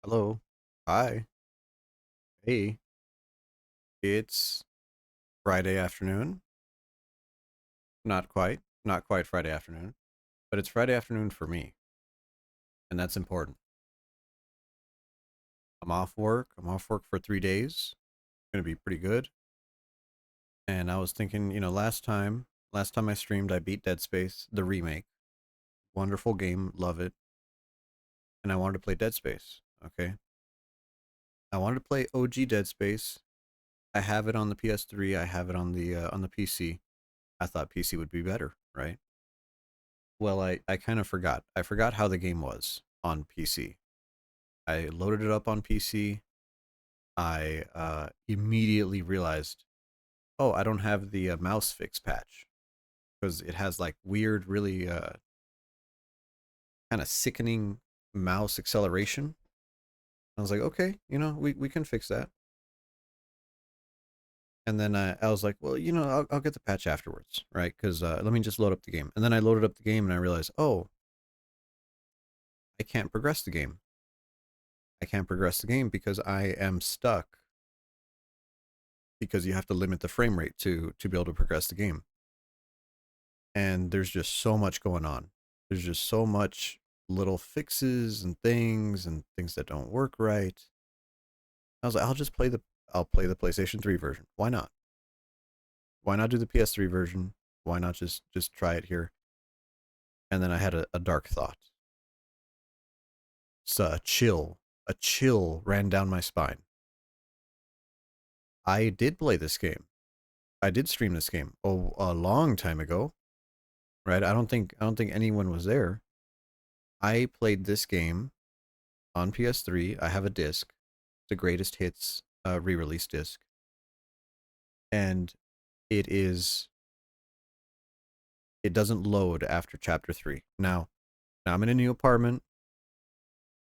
Hello. Hi. Hey. It's Friday afternoon. Not quite. Not quite Friday afternoon. But it's Friday afternoon for me. And that's important. I'm off work. I'm off work for 3 days. Gonna be pretty good. And I was thinking, last time I streamed, I beat Dead Space, the remake. Wonderful game. Love it. And I wanted to play Dead Space. Okay. I wanted to play OG Dead Space. I have it on the PS3. I have it on the PC. I thought PC would be better, right? Well, I kind of forgot. I forgot how the game was on PC. I loaded it up on PC. I immediately realized, oh, I don't have the mouse fix patch because it has like weird, really kind of sickening mouse acceleration. I was like, okay, we can fix that. And then I was like, well, I'll get the patch afterwards, right? Because let me just load up the game. And then I loaded up the game and I realized, oh, I can't progress the game. I can't progress the game because I am stuck because you have to limit the frame rate to be able to progress the game. And there's just so much going on. There's just so much little fixes and things that don't work right. I was like, I'll play the PlayStation 3 version. Why not? Why not do the PS3 version? Why not just try it here? And then I had a dark thought. So a chill ran down my spine. I did play this game. I did stream this game a long time ago, right? I don't think anyone was there. I played this game on PS3. I have a disc, the greatest hits re-release disc, and it is it doesn't load after chapter 3. Now I'm in a new apartment.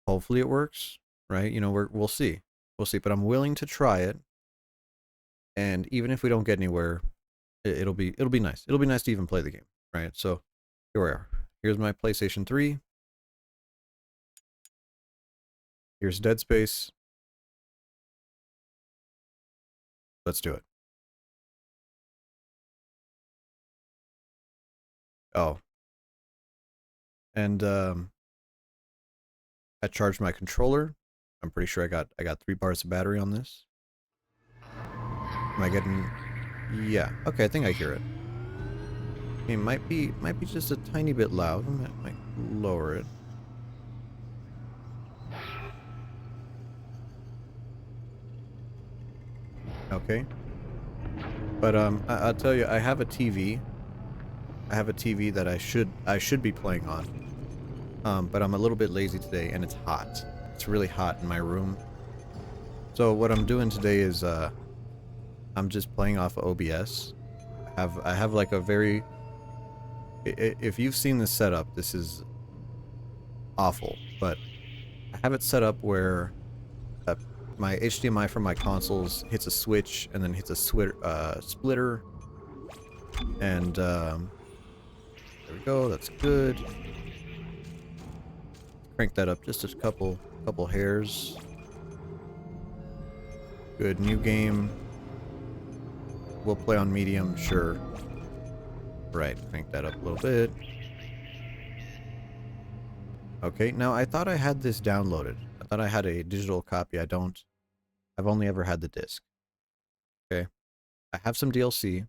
Hopefully it works, right? We'll see. We'll see, but I'm willing to try it, and even if we don't get anywhere, it'll be nice. It'll be nice to even play the game, right? So here we are. Here's my PlayStation 3. Here's Dead Space. Let's do it. Oh, and I charged my controller. I'm pretty sure I got 3 bars of battery on this. Am I getting? Yeah. Okay, I think I hear it. It might be just a tiny bit loud. I might lower it. Okay. But I'll tell you, I have a TV. I have a TV that I should be playing on. But I'm a little bit lazy today, and it's hot. It's really hot in my room. So what I'm doing today is I'm just playing off of OBS. I have like a very if you've seen this setup, this is awful. But I have it set up where uh, my HDMI from my consoles hits a switch and then hits a splitter, and there we go. That's good. Crank that up just a couple hairs. Good. New game. We'll play on medium, sure. Right, crank that up a little bit. Okay, now I thought I had this downloaded. I thought I had a digital copy. I don't. I've only ever had the disc. Okay. I have some DLC.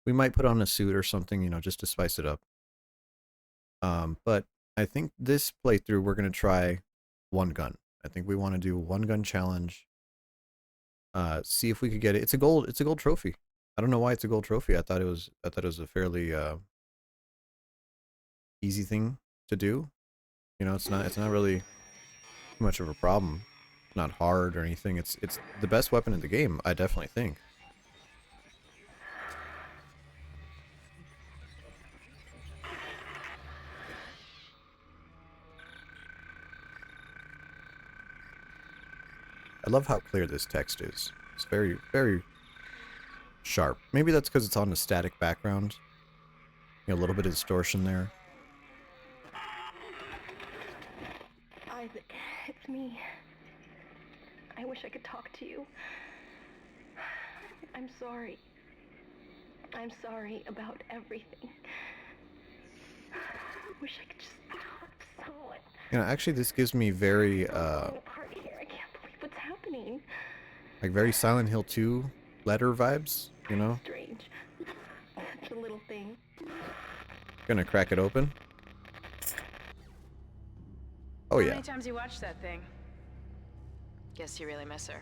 We might put on a suit or something, just to spice it up. But I think this playthrough we're gonna try one gun. I think we want to do one gun challenge. See if we could get it. It's a gold trophy. I don't know why it's a gold trophy. I thought it was a fairly easy thing to do. It's not really too much of a problem. It's not hard or anything. It's the best weapon in the game, I definitely think. I love how clear this text is. It's very, very sharp. Maybe that's because it's on a static background. A little bit of distortion there. Isaac, it's me. I wish I could talk to you. I'm sorry. I'm sorry about everything. I wish I could just talk to someone. You know, actually, this gives me very, I'm falling apart here. I can't believe what's happening. like very Silent Hill 2 letter vibes, you know? Strange. Such a little thing. Gonna crack it open. Oh, How yeah. many times you watched that thing? Guess you really miss her.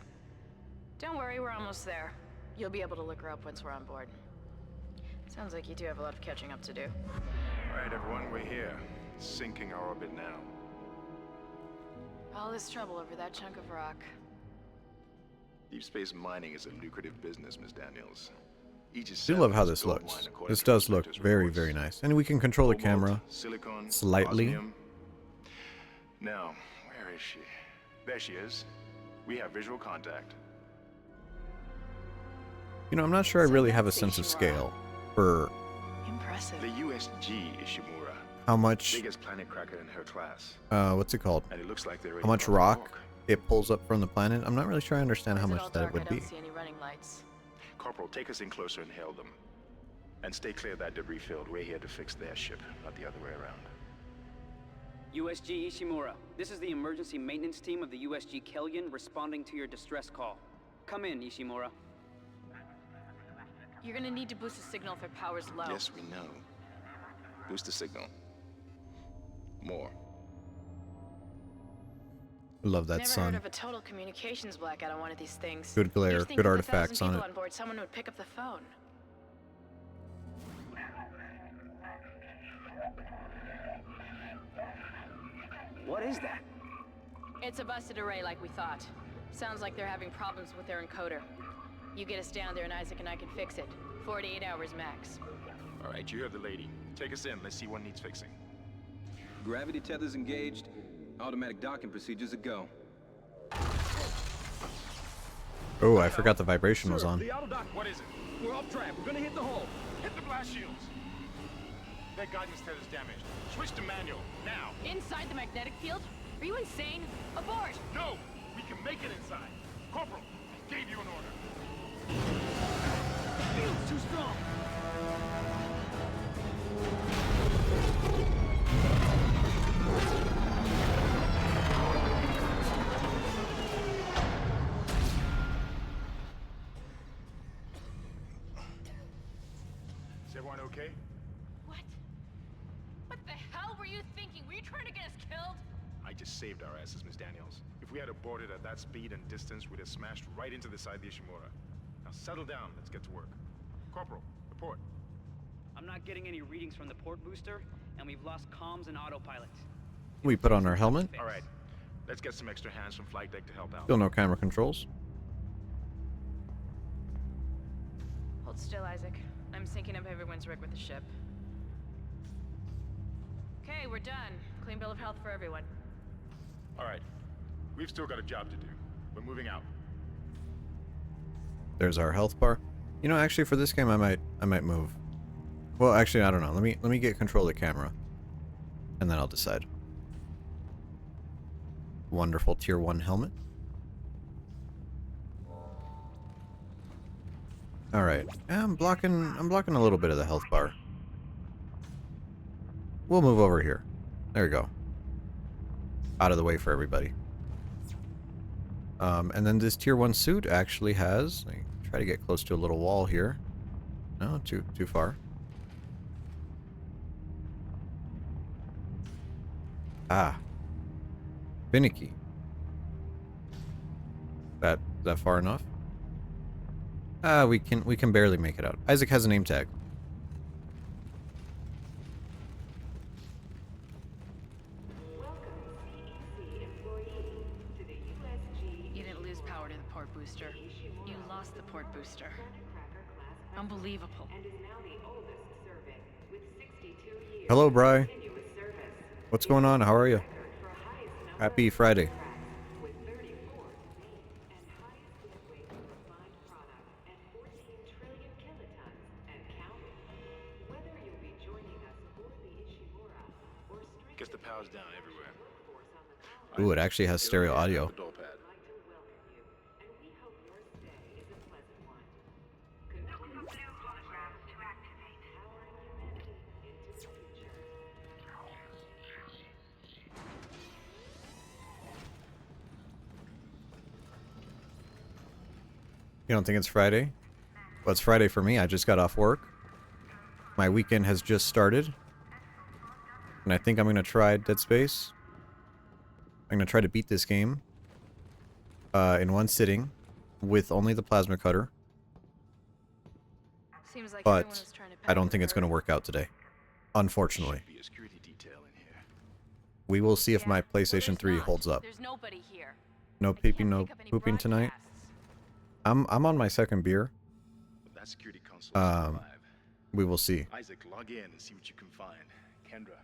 Don't worry, we're almost there. You'll be able to look her up once we're on board. Sounds like you do have a lot of catching up to do. Alright, everyone, we're here. Sinking our orbit now. All this trouble over that chunk of rock. Deep space mining is a lucrative business, Ms. Daniels. I do love how this looks. This does look very, very nice. And we can control the camera silicon, slightly. osmium. Now, where is she? There she is. We have visual contact. You know, I'm not sure I really have a sense of scale for Impressive. The USG Ishimura. how much, Biggest planet cracker in her class. what's it called? And it looks like they're How much rock it pulls up from the planet. I'm not really sure I understand how Why is much all that dark? would I be. don't see any running lights. Corporal, take us in closer and hail them. And stay clear of that debris field. We're here to fix their ship, not the other way around. USG Ishimura, this is the emergency maintenance team of the USG Kellion responding to your distress call. Come in, Ishimura. You're gonna need to boost the signal if their power's low. Yes, we know. Boost the signal. More. Love that Never sun. heard of a total communications blackout on one of these things. Good glare, You'd think good with artifacts 1,000 on people it. on board, someone would pick up the phone. What is that? It's a busted array like we thought. Sounds like they're having problems with their encoder. You get us down there and Isaac and I can fix it. 48 hours max. All right, you heard the lady. Take us in. Let's see what needs fixing. Gravity tethers engaged. Automatic docking procedures a go. Oh, I forgot the vibration was on. The auto dock. What is it? We're off track. We're gonna hit the hull. Hit the blast shields. Their guidance tether's damaged. Switch to manual, now. Inside the magnetic field? Are you insane? Abort! No! We can make it inside. Corporal, I gave you an order. Field's too strong. Is everyone okay? What? What the hell were you thinking? Were you trying to get us killed? I just saved our asses, Miss Daniels. If we had aborted at that speed and distance, we'd have smashed right into the side of the Ishimura. Now settle down. Let's get to work. Corporal, report. I'm not getting any readings from the port booster, and we've lost comms and autopilot. We put on our helmet. All right. Let's get some extra hands from flight deck to help out. Still no camera controls. Hold still, Isaac. I'm syncing up everyone's rig with the ship. Okay, we're done. Clean bill of health for everyone. All right. We've still got a job to do. We're moving out. There's our health bar. You know, actually, for this game, I might move. Well, actually, I don't know. Let me get control of the camera, and then I'll decide. Wonderful tier 1 helmet. All right, I'm blocking a little bit of the health bar. We'll move over here. There we go. Out of the way for everybody. And then this tier 1 suit actually has. Let me try to get close to a little wall here. No, too far. Ah. Finicky. That far enough? We can barely make it out. Isaac has a name tag. You didn't lose power to the port booster. You lost the port booster. Unbelievable. Hello, Bri. What's going on? How are you? Happy Friday. Guess the power's down everywhere. Ooh, it actually has stereo audio. The door pad. You don't think it's Friday? Well, it's Friday for me. I just got off work. My weekend has just started. And I think I'm going to try Dead Space. I'm going to try to beat this game. In one sitting. With only the plasma cutter. Seems like everyone But was trying to I pack don't in think a it's going to hurry. work out today. Unfortunately. Should be a security detail in here. We will see if Yeah, my well, PlayStation there's 3 not. holds up. There's nobody here. No I peeping, can't no pick up any pooping tonight. broadcasts. I'm on my second beer. But that security console is still alive. We will see. Isaac, log in and see what you can find. Kendra,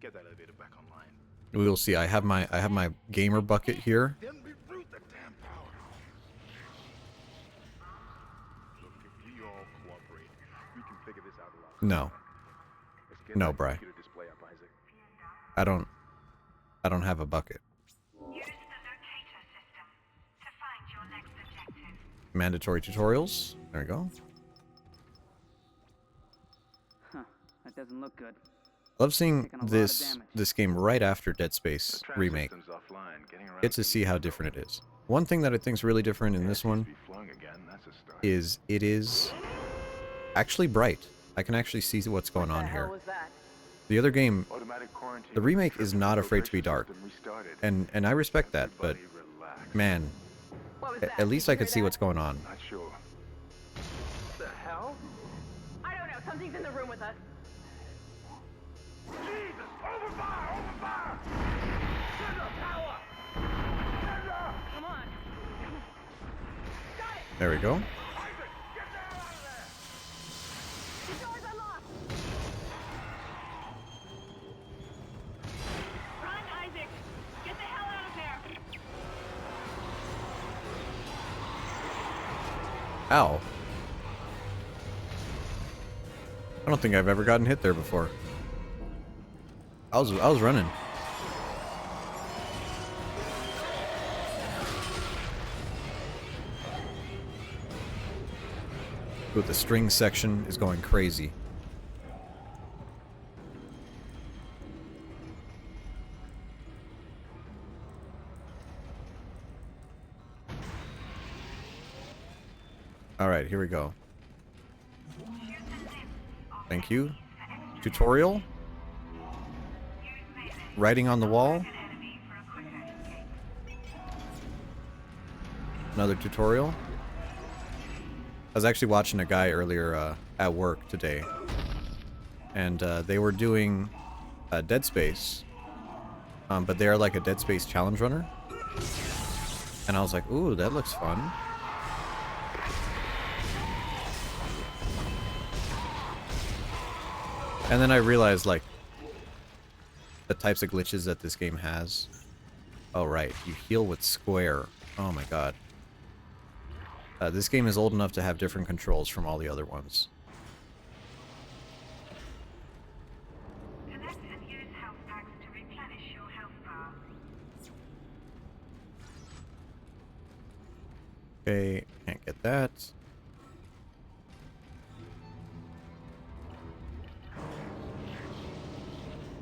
get that elevator back online. We will see. I have my gamer bucket here. Then reroute the damn power. Look, if we all cooperate, we can figure this out a lot. No. Let's get No, that Bri. computer display up, Isaac. I don't have a bucket. Use the locator system to find your next objective. Mandatory tutorials. There we go. Huh, that doesn't look good. Love seeing Taking a lot of this damage. game right after Dead Space The tram remake. system's offline. Getting around Get to see how different it is. One thing that I think is really different in this one Be flowing again. That's a start. is it is actually bright. I can actually see what's going on here. The other game, Automatic quarantine. the remake is not afraid to be dark, and I respect that. But man, at least I could see what's going on. Not sure. The hell? I don't know. Something's in the room with us. Jesus! Open fire! Open fire! Power! Come on. There we go. The doors are locked. Run, Isaac. Get the hell out of there. Ow. I don't think I've ever gotten hit there before. I was running. Ooh, the string section is going crazy. Alright, here we go. Thank you. Tutorial. Writing on the wall. Another tutorial. I was actually watching a guy earlier at work today. And they were doing Dead Space. But they're like a Dead Space challenge runner. And I was like, ooh, that looks fun. And then I realized, like, the types of glitches that this game has. Oh, right. You heal with square. Oh, my God. This game is old enough to have different controls from all the other ones. Collect and use health packs to replenish your health bar. Okay, can't get that.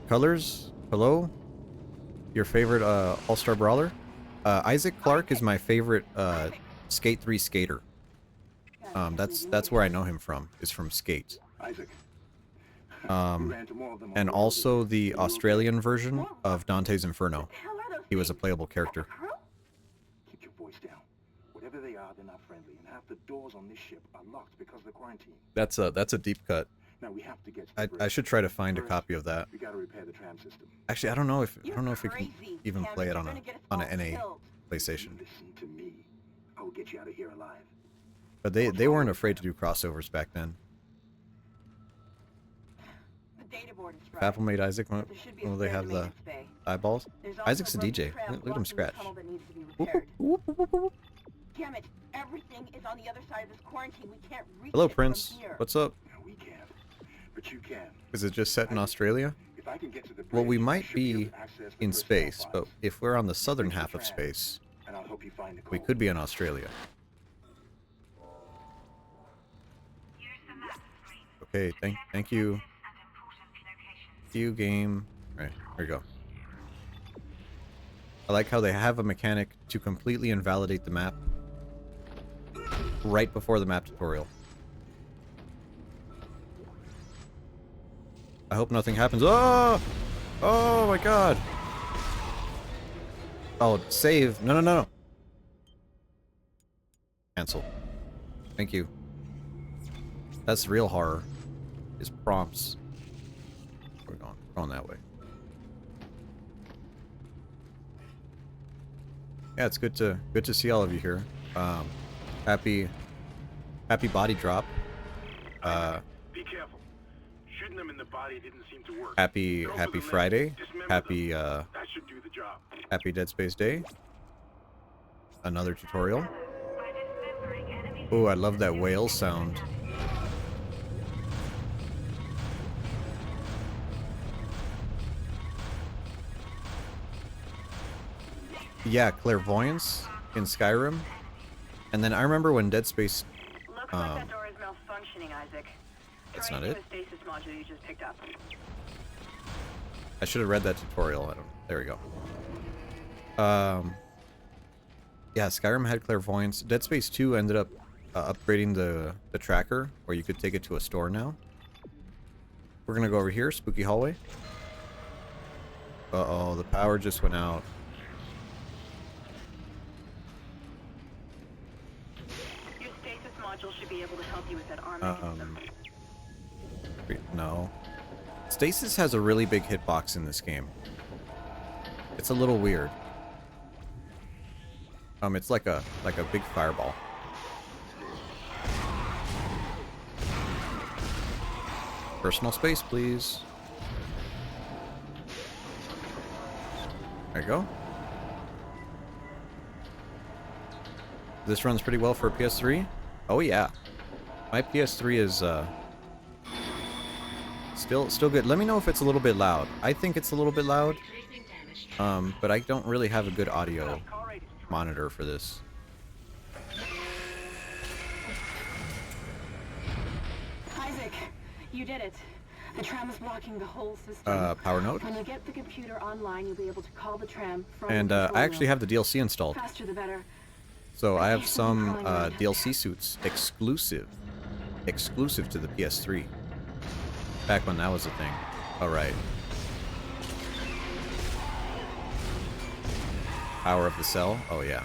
Colors? Hello? Your favorite All-Star Brawler? Isaac Clarke is my favorite Skate 3 skater. That's where I know him from, is from Skate. Isaac. And also the Australian version of Dante's Inferno. He was a playable character. Keep your voice down. Whatever they are, they're not friendly, and half the doors on this ship are locked because of the quarantine. That's a deep cut. Now we have to get to the I bridge. should try to find a First, copy of that. We gotta repair the tram system. Actually, I don't know if we can even play it on a NA PlayStation. Listen to me. I will get you out of here alive. But they weren't afraid to do crossovers back then. The data board is If Apple made Isaac, There should be a will they spare have the maintenance bay. eyeballs? There's also Isaac's a broken DJ. tram Look at him blocking the scratch. tunnel that needs to be repaired. Damn it! Everything is on the other side of this quarantine. We can't reach Hello, it from Prince. here. What's up? Now we can't, but you can. Is it just set in Australia? If I can get to the Well, bridge, we I might should be able be to access the in personnel space, but files. if we're on the southern Take the half of tram, space, and I'll help you find the we code. could be in Australia. Use the map screen. Okay, thank you. And important locations. View game. Alright, here we go. I like how they have a mechanic to completely invalidate the map. right before the map tutorial. I hope nothing happens. Oh! Oh my god! Oh, save. No, no, no, no. Cancel. Thank you. That's real horror. Is prompts. We're going that way. Yeah, it's good to see all of you here. Happy body drop. Be careful. Shooting them in the body didn't seem to work. Happy Friday. Happy that should do the job. Happy Dead Space Day. Another tutorial. Oh, I love that whale sound. Yeah, clairvoyance in Skyrim. And then I remember when Dead Space... Looks like that door is malfunctioning, Isaac. That's Try not it. the stasis module you just picked up. I should have read that tutorial. I don't... There we go. Yeah, Skyrim had clairvoyance. Dead Space 2 ended up upgrading the tracker, where you could take it to a store now. We're gonna go over here, spooky hallway. Uh-oh, the power just went out. Your stasis module should be able to help you with that arm mechanism. No. Stasis has a really big hitbox in this game. It's a little weird. It's like a big fireball. Personal space, please. There you go. This runs pretty well for a PS3. Oh yeah. My PS3 is still good. Let me know if it's a little bit loud. I think it's a little bit loud. But I don't really have a good audio monitor for this. Isaac, you did it. The tram is blocking the whole system. Power node. When you get the computer online, you'll be able to call the tram from And the I actually have the DLC room. installed. Faster the better. So I have some DLC suits exclusive to the PS3. Back when that was a thing. All right. Power of the Cell. Oh yeah.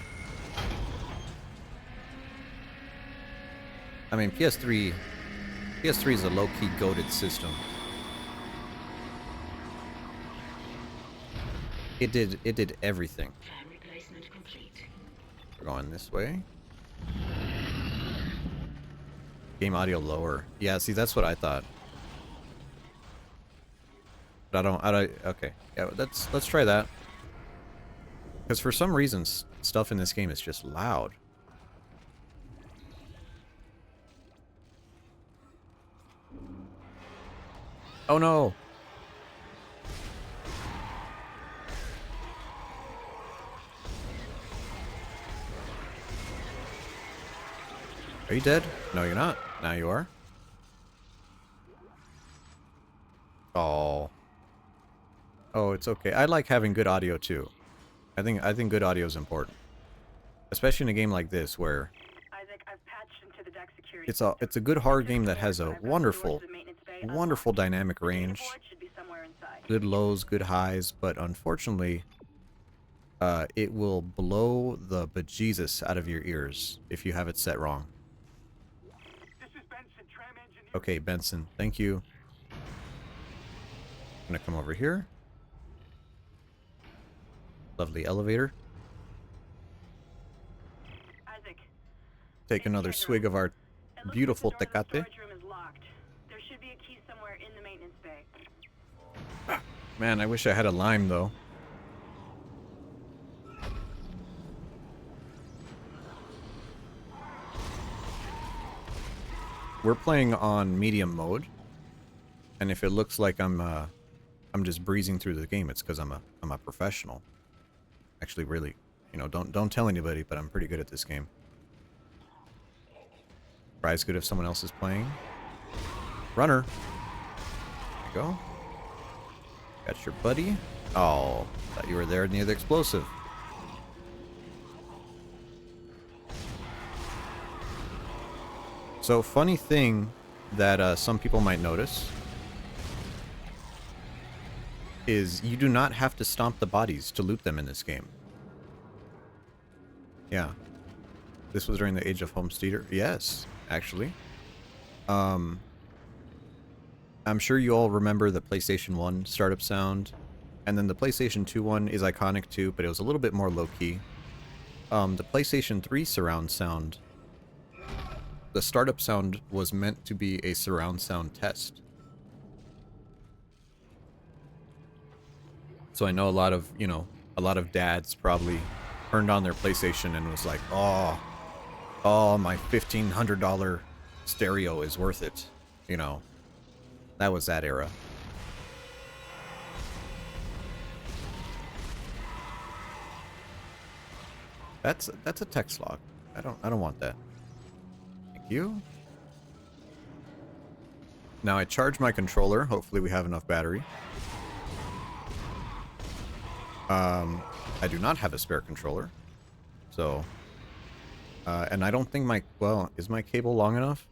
I mean, PS3 is a low-key goated system. It did everything. We're going this way. Game audio lower. Yeah, see, that's what I thought. But I don't, okay. Yeah, let's try that. Because for some reason, stuff in this game is just loud. Oh no! Are you dead? No, you're not. Now you are. Oh. Oh, it's okay. I like having good audio too. I think good audio is important, especially in a game like this where Isaac, I've patched into the deck security. it's a good horror game that has a wonderful dynamic range, good lows, good highs, but unfortunately, it will blow the bejesus out of your ears if you have it set wrong. Okay, Benson, thank you. I'm gonna come over here. Lovely elevator. Isaac, Take another swig of our beautiful like the door to the Tecate. storage room is locked. There should be a key somewhere in the maintenance bay. Man, I wish I had a lime though. We're playing on medium mode, and if it looks like I'm just breezing through the game, it's because I'm a professional. Actually, really, you know, don't tell anybody, but I'm pretty good at this game. Try as good if someone else is playing. Runner. There you go. Got your buddy. Oh, thought you were there near the explosive. So, funny thing that some people might notice is you do not have to stomp the bodies to loot them in this game. Yeah. This was during the age of Homesteader. Yes, actually. I'm sure you all remember the PlayStation 1 startup sound. And then the PlayStation 2 one is iconic too, but it was a little bit more low-key. The PlayStation 3 surround sound, the startup sound was meant to be a surround sound test. So I know a lot of, a lot of dads probably turned on their PlayStation and was like, oh, my $1,500 stereo is worth it. That was that era. That's a text log. I don't want that. Thank you. Now I charge my controller. Hopefully we have enough battery. I do not have a spare controller. So and I don't think is my cable long enough?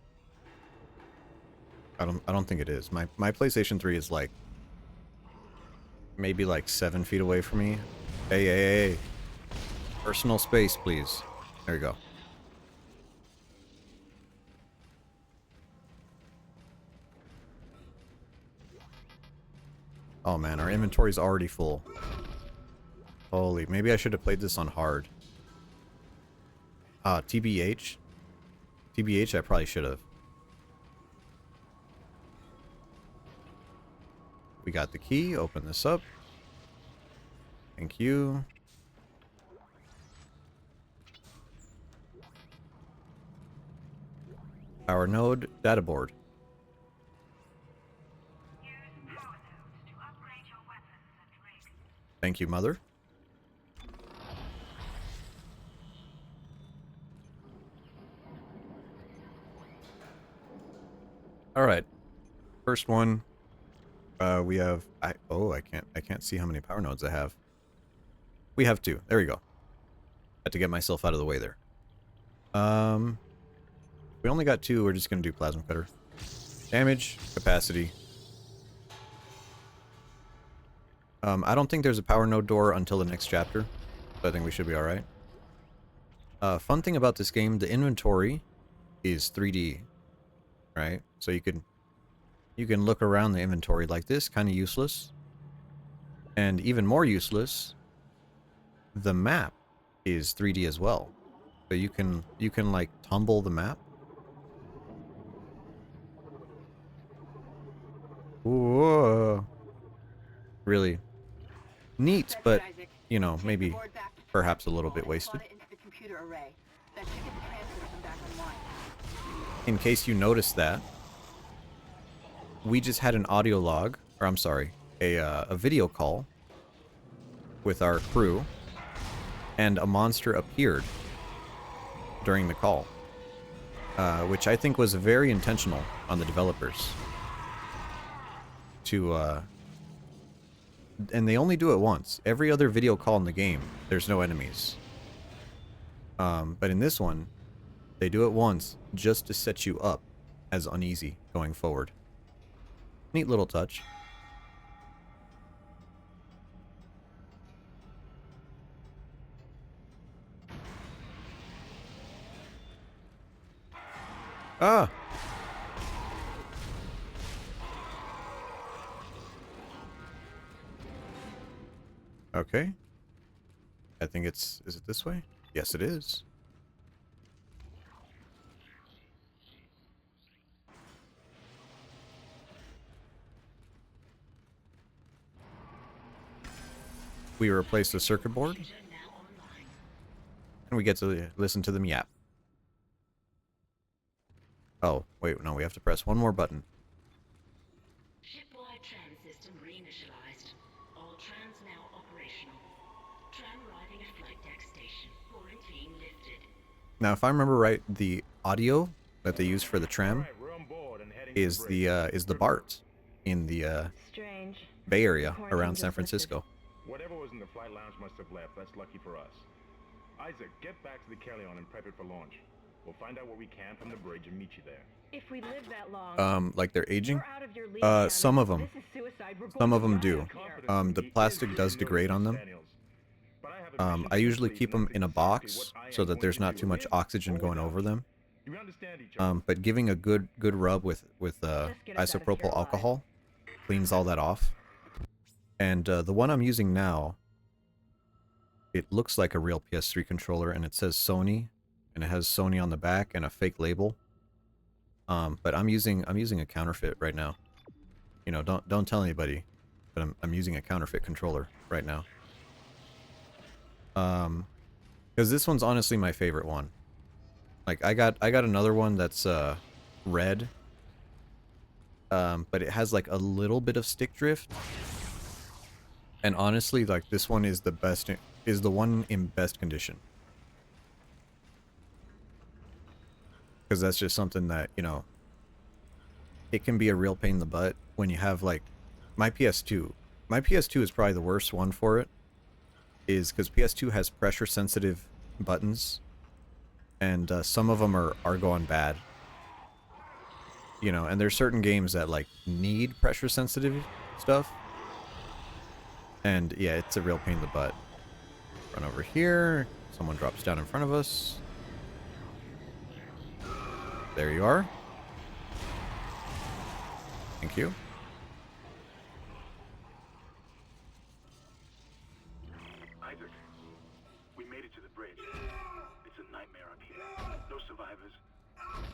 I don't think it is. My PlayStation 3 is like maybe like 7 feet away from me. Hey. Personal space, please. There you go. Oh man, our inventory's already full. Holy, maybe I should have played this on hard. TBH. TBH, I probably should have. We got the key. Open this up. Thank you. Power node, data board. Thank you, mother. All right. First one. We have. I can't see how many power nodes I have. We have 2. There we go. Had to get myself out of the way there. We only got 2. We're just gonna do plasma cutter. Damage, capacity. I don't think there's a power node door until the next chapter, so I think we should be all right. Fun thing about this game, the inventory is 3D, right? So you can look around the inventory like this, kind of useless. And even more useless, the map is 3D as well. So you can like tumble the map. Whoa. Really neat, but maybe perhaps a little bit wasted. In case you noticed that, we just had an audio log, or I'm sorry, a video call with our crew, and a monster appeared during the call, which I think was very intentional on the developers. And they only do it once. Every other video call in the game, there's no enemies. But in this one, they do it once just to set you up as uneasy going forward. Neat little touch. Ah! Okay. I think is it this way? Yes, it is. We replace the circuit board. And we get to listen to them yap. Oh, wait, no, we have to press one more button. Shipwide tram system reinitialized. All trams now operational. Tram arriving at flight deck station. Quarantine lifted. Now, if I remember right, the audio that they use for the tram is the BART in the Bay Area around San Francisco. Whatever was in the flight lounge must have left. That's lucky for us. Isaac, get back to the Kellion and prep it for launch. We'll find out what we can from the bridge and meet you there. If we live that long, Like they're aging? we're out of your league, Hammond. Some of them. This is suicide. We're Some going of to them die do. up here. The plastic does degrade on them. I usually keep them in a box so that there's not too much oxygen going over them. But giving a good rub with isopropyl alcohol cleans all that off. And the one I'm using now, it looks like a real PS3 controller, and it says Sony, and it has Sony on the back and a fake label. But I'm using a counterfeit right now. You know, don't tell anybody, but I'm using a counterfeit controller right now. Because this one's honestly my favorite one. Like I got another one that's red. But it has like a little bit of stick drift. And honestly, like this one is the best, is the one in best condition. Because that's just something that, you know, it can be a real pain in the butt when you have like my PS2. My PS2 is probably the worst one for it. Is because PS2 has pressure sensitive buttons. And some of them are going bad. You know, and there's certain games that like need pressure sensitive stuff. And yeah, it's a real pain in the butt. Run over here. Someone drops down in front of us. There you are. Thank you. Isaac, we made it to the bridge. It's a nightmare up here. No survivors.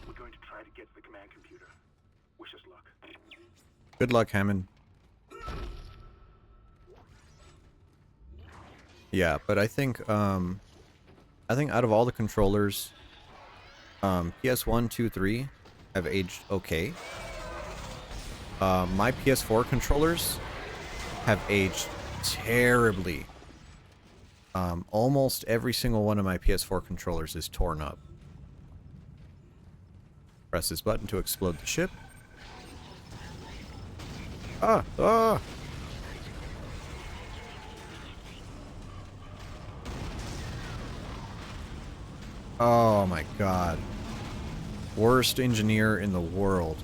We're going to try to get to the command computer. Wish us luck. Good luck, Hammond. Yeah, but I think out of all the controllers, PS1, 2, 3 have aged okay. My PS4 controllers have aged terribly. Almost every single one of my PS4 controllers is torn up. Press this button to explode the ship. Ah! Ah! Oh my god. Worst engineer in the world.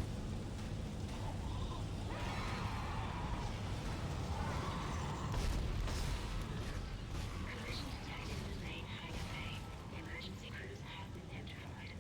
Collision detected in the main hangar bay. Emergency crews have been notified.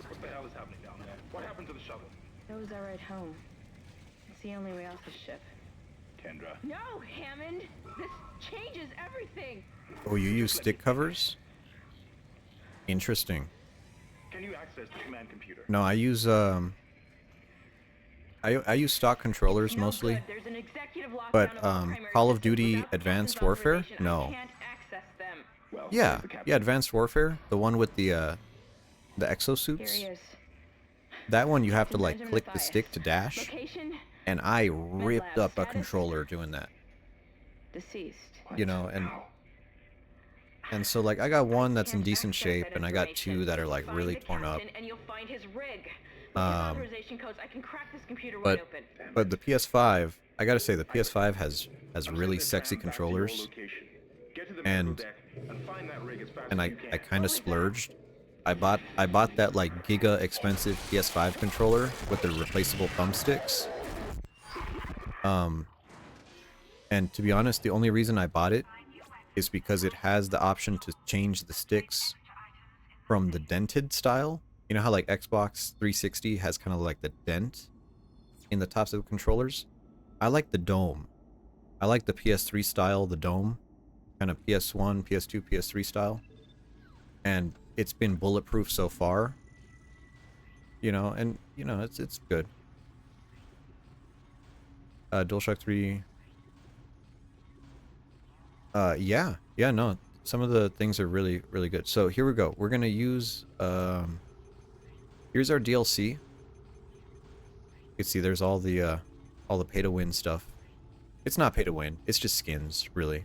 What the hell is happening down there? What happened to the shuttle? That was our ride home. It's the only way off the ship. Kendra. No, Hammond! This changes everything! Oh, you use stick covers? Interesting. Can you access the command computer? No, I use I use stock controllers No mostly. good. There's an executive lockdown But of all primary Call of systems Duty without Advanced Captain's Warfare? authorization. No. I can't access them. Well, Yeah. where's the captain? Yeah, Advanced Warfare, the one with the Here exosuits. he is. That one you have to Captain like Benjamin click the Mathias. stick to dash, Location? and I ripped lab up a status? controller doing that. Deceased. You know, and How? and so like I got one that's in Can't decent access shape, that and I got information. two that are like Find really the torn up. captain And you'll find his rig. With his authorization codes, I can crack this computer wide But open. but the PS5, I gotta say the PS5 has I'm really sending sexy Sam back to your controllers, location. Get to the and medical deck and find that rig as fast and as I you can. kind of splurged. I bought that like giga expensive PS5 controller with the replaceable thumbsticks. And to be honest, the only reason I bought it is because it has the option to change the sticks from the dented style. You know how like Xbox 360 has kind of like the dent in the tops of the controllers? I like the dome. I like the PS3 style, the dome. Kind of PS1, PS2, PS3 style. And it's been bulletproof so far. You know, and you know, it's good. DualShock 3. Yeah, no. Some of the things are really, really good. So here we go. We're gonna use here's our DLC. You can see there's all the pay to win stuff. It's not pay to win, it's just skins, really.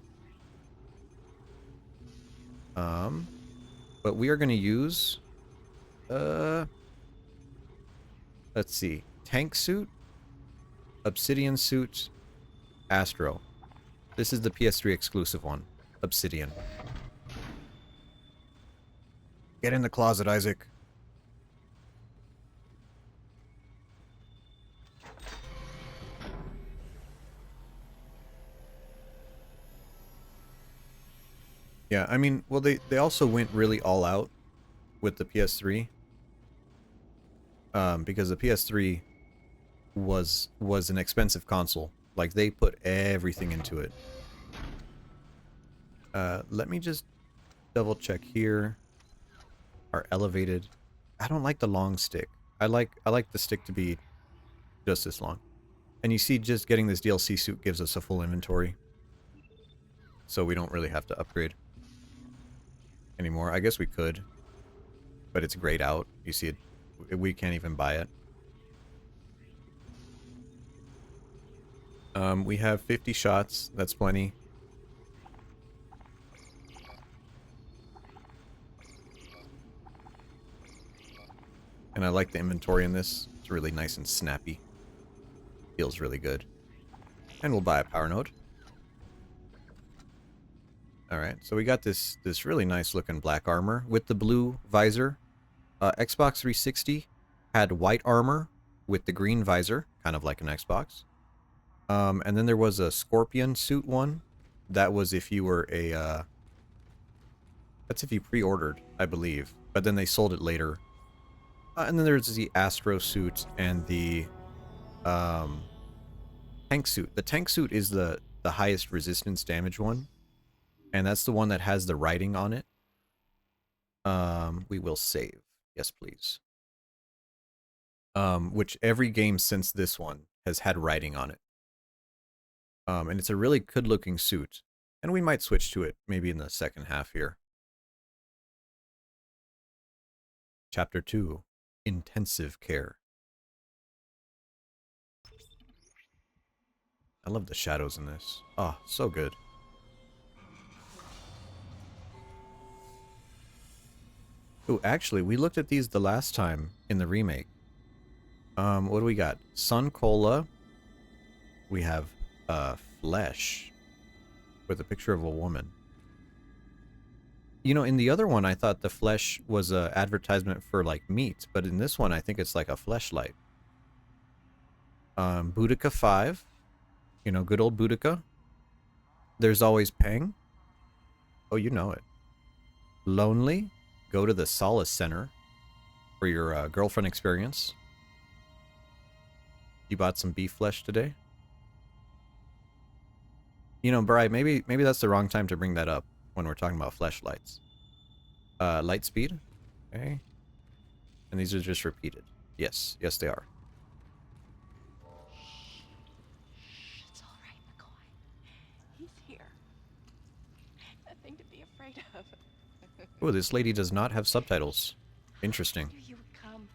But we are going to use, let's see, tank suit, obsidian suit, Astro. This is the PS3 exclusive one, obsidian. Get in the closet, Isaac. Yeah, I mean, well, they also went really all out with the PS3. Because the PS3 was an expensive console. Like, they put everything into it. Let me just double check here. Are elevated. I don't like the long stick. I like the stick to be just this long. And you see, just getting this DLC suit gives us a full inventory. So we don't really have to upgrade anymore. I guess we could. But it's grayed out. You see it. We can't even buy it. We have 50 shots. That's plenty. And I like the inventory in this. It's really nice and snappy. Feels really good. And we'll buy a power node. Alright, so we got this really nice looking black armor with the blue visor. Xbox 360 had white armor with the green visor, kind of like an Xbox. And then there was a Scorpion suit one. That was if you were a... that's if you pre-ordered, I believe. But then they sold it later. And then there's the Astro suit and the tank suit. The tank suit is the highest resistance damage one. And that's the one that has the writing on it. We will save. Yes, please. Which every game since this one has had writing on it. And it's a really good-looking suit. And we might switch to it maybe in the second half here. Chapter 2. Intensive Care. I love the shadows in this. Oh, so good. Ooh, actually, we looked at these the last time in the remake. What do we got? Sun Cola. We have flesh with a picture of a woman. You know, in the other one, I thought the flesh was a advertisement for like meat, but in this one, I think it's like a fleshlight. Boudica 5. You know, good old Boudica. There's always Peng. Oh, you know it. Lonely. Go to the Solace Center for your girlfriend experience. You bought some beef flesh today? You know, Bri, maybe that's the wrong time to bring that up when we're talking about fleshlights. Light speed. Okay. And these are just repeated. Yes. Yes, they are. It's all right, McCoy. He's here. Nothing to be afraid of. Oh, this lady does not have subtitles. Interesting. I knew you would come.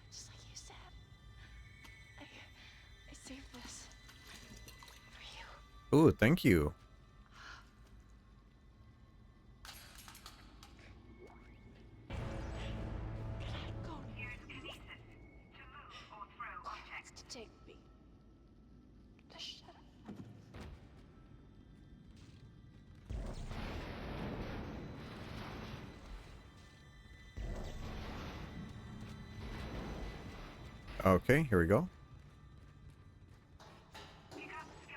Just like you said. I saved this for you. Ooh, thank you. To take me. Just shut up. Okay, here we go.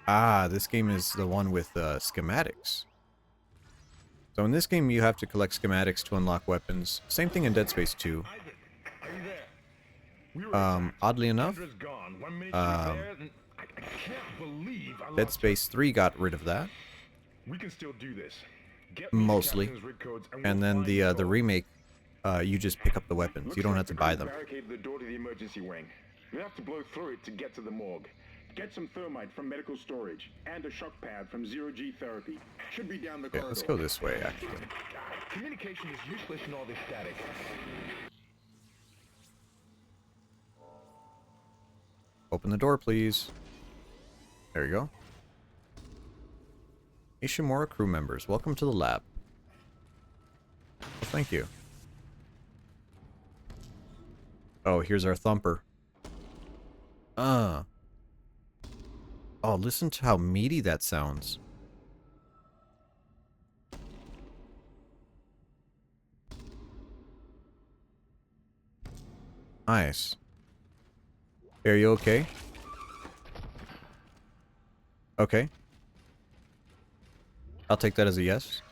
Ah, this game is the one with schematics. So in this game, you have to collect schematics to unlock weapons. Same thing in Dead Space 2. Oddly enough, Dead Space 3 got rid of that. We can still do this. Mostly. And then the remake, you just pick up the weapons. You don't have to buy them. Barricade the door to the emergency wing. You have to blow through it to get to the morgue. Get some thermite from medical storage and a shock pad from zero-G therapy. Should be down the corridor. Let's go this way, actually. Communication is useless in all this static. Open the door, please. There you go. Ishimura crew members, welcome to the lab. thank you. Oh, here's our thumper. Oh, listen to how meaty that sounds. Nice. Are you okay? Okay. I'll take that as a yes.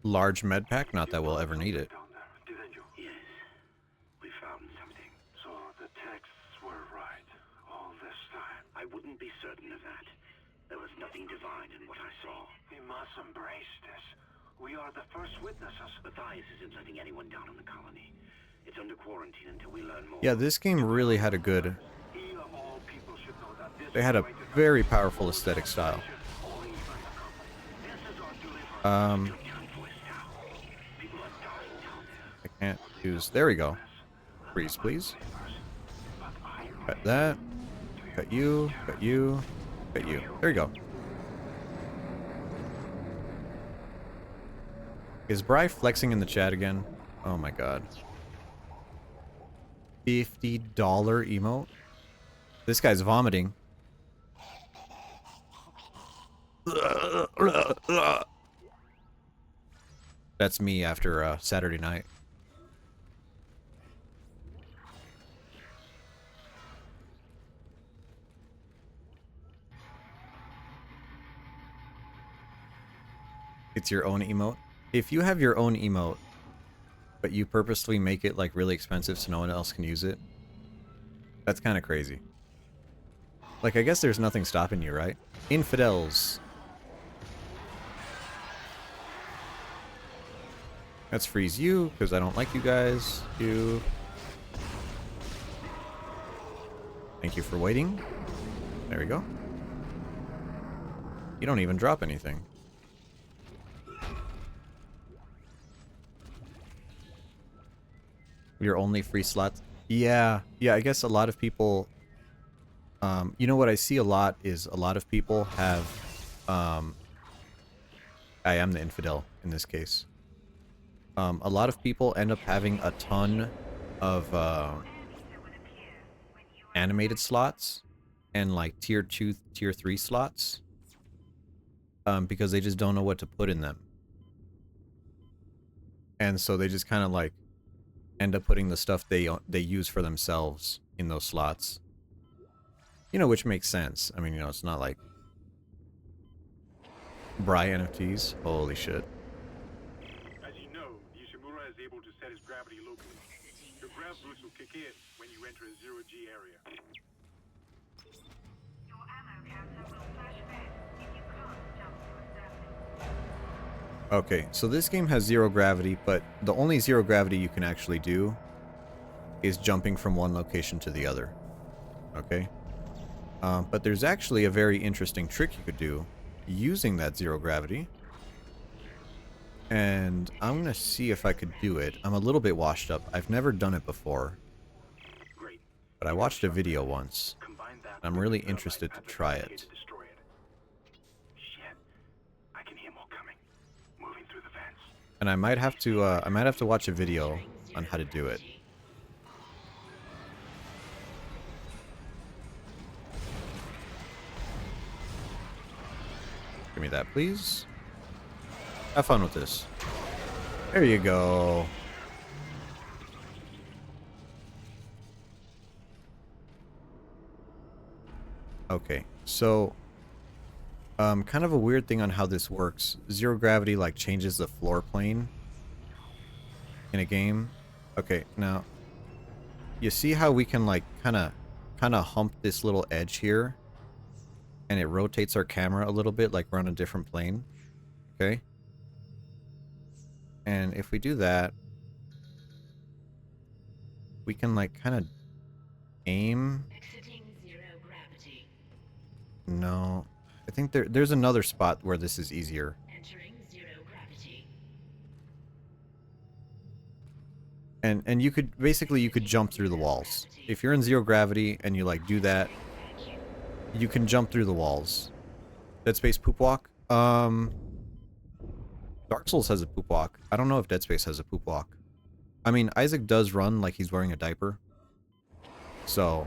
Large med pack, not that we'll ever need it. Didn't you? Yes. We found something. So the texts were right all this time. I wouldn't be certain of that. There was nothing divine in what I saw. We must embrace this. We are the first witnesses. Matthias isn't letting anyone down in the colony. It's under quarantine until we learn more. Yeah, this game really had a good... He of all people should know that this They had a very powerful aesthetic style. I can't use... There we go. Freeze, please. Cut that. Cut you. Cut you. Cut you. There you go. Is Bri flexing in the chat again? Oh my god. $50 emote? This guy's vomiting. That's me after Saturday night. It's your own emote. If you have your own emote, but you purposely make it like really expensive so no one else can use it, that's kind of crazy. Like, I guess there's nothing stopping you, right? Infidels. Let's freeze you, because I don't like you guys. You. Thank you for waiting. There we go. You don't even drop anything. Your only free slots? Yeah, I guess a lot of people... you know what I see a lot is a lot of people have... I am the infidel in this case. A lot of people end up having a ton of animated slots and like tier 2, tier 3 slots because they just don't know what to put in them. And so they just kind of like end up putting the stuff they use for themselves in those slots. You know, which makes sense. I mean, you know, it's not like Bri NFTs. Holy shit. As you know, Ishimura is able to set his gravity locally. Your grav boost will kick in when you enter a zero-G area. Your ammo counter will flash red if you can't jump to a surface. Okay, so this game has zero gravity, but the only zero gravity you can actually do is jumping from one location to the other. Okay? But there's actually a very interesting trick you could do using that zero gravity. And I'm gonna see if I could do it. I'm a little bit washed up. I've never done it before. But I watched a video once. I'm really interested to try it. And I might have to watch a video on how to do it. Give me that, please. Have fun with this. There you go. Okay, so kind of a weird thing on how this works. Zero gravity like changes the floor plane in a game. Okay, now you see how we can like kind of hump this little edge here, and it rotates our camera a little bit like we're on a different plane. Okay, and if we do that, we can like kind of aim. No, I think there's another spot where this is easier. And you could basically you could jump through the walls. If you're in zero gravity and you like do that, you can jump through the walls. Dead Space poop walk. Dark Souls has a poop walk. I don't know if Dead Space has a poop walk. I mean, Isaac does run like he's wearing a diaper. So,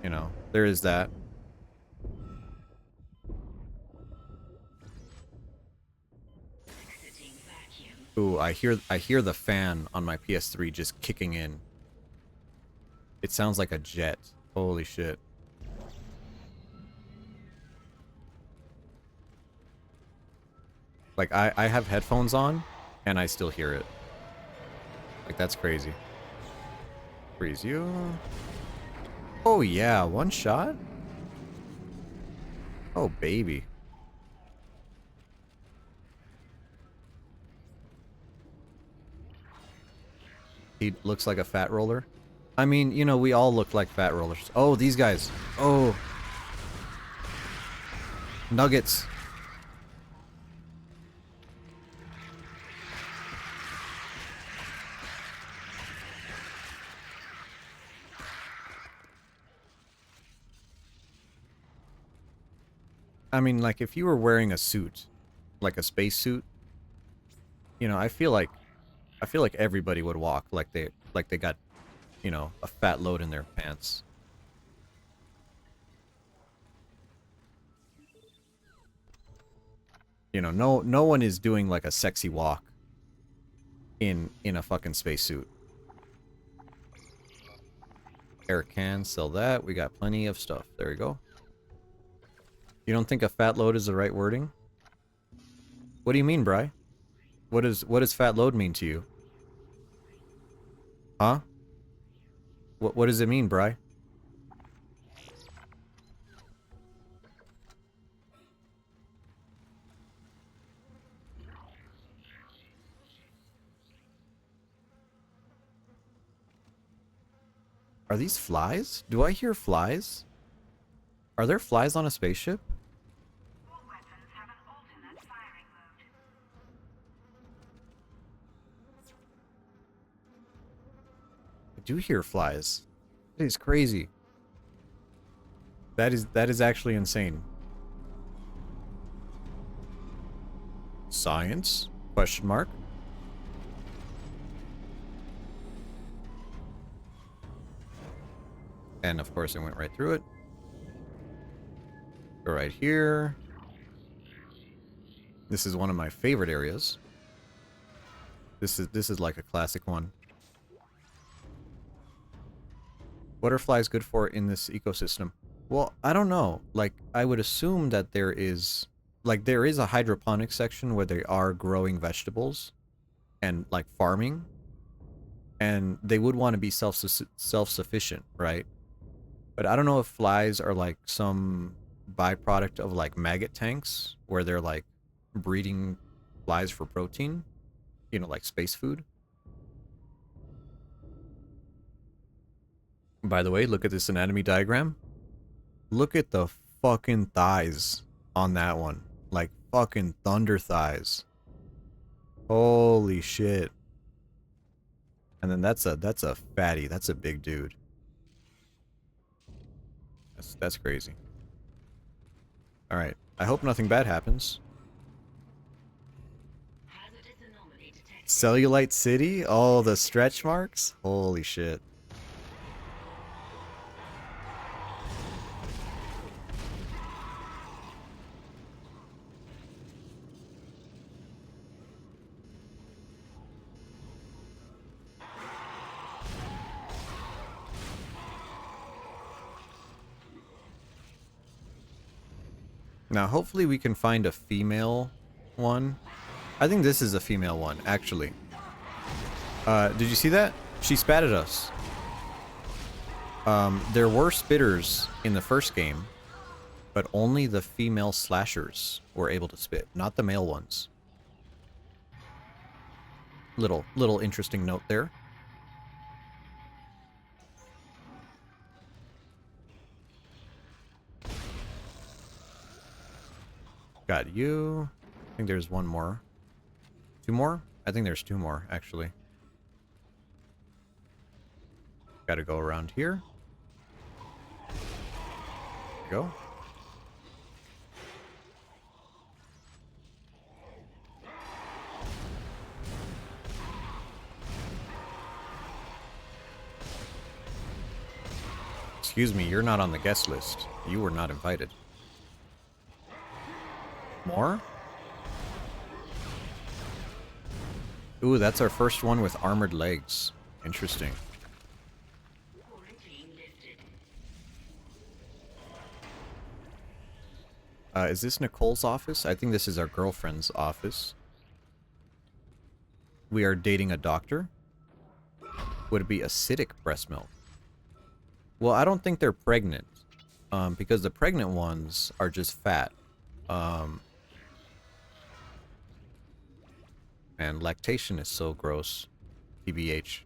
you know, there is that. Ooh, I hear the fan on my PS3 just kicking in. It sounds like a jet. Holy shit. Like I have headphones on and I still hear it. Like that's crazy. Freeze you. Oh yeah, one shot? Oh baby. He looks like a fat roller. I mean, you know, we all look like fat rollers. Oh, these guys. Oh. Nuggets. I mean, like, if you were wearing a suit, like a space suit, you know, I feel like everybody would walk like they got, you know, a fat load in their pants. You know, no one is doing like a sexy walk in a fucking spacesuit. Air can, sell that. We got plenty of stuff. There we go. You don't think a fat load is the right wording? What do you mean, Bri? What does fat load mean to you? Huh? What does it mean, Bri? Are these flies? Do I hear flies? Are there flies on a spaceship? All weapons have an alternate firing mode. I do hear flies. That is crazy. That is actually insane. Science? Question mark. And of course it went right through it. Go right here. This is one of my favorite areas. This is like a classic one. What are flies good for in this ecosystem? Well, I don't know. Like, I would assume that there is a hydroponic section where they are growing vegetables and like farming, and they would want to be self-sufficient, right? But I don't know if flies are like some byproduct of like maggot tanks where they're like breeding flies for protein, you know, like space food. By the way, look at this anatomy diagram. Look at the fucking thighs on that one. Like fucking thunder thighs. Holy shit. And then that's a fatty. That's a big dude. That's crazy. All right. I hope nothing bad happens. Cellulite City? Oh, the stretch marks? Holy shit. Now, hopefully we can find a female one. I think this is a female one, actually. Did you see that? She spat at us. There were spitters in the first game, but only the female slashers were able to spit, not the male ones. Little interesting note there. Got you. I think there's one more. Two more? I think there's two more, actually. Gotta go around here. Go. Excuse me, you're not on the guest list. You were not invited. More? Ooh, that's our first one with armored legs. Interesting. Is this Nicole's office? I think this is our girlfriend's office. We are dating a doctor. Would it be acidic breast milk? Well, I don't think they're pregnant. Because the pregnant ones are just fat. And lactation is so gross. TBH.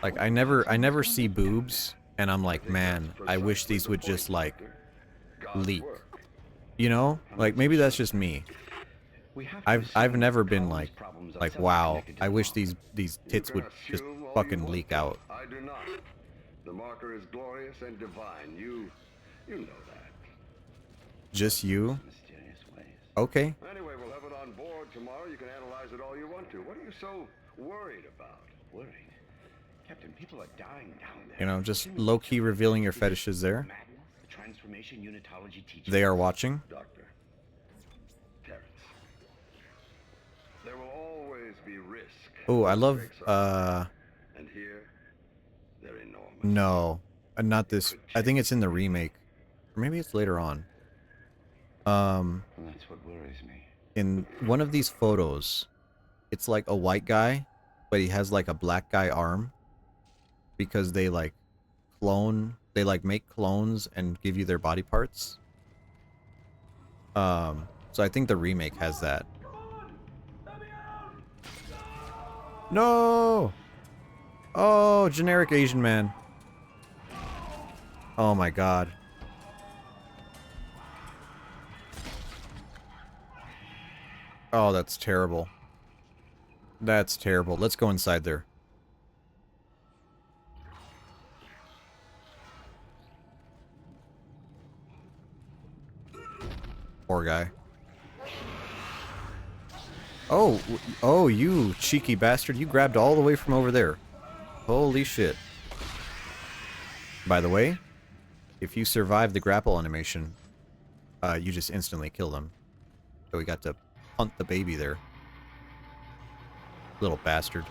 Like, I never see boobs, and I'm like, man, I wish these would just, like, leak. You know? Like, maybe that's just me. I've never been like, wow, I wish these tits would just fucking leak out. I do not. The marker is glorious and divine. You know that. Just you? Okay. Anyway, we'll have it on board tomorrow. You can analyze it all you want to. What are you so worried about? Worried? Captain, people are dying down there. You know, just low-key revealing your fetishes there. The transformation unitology teacher. They are watching. Doctor. Terrence. There will always be risk. Oh, I love, And here, they're enormous. no. Not this. I think it's in the remake. Or maybe it's later on. That's what worries me. In one of these photos, it's like a white guy, but he has like a black guy arm. Because they like they like make clones and give you their body parts. So I think the remake has that. No! Oh, generic Asian man. Oh my god. Oh, that's terrible. That's terrible. Let's go inside there. Poor guy. Oh, you cheeky bastard. You grabbed all the way from over there. Holy shit. By the way, if you survive the grapple animation, you just instantly kill them. So we got to punt the baby there. Little bastard.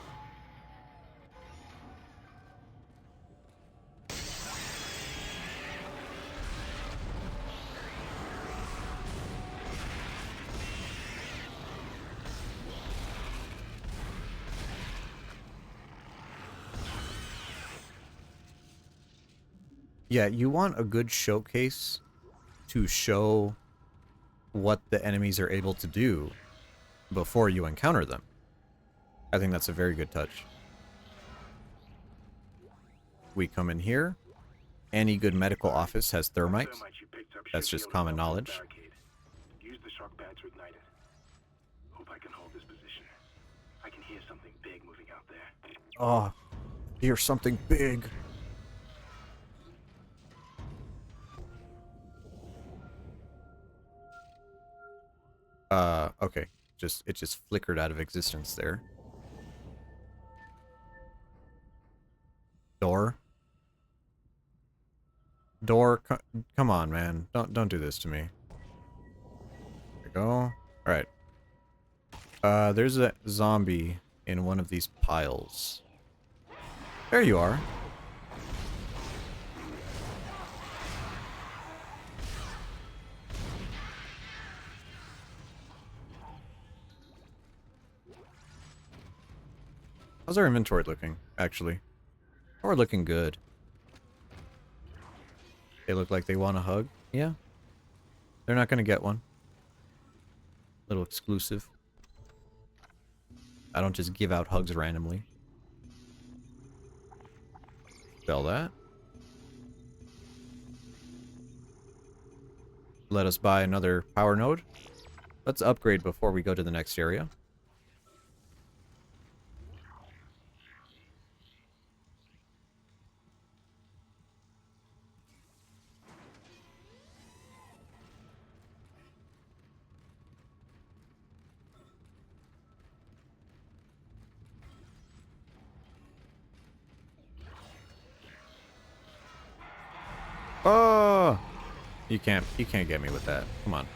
Yeah, you want a good showcase to show what the enemies are able to do before you encounter them. I think that's a very good touch. We come in here. Any good medical office has thermite. That's just common knowledge. Use the shock pad to ignite it. Hope I can hold this position. I can hear something big moving out there. Oh, hear something big. Okay. It just flickered out of existence there. Door. Come on, man. Don't do this to me. There we go. Alright. There's a zombie in one of these piles. There you are. How's our inventory looking, actually? Oh, we're looking good. They look like they want a hug. Yeah. They're not gonna get one. Little exclusive. I don't just give out hugs randomly. Spell that. Let us buy another power node. Let's upgrade before we go to the next area. Oh! You can't get me with that. Come on.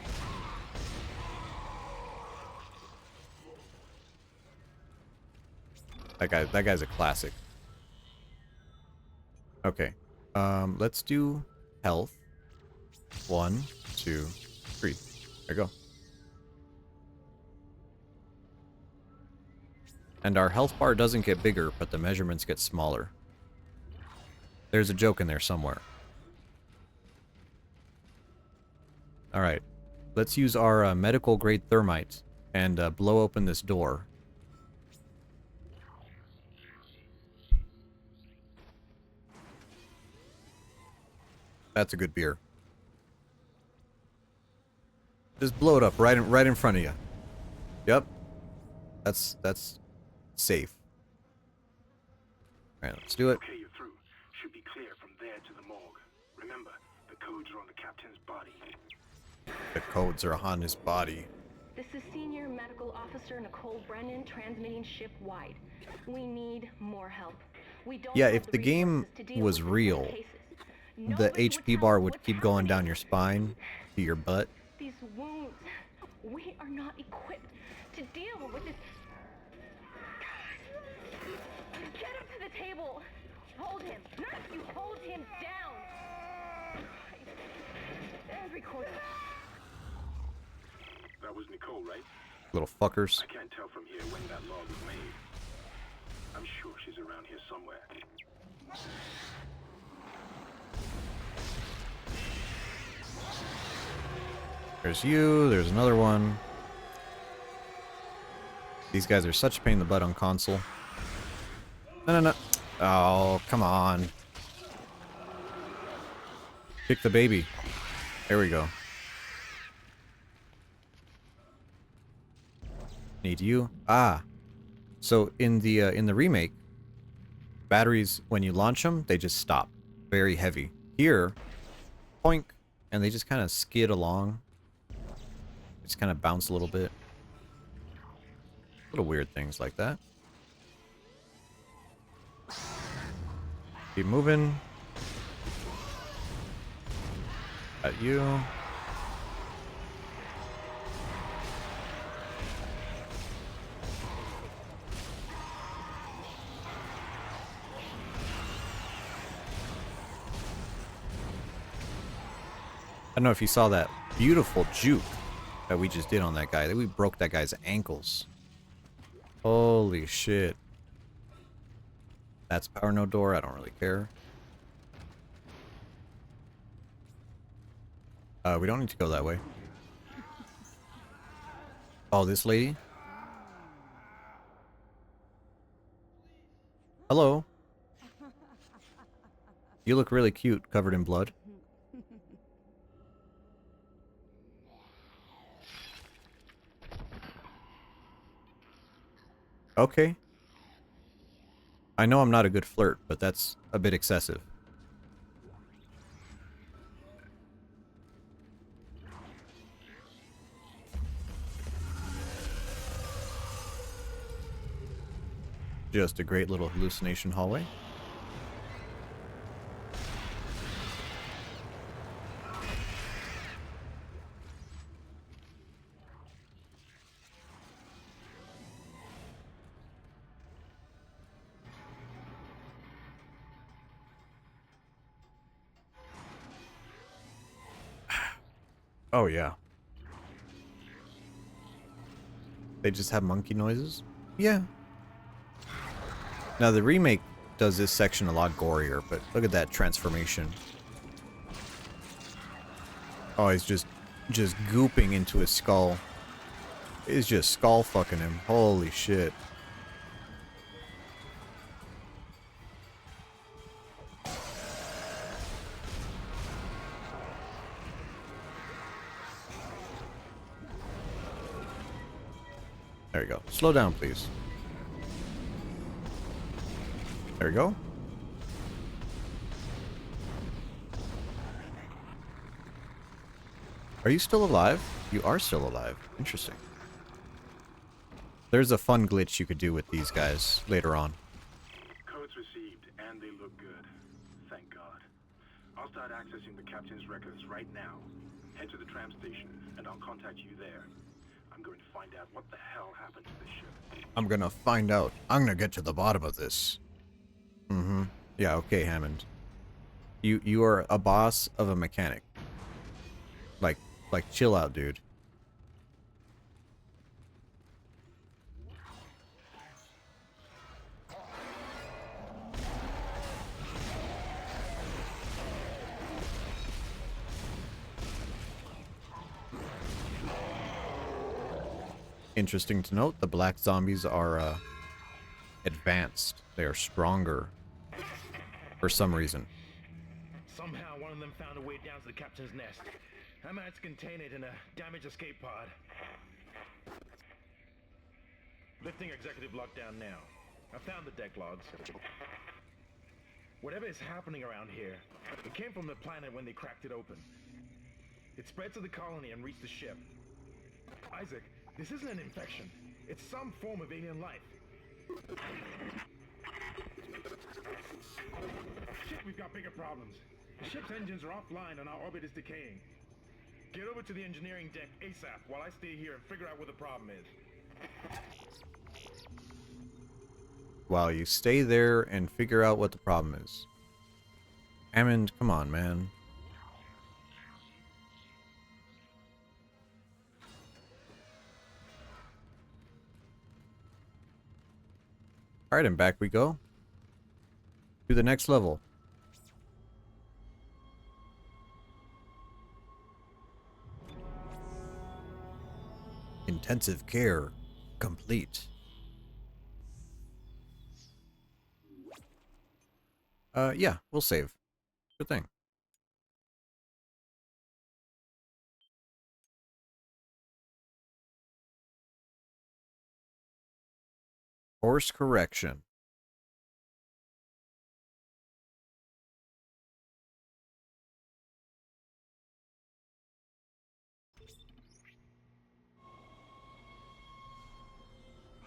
That guy's a classic. Okay. Let's do health. 1, 2, 3. There you go. And our health bar doesn't get bigger, but the measurements get smaller. There's a joke in there somewhere. Alright. Let's use our medical grade thermite and blow open this door. That's a good beer. Just blow it up right in front of you. Yep. That's safe. Alright, let's do it. Okay, you're through. Should be clear from there to the morgue. Remember, the codes are on the captain's body. The codes are on his body. This is Senior Medical Officer Nicole Brennan transmitting ship-wide. We need more help. We don't Yeah, have if the the game resources to deal was with real, cases. the Nobody HP tell bar us would what's keep going down happening. your spine to your butt. These wounds. We are not equipped to deal with this. Get him to the table. Hold him. Not you. Hold him down. And record. That was Nicole, right? Little fuckers. I can't tell from here when that log was made. I'm sure she's around here somewhere. There's you, there's another one. These guys are such a pain in the butt on console. No. Oh, come on. Pick the baby. There we go. Need you. Ah. So in the remake, batteries, when you launch them, they just stop. Very heavy. Here, poink, and they just kind of skid along. Just kind of bounce a little bit. Little weird things like that. Keep moving. At you. I don't know if you saw that beautiful juke that we just did on that guy. That we broke that guy's ankles. Holy shit. That's power no door. I don't really care. We don't need to go that way. Oh, this lady? Hello. You look really cute, covered in blood. Okay. I know I'm not a good flirt, but that's a bit excessive. Just a great little hallucination hallway. Oh, yeah. They just have monkey noises? Yeah. Now, the remake does this section a lot gorier, but look at that transformation. Oh, he's just gooping into his skull. He's just skull fucking him. Holy shit. There you go. Slow down, please. There we go. Are you still alive? You are still alive. Interesting. There's a fun glitch you could do with these guys later on. Codes received, and they look good. Thank God. I'll start accessing the captain's records right now. Head to the tram station, and I'll contact you there. I'm going to find out what the hell happened to this ship. I'm gonna find out. I'm gonna get to the bottom of this. Mm-hmm. Yeah, okay, Hammond. You are a boss of a mechanic. Like chill out, dude. Interesting to note, the black zombies are advanced. They are stronger for some reason. Somehow one of them found a way down to the captain's nest. I managed to contain it in a damaged escape pod. Lifting executive lockdown now. I found the deck logs. Whatever is happening around here, it came from the planet when they cracked it open. It spread to the colony and reached the ship. Isaac, this isn't an infection. It's some form of alien life. Shit, we've got bigger problems. The ship's engines are offline and our orbit is decaying. Get over to the engineering deck ASAP while I stay here and figure out what the problem is. While you stay there and figure out what the problem is. Hammond, come on, man. Alright, and back we go. To the next level. Intensive care complete. Yeah, we'll save. Good thing. Course correction.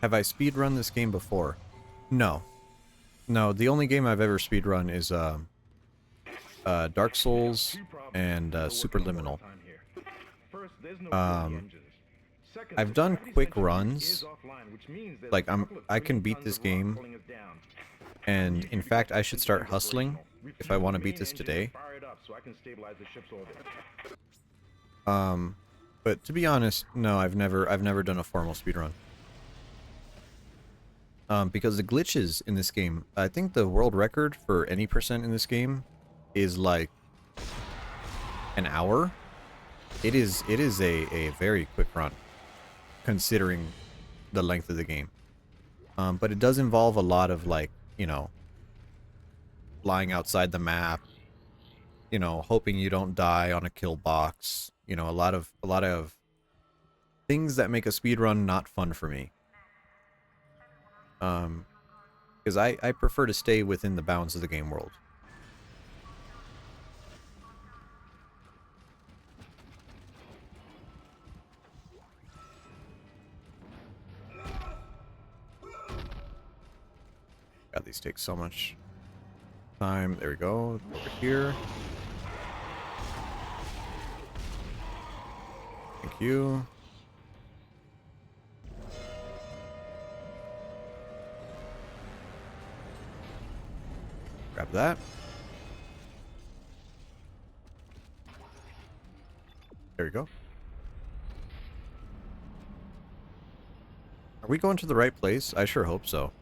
Have I speedrun this game before? No. No, the only game I've ever speedrun is Dark Souls and Superliminal. I've done quick runs. Like I can beat this game, and in fact I should start hustling if I want to beat this today. But to be honest, no, I've never done a formal speedrun. Because the glitches in this game, I think the world record for any percent in this game is like an hour. It is a very quick run, considering the length of the game. But it does involve a lot of, like, you know, flying outside the map, you know, hoping you don't die on a kill box, you know, a lot of things that make a speedrun not fun for me. Because I prefer to stay within the bounds of the game world. God, these take so much time. There we go. Over here. Thank you. Grab that. There you go. Are we going to the right place? I sure hope so.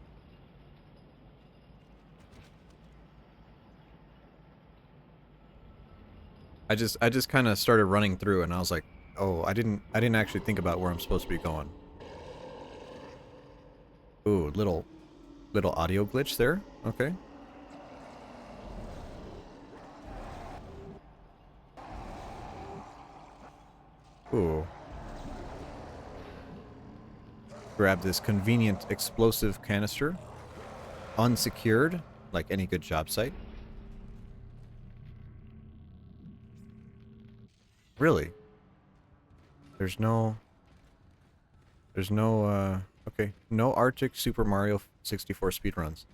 I just kind of started running through and I was like, oh, I didn't actually think about where I'm supposed to be going. Ooh, little audio glitch there. Okay. Ooh. Grab this convenient explosive canister. Unsecured, like any good job site. Really? There's no, okay. No Arctic Super Mario 64 speedruns.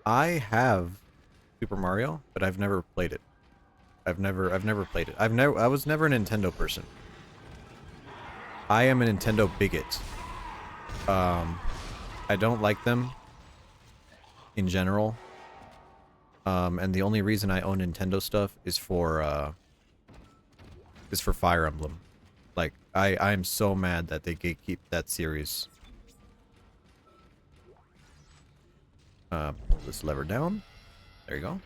I have Super Mario, but I've never played it. I've never played it. I was never a Nintendo person. I am a Nintendo bigot. I don't like them in general. And the only reason I own Nintendo stuff is for Fire Emblem. Like, I am so mad that they gatekeep that series. Pull this lever down. There you go.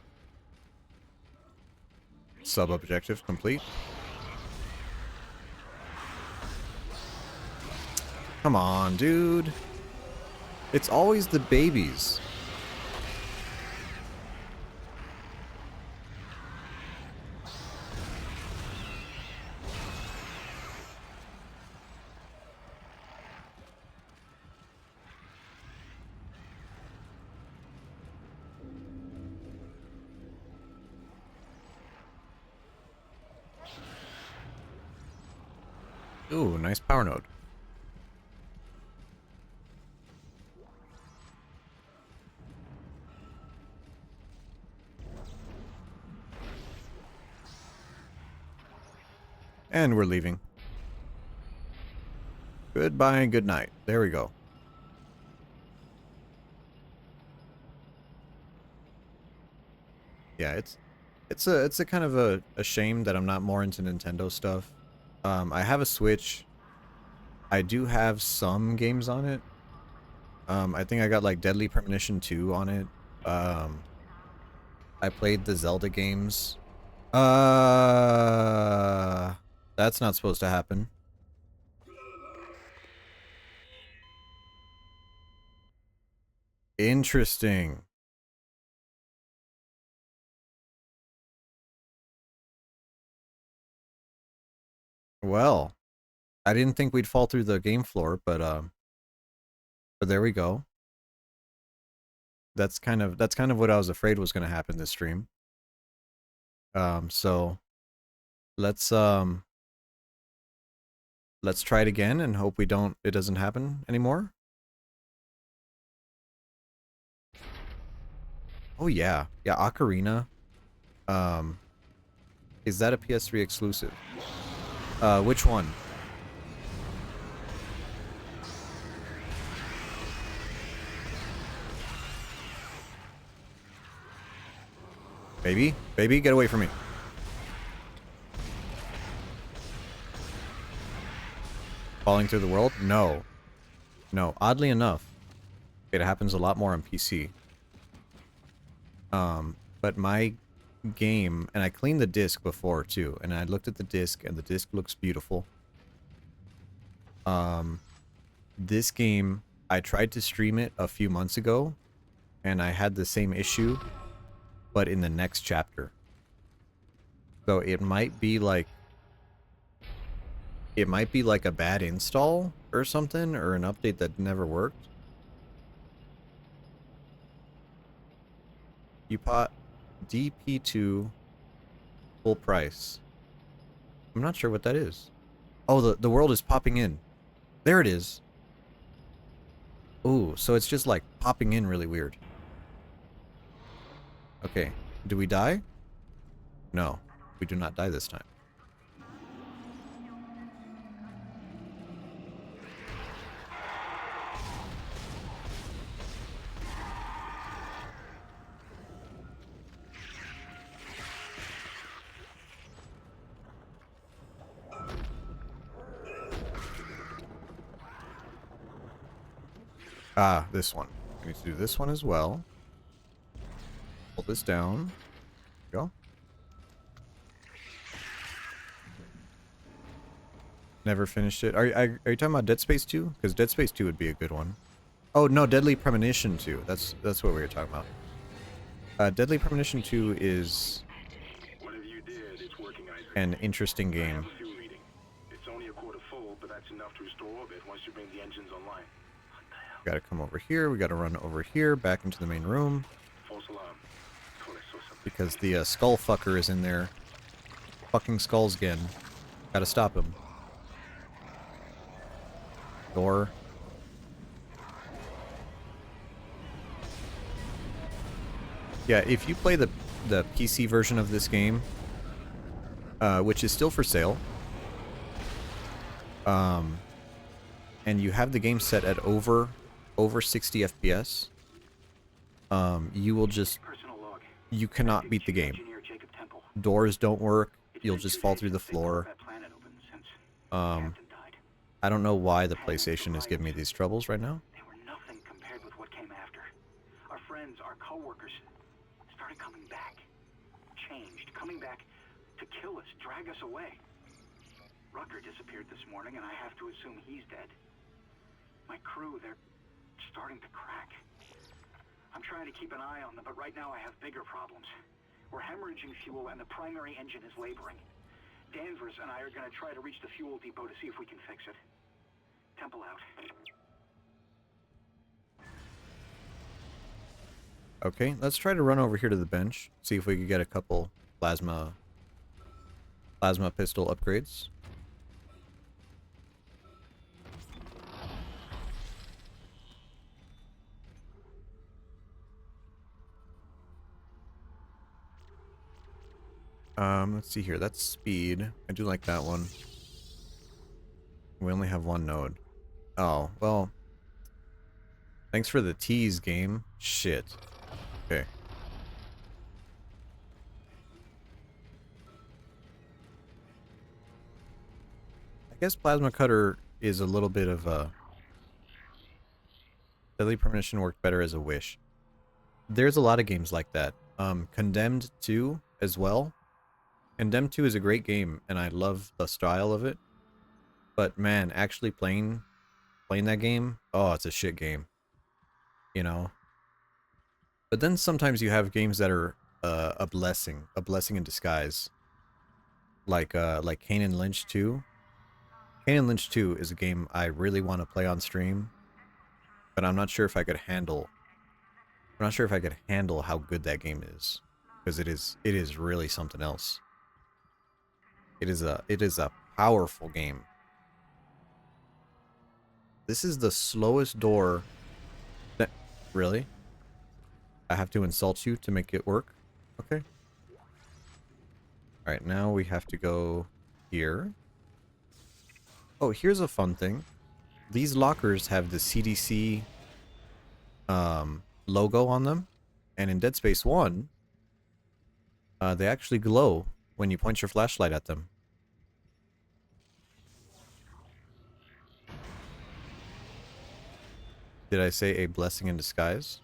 Sub-objective complete. Come on, dude. It's always the babies. Ooh, nice power node. And we're leaving. Goodbye and good night. There we go. Yeah, it's a kind of a shame that I'm not more into Nintendo stuff. I have a Switch. I do have some games on it. I think I got like Deadly Premonition 2 on it. I played the Zelda games. That's not supposed to happen. Interesting. Well, I didn't think we'd fall through the game floor, but there we go. That's kind of what I was afraid was going to happen this stream. So let's try it again and hope it doesn't happen anymore. Oh yeah. Yeah, Ocarina. Is that a PS3 exclusive? Which one? Baby? Baby, get away from me. Falling through the world? No. No, oddly enough, it happens a lot more on PC. But my game, and I cleaned the disc before too, and I looked at the disc, and the disc looks beautiful. This game, I tried to stream it a few months ago, and I had the same issue, but in the next chapter. So it might be like a bad install or something, or an update that never worked. You bought DP2 full price. I'm not sure what that is. Oh, the world is popping in. There it is. Ooh, so it's just like popping in really weird. Okay, do we die? No, we do not die this time. Ah, this one. I need to do this one as well. Pull this down. Go. Never finished it. Are you talking about Dead Space 2? Because Dead Space 2 would be a good one. Oh no, Deadly Premonition 2. That's what we were talking about. Deadly Premonition 2 is an interesting game. It's only a quarter full, but that's enough to restore orbit once you bring the engines online. Gotta come over here. We gotta run over here, back into the main room. False alarm. Because the skull fucker is in there. Fucking skulls again. Gotta stop him. Door. Yeah, if you play the PC version of this game, which is still for sale. And you have the game set at over 60 FPS. You will just, you cannot beat the game. Doors don't work. You'll just fall through the floor. I don't know why the PlayStation is giving me these troubles right now. They were nothing compared with what came after. Our friends, our co-workers, started coming back. Changed, coming back to kill us, drag us away. Rucker disappeared this morning, and I have to assume he's dead. My crew, they're starting to crack. I'm trying to keep an eye on them, but right now I have bigger problems. We're hemorrhaging fuel, and the primary engine is laboring. Danvers and I are going to try to reach the fuel depot to see if we can fix it. Temple out. Okay, let's try to run over here to the bench. See if we can get a couple plasma pistol upgrades. Let's see here. That's speed. I do like that one. We only have one node. Oh, well. Thanks for the tease, game. Shit. Okay. I guess Plasma Cutter is a little bit of a... Deadly Premonition worked better as a wish. There's a lot of games like that. Condemned 2 as well. Condemned 2 is a great game, and I love the style of it. But man, actually playing that game, oh, it's a shit game. You know? But then sometimes you have games that are a blessing in disguise. Like Kane and Lynch 2. Kane and Lynch 2 is a game I really want to play on stream, but I'm not sure if I could handle how good that game is, because it is really something else. It is a powerful game. This is the slowest door that... Really? I have to insult you to make it work? Okay. Alright, now we have to go here. Oh, here's a fun thing. These lockers have the CDC logo on them. And in Dead Space 1, they actually glow when you point your flashlight at them. Did I say a blessing in disguise?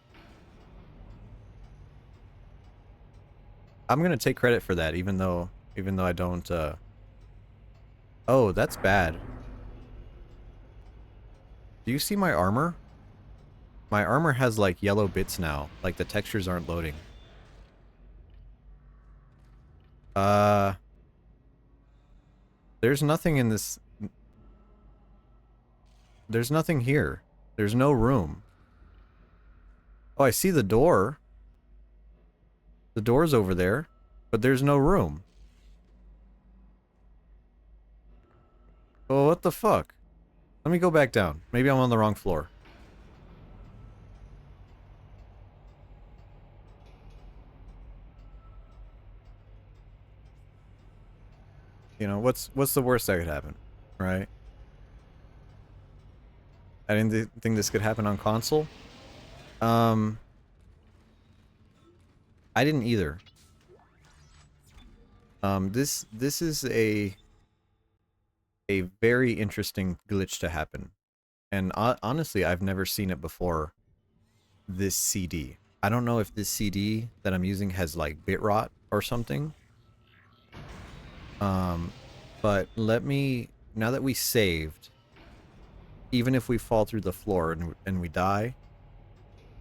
I'm gonna take credit for that, even though I don't. Oh, that's bad. Do you see my armor? My armor has like yellow bits now. Like the textures aren't loading. There's nothing in this. There's nothing here. There's no room. Oh, I see the door. The door's over there, but there's no room. Oh, what the fuck? Let me go back down. Maybe I'm on the wrong floor. You know, what's the worst that could happen, right? I didn't think this could happen on console. I didn't either. This is a very interesting glitch to happen. And honestly, I've never seen it before this CD. I don't know if this CD that I'm using has like bit rot or something. But let me, now that we saved, even if we fall through the floor and we die,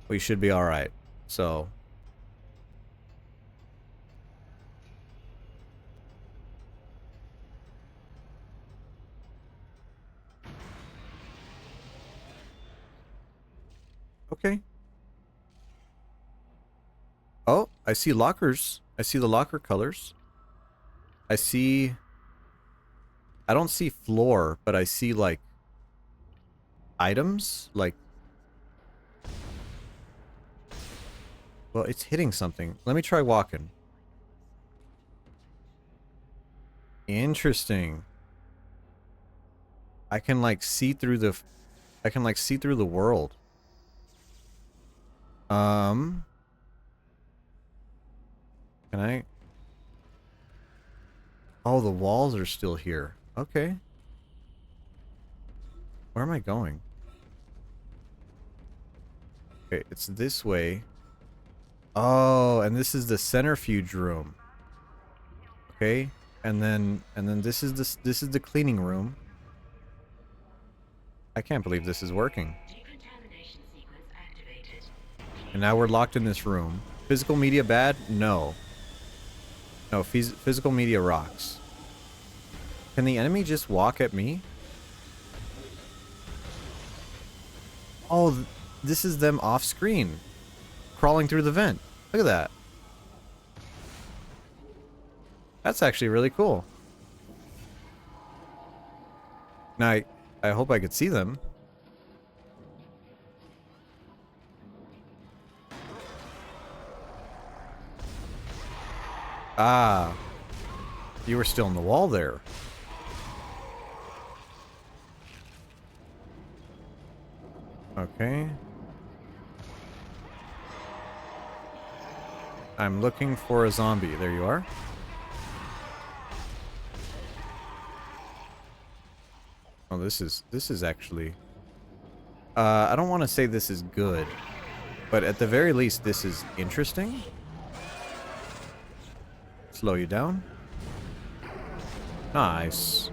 we should be alright. So... Okay. Oh, I see lockers. I see the locker colors. I don't see floor, but I see like items, like... Well, it's hitting something. Let me try walking. Interesting. I can like see through the world. Can I? Oh, the walls are still here. Okay. Where am I going? Okay, it's this way. Oh, and this is the centrifuge room. Okay, and then this is the cleaning room. I can't believe this is working. And now we're locked in this room. Physical media bad? No. No, physical media rocks. Can the enemy just walk at me? Oh, this is them off screen. Crawling through the vent. Look at that. That's actually really cool. Now, I hope I could see them. Ah. You were still in the wall there. Okay. I'm looking for a zombie. There you are. Oh, this is actually... I don't want to say this is good, but at the very least, this is interesting. Slow you down. Nice.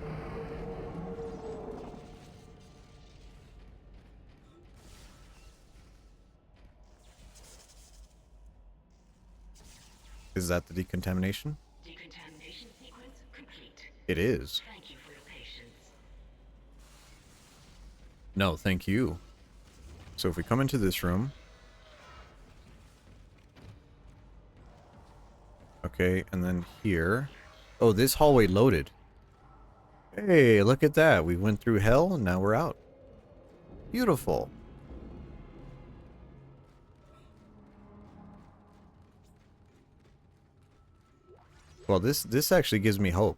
Is that the decontamination? Decontamination sequence complete. It is. Thank you for your patience. No, thank you. So if we come into this room... Okay, and then here... Oh, this hallway loaded. Hey, look at that. We went through hell and now we're out. Beautiful. Well, this actually gives me hope.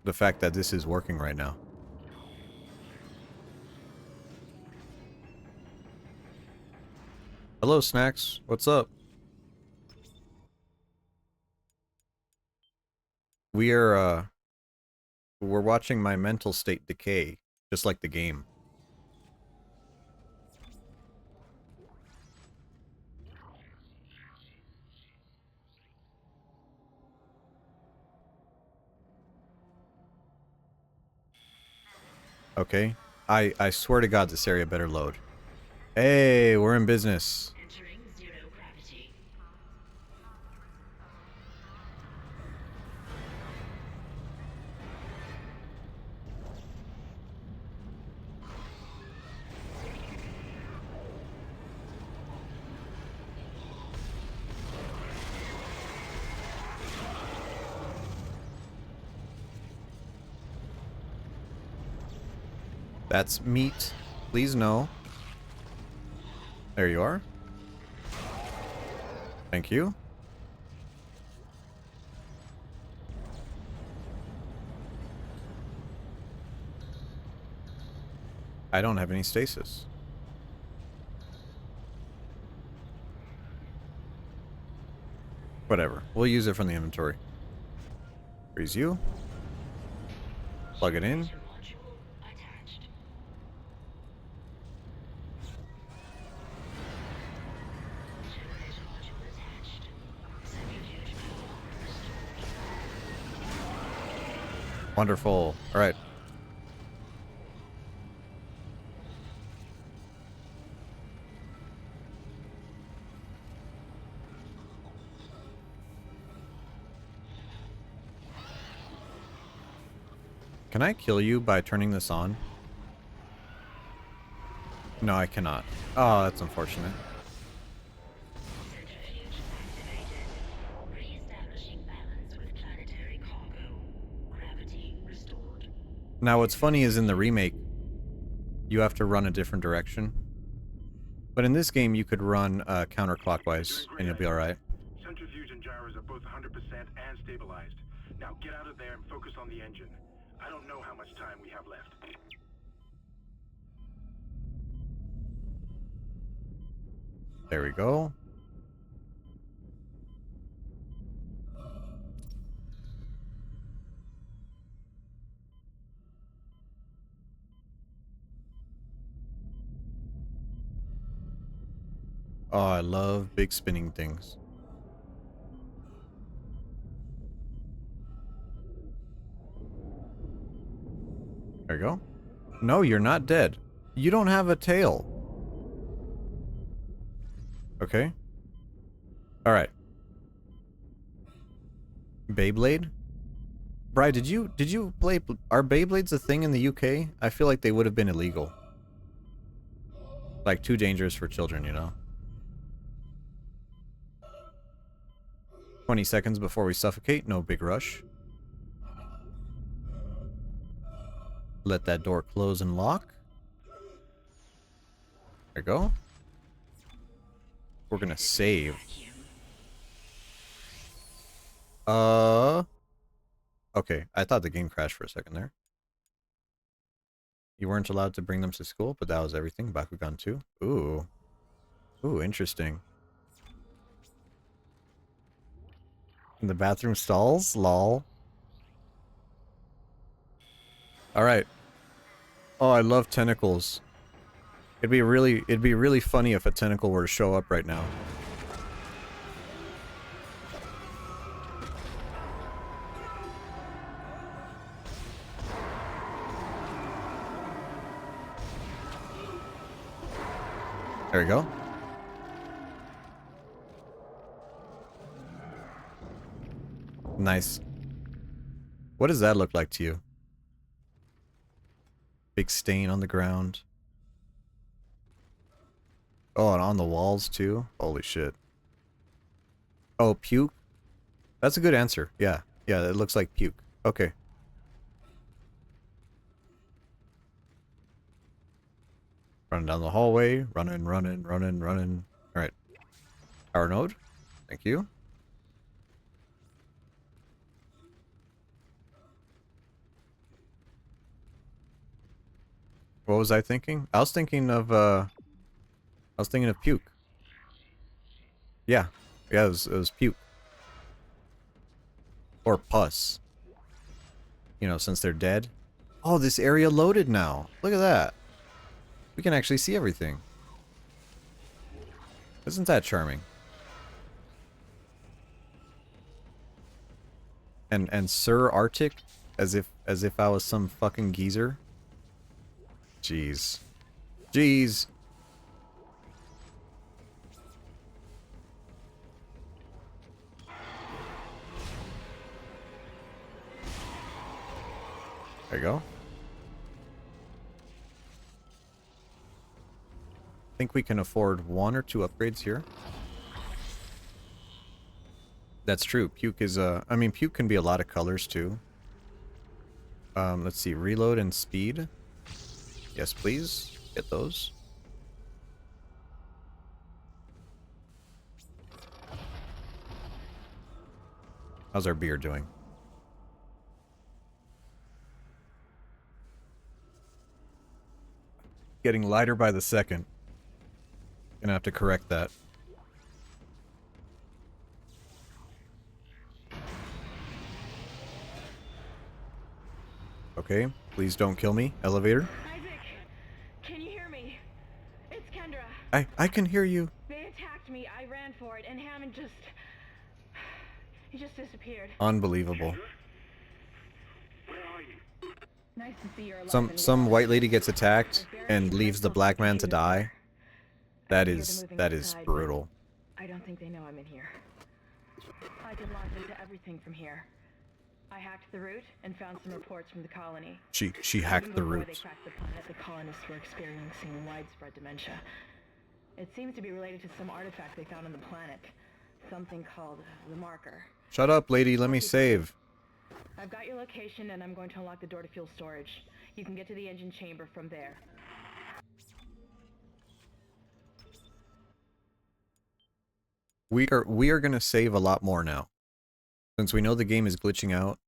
The fact that this is working right now. Hello, Snacks. What's up? We're watching my mental state decay, just like the game. Okay. I swear to God, this area better load. Hey, we're in business. Entering zero gravity. That's meat. Please no. There you are. Thank you. I don't have any stasis. Whatever. We'll use it from the inventory. Freeze you. Plug it in. Wonderful. All right. Can I kill you by turning this on? No, I cannot. Oh, that's unfortunate. Centrifuge activated. Re-establishing balance with planetary cargo. Gravity restored. Now, what's funny is in the remake, you have to run a different direction. But in this game, you could run counterclockwise, and you'll be alright. Centrifuge and gyros are both 100% and stabilized. Now get out of there and focus on the engine. I don't know how much time we have left. There we go. Oh, I love big spinning things. There you go. No, you're not dead. You don't have a tail. Okay. Alright. Beyblade? Bri, did you play... Are Beyblades a thing in the UK? I feel like they would have been illegal. Like, too dangerous for children, you know? 20 seconds before we suffocate. No big rush. Let that door close and lock. There you go. We're gonna save. Okay, I thought the game crashed for a second there. You weren't allowed to bring them to school, but that was everything. Bakugan 2. Ooh. Ooh, interesting. In the bathroom stalls? Lol. Alright. Oh, I love tentacles. It'd be really funny if a tentacle were to show up right now. There we go. Nice. What does that look like to you? Big stain on the ground. Oh, and on the walls too? Holy shit. Oh, puke? That's a good answer. Yeah. Yeah, it looks like puke. Okay. Running down the hallway. Running. Alright. Power node. Thank you. What was I thinking? I was thinking of puke. Yeah. Yeah, it was puke. Or pus. You know, since they're dead. Oh, this area loaded now. Look at that. We can actually see everything. Isn't that charming? And Sir Arctic, as if I was some fucking geezer. Jeez. Jeez. There you go. I think we can afford 1 or 2 upgrades here. That's true. Puke is I mean, puke can be a lot of colors too. Let's see. Reload and speed. Yes, please. Get those. How's our beer doing? Getting lighter by the second. Gonna have to correct that. Okay, please don't kill me. Elevator. Isaac, can you hear me? It's Kendra. I can hear you. They attacked me. I ran for it, and Hammond he just disappeared. Unbelievable. Nice to see you're alive and Some well. white lady gets attacked and leaves the black man to die. That is brutal. I don't think they know I'm in here. I can launch into everything from here. I hacked the route and found some reports from the colony. She hacked the Even before route. they cracked the planet, the colonists were experiencing widespread dementia. It seems to be related to some artifact they found on the planet. Something called the marker. Shut up, lady. Let me save. I've got your location and I'm going to unlock the door to fuel storage. You can get to the engine chamber from there. We are gonna save a lot more now. Since we know the game is glitching out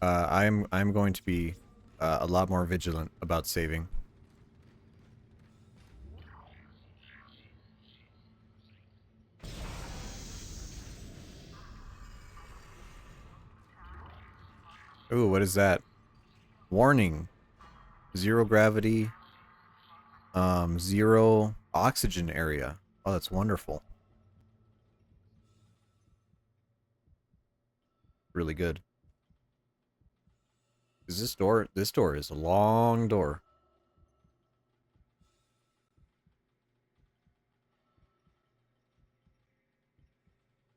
I'm going to be a lot more vigilant about saving. Ooh, what is that? Warning. Zero gravity. Zero oxygen area. Oh, that's wonderful. Really good. Is this door is a long door.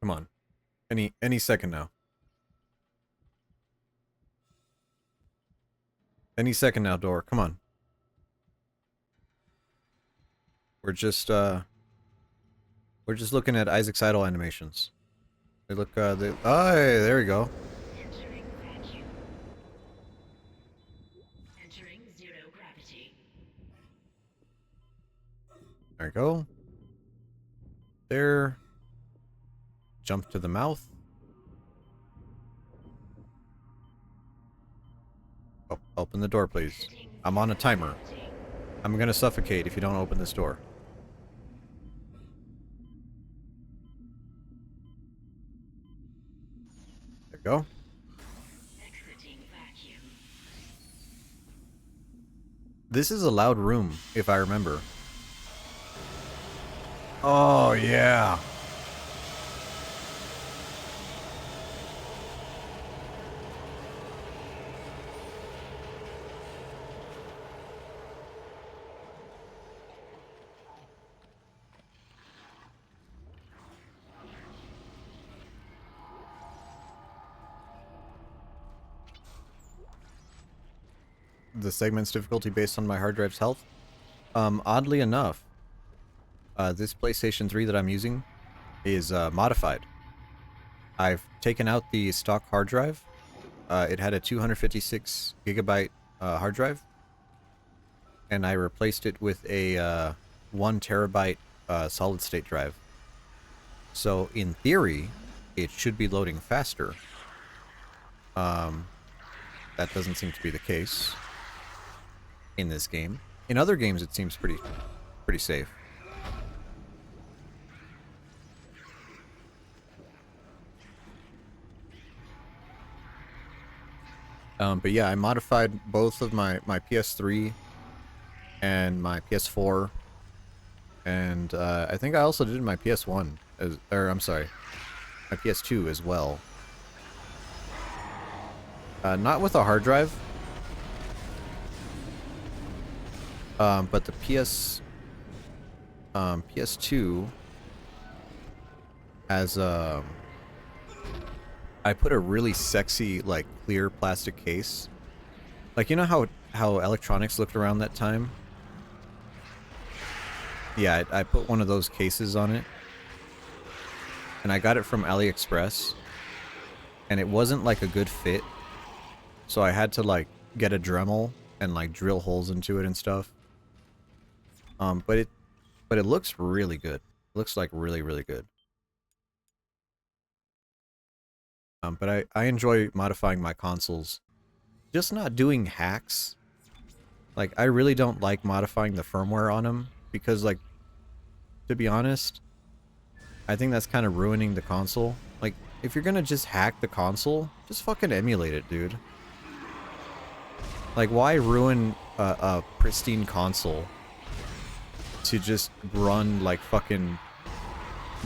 Come on. Any second now. Any second now, door. Come on. We're just looking at Isaac's idle animations. They look oh, there we go. Entering vacuum. Entering zero gravity. There we go. There. Jump to the mouth. Oh, open the door, please. I'm on a timer. I'm gonna suffocate if you don't open this door. There you go. Exiting vacuum. This is a loud room, if I remember. Oh, yeah. The segment's difficulty based on my hard drive's health. Oddly enough, this PlayStation 3 that I'm using is modified. I've taken out the stock hard drive. It had a 256 gigabyte hard drive, and I replaced it with a 1 terabyte solid state drive. So in theory, it should be loading faster. That doesn't seem to be the case in this game. In other games, it seems pretty safe. But yeah, I modified both of my PS3 and my PS4, and I think I also did my PS1, I'm sorry, my PS2 as well. Not with a hard drive, but the PS2 has I put a really sexy, like, clear plastic case. Like, you know how electronics looked around that time? Yeah, I put one of those cases on it. And I got it from AliExpress. And it wasn't, like, a good fit. So I had to, like, get a Dremel and, like, drill holes into it and stuff. But it looks really good. It looks, like, really, really good. But I enjoy modifying my consoles. Just not doing hacks. Like, I really don't like modifying the firmware on them. Because, like, to be honest, I think that's kind of ruining the console. Like, if you're gonna just hack the console, just fucking emulate it, dude. Like, why ruin a pristine console to just run, like, fucking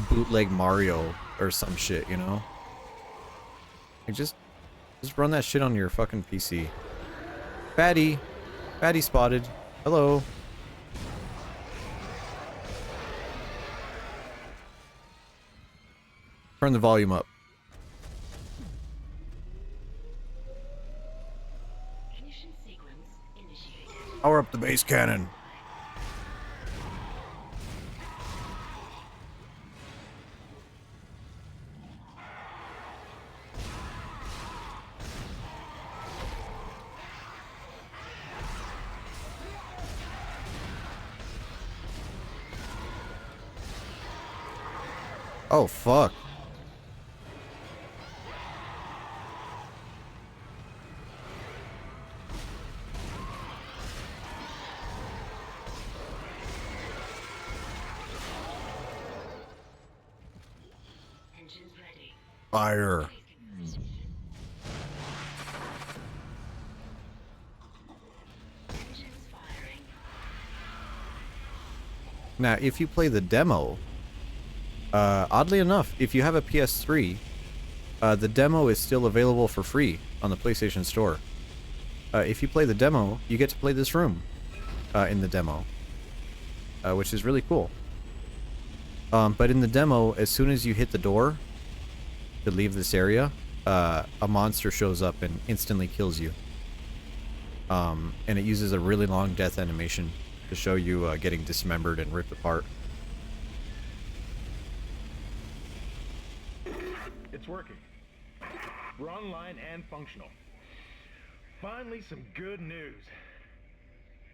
bootleg Mario or some shit, you know? Like, just run that shit on your fucking PC. Fatty! Fatty spotted. Hello. Turn the volume up. Ignition sequence initiated. Power up the base cannon. Oh, fuck. Fire. Now, if you play the demo, oddly enough, if you have a PS3, the demo is still available for free on the PlayStation Store. If you play the demo, you get to play this room in the demo, which is really cool. But in the demo, as soon as you hit the door to leave this area, a monster shows up and instantly kills you. And it uses a really long death animation to show you getting dismembered and ripped apart. It's working. We're online and functional. Finally, some good news.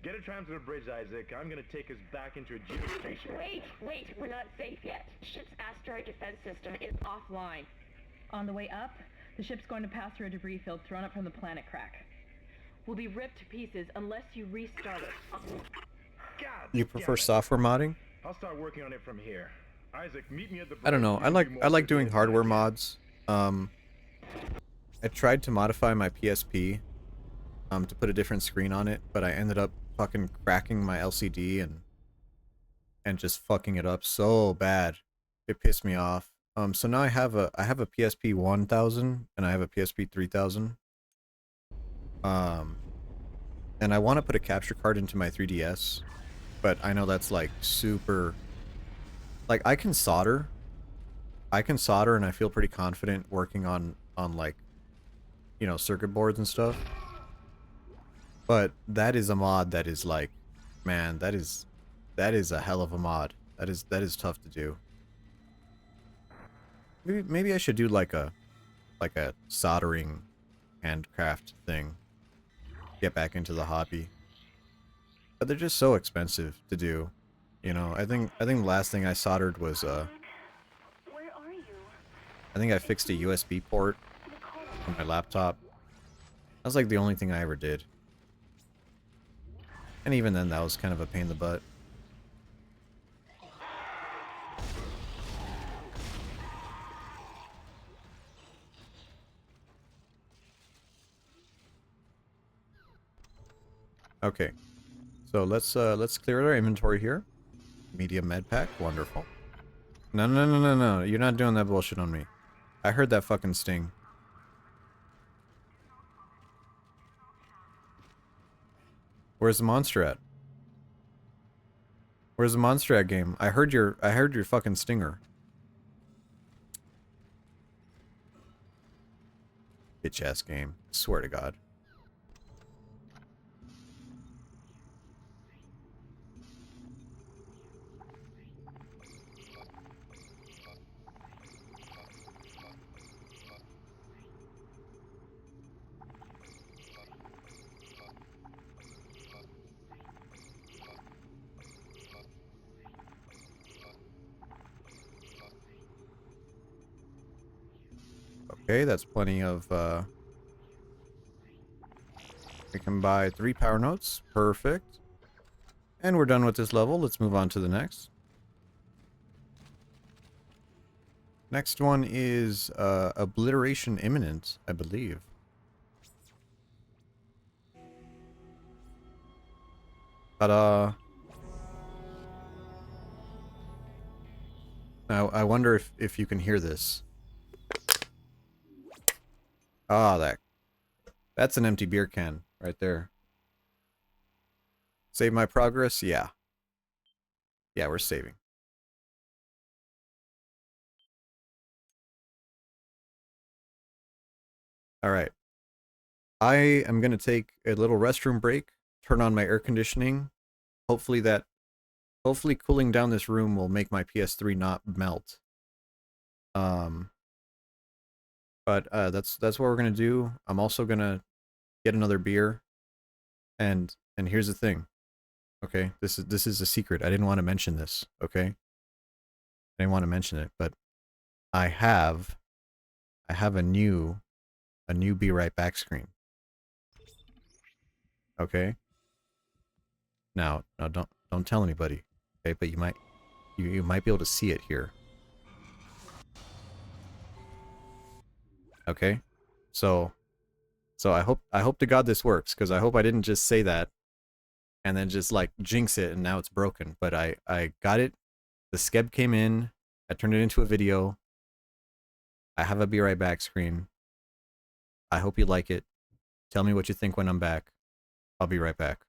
Get a tram to the bridge, Isaac. I'm gonna take us back into a geostation. Wait, we're not safe yet. Ship's asteroid defense system is offline. On the way up, the ship's going to pass through a debris field thrown up from the planet crack. We'll be ripped to pieces unless you restart it. God You prefer software modding? I'll start working on it from here. Isaac, meet me at the bridge. I don't know. I like doing hardware mods. I tried to modify my PSP to put a different screen on it, but I ended up fucking cracking my LCD and just fucking it up so bad. It pissed me off. So now I have a PSP 1000 and I have a PSP 3000. And I want to put a capture card into my 3DS, but I know that's like super. Like I can solder and I feel pretty confident working on like, you know, circuit boards and stuff. But that is a mod that is like, man, that is a hell of a mod. That is tough to do. Maybe I should do like a soldering handcraft thing. Get back into the hobby. But they're just so expensive to do. You know, I think the last thing I soldered was Where are you? I think I fixed a USB port on my laptop. That's like the only thing I ever did. And even then that was kind of a pain in the butt. Okay. So let's clear our inventory here. Medium med pack, wonderful. No. You're not doing that bullshit on me. I heard that fucking sting. Where's the monster at? Where's the monster at, game? I heard your fucking stinger. Bitch ass game. Swear to God. Okay, that's plenty of, we can buy 3 power notes. Perfect. And we're done with this level. Let's move on to the next. Next one is, Obliteration Imminent, I believe. Ta-da! Now, I wonder if you can hear this. Ah, that's an empty beer can right there. Save my progress? Yeah. Yeah, we're saving. Alright. I am going to take a little restroom break, turn on my air conditioning. Hopefully cooling down this room will make my PS3 not melt. But that's what we're gonna do. I'm also gonna get another beer, and here's the thing. Okay, this is a secret. I didn't want to mention this. Okay, I didn't want to mention it, but I have a new Be Right Back screen. Okay. Now don't tell anybody. Okay, but you might be able to see it here. Okay, so I hope to God this works, because I hope I didn't just say that and then just like jinx it and now it's broken. But I got it. The skeb came in. I turned it into a video. I have a be right back screen. I hope you like it. Tell me what you think when I'm back. I'll be right back.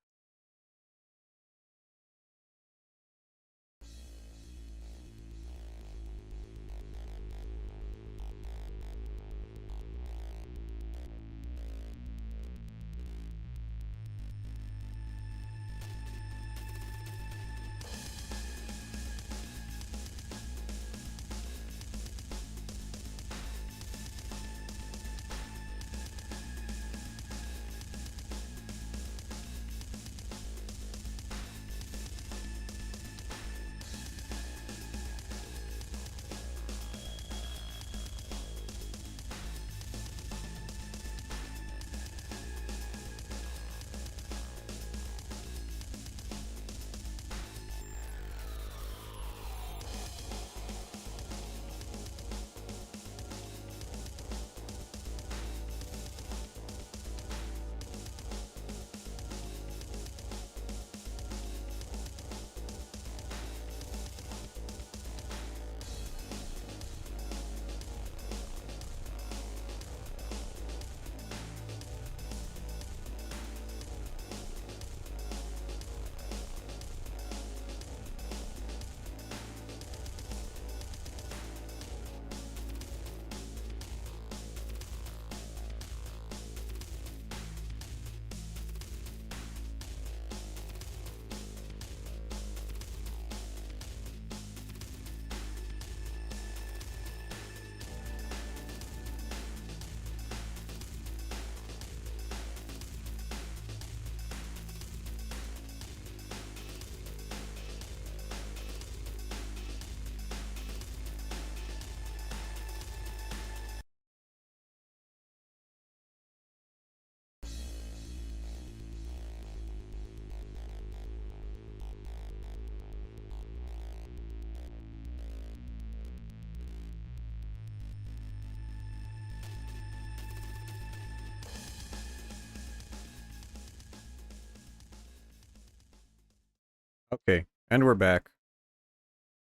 Okay, and we're back.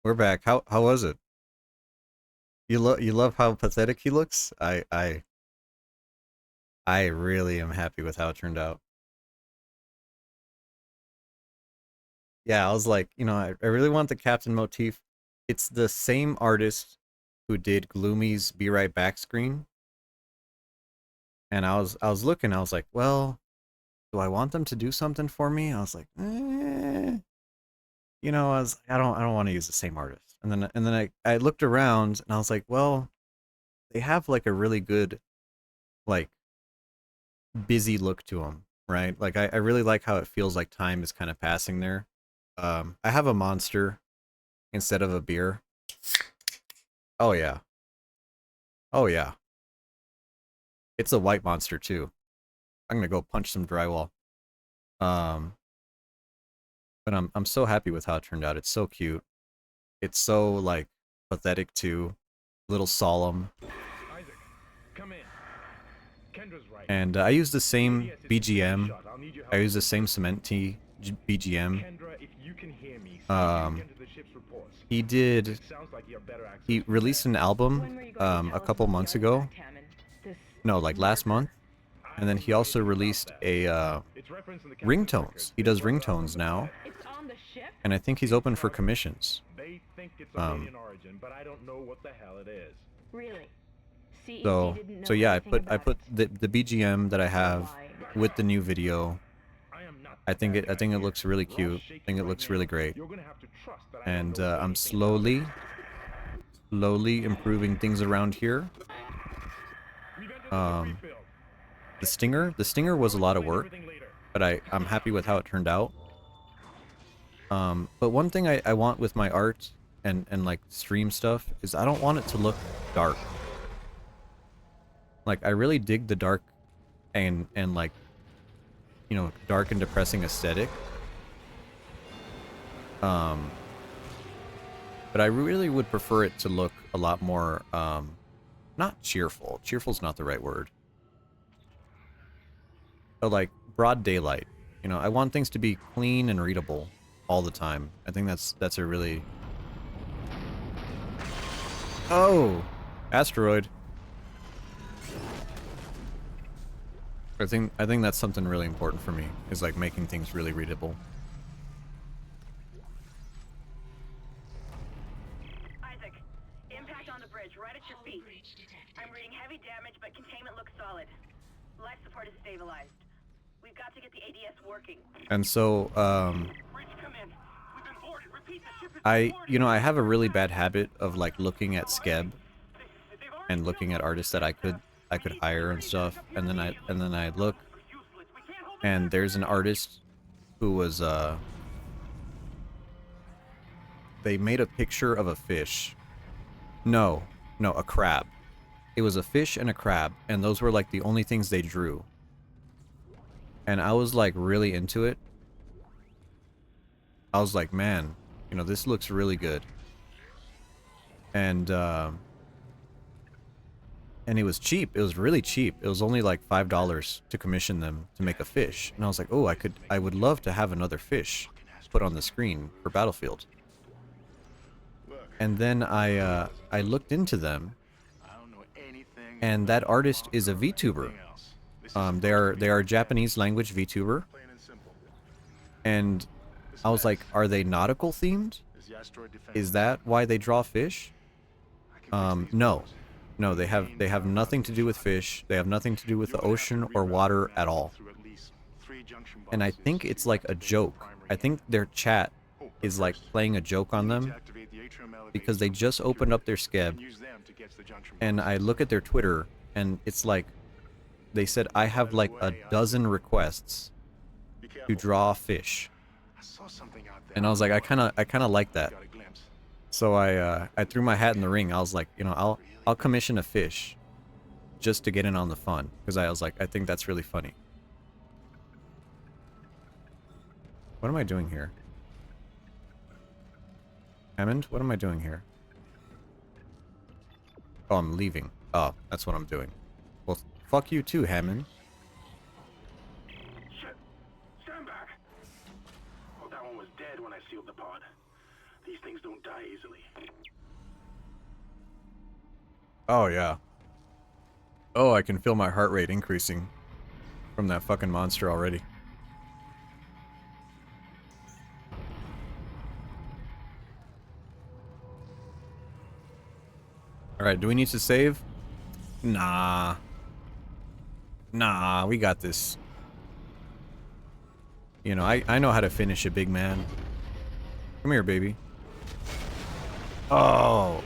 We're back. How was it? You love how pathetic he looks? I really am happy with how it turned out. Yeah, I was like, I really want the captain motif. It's the same artist who did Gloomy's Be Right Back screen. And I was looking, I was like, well, do I want them to do something for me? I was like, I don't want to use the same artist. And then I looked around and I was like, well, they have like a really good like busy look to them, right? Like I really like how it feels like time is kind of passing there. I have a monster instead of a beer. Oh yeah. Oh yeah. It's a white monster too. I'm gonna go punch some drywall. Um, but I'm so happy with how it turned out. It's so cute. It's so like pathetic too, little solemn. Isaac, come in. Kendra's right. And I use the same Yes, it's a BGM. shot. I'll need your I help. use the same Cement Tea BGM. Kendra, if you can hear me, see if you can get to the ship's reports. He did. It sounds like you have better access He from released an there. album a couple months ago. No, like last month. And then he also released a ringtones. He does ringtones now. It's on the ship? And I think he's open for commissions. They think it's alien origin, but I don't know what the hell it is. Really? CEC So didn't know so yeah, anything I about put it. the BGM that I have with the new video. I think it looks really cute. I think it looks really great. And I'm slowly improving things around here. The stinger was a lot of work, but I'm happy with how it turned out. But one thing I want with my art and like stream stuff is I don't want it to look dark. Like I really dig the dark and like dark and depressing aesthetic. But I really would prefer it to look a lot more not not cheerful. Cheerful's not the right word. But like broad daylight. You know, I want things to be clean and readable all the time. I think that's a really... Oh! Asteroid. I think that's something really important for me, is like making things really readable. Isaac, impact on the bridge, right at your feet. I'm reading heavy damage, but containment looks solid. Life support is stabilized. We've got to get the ADS working. And so, Bridge, come in. We've been boarded. Repeat, the ship is I have a really bad habit of like looking at Skeb and looking at artists that I could hire and stuff, and then I look, and there's an artist who was they made a picture of a fish. No, a crab. It was a fish and a crab, and those were like the only things they drew. And I was like really into it. I was like, man, you know, this looks really good. And it was cheap. It was really cheap. It was only like $5 to commission them to make a fish. And I was like, oh, I would love to have another fish put on the screen for Battlefield. And then I looked into them, and that artist is a VTuber. They are a Japanese language VTuber. And I was like, are they nautical themed? Is that why they draw fish? No. No, they have nothing to do with fish. They have nothing to do with the ocean or water at all. And I think it's like a joke. I think their chat is like playing a joke on them, because they just opened up their Skeb, and I look at their Twitter, and it's like they said, I have like a dozen requests to draw fish. And I was like, I kind of like that. So I threw my hat in the ring. I was like, you know, I'll commission a fish just to get in on the fun, because I was like, I think that's really funny. What am I doing here? Hammond, what am I doing here? Oh, I'm leaving. Oh, that's what I'm doing. Well, fuck you too, Hammond. Shit! Stand back! Oh, that one was dead when I sealed the pod. These things don't die easily. Oh, yeah. Oh, I can feel my heart rate increasing from that fucking monster already. Alright, do we need to save? Nah. Nah, we got this. You know, I know how to finish a big man. Come here, baby. Oh.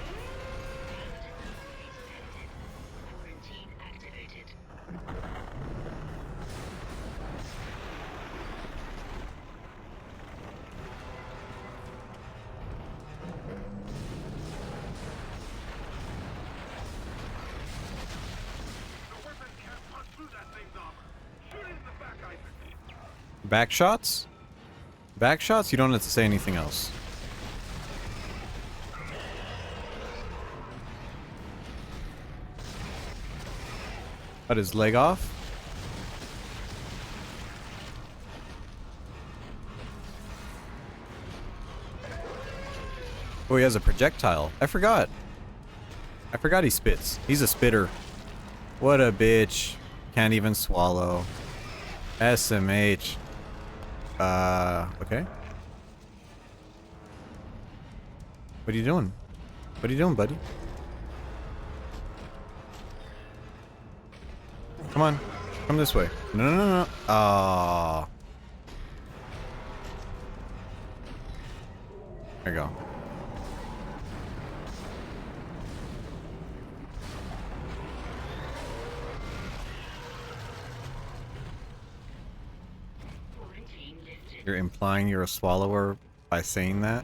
Back shots? Back shots? You don't have to say anything else. Cut his leg off? Oh, he has a projectile. I forgot. I forgot he spits. He's a spitter. What a bitch. Can't even swallow. SMH. Okay. What are you doing? What are you doing, buddy? Come on. Come this way. No, no, no, no. Oh. There you go. You're implying you're a swallower by saying that?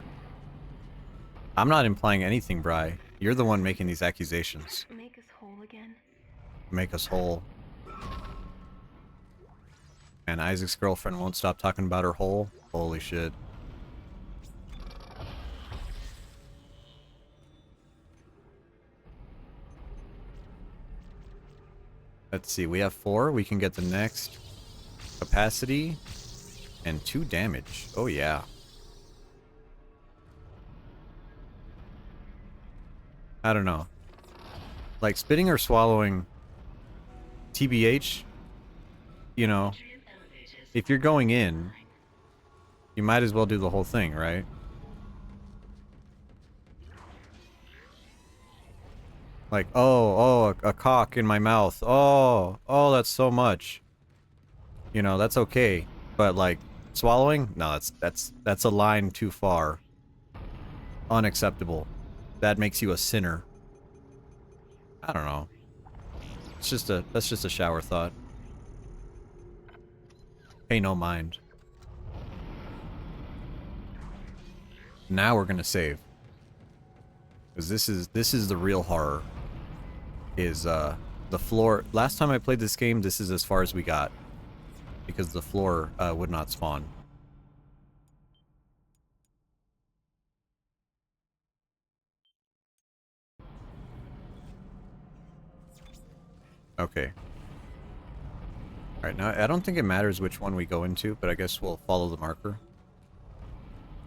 I'm not implying anything, Bri. You're the one making these accusations. Make us whole again. Make us whole. And Isaac's girlfriend won't stop talking about her hole? Holy shit. Let's see, we have 4. We can get the next capacity and 2 damage. Oh yeah. I don't know. Like spitting or swallowing, TBH, you know, if you're going in, you might as well do the whole thing, right? Like, oh, a cock in my mouth. Oh, that's so much. You know, that's okay. But like swallowing? No, that's a line too far. Unacceptable. That makes you a sinner. I don't know. That's just a shower thought. Pay no mind. Now we're gonna save. Because this is the real horror. Is the floor. Last time I played this game, this is as far as we got. Because the floor would not spawn. Okay. Alright, now I don't think it matters which one we go into, but I guess we'll follow the marker.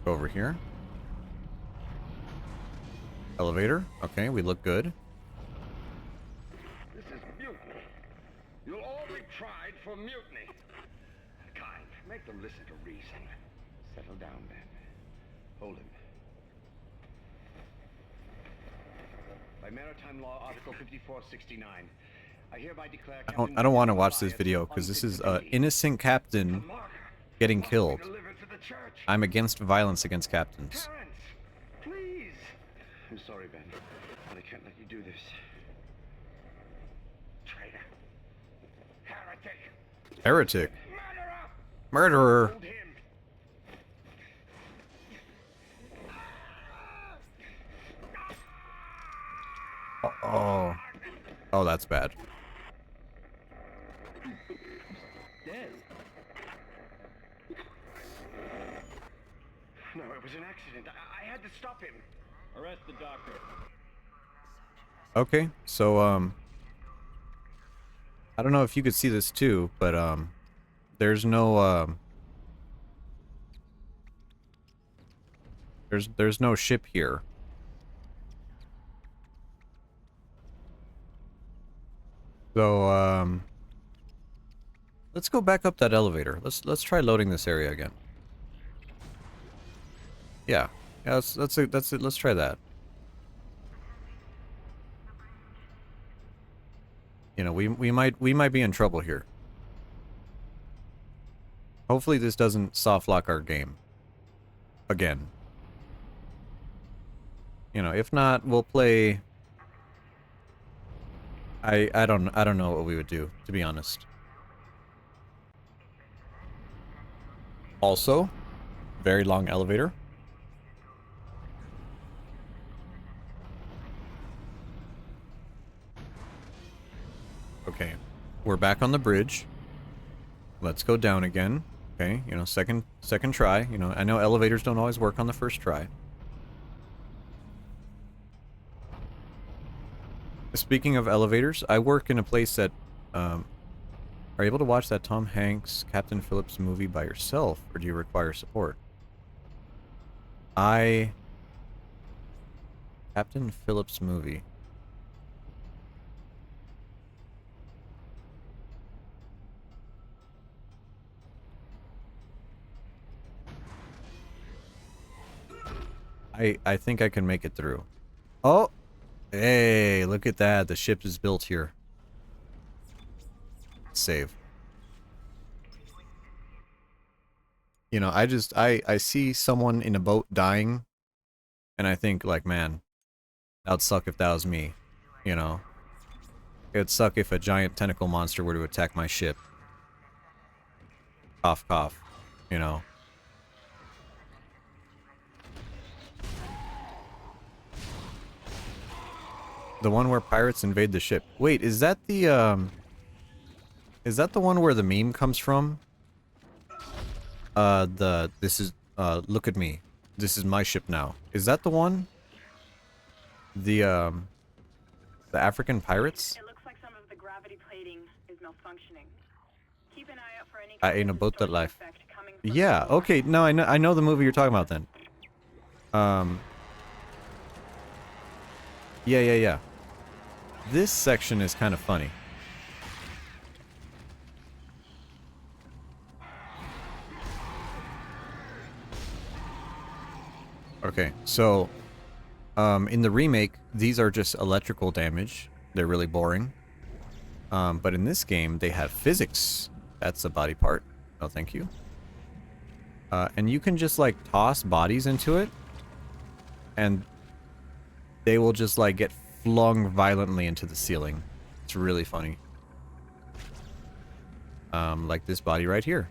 Go over here. Elevator. Okay, we look good. This is mutiny. You'll all be tried for mutiny. Kind, make them listen to reason. Settle down, then. Hold him. By Maritime Law, Article 5469, I hereby declare. I don't want to watch this video because this is innocent captain getting killed. I'm against violence against captains. Please. I'm sorry, Ben, but I can't let you do this. Traitor. Heretic. Heretic. Murderer. Oh. Oh, that's bad. Dead. No, it was an accident. I had to stop him. Arrest the doctor. Okay, so I don't know if you could see this too, but there's no there's no ship here. So let's go back up that elevator. Let's try loading this area again. Yeah. Yeah, that's it. Let's try that. You know, we might be in trouble here. Hopefully this doesn't soft lock our game again. You know, if not, we'll play. I don't know what we would do, to be honest. Also, very long elevator. Okay, we're back on the bridge. Let's go down again. Okay, you know, second try. You know, I know elevators don't always work on the first try. Speaking of elevators, I work in a place that are you able to watch that Tom Hanks Captain Phillips movie by yourself, or do you require support? Captain Phillips movie. I think I can make it through. Oh! Hey, look at that. The ship is built here. Save. You know, I see someone in a boat dying, and I think, like, man, that'd suck if that was me. You know? It'd suck if a giant tentacle monster were to attack my ship. Cough, cough. You know? The one where pirates invade the ship. Wait, is that the one where the meme comes from? Look at me. This is my ship now. Is that the one? The African pirates? It looks like some of the gravity plating malfunctioning. Keep an eye out for any I kind ain't of about that distortion life. effect coming from the Yeah, core. okay, no, I know the movie you're talking about then. Yeah. This section is kind of funny. Okay, so in the remake, these are just electrical damage. They're really boring. But in this game, they have physics. That's a body part. Oh, thank you. And you can just like toss bodies into it, and they will just like get flung violently into the ceiling. It's really funny. Like this body right here.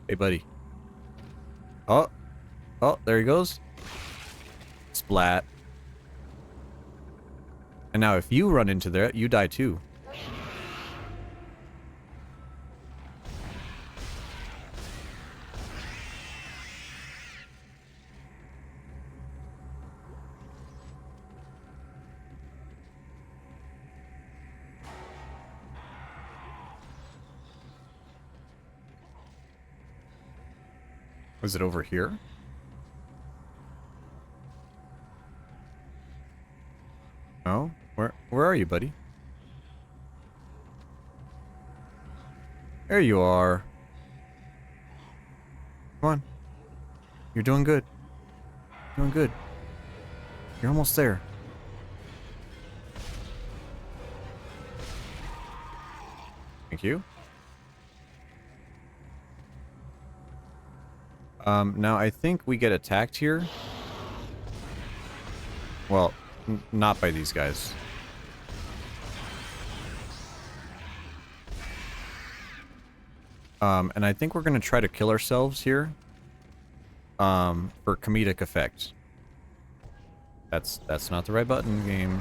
Hey, buddy. Oh, there he goes. Splat. And now if you run into there, you die too. Was it over here? Oh, where are you, buddy? There you are. Come on. You're doing good. Doing good. You're almost there. Thank you. Now I think we get attacked here. Well, not by these guys. And I think we're gonna try to kill ourselves here. For comedic effect. That's not the right button, game.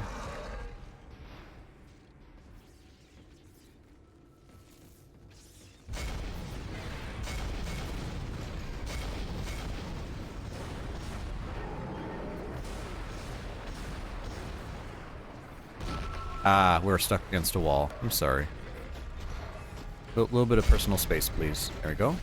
Ah, we're stuck against a wall. I'm sorry. A little bit of personal space, please. There we go.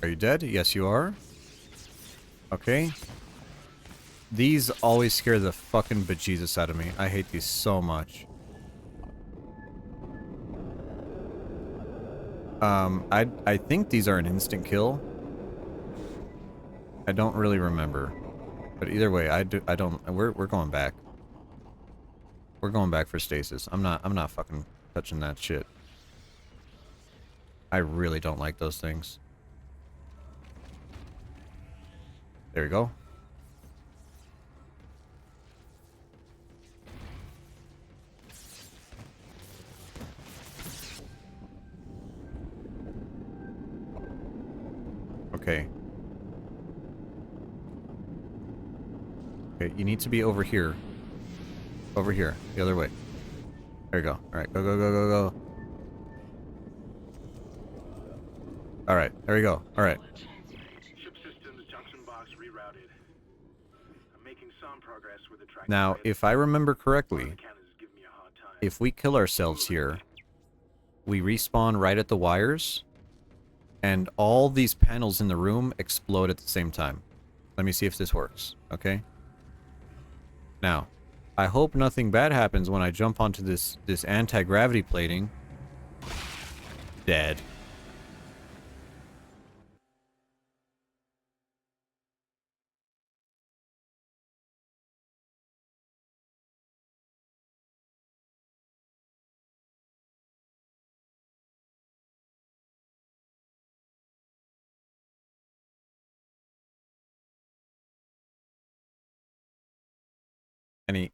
Are you dead? Yes, you are. Okay. These always scare the fucking bejesus out of me. I hate these so much. I think these are an instant kill. I don't really remember. But either way, we're going back. We're going back for stasis. I'm not fucking touching that shit. I really don't like those things. There we go. Okay. Okay, you need to be over here. Over here. The other way. There you go. Alright, go. Alright, there we go. Alright. Ship systems, junction box rerouted. I'm making some progress with the track. Now, if I remember correctly, if we kill ourselves here, we respawn right at the wires, and all these panels in the room explode at the same time. Let me see if this works, okay? Now, I hope nothing bad happens when I jump onto this anti-gravity plating. Dead.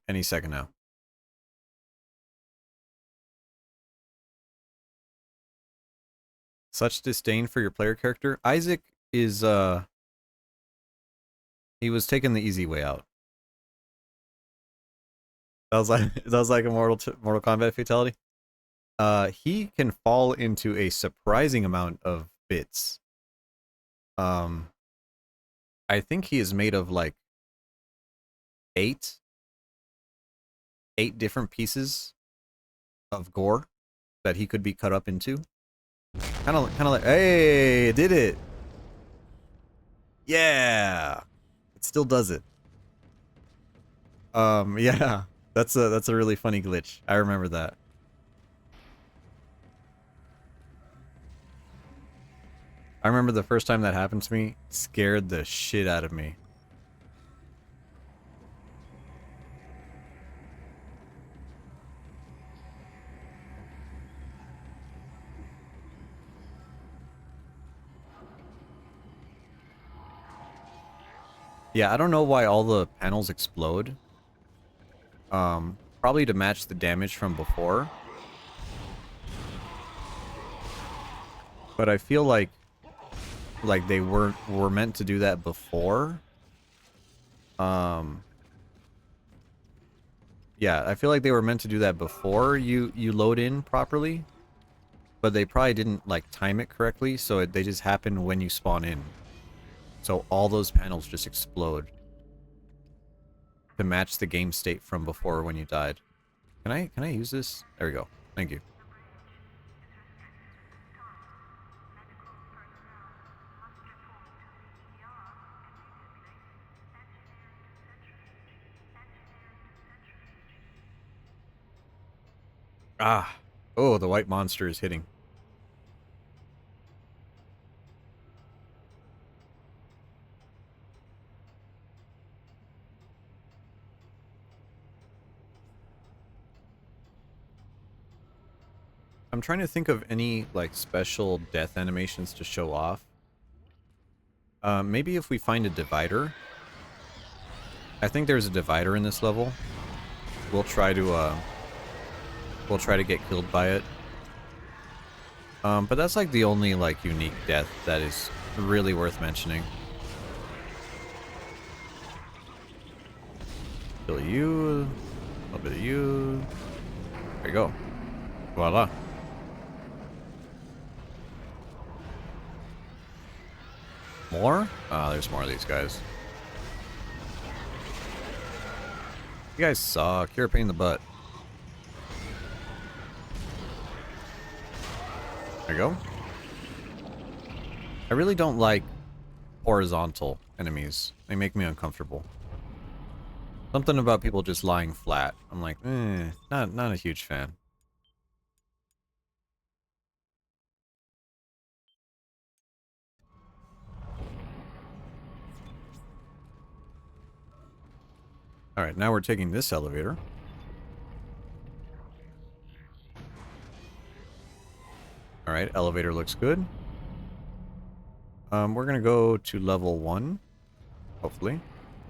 Any second now. Such disdain for your player character. Isaac is he was taking the easy way out. that was like a Mortal Kombat fatality. He can fall into a surprising amount of bits. Um, I think he is made of like eight different pieces of gore that he could be cut up into. Kind of like, hey, it did it. Yeah, it still does it. Yeah, that's a really funny glitch. I remember that. I remember the first time that happened to me, it scared the shit out of me. Yeah, I don't know why all the panels explode. Probably to match the damage from before. But I feel like they were meant to do that before. Yeah, I feel like they were meant to do that before you load in properly. But they probably didn't like time it correctly, so they just happen when you spawn in. So all those panels just explode to match the game state from before when you died. Can I use this? There we go. Thank you. Ah. Oh, the white monster is hitting. I'm trying to think of any like special death animations to show off. Maybe if we find a divider. I think there's a divider in this level. We'll try to get killed by it. But that's like the only like unique death that is really worth mentioning. Kill you, a little bit of you. There you go. Voila. More? Ah, there's more of these guys. You guys suck. You're a pain in the butt. There you go. I really don't like horizontal enemies. They make me uncomfortable. Something about people just lying flat. I'm like, not a huge fan. Alright, now we're taking this elevator. Alright, elevator looks good. We're gonna go to level 1. Hopefully.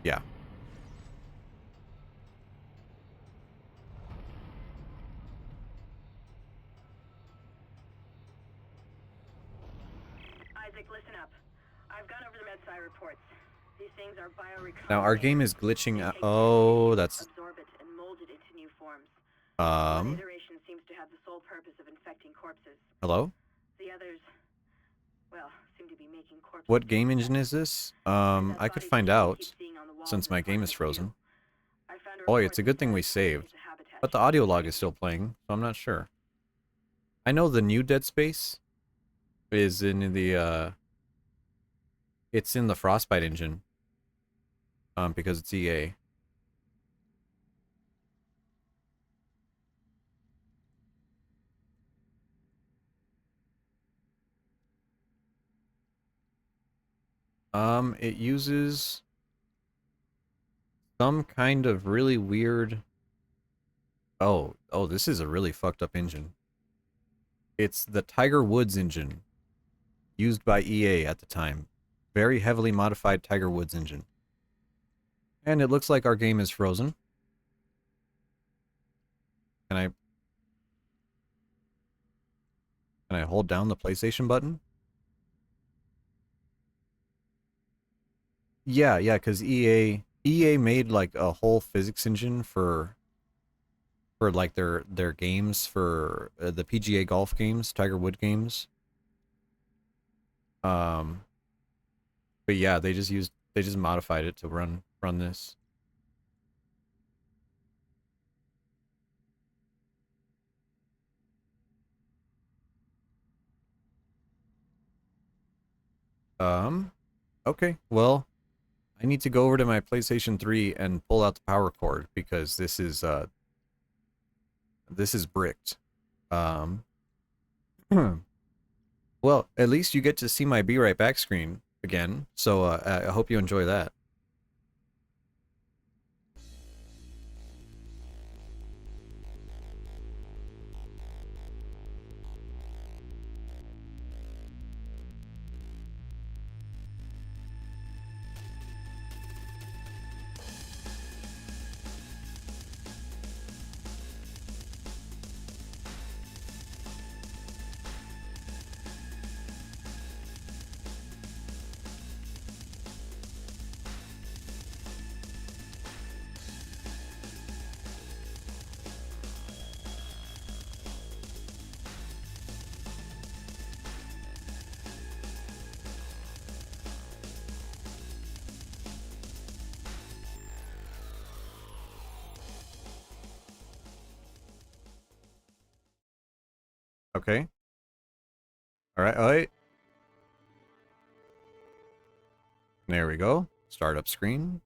Yeah. Isaac, listen up. I've gone over the MedSci reports. These things are Now our game is glitching out. Oh, that's... absorb it and mold it into new forms. One Um... iteration seems to have the sole purpose of infecting corpses. Hello? The others, well, seem to be making corpses. What game engine is this? I could find out, since my game is frozen. Boy, it's a good thing we saved. But the audio log is still playing, so I'm not sure. I know the new Dead Space is in the, it's in the Frostbite engine. Because it's EA. It uses some kind of really weird... Oh, this is a really fucked up engine. It's the Tiger Woods engine, used by EA at the time. Very heavily modified Tiger Woods engine. And it looks like our game is frozen. Can I hold down the PlayStation button? Yeah, because EA made like a whole physics engine for for like their games for the PGA golf games, Tiger Wood games. Um, but yeah, they just modified it to run this. Okay, well, I need to go over to my PlayStation 3 and pull out the power cord because this is bricked. Um, well, at least you get to see my Be Right Back screen again, so I hope you enjoy that. Okay. All right. All right. There we go. Startup screen.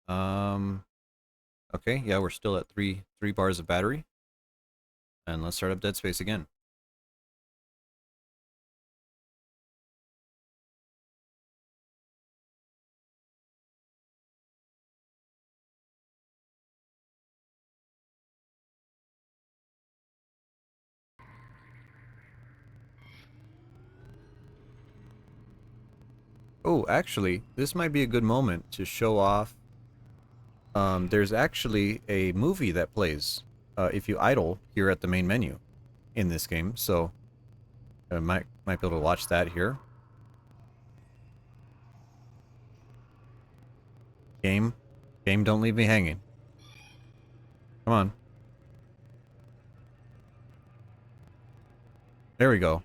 Um. Okay. Yeah, we're still at three bars of battery, and let's start up Dead Space again. Oh, actually, this might be a good moment to show off. There's actually a movie that plays if you idle here at the main menu in this game, so I might be able to watch that here. Game, don't leave me hanging. Come on. There we go.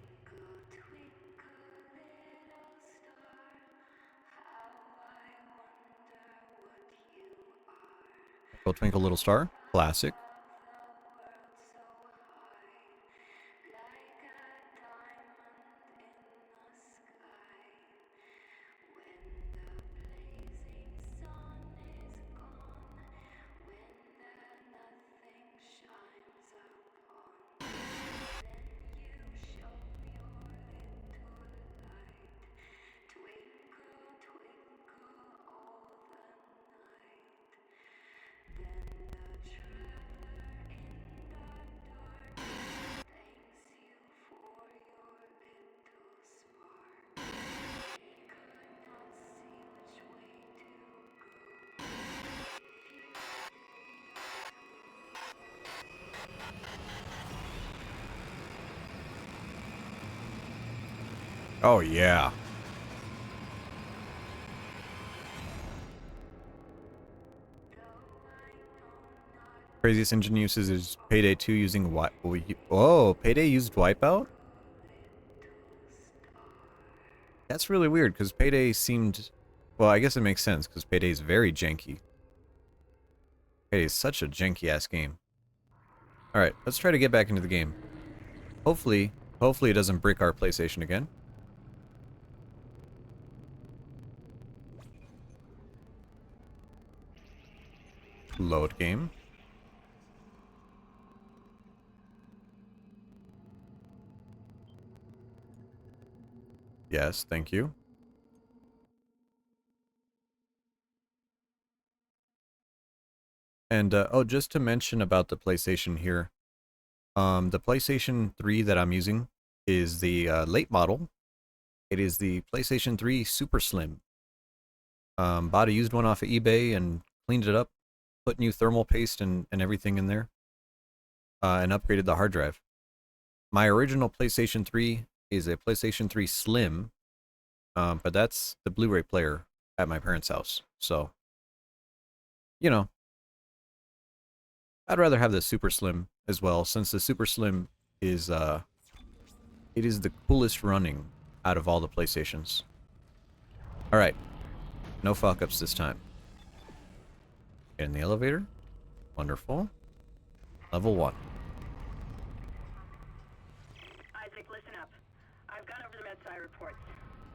Twinkle Twinkle Little Star, classic. Oh yeah. Craziest engine uses is Payday 2 using what? Oh, Payday used Wipeout? That's really weird because Payday seemed. Well, I guess it makes sense because Payday is very janky. Payday is such a janky ass game. Alright, let's try to get back into the game. Hopefully it doesn't brick our PlayStation again. Load game. Yes, thank you. And, oh, just to mention about the PlayStation here. The PlayStation 3 that I'm using is the late model. It is the PlayStation 3 Super Slim. Bought a used one off of eBay and cleaned it up, put new thermal paste and everything in there, and upgraded the hard drive. My original PlayStation 3 is a PlayStation 3 Slim, but that's the Blu-ray player at my parents' house. So, you know, I'd rather have the Super Slim as well, since the Super Slim is it is the coolest running out of all the PlayStations. All right, no fuck-ups this time. Get in the elevator. Wonderful. Level 1. Isaac, listen up. I've gone over the MedSci reports.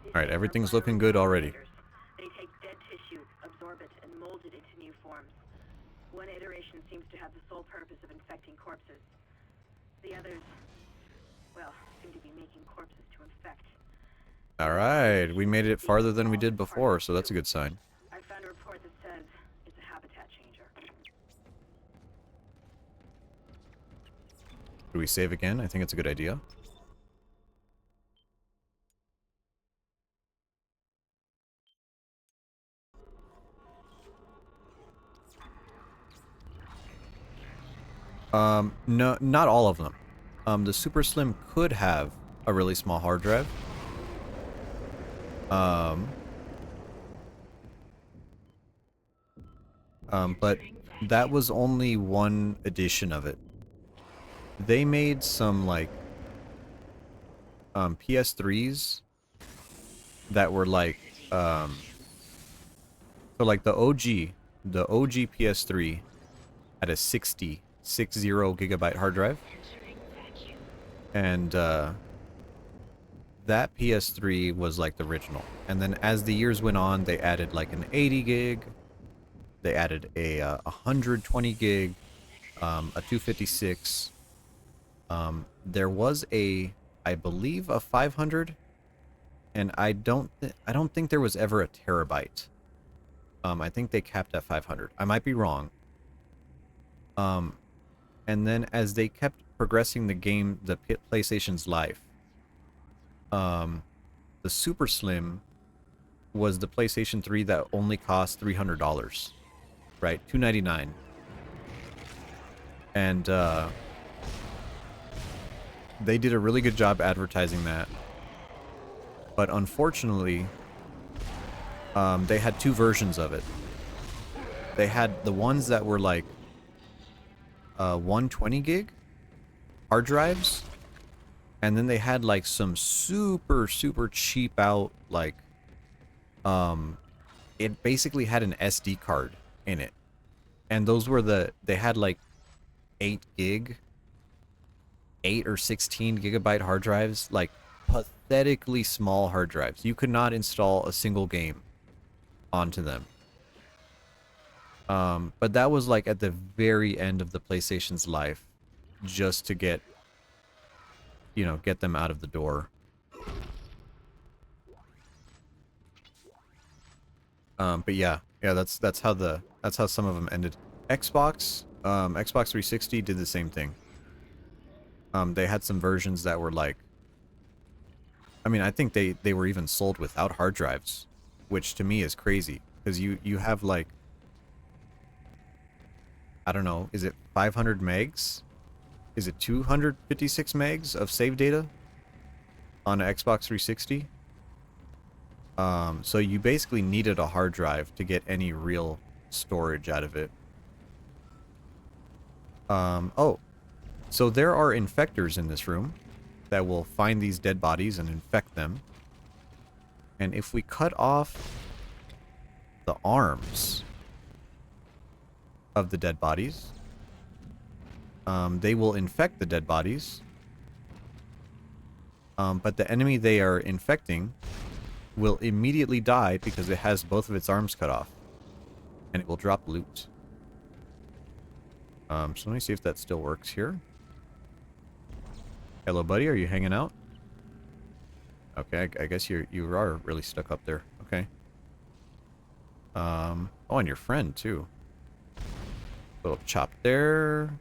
All right, everything's looking good already. They take dead tissue, absorb it, and mold it into new forms. One iteration seems to have the sole purpose of infecting corpses. The others, well, seem to be making corpses to infect. All right, we made it farther than we did before, so that's a good sign. I found a report that says it's a habitat changer. Do we save again? I think it's a good idea. No, not all of them. The Super Slim could have a really small hard drive. But that was only one edition of it. They made some, like, PS3s that were, like, so, like, the OG PS3 had a 60 gigabyte hard drive. And, that PS3 was, like, the original. And then as the years went on, they added, like, an 80 gig. They added a 120 gig, a 256. There was I believe a 500, and I don't think there was ever a terabyte. I think they capped at 500. I might be wrong. And then as they kept progressing the game, the PlayStation's life, the Super Slim was the PlayStation 3 that only cost $300, right? $299. And they did a really good job advertising that. But unfortunately, they had two versions of it. They had the ones that were like 120 gig hard drives, and then they had like some super cheap out, like, it basically had an SD card in it, and those were they had like 8 or 16 gigabyte hard drives, like pathetically small hard drives. You could not install a single game onto them. But that was like at the very end of the PlayStation's life, just to get, get them out of the door. But yeah, that's how some of them ended. Xbox 360 did the same thing. They had some versions that were like, I mean, I think they were even sold without hard drives, which to me is crazy, because you have like, I don't know, is it 500 megs? Is it 256 megs of save data on an Xbox 360? So you basically needed a hard drive to get any real storage out of it. Oh, so there are infectors in this room that will find these dead bodies and infect them. And if we cut off the arms of the dead bodies, they will infect the dead bodies. But the enemy they are infecting will immediately die because it has both of its arms cut off. And it will drop loot. So let me see if that still works here. Hello, buddy. Are you hanging out? Okay, I guess you are really stuck up there. Okay. Oh, and your friend, too. Little chop there.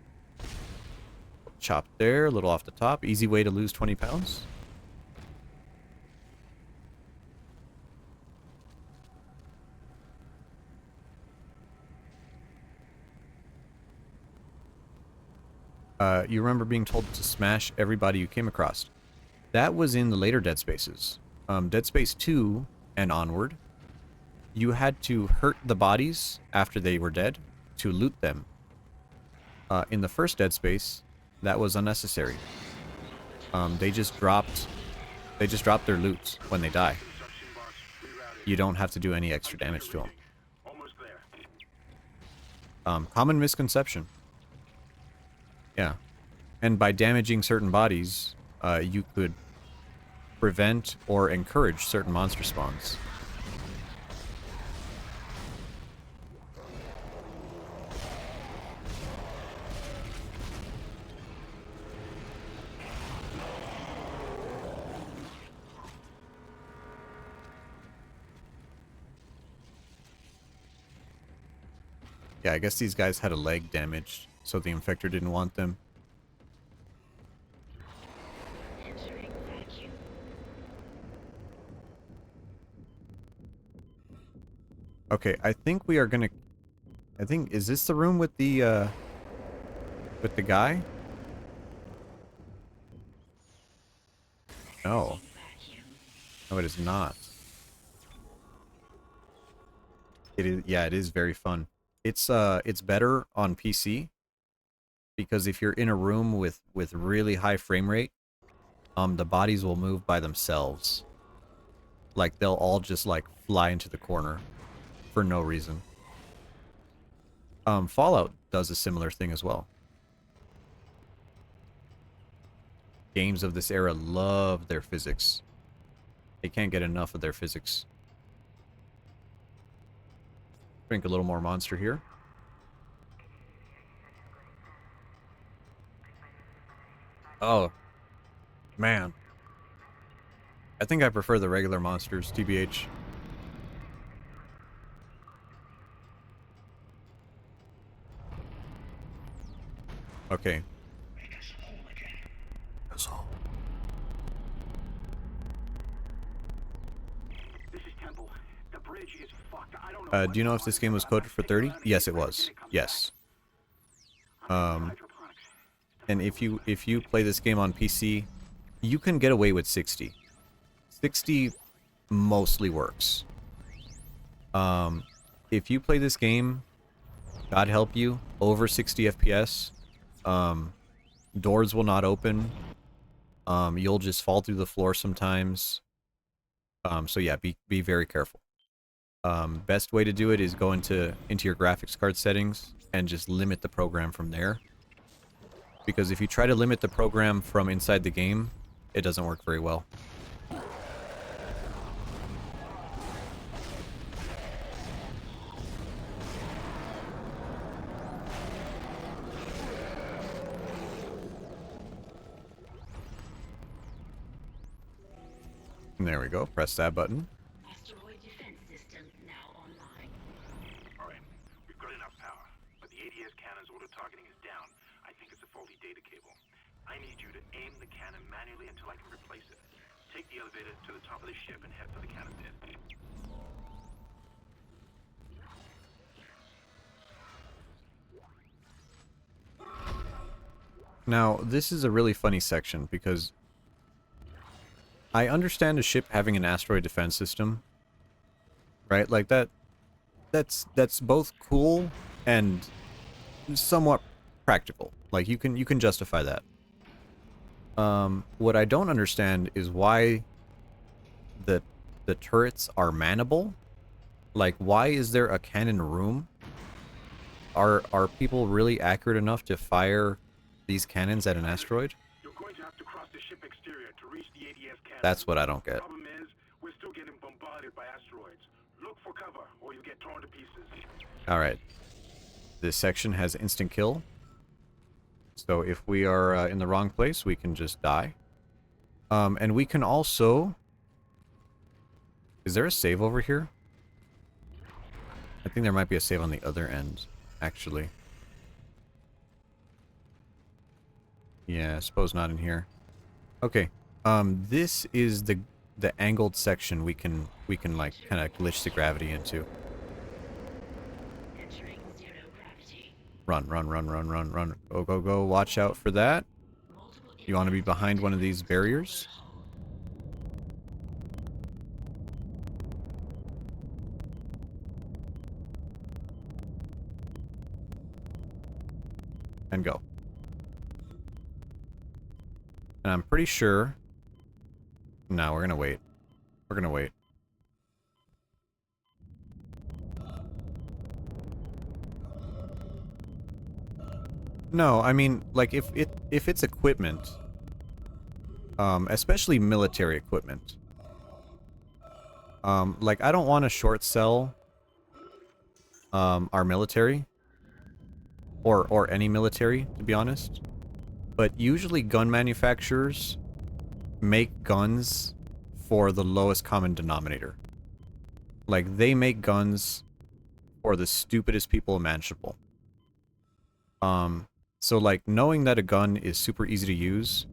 Chop there. A little off the top. Easy way to lose 20 pounds. You remember being told to smash everybody you came across. That was in the later Dead Spaces. Dead Space 2 and onward, you had to hurt the bodies after they were dead to loot them. In the first Dead Space, that was unnecessary. They just dropped their loot when they die. You don't have to do any extra damage to them. Common misconception. Yeah. And by damaging certain bodies, you could prevent or encourage certain monster spawns. Yeah, I guess these guys had a leg damaged, so the infector didn't want them. Entering vacuum. Okay, I think we are gonna... I think... Is this the room with the guy? No. No, it is not. It is... Yeah, it is very fun. It's better on PC, because if you're in a room with really high frame rate, the bodies will move by themselves. Like, they'll all just, like, fly into the corner for no reason. Fallout does a similar thing as well. Games of this era love their physics. They can't get enough of their physics. Drink a little more monster here. Oh. Man. I think I prefer the regular monsters, TBH. Okay. That's all. This is Temple. The bridge is fucked. I don't know. Do you know if this game was coded for 30? Yes, it was. Yes. And if you play this game on PC, you can get away with 60. 60 mostly works. If you play this game, God help you, over 60 FPS, doors will not open. You'll just fall through the floor sometimes. So yeah, be very careful. Best way to do it is go into your graphics card settings and just limit the program from there. Because if you try to limit the program from inside the game, it doesn't work very well. And there we go. Press that button. Asteroid defense system now online. All right, we've got enough power, but the ADS cannon's auto targeting is down. I think it's a faulty data cable. I need you to aim the cannon manually until I can replace it. Take the elevator to the top of the ship and head for the cannon pit. Now, this is a really funny section because I understand a ship having an asteroid defense system, right? Like that's both cool and somewhat practical. Like you can justify that. What I don't understand is why the turrets are mannable. Like, why is there a cannon room? Are people really accurate enough to fire these cannons at an asteroid? You're going to have to cross the ship exterior to reach the ADS cannon. That's what I don't get. The problem is, we're still getting bombarded by asteroids. Look for cover, or you'll get torn to pieces. Alright. This section has instant kill. So if we are in the wrong place, we can just die. And we can also... Is there a save over here? I think there might be a save on the other end, actually. Yeah, I suppose not in here. Okay. This is the angled section we can like kind of glitch the gravity into. Entering zero gravity. Run, run, run, run, run, run. Go, go, go. Watch out for that. You want to be behind one of these barriers. and go. And I'm pretty sure... No, we're gonna wait. We're gonna wait. No, I mean, like, if it's equipment, especially military equipment, like, I don't want to short sell, our military, or any military, to be honest, but usually gun manufacturers make guns for the lowest common denominator. Like, they make guns for the stupidest people imaginable. So, like, knowing that a gun is super easy to use,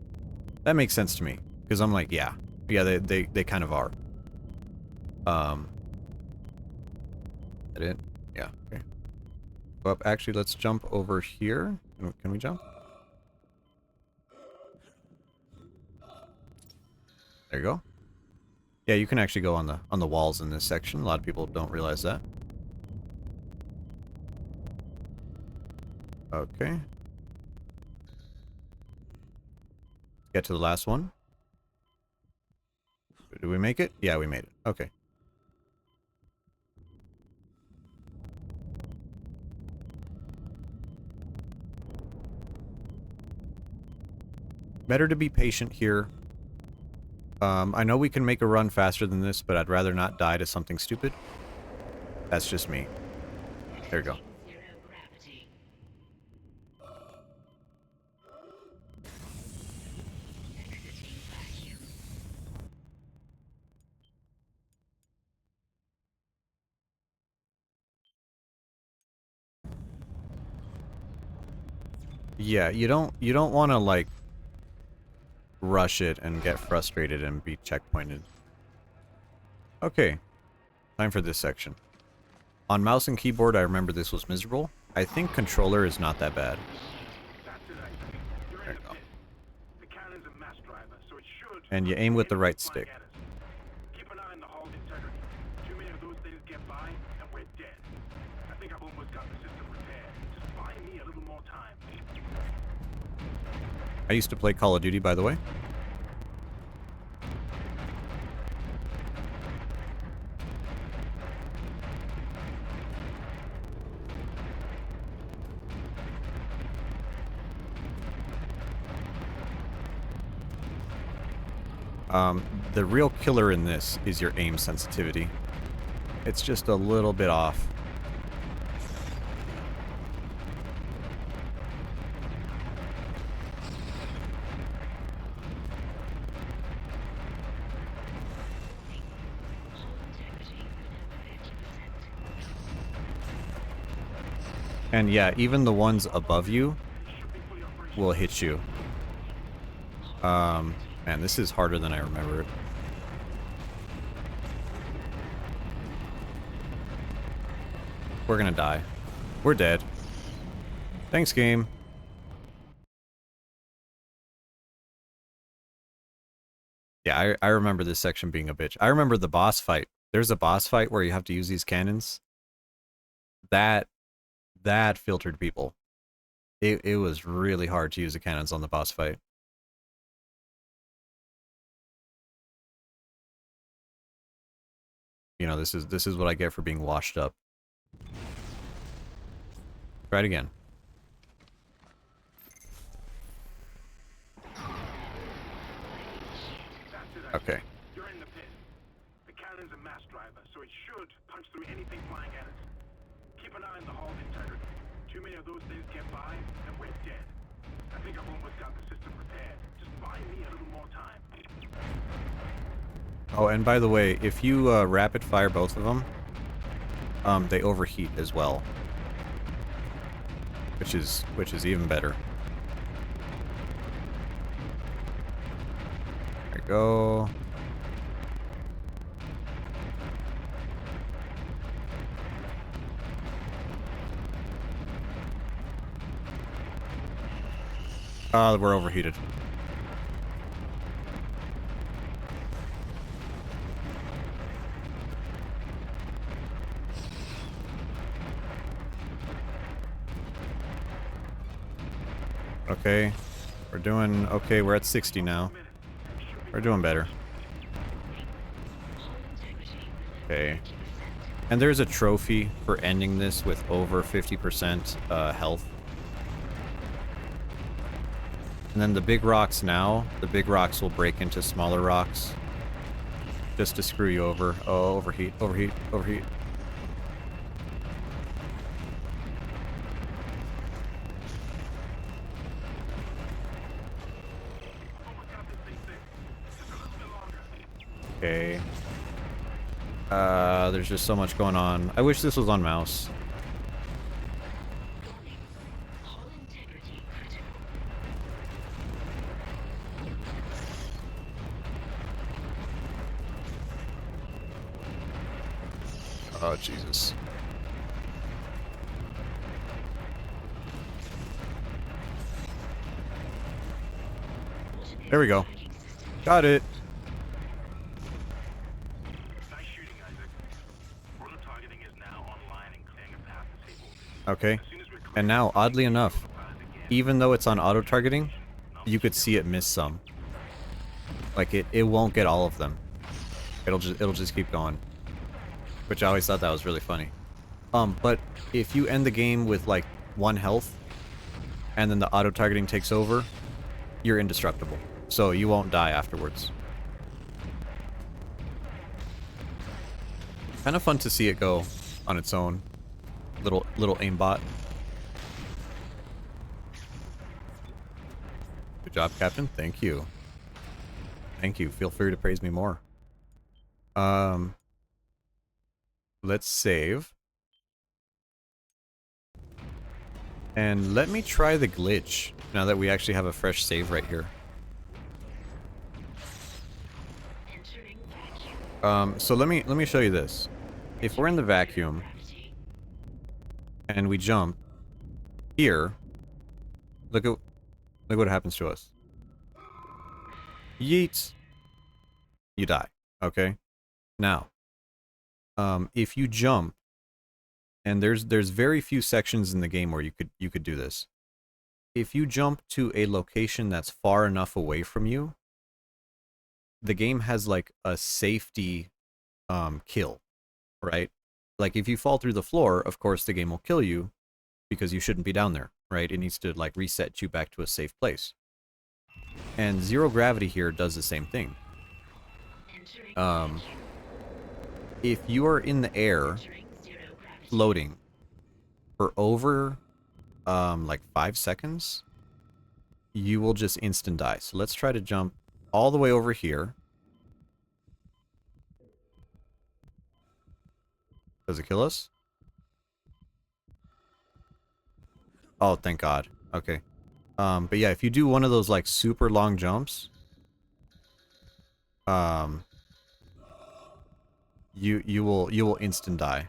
that makes sense to me. Because I'm like, yeah, they kind of are. That it? Yeah, okay. Well, actually, let's jump over here. Can we jump? There you go. Yeah, you can actually go on the walls in this section. A lot of people don't realize that. Okay. Get to the last one. Did we make it? Yeah, we made it. Okay. Better to be patient here. I know we can make a run faster than this, but I'd rather not die to something stupid. That's just me. There you go. Yeah, you don't want to, like, rush it and get frustrated and be checkpointed. Okay. Time for this section. On mouse and keyboard, I remember this was miserable. I think controller is not that bad. There you go. And you aim with the right stick. Keep an eye on the hull integrity. Too many of those things get by, and we're dead. I think I've almost got the system repaired. Just buy me a little more time. I used to play Call of Duty, by the way. The real killer in this is your aim sensitivity. It's just a little bit off. And yeah, even the ones above you will hit you. Man, this is harder than I remember it. We're gonna die. We're dead. Thanks, game. Yeah, I remember this section being a bitch. I remember the boss fight. There's a boss fight where you have to use these cannons. That filtered people. It was really hard to use the cannons on the boss fight. You know, this is what I get for being washed up. Try it again. Okay. You're in the pit. The cannon's a mass driver, so it should punch through anything flying at us. Keep an eye on the hull integrity. Too many of those things get by, and we're dead. I think I've almost got the system repaired. Just buy me a little more time. Oh, and by the way, if you rapid fire both of them, they overheat as well, which is even better. There you go. We're overheated. Okay. We're doing okay. We're at 60 now. We're doing better. Okay. And there's a trophy for ending this with over 50% health. And then the big rocks now, the big rocks will break into smaller rocks. Just to screw you over. Oh, overheat, overheat, overheat. Okay. There's just so much going on. I wish this was on mouse. Oh, Jesus. There we go. Got it. Nice shooting, Isaac. Auto targeting is now online and clearing a path disabled. Okay. And now, oddly enough, even though it's on auto targeting, you could see it miss some. Like it won't get all of them. It'll just keep going. Which I always thought that was really funny. But if you end the game with like 1 health, and then the auto targeting takes over, you're indestructible. So you won't die afterwards. Kind of fun to see it go on its own. Little aimbot. Good job, Captain. Thank you. Thank you. Feel free to praise me more. Let's save. And let me try the glitch, now that we actually have a fresh save right here. So let me show you this. If we're in the vacuum, and we jump here, look what happens to us. Yeet. You die. Okay? Now, if you jump, and there's very few sections in the game where you could do this. If you jump to a location that's far enough away from you, the game has like a safety kill, right? Like if you fall through the floor, of course the game will kill you because you shouldn't be down there, right? It needs to like reset you back to a safe place. And zero gravity here does the same thing. If you are in the air floating for over like 5 seconds, you will just instant die. So let's try to jump all the way over here. Does it kill us? Oh, thank God. Okay. But yeah, if you do one of those like super long jumps, you will instant die.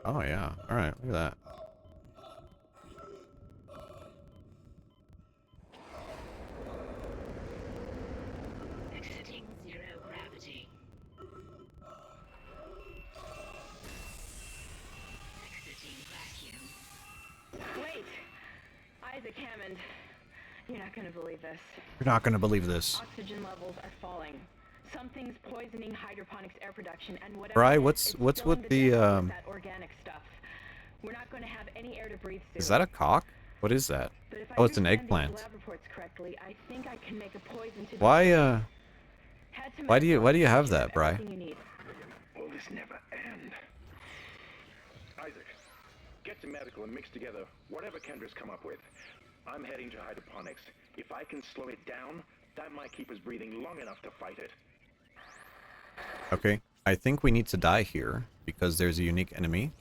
Oh yeah. All right. Look at that. Exiting zero gravity. Exiting vacuum. Wait! Isaac Hammond. You're not gonna believe this. You're not gonna believe this. Oxygen levels are falling. Something's poisoning hydroponics air production, and whatever. Bri, what's with the that organic stuff. We're not going to have any air to breathe soon. Is that a cock? What is that? Oh, it's an eggplant. Lab reports correctly, I think I can make a poison to Why do you have that, Bri? Will this never end? Isaac, get to medical and mix together whatever Kendra's come up with. I'm heading to hydroponics. If I can slow it down, that might keep us breathing long enough to fight it. Okay, I think we need to die here because there's a unique enemy.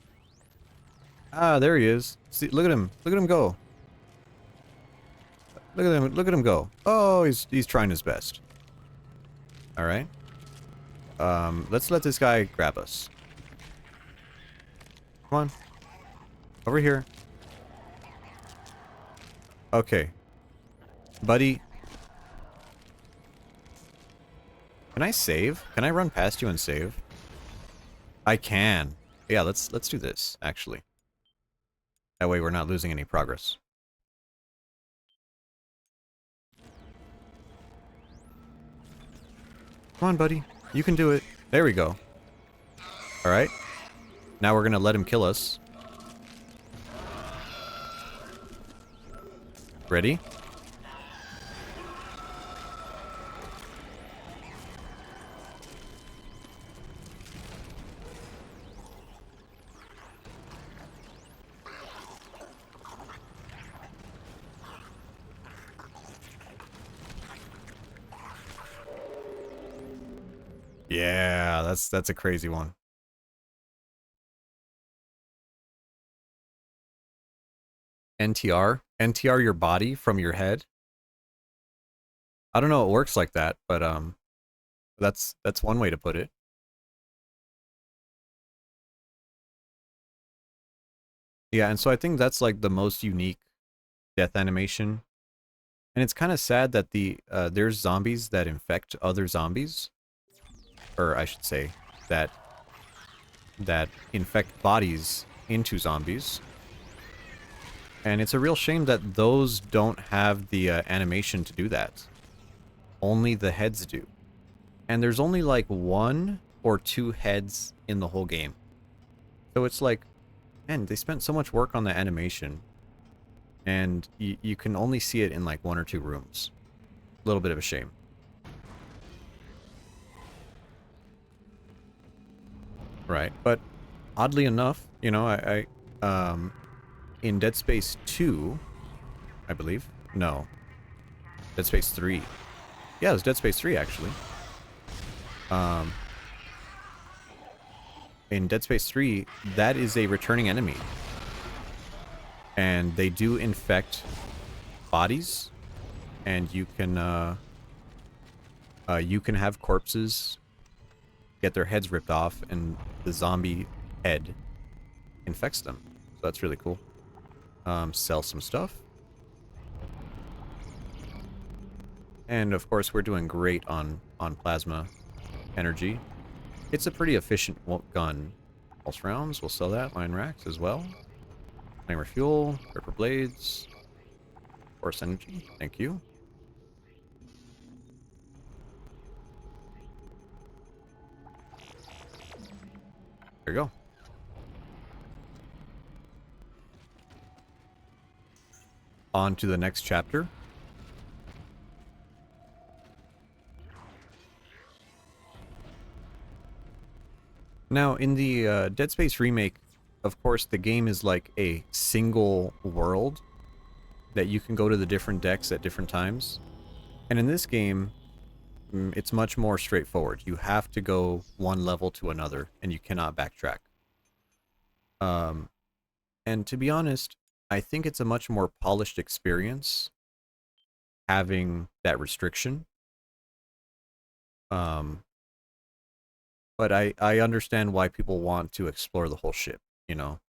Ah, there he is. See, look at him. Look at him go. Look at him. Look at him go. Oh, he's trying his best. All right. Let's let this guy grab us. Come on. Over here. Okay. Buddy. Can I save? Can I run past you and save? I can. Yeah, let's do this, actually. That way we're not losing any progress. Come on, buddy. You can do it. There we go. Alright. Now we're gonna let him kill us. Ready? Yeah, that's a crazy one. NTR? NTR your body from your head? I don't know it works like that, but that's one way to put it. Yeah, and so I think that's like the most unique death animation. And it's kind of sad that there's zombies that infect other zombies, or I should say that infect bodies into zombies. And it's a real shame that those don't have the animation to do that. Only the heads do. And there's only like 1 or 2 heads in the whole game. So it's like, man, they spent so much work on the animation. And you can only see it in like 1 or 2 rooms. A little bit of a shame. Right, but oddly enough, you know, in Dead Space 2, I believe. No. Dead Space 3. Yeah, it was Dead Space 3, actually. In Dead Space 3, that is a returning enemy. And they do infect bodies. And you can have corpses get their heads ripped off, and the zombie head infects them. So that's really cool. Sell some stuff. And of course, we're doing great on plasma energy. It's a pretty efficient gun. Pulse rounds, we'll sell that. Line racks as well. Flamer fuel, ripper blades, force energy. Thank you. There you go. On to the next chapter. Now, in the Dead Space remake, of course, the game is like a single world that you can go to the different decks at different times. And in this game, it's much more straightforward. You have to go one level to another, and you cannot backtrack. And to be honest, I think it's a much more polished experience having that restriction. But I understand why people want to explore the whole ship, you know.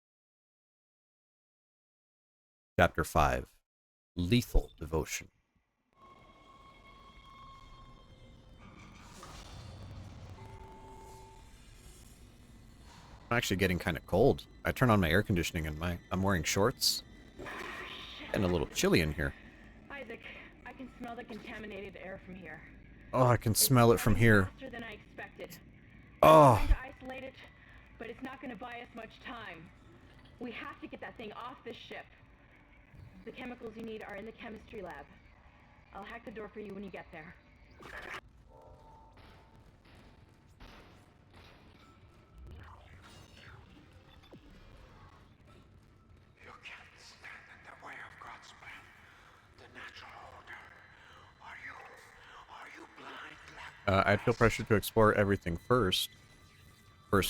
Chapter 5. Lethal Devotion. I'm actually getting kind of cold. I turn on my air conditioning and I'm wearing shorts. And a little chilly in here. Isaac, I can smell the contaminated air from here. Oh, I can smell it from here. Faster than I expected. Oh. I'm trying to isolate it, but it's not going to buy us much time. We have to get that thing off this ship. The chemicals you need are in the chemistry lab. I'll hack the door for you when you get there. You can't stand in the way of God's plan. The natural order. Are you blind? I'd feel pressure to explore everything first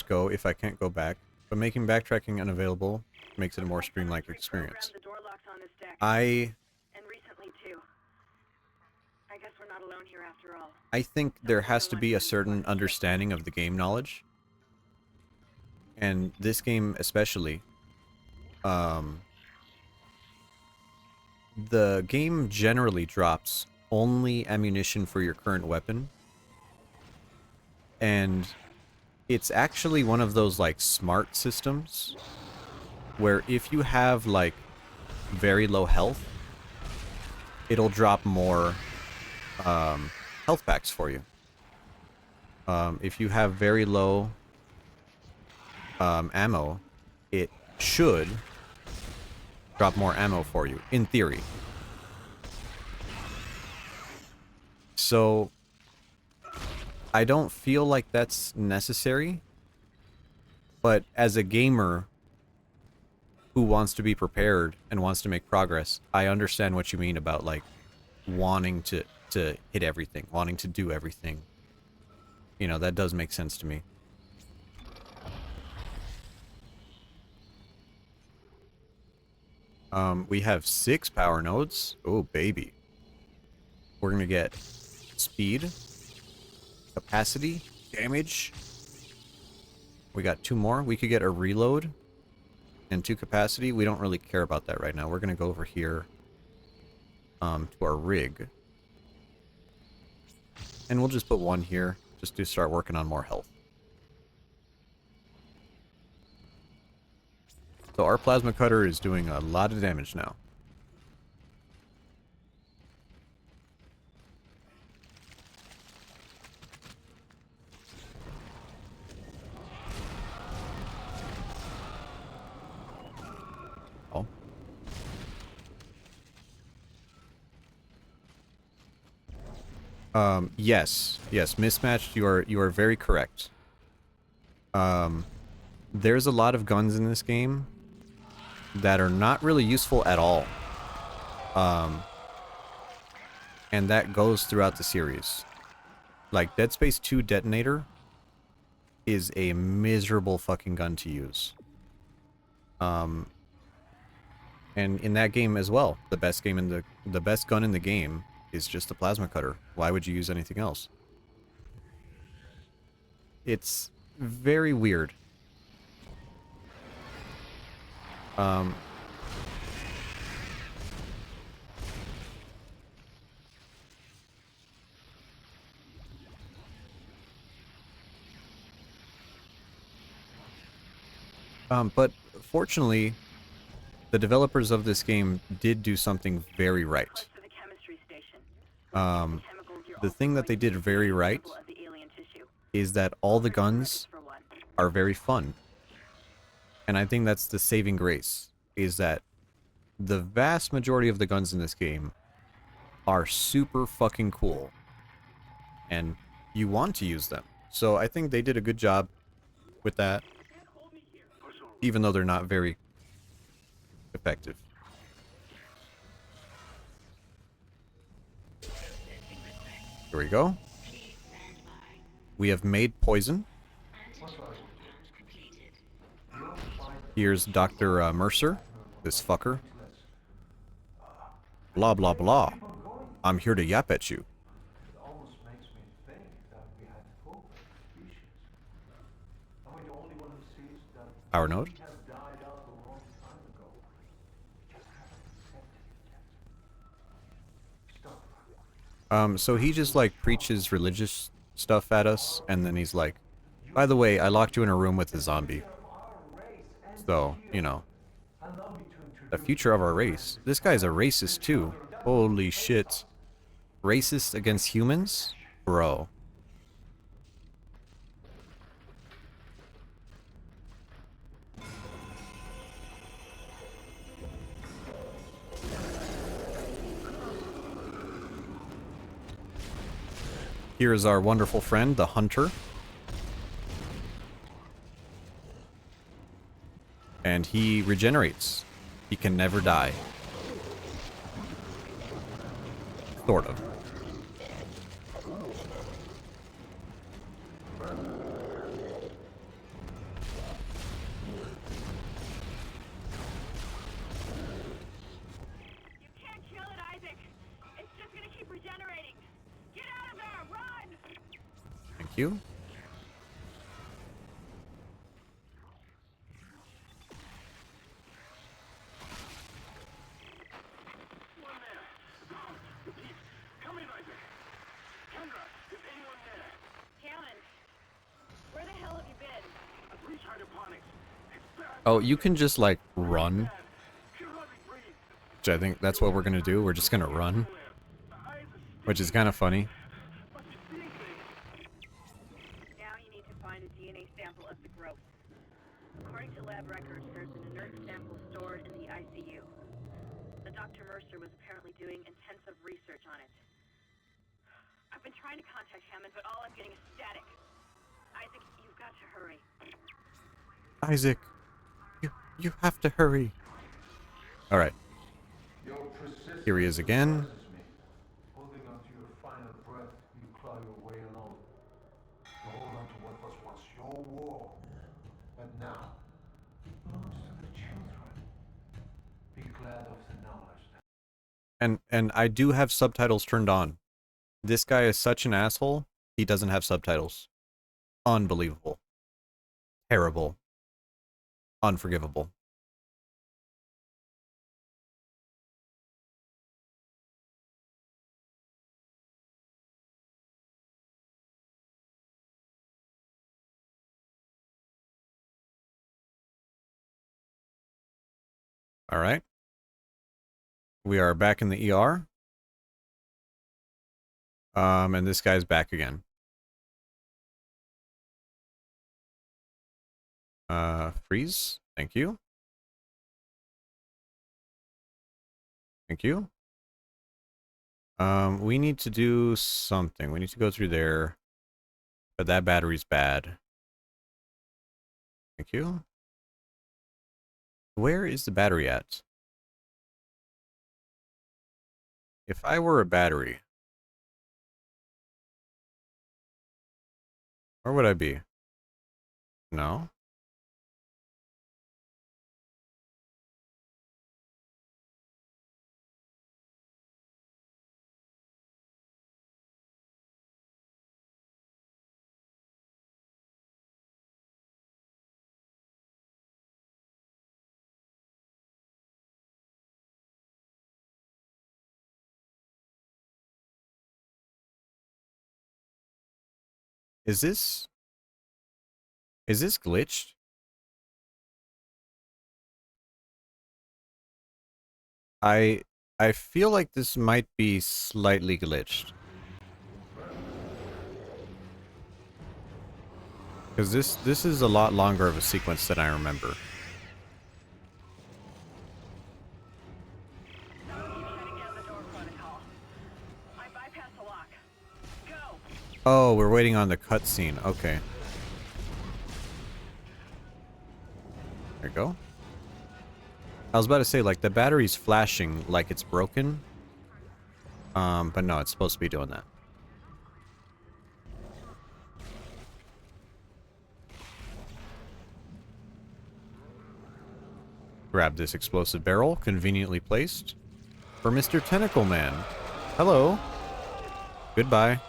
go if I can't go back. But making backtracking unavailable makes it a more streamlined experience. I guess we're not alone here after all. I think there has to be a certain understanding of the game knowledge. And this game especially. The game generally drops only ammunition for your current weapon. And it's actually one of those like smart systems where if you have like very low health, it'll drop more health packs for you. If you have very low ammo, it should drop more ammo for you, in theory. So, I don't feel like that's necessary, but as a gamer who wants to be prepared and wants to make progress, I understand what you mean about, like, wanting to hit everything, wanting to do everything. You know, that does make sense to me. We have 6 power nodes. Oh, baby. We're gonna get speed, capacity, damage. We got 2 more. We could get a reload and 2 capacity. We don't really care about that right now. We're gonna go over here to our rig. And we'll just put 1 here just to start working on more health. So our plasma cutter is doing a lot of damage now. Yes, mismatched. You are very correct. There's a lot of guns in this game that are not really useful at all. And that goes throughout the series. Like, Dead Space 2 Detonator is a miserable fucking gun to use. And in that game as well, the best gun in the game is just the plasma cutter. Why would you use anything else? It's very weird. But fortunately, the developers of this game did do something very right. The thing that they did very right is that all the guns are very fun. And I think that's the saving grace, is that the vast majority of the guns in this game are super fucking cool. And you want to use them. So I think they did a good job with that, even though they're not very effective. Here we go. We have made poison. Here's Dr. Mercer, this fucker. Blah, blah, blah. I'm here to yap at you. Power node. So he just, like, preaches religious stuff at us, and then he's like, by the way, I locked you in a room with a zombie. So, you know, the future of our race. This guy's a racist, too. Holy shit. Racist against humans? Bro. Here is our wonderful friend, the Hunter. And he regenerates. He can never die. Sort of. You can't kill it, Isaac. It's just gonna keep regenerating. Get out of there! Run! Thank you. Come in, Isaac. Kendra, is anyone there? Hammond, where the hell have you been? Oh, you can just, like, run. Which I think that's what we're gonna do. We're just gonna run. Which is kind of funny. Now you need to find a DNA sample of the growth. According to lab records, there's an inert sample stored in the ICU. The Dr. Mercer was apparently doing intensive research on it. I've been trying to contact Hammond, but all I'm getting is static. Isaac, you've got to hurry. Isaac, you have to hurry. All right. Here he is again. Holding on to your final breath, you claw your way alone. You hold on to what was once your war, but now it belongs to the children. Be glad of the knowledge that... And I do have subtitles turned on. This guy is such an asshole. He doesn't have subtitles. Unbelievable. Terrible. Unforgivable. All right. We are back in the ER. And this guy's back again. Freeze. Thank you. Thank you. We need to do something. We need to go through there. But that battery's bad. Thank you. Where is the battery at? If I were a battery, where would I be? No? Is this glitched? I feel like this might be slightly glitched. Because this is a lot longer of a sequence than I remember. Oh, we're waiting on the cutscene. Okay. There you go. I was about to say, like, the battery's flashing like it's broken. But no, it's supposed to be doing that. Grab this explosive barrel, conveniently placed, for Mr. Tentacle Man. Hello. Goodbye.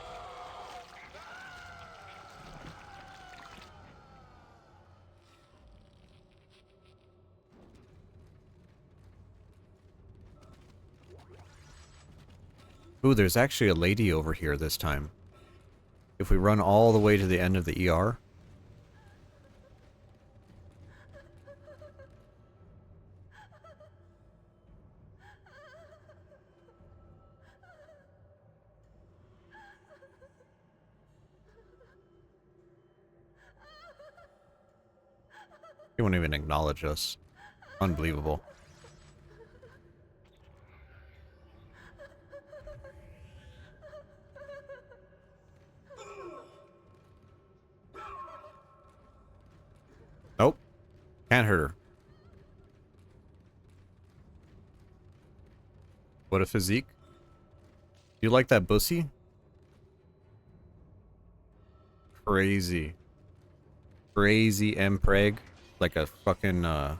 Ooh, there's actually a lady over here this time. If we run all the way to the end of the ER. He won't even acknowledge us. Unbelievable. Nope. Can't hurt her. What a physique. You like that bussy? Crazy. Crazy Mpreg. Like a fucking, what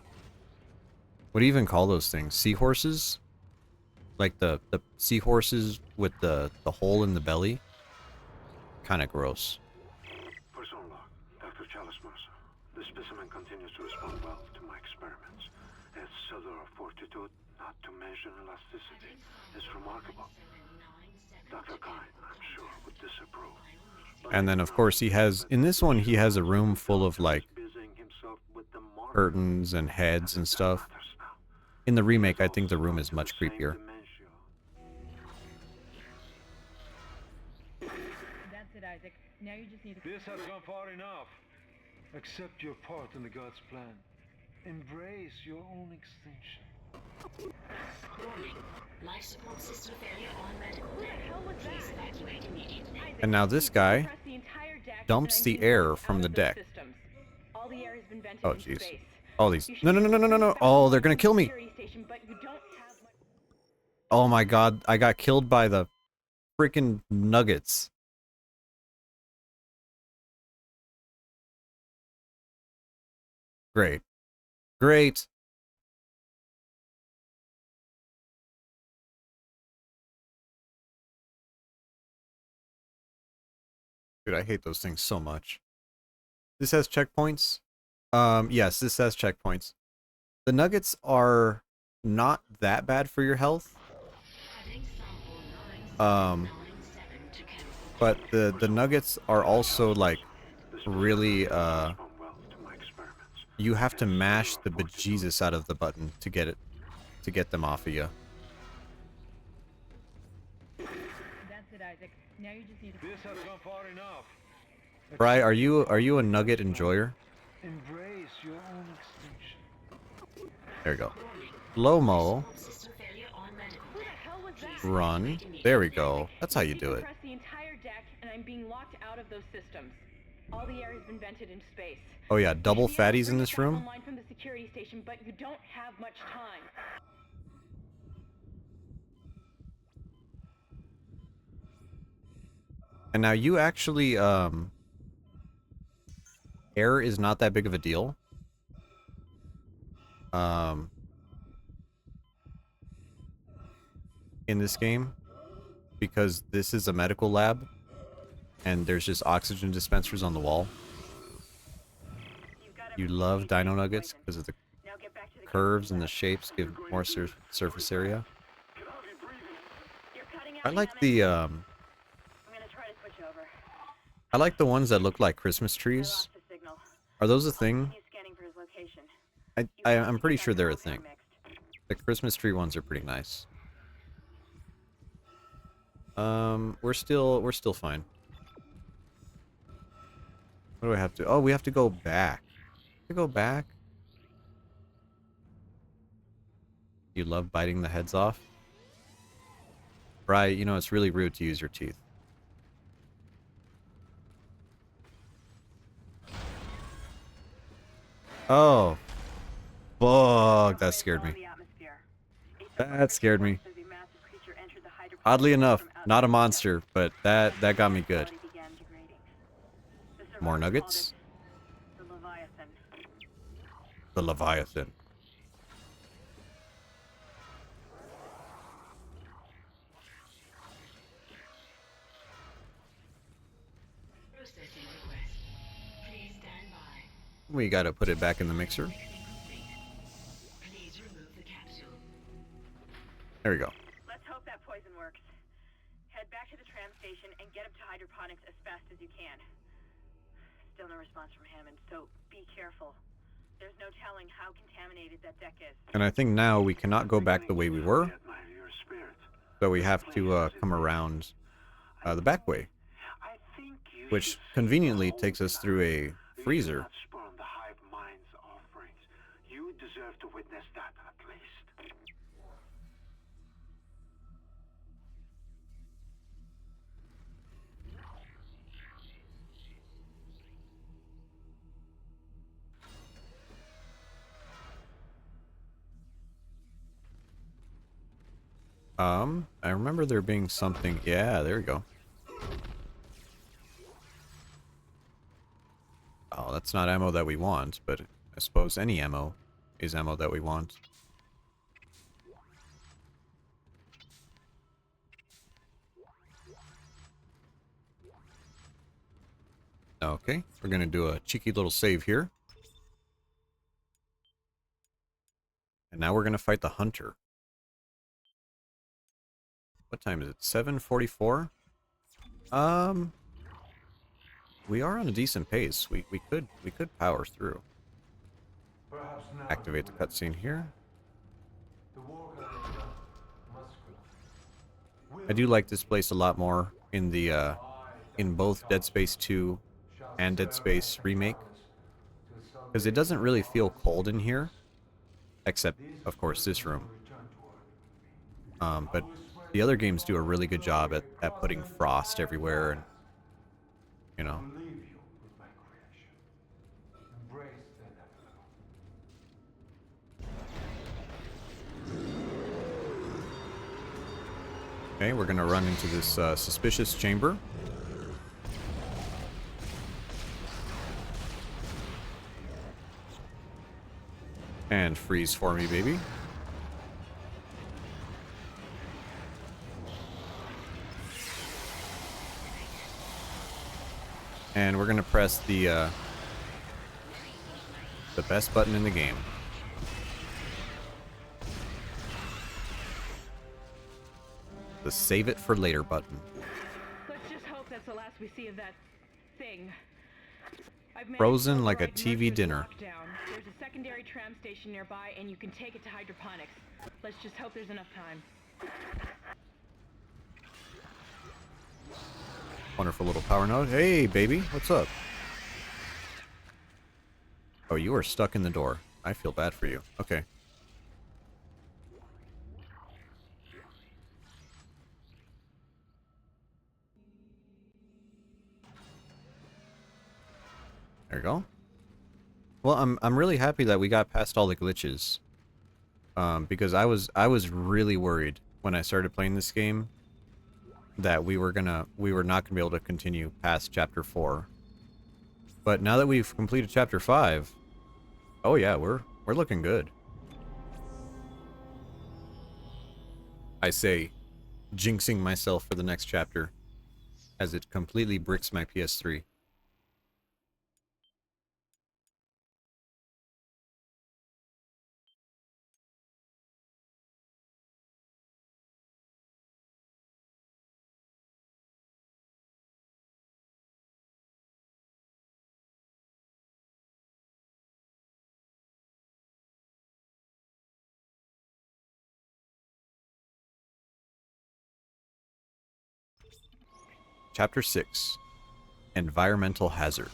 do you even call those things? Seahorses? Like the seahorses with the hole in the belly? Kind of gross. Person log, Dr. Chalice Mercer. The specimen continues to respond well to my experiments. Its cellular fortitude, not to mention elasticity, is remarkable. Dr. Kine, I'm sure, would disapprove. And then, of course, he has... In this one, he has a room full of, like... Busying himself curtains and heads and stuff. In the remake, I think the room is much creepier. That's it, Isaac. Now you just need to... This has gone far enough. Accept your part in the God's plan. Embrace your own extinction. Warning. Life support system failure on medical deck. Please evacuate immediately. And now this guy dumps the air from the deck. All the air has been vented Oh, in jeez. space. All these... No, no, no, no, no, no, no. Oh, they're gonna kill me. Oh my god, I got killed by the freaking nuggets. Great. Great. Dude, I hate those things so much. This has checkpoints? Yes, this has checkpoints. The nuggets are not that bad for your health. But the nuggets are also like really you have to mash the bejesus out of the button to get them off of you. That's it, Isaac. Now you just need to... This has gone far enough. Bri, are you a nugget enjoyer? Embrace your own extinction. There we go. Slow-mo. Run. There we go. That's how you do it. Press the entire deck, and I'm being locked out of those systems. All the air has been vented in space. Oh yeah, double fatties in this room? Online from the security station, but you don't have much time. And now you actually, air is not that big of a deal. In this game, because this is a medical lab, and there's just oxygen dispensers on the wall. You love dino nuggets because of the curves and the shapes give more surface area. I like the, I like the ones that look like Christmas trees. Are those a thing? I'm pretty sure they're a thing. The Christmas tree ones are pretty nice. We're still fine. What do I have to... Oh, we have to go back. To go back? You love biting the heads off? Right, you know, it's really rude to use your teeth. Oh. Fuck, that scared me. That scared me. Oddly enough, not a monster, but that got me good. More nuggets? The Leviathan. We gotta put it back in the mixer. There we go. Let's hope that poison works. Head back to the tram station and get up to hydroponics as fast as you can. Still no response from Hammond, so be careful. There's no telling how contaminated that deck is. And I think now we cannot go back the way we were. So we have to come around the back way. Which conveniently takes us through a freezer. You deserve to witness that at least. I remember there being something... Yeah, there we go. Oh, that's not ammo that we want, but I suppose any ammo is ammo that we want. Okay, we're gonna do a cheeky little save here. And now we're gonna fight the hunter. What time is it? 7:44? We are on a decent pace. We could power through. Perhaps now Activate the cutscene here. the work I have done must go. I do like this place a lot more in the in both Dead Space 2 and Dead Space Remake, because it doesn't really feel cold in here, except of course this room. But the other games do a really good job at putting frost everywhere, and you know. Leave you with my creation. Embrace the inevitable. Okay, we're gonna run into this suspicious chamber. And freeze for me, baby. And we're gonna press the best button in the game. The save it for later button. Let's just hope that's the last we see of that thing. Frozen like a TV dinner. There's a secondary tram station nearby, and you can take it to hydroponics. Let's just hope there's enough time. Wonderful little power node. Hey, baby, what's up? Oh, you are stuck in the door. I feel bad for you. Okay. There you go. Well, I'm really happy that we got past all the glitches. Because I was really worried when I started playing this game that we were not gonna be able to continue past chapter 4. But now that we've completed chapter 5, oh yeah, we're looking good. I say, jinxing myself for the next chapter, as it completely bricks my PS3. Chapter 6, Environmental Hazard.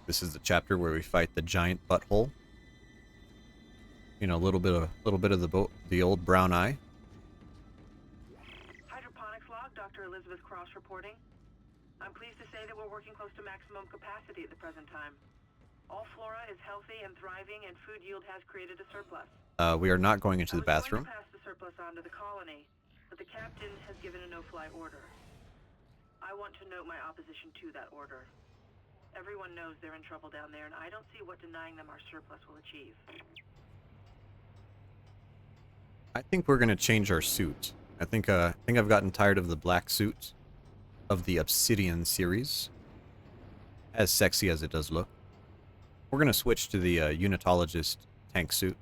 This is the chapter where we fight the giant butthole. You know, a little bit of the old brown eye. Hydroponics log, Dr. Elizabeth Cross reporting. I'm pleased to say that we're working close to maximum capacity at the present time. All flora is healthy and thriving, and food yield has created a surplus. We are not going into the bathroom. I was going to pass the surplus on to the colony, but the captain has given a no-fly order. I want to note my opposition to that order. Everyone knows they're in trouble down there, and I don't see what denying them our surplus will achieve. I think we're gonna change our suit. I think I've gotten tired of the black suit of the Obsidian series, as sexy as it does look. We're gonna switch to the Unitologist tank suit.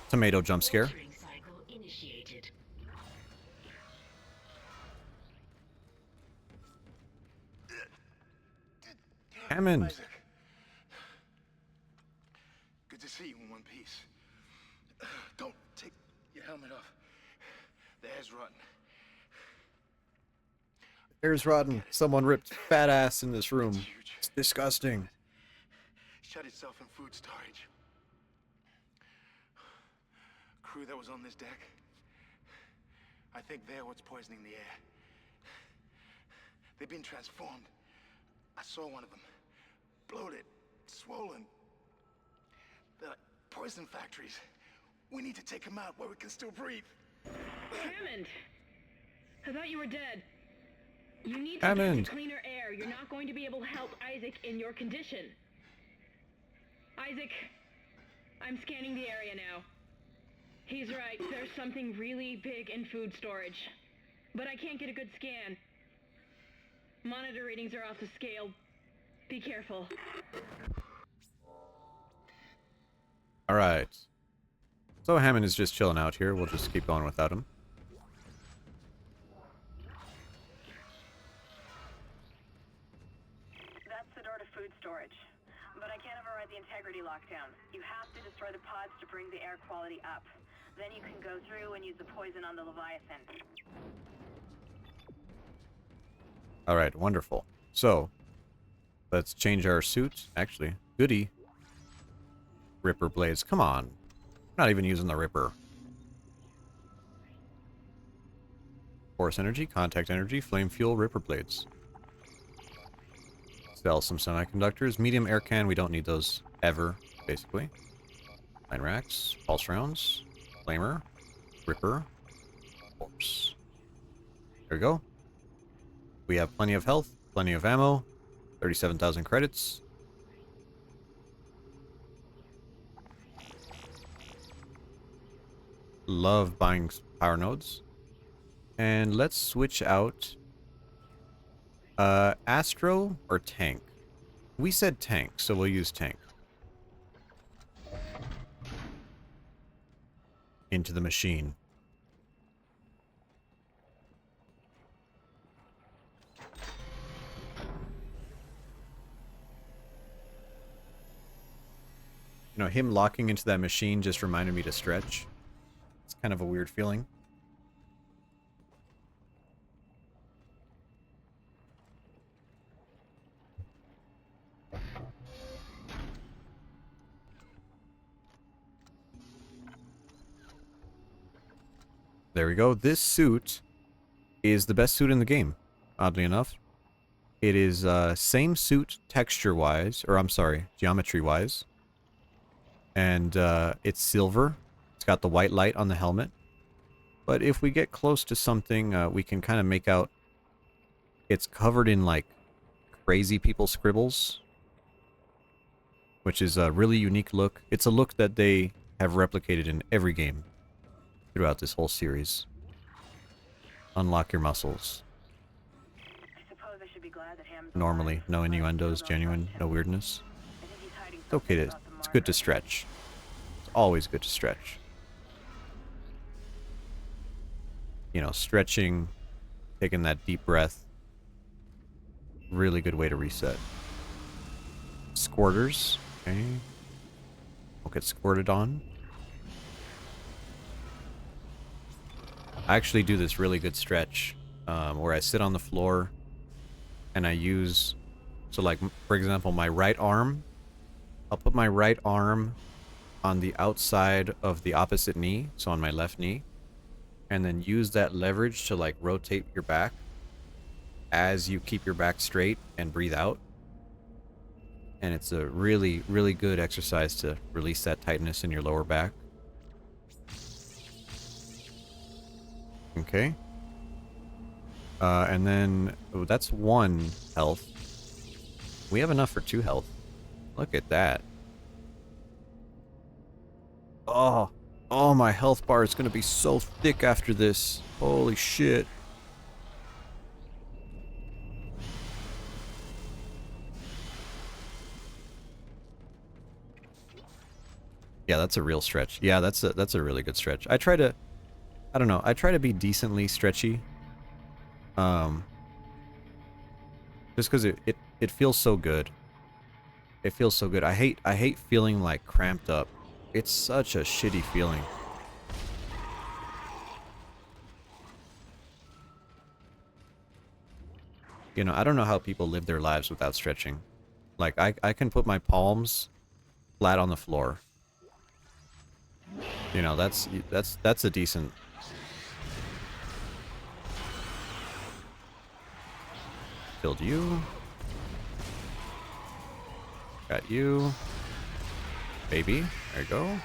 Tomato jump scare. Hammond. Isaac. Good to see you in one piece. Don't take your helmet off. The air's rotten. Air's rotten. Someone ripped fat ass in this room. It's disgusting. Shut itself in food storage. Crew that was on this deck. I think they're what's poisoning the air. They've been transformed. I saw one of them. Bloated, swollen. They're like poison factories. We need to take them out where we can still breathe. Hammond! I thought you were dead. You need to Hammond. get to cleaner air. You're not going to be able to help Isaac in your condition. Isaac, I'm scanning the area now. He's right. There's something really big in food storage. But I can't get a good scan. Monitor readings are off the scale. Be careful. Alright. So Hammond is just chilling out here. We'll just keep going without him. integrity lockdown. You have to destroy the pods to bring the air quality up. Then you can go through and use the poison on the Leviathan. Alright, wonderful. So, let's change our suit. Actually, goody. Ripper blades. Come on. Not even using the Ripper. Force energy, contact energy, flame fuel, Ripper blades. Sell some semiconductors. Medium air can, we don't need those ever, basically. 9 racks, pulse rounds, flamer, Ripper, force. There we go. We have plenty of health, plenty of ammo, 37,000 credits. Love buying power nodes. And let's switch out Astro or tank. We said tank, so we'll use tank. Into the machine. You know, him locking into that machine just reminded me to stretch. It's kind of a weird feeling. There we go. This suit is the best suit in the game, oddly enough. It is same suit texture-wise, or I'm sorry, geometry-wise. And it's silver. It's got the white light on the helmet. But if we get close to something, we can kind of make out it's covered in, like, crazy people scribbles. Which is a really unique look. It's a look that they have replicated in every game throughout this whole series. Unlock your muscles. Normally, no innuendos, genuine, no weirdness. It's okay to, it's good to stretch. It's always good to stretch. You know, stretching, taking that deep breath. Really good way to reset. Squirters. Okay. We'll get squirted on. I actually do this really good stretch where I sit on the floor and I use, so like, for example, my right arm, I'll put my right arm on the outside of the opposite knee, so on my left knee, and then use that leverage to like rotate your back as you keep your back straight and breathe out. And it's a really, really good exercise to release that tightness in your lower back. Okay. And then, oh, that's 1 health. We have enough for 2 health. Look at that. Oh, oh, my health bar is going to be so thick after this. Holy shit. Yeah, that's a real stretch. Yeah, that's a really good stretch. I try to, I don't know, I try to be decently stretchy. Just because it feels so good. It feels so good. I hate feeling like cramped up. It's such a shitty feeling. You know, I don't know how people live their lives without stretching. Like, I can put my palms flat on the floor. You know, that's a decent... Killed you. Got you. Baby. There you go.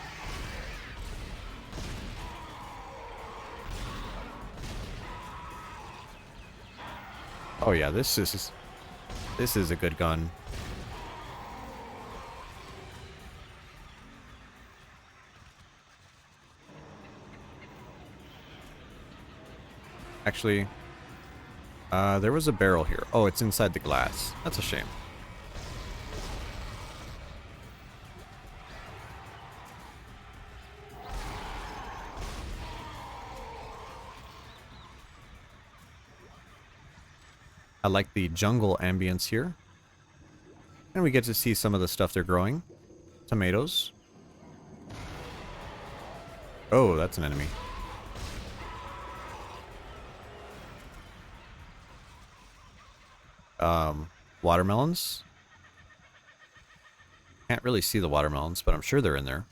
Oh yeah, this is a good gun. Actually, there was a barrel here. Oh, it's inside the glass. That's a shame. I like the jungle ambience here. And we get to see some of the stuff they're growing. tomatoes. Oh, that's an enemy. Watermelons. Can't really see the watermelons, but I'm sure they're in there.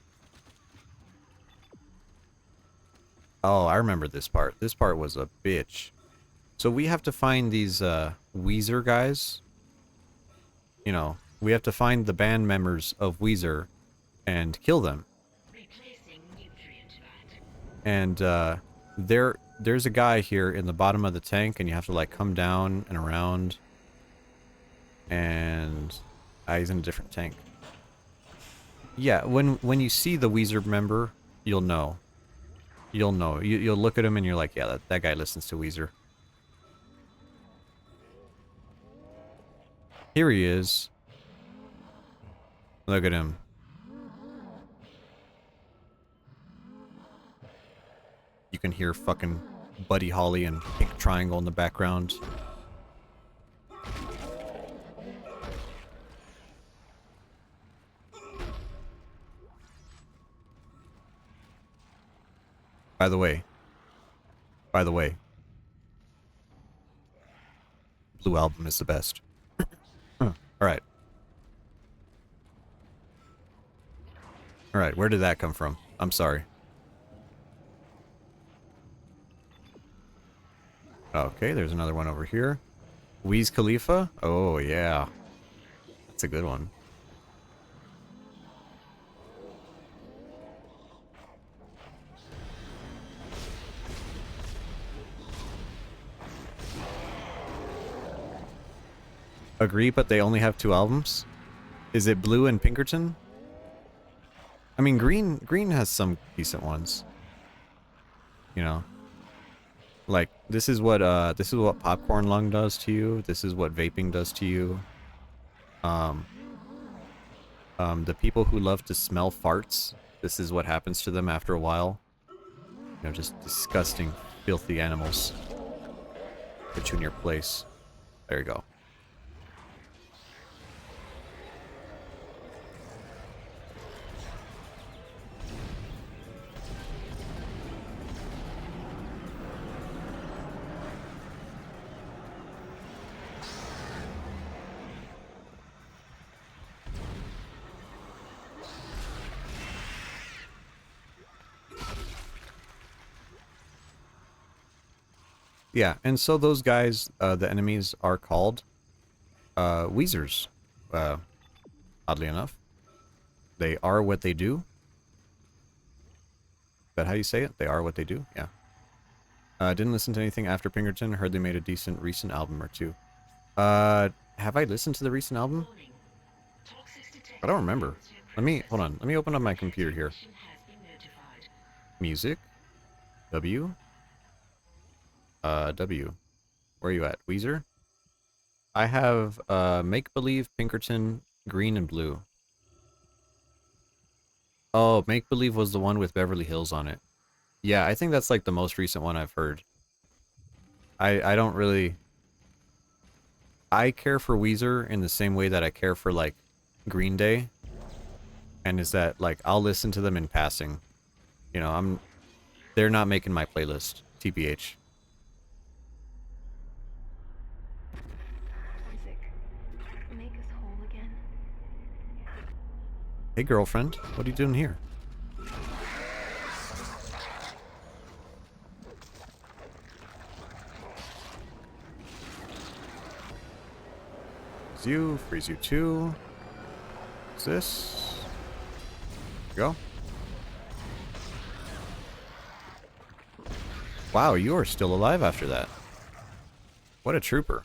Oh, I remember this part. This part was a bitch. So we have to find these Weezer guys. You know, we have to find the band members of Weezer and kill them. And there's a guy here in the bottom of the tank, and you have to like come down and around. And he's in a different tank. Yeah, when you see the Weezer member, you'll know. You'll know. You'll look at him and you're like, yeah, that guy listens to Weezer. Here he is. Look at him. You can hear fucking Buddy Holly and Pink Triangle in the background. By the way, Blue Album is the best. Alright. Alright, where did that come from? I'm sorry. Okay, there's another one over here. Wiz Khalifa? Oh, yeah. That's a good one. Agree, but they only have 2 albums? Is it Blue and Pinkerton? I mean, Green has some decent ones. You know. Like, this is what popcorn lung does to you. This is what vaping does to you. The people who love to smell farts, this is what happens to them after a while. You know, just disgusting, filthy animals. Put you in your place. There you go. Yeah, and so those guys, the enemies, are called Weezers. Oddly enough. They are what they do. Is that how you say it? They are what they do? Yeah. Didn't listen to anything after Pinkerton. Heard they made a decent recent album or two. Have I listened to the recent album? I don't remember. Hold on. Let me open up my computer here. Music. W. W. Where are you at? Weezer? I have, Make Believe, Pinkerton, Green, and Blue. Oh, Make Believe was the one with Beverly Hills on it. Yeah, I think that's like the most recent one I've heard. I don't really... I care for Weezer in the same way that I care for, like, Green Day. And is that, like, I'll listen to them in passing. You know, they're not making my playlist, TBH. Isaac, make us whole again. Hey, girlfriend. What are you doing here? Freeze you. Freeze you too. What's this? There you go. Wow, you are still alive after that. What a trooper.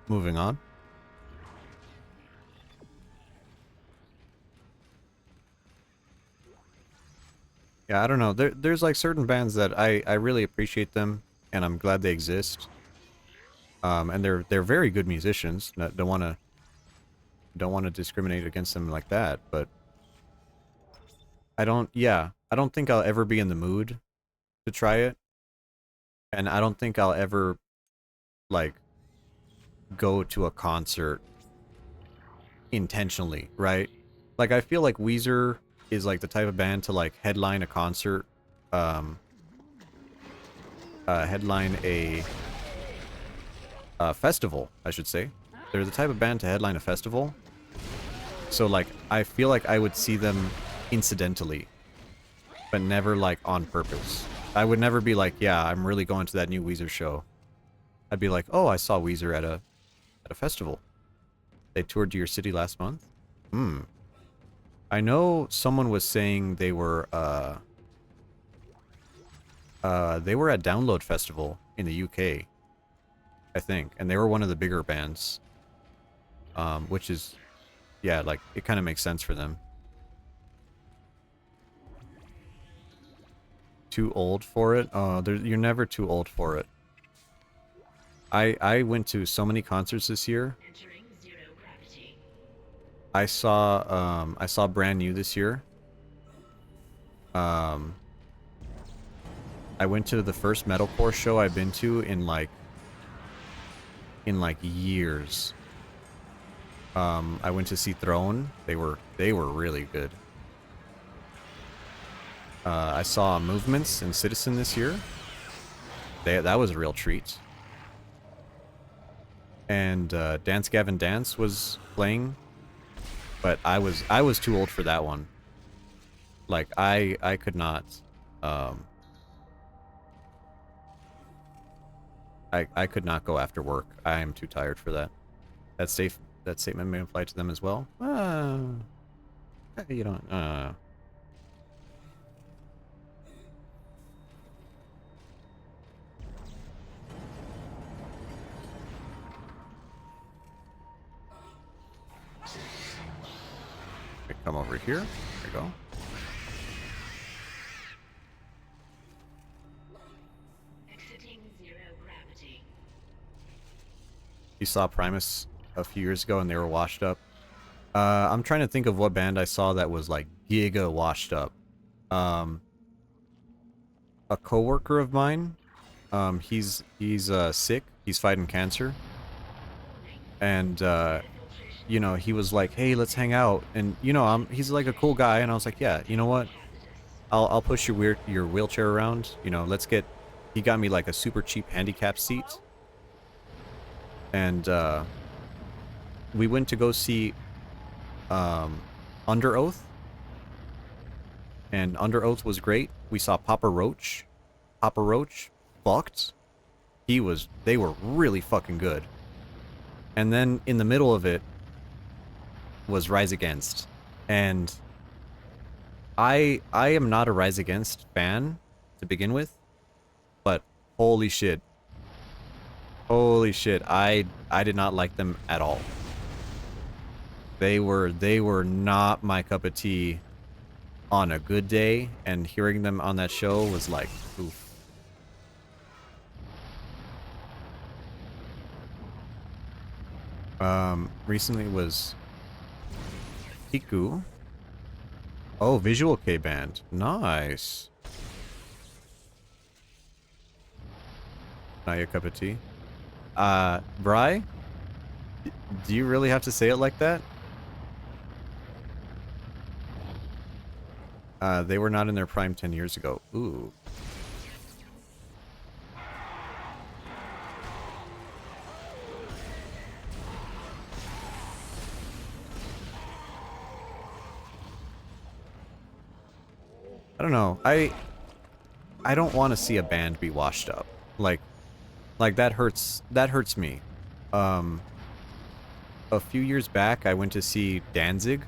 Moving on. Yeah, I don't know. There's like certain bands that I really appreciate them, and I'm glad they exist. And they're very good musicians. Don't wanna discriminate against them like that, but I don't think I'll ever be in the mood to try it. And I don't think I'll ever, like, go to a concert intentionally, right? Like, I feel like Weezer is, like, the type of band to, like, headline a concert, um, headline a festival, I should say. They're the type of band to headline a festival. So, like, I feel like I would see them incidentally, but never, like, on purpose. I would never be like, yeah, I'm really going to that new Weezer show. I'd be like, oh, I saw Weezer at a festival. They toured to your city last month? Hmm. I know someone was saying they were at Download Festival in the UK, I think, and they were one of the bigger bands. Which is, yeah, like, it kind of makes sense for them. Too old for it? Oh, you're never too old for it. I went to so many concerts this year. I saw Brand New this year. I went to the first metalcore show I've been to in like years. I went to see Throne. They were really good. I saw Movements and Citizen this year. That was a real treat. And Dance Gavin Dance was playing, but I was too old for that one. Like, I could not. I could not go after work. I am too tired for that. That statement may apply to them as well. You don't. Okay, come over here. There we go. You saw Primus a few years ago and they were washed up. I'm trying to think of what band I saw that was like giga washed up. A coworker of mine, he's sick. He's fighting cancer. And you know, he was like, "Hey, let's hang out." And you know, he's like a cool guy, and I was like, "Yeah, you know what? I'll push your wheelchair around. You know, let's get." He got me like a super cheap handicap seat. And we went to go see Under Oath. And Under Oath was great. We saw Papa Roach. Papa Roach fucked. They were really fucking good. And then in the middle of it was Rise Against. And I am not a Rise Against fan to begin with, but holy shit. Holy shit, I did not like them at all. They were not my cup of tea on a good day, and hearing them on that show was like, oof. Recently was Kiku. Oh, Visual K Band. Nice. Not your cup of tea. Bri? Do you really have to say it like that? They were not in their prime 10 years ago. Ooh. I don't know. I don't want to see a band be washed up. Like that hurts me. A few years back I went to see Danzig.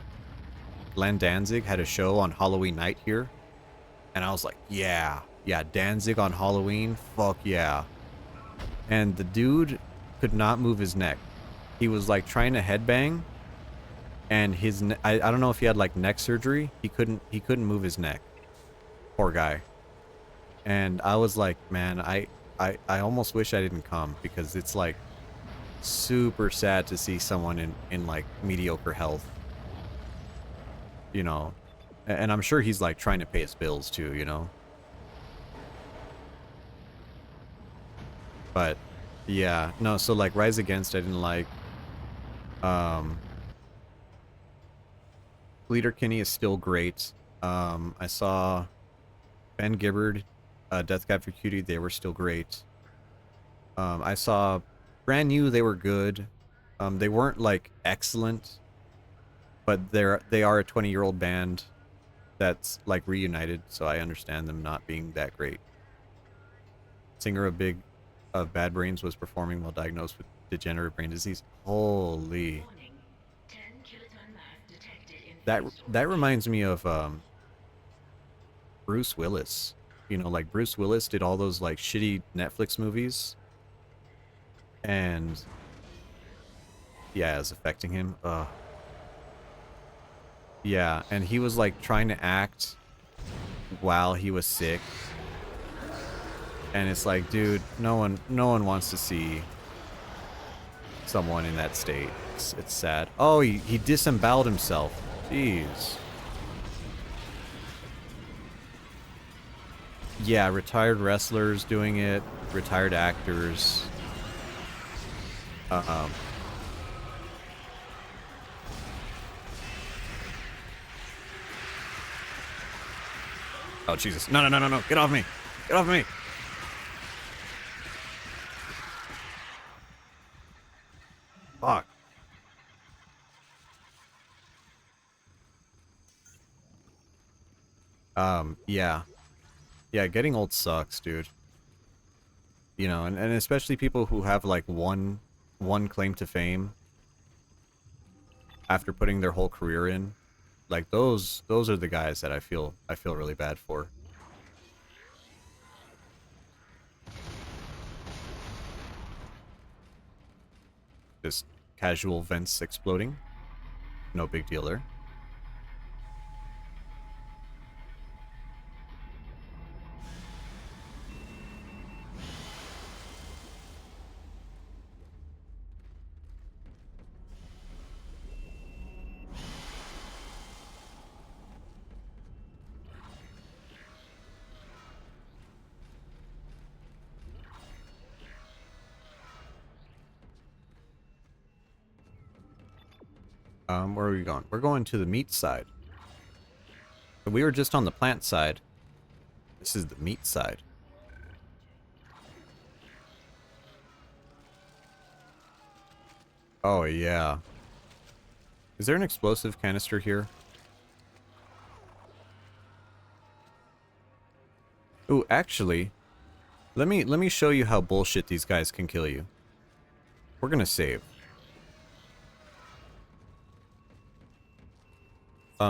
Glenn Danzig had a show on Halloween night here. And I was like, yeah, Danzig on Halloween, fuck yeah. And the dude could not move his neck. He was like trying to headbang, and I don't know if he had like neck surgery. He couldn't move his neck. Poor guy. And I was like, man, I almost wish I didn't come, because it's like super sad to see someone in like mediocre health, you know, And I'm sure he's like trying to pay his bills too, you know. But yeah, no, so like Rise Against I didn't like. Leader Kinney is still great. I saw Ben Gibbard, Death Cab for Cutie, they were still great. I saw Brand New, they were good. They weren't like excellent, but they are a 20-year-old band that's like reunited, so I understand them not being that great. Singer of Bad Brains was performing while diagnosed with degenerative brain disease. Holy. That reminds me of Bruce Willis. You know, like Bruce Willis did all those like shitty Netflix movies. And yeah, it's affecting him. Yeah, and he was like trying to act while he was sick. And it's like, dude, no one wants to see someone in that state. It's sad. Oh, he disemboweled himself. Jeez. Yeah, retired wrestlers doing it, retired actors. Oh, Jesus. No, no, no, no, no. Get off me. Get off me. Fuck. Yeah. Yeah, getting old sucks, dude. You know, and especially people who have like one claim to fame after putting their whole career in. Like those are the guys that I feel really bad for. Just casual vents exploding. No big deal there. Where are we going? We're going to the meat side. We were just on the plant side. This is the meat side. Oh, yeah. Is there an explosive canister here? Ooh, actually, let me show you how bullshit these guys can kill you. We're gonna save.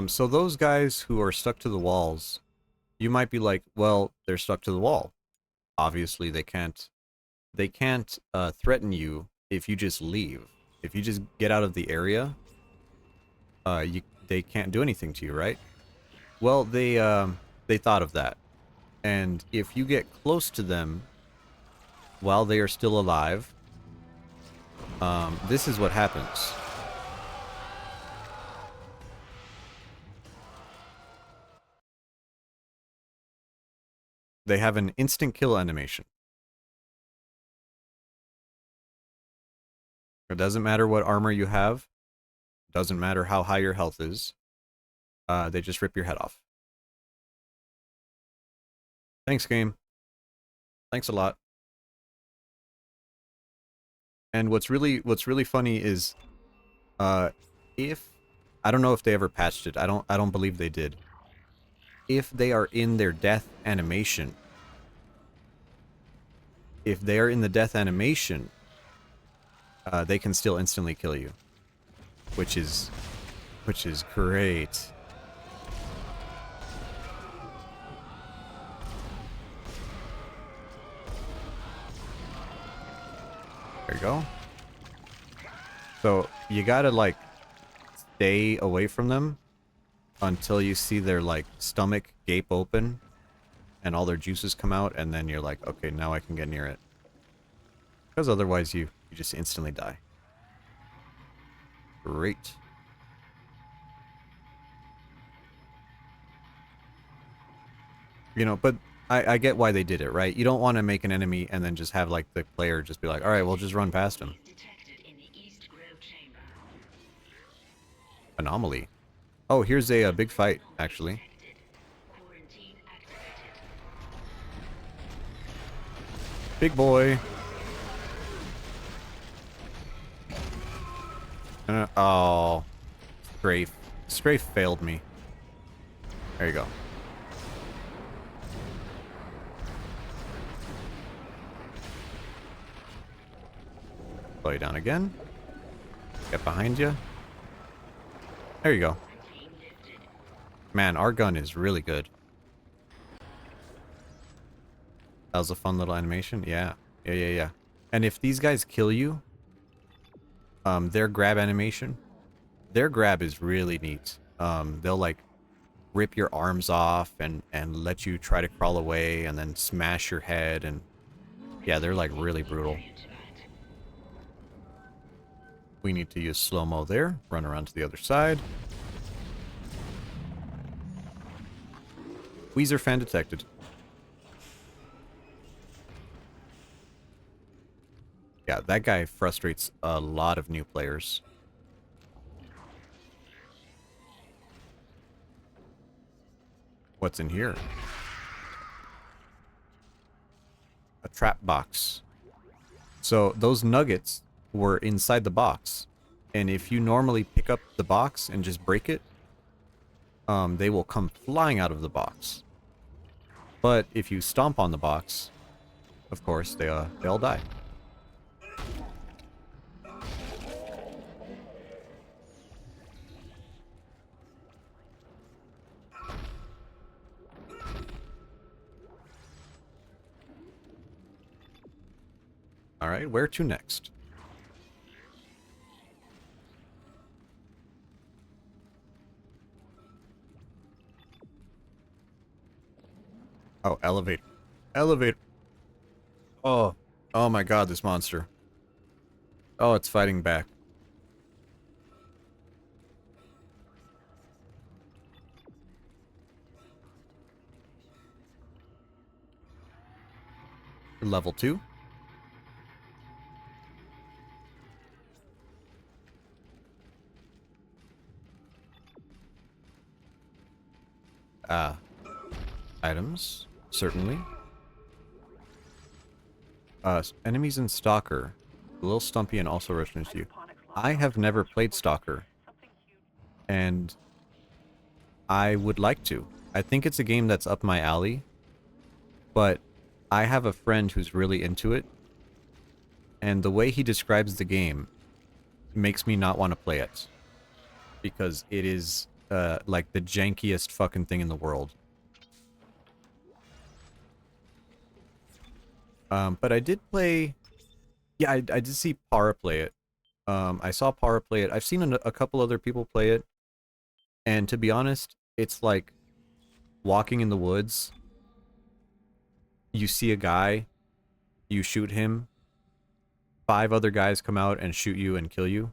So those guys who are stuck to the walls, you might be like, well, they're stuck to the wall. Obviously, they can't threaten you if you just leave. If you just get out of the area, they can't do anything to you, right? Well, they thought of that. And if you get close to them while they are still alive, this is what happens. They have an instant kill animation. It doesn't matter what armor you have. It doesn't matter how high your health is. They just rip your head off. Thanks, game. Thanks a lot. And what's really funny is, if I don't know if they ever patched it. I don't believe they did. If they are in their death animation, they can still instantly kill you, which is great. There you go. So you gotta like stay away from them until you see their like stomach gape open and all their juices come out, and then you're like, okay, now I can get near it. Because otherwise you just instantly die. Great. You know, but I get why they did it, right? You don't want to make an enemy and then just have like the player just be like, all right, we'll just run past him. Anomaly. Oh, here's a big fight, actually. Big boy. Oh. Strafe. Strafe failed me. There you go. Slow you down again. Get behind you. There you go. Man, our gun is really good. That was a fun little animation. Yeah. Yeah. And if these guys kill you, their grab animation, their grab is really neat. They'll like rip your arms off and let you try to crawl away and then smash your head, and yeah, they're like really brutal. We need to use slow-mo there. Run around to the other side. Weezer fan detected. Yeah, that guy frustrates a lot of new players. What's in here? A trap box. So those nuggets were inside the box. And if you normally pick up the box and just break it, they will come flying out of the box. But if you stomp on the box, of course, they all die. Alright, where to next? Oh, elevator. Elevator. Oh. Oh my god, this monster. Oh, it's fighting back. Level 2. Items. Certainly. Enemies in Stalker. A little stumpy and also returns to you. I have never played Stalker. And I would like to. I think it's a game that's up my alley. But I have a friend who's really into it. And the way he describes the game makes me not want to play it. Because it is, like, the jankiest fucking thing in the world. But I did play... Yeah, I did see Para play it. I saw Para play it. I've seen a couple other people play it. And to be honest, it's like walking in the woods. You see a guy, you shoot him. 5 other guys come out and shoot you and kill you.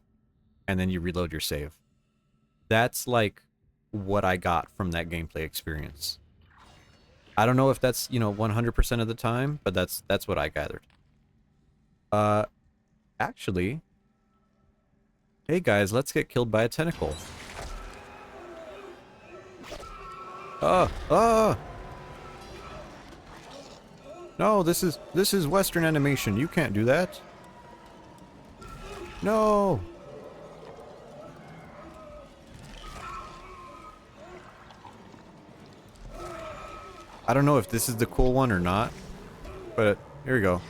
And then you reload your save. That's like what I got from that gameplay experience. I don't know if that's, you know, 100% of the time, but that's what I gathered. Actually, hey guys, let's get killed by a tentacle. No, this is Western animation. You can't do that. No. I don't know if this is the cool one or not, but here we go.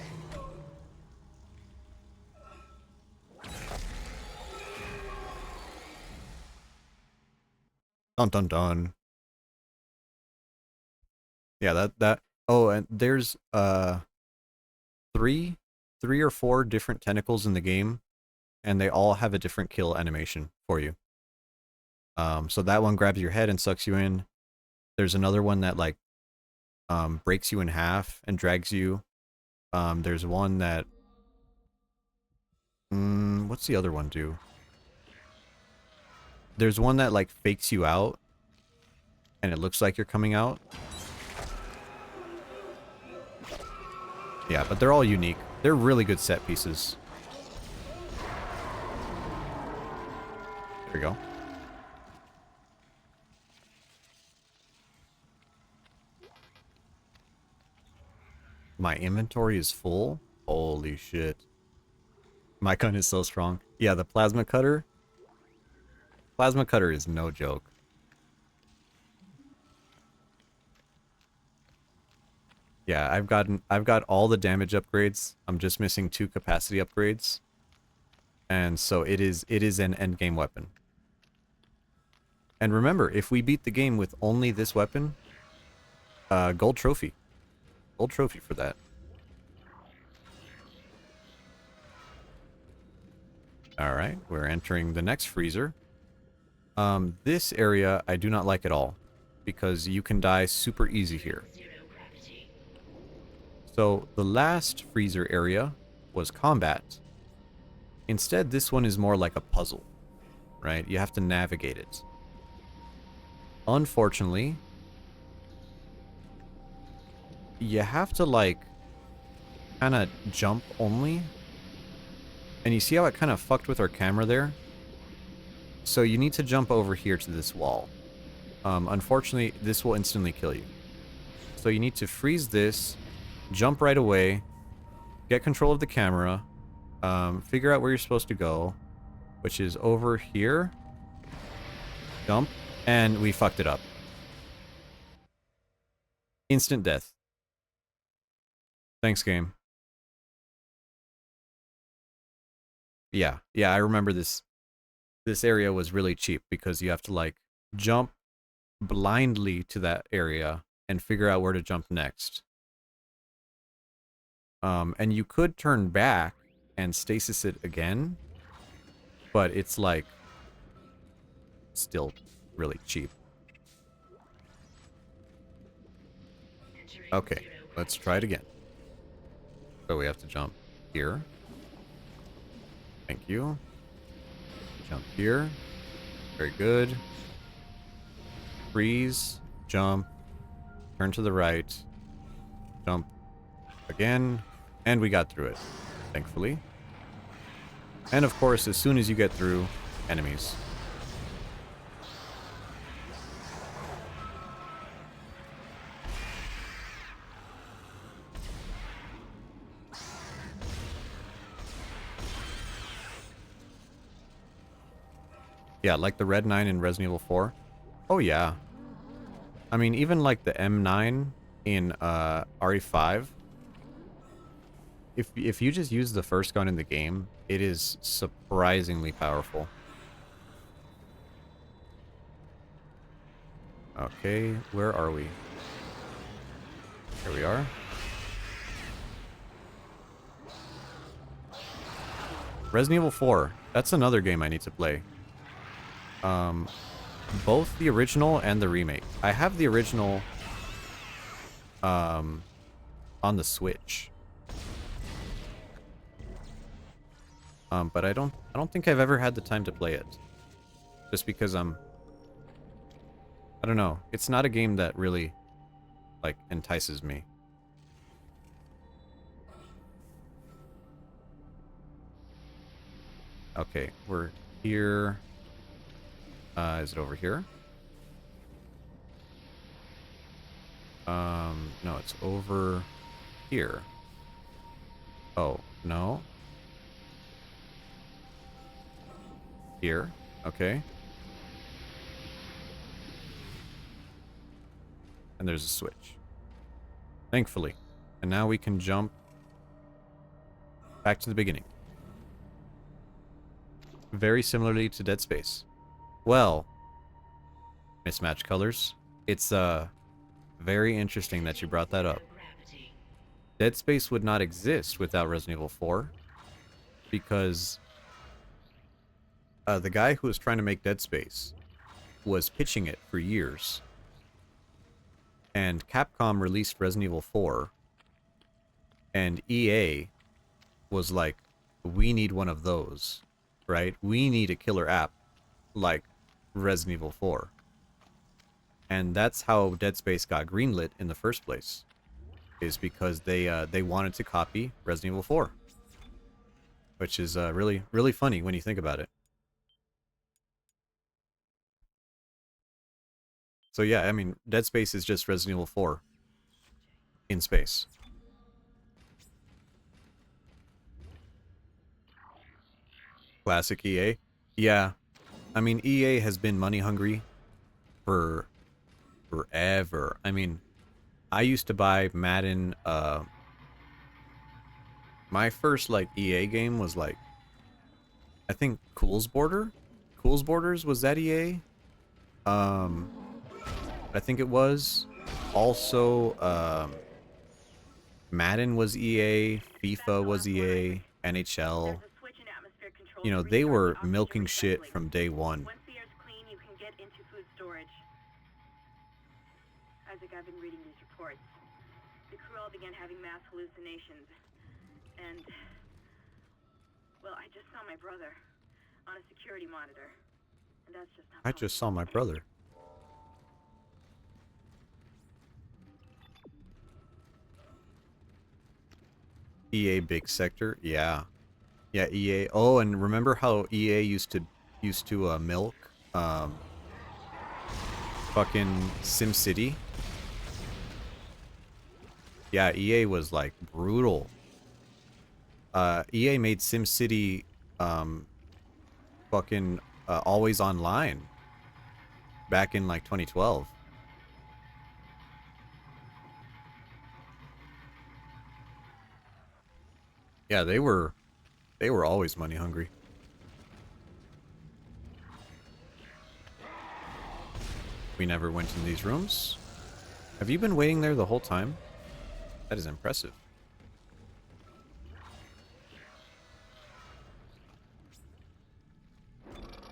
Dun dun dun. Yeah, that. Oh, and there's three or four different tentacles in the game, and they all have a different kill animation for you. So that one grabs your head and sucks you in. There's another one that like breaks you in half and drags you. There's one that what's the other one do? There's one that like fakes you out and it looks like you're coming out. Yeah, but they're all unique. They're really good set pieces. There we go. My inventory is full? Holy shit. My gun is so strong. Yeah, the plasma cutter. Plasma cutter is no joke. Yeah, I've got all the damage upgrades. I'm just missing 2 capacity upgrades. And so it is an endgame weapon. And remember, if we beat the game with only this weapon, gold trophy. Gold trophy for that. Alright, we're entering the next freezer. This area I do not like at all, because you can die super easy here. So the last freezer area was combat. Instead, this one is more like a puzzle, right? You have to navigate it. Unfortunately, you have to like kind of jump only. And you see how it kind of fucked with our camera there? So you need to jump over here to this wall. Unfortunately, this will instantly kill you. So you need to freeze this, jump right away, get control of the camera, figure out where you're supposed to go, which is over here. Jump, and we fucked it up. Instant death. Thanks, game. Yeah, I remember this. This area was really cheap because you have to like jump blindly to that area and figure out where to jump next. And you could turn back and stasis it again, but it's like still really cheap. Okay, let's try it again. So we have to jump here. Thank you. Jump here. Very good. Freeze. Jump. Turn to the right. Jump again. And we got through it, thankfully. And of course, as soon as you get through, enemies. Yeah, like the Red 9 in Resident Evil 4. Oh yeah. I mean, even like the M9 in RE5. If you just use the first gun in the game, it is surprisingly powerful. Okay, where are we? Here we are. Resident Evil 4. That's another game I need to play. Both the original and the remake. I have the original on the Switch. But I don't think I've ever had the time to play it. Just because I don't know. It's not a game that really like entices me. Okay, we're here. Is it over here? No, it's over here. Oh, no. Here. Okay. And there's a switch. Thankfully. And now we can jump back to the beginning. Very similarly to Dead Space. Well, mismatched colors. It's very interesting that you brought that up. Dead Space would not exist without Resident Evil 4 because the guy who was trying to make Dead Space was pitching it for years. And Capcom released Resident Evil 4 and EA was like, we need one of those, right? We need a killer app like Resident Evil 4. And that's how Dead Space got greenlit in the first place. is because they wanted to copy Resident Evil 4, which is really funny when you think about it. So yeah, I mean, Dead Space is just Resident Evil 4 in space. Classic EA. Yeah, I mean, EA has been money hungry for forever. I mean, I used to buy Madden. My first like EA game was like, I think Cool's Borders, was that EA? I think it was. Also, Madden was EA, FIFA was EA, NHL. You know, they were milking shit from day one. Once the air's clean, you can get into food storage. Isaac, I've been reading these reports. The crew all began having mass hallucinations. And, well, I just saw my brother on a security monitor. And that's just not I just saw my brother. EA big sector, yeah. Yeah, EA. Oh, and remember how EA used to milk fucking SimCity? Yeah, EA was like brutal. EA made SimCity fucking always online back in like 2012. Yeah, they were always money hungry. We never went in these rooms. Have you been waiting there the whole time? That is impressive.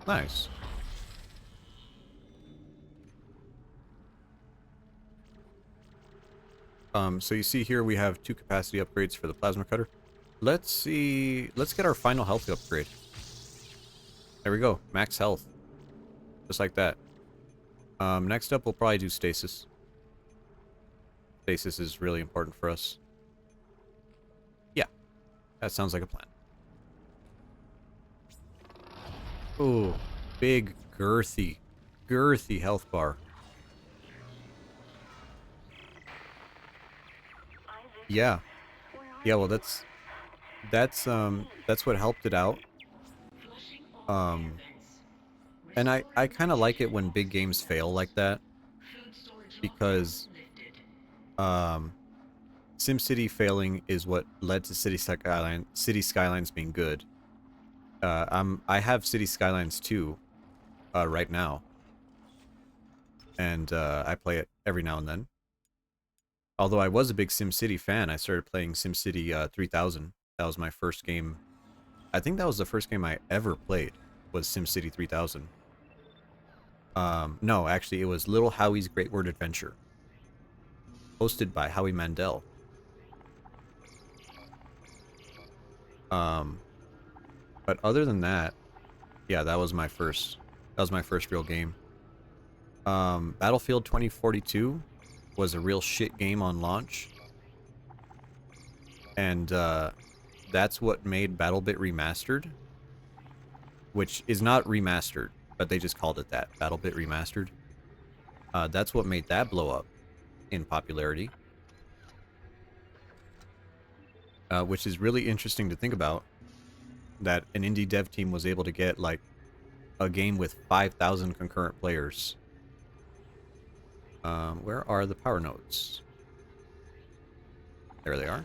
Nice. So you see here we have 2 capacity upgrades for the plasma cutter. Let's see. Let's get our final health upgrade. There we go. Max health. Just like that. Next up, we'll probably do stasis. Stasis is really important for us. Yeah. That sounds like a plan. Ooh. Big, girthy health bar. Yeah. Yeah, well, that's what helped it out. And I kind of like it when big games fail like that, because SimCity failing is what led to City Skylines being good. I have City Skylines 2 right now, and I play it every now and then. Although I was a big SimCity fan, I started playing SimCity 3000. That was my first game. I think that was the first game I ever played, was SimCity 3000. No, actually, it was Little Howie's Great Word Adventure, hosted by Howie Mandel. But other than that, yeah, that was my first real game. Battlefield 2042 was a real shit game on launch. And that's what made BattleBit Remastered, which is not remastered, but they just called it that, BattleBit Remastered. That's what made that blow up in popularity. Which is really interesting to think about, that an indie dev team was able to get like a game with 5,000 concurrent players. Where are the power nodes? There they are.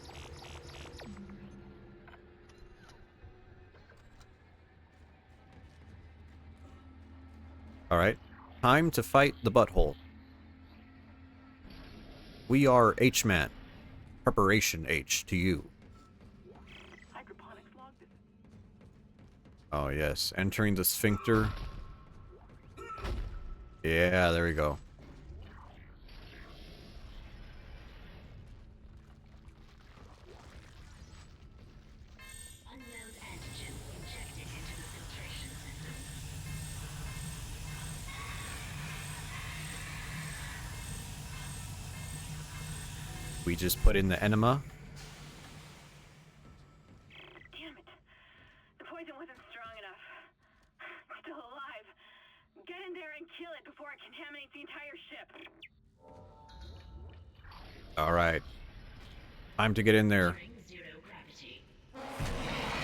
Alright. Time to fight the butthole. We are H-Man. Preparation H to you. Oh yes, entering the sphincter. Yeah, there we go. We just put in the enema. Damn it. The poison wasn't strong enough. It's still alive. Get in there and kill it before it contaminates the entire ship. Alright. Time to get in there.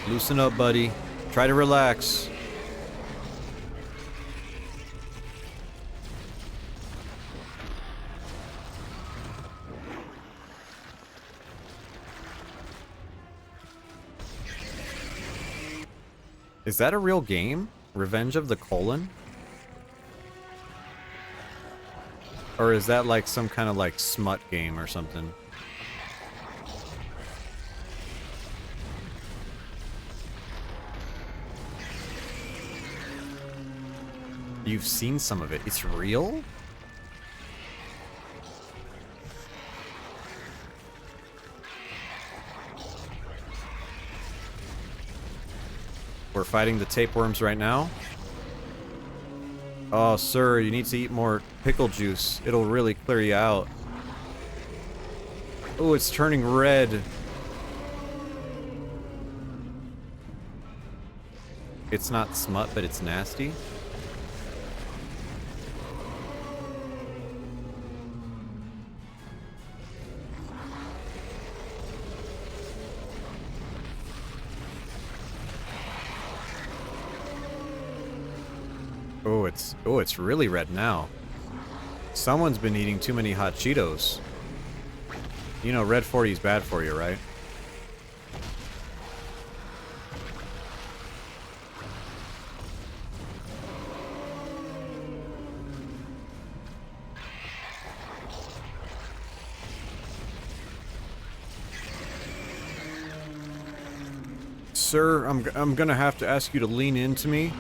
Loosen up, buddy. Try to relax. Is that a real game? Revenge of the Colon? Or is that like some kind of like smut game or something? You've seen some of it. It's real? We're fighting the tapeworms right now. Oh, sir, you need to eat more pickle juice. It'll really clear you out. Oh, it's turning red. It's not smut, but it's nasty. Oh, it's really red now. Someone's been eating too many hot Cheetos. You know, red 40 is bad for you, right? Sir, I'm gonna have to ask you to lean into me.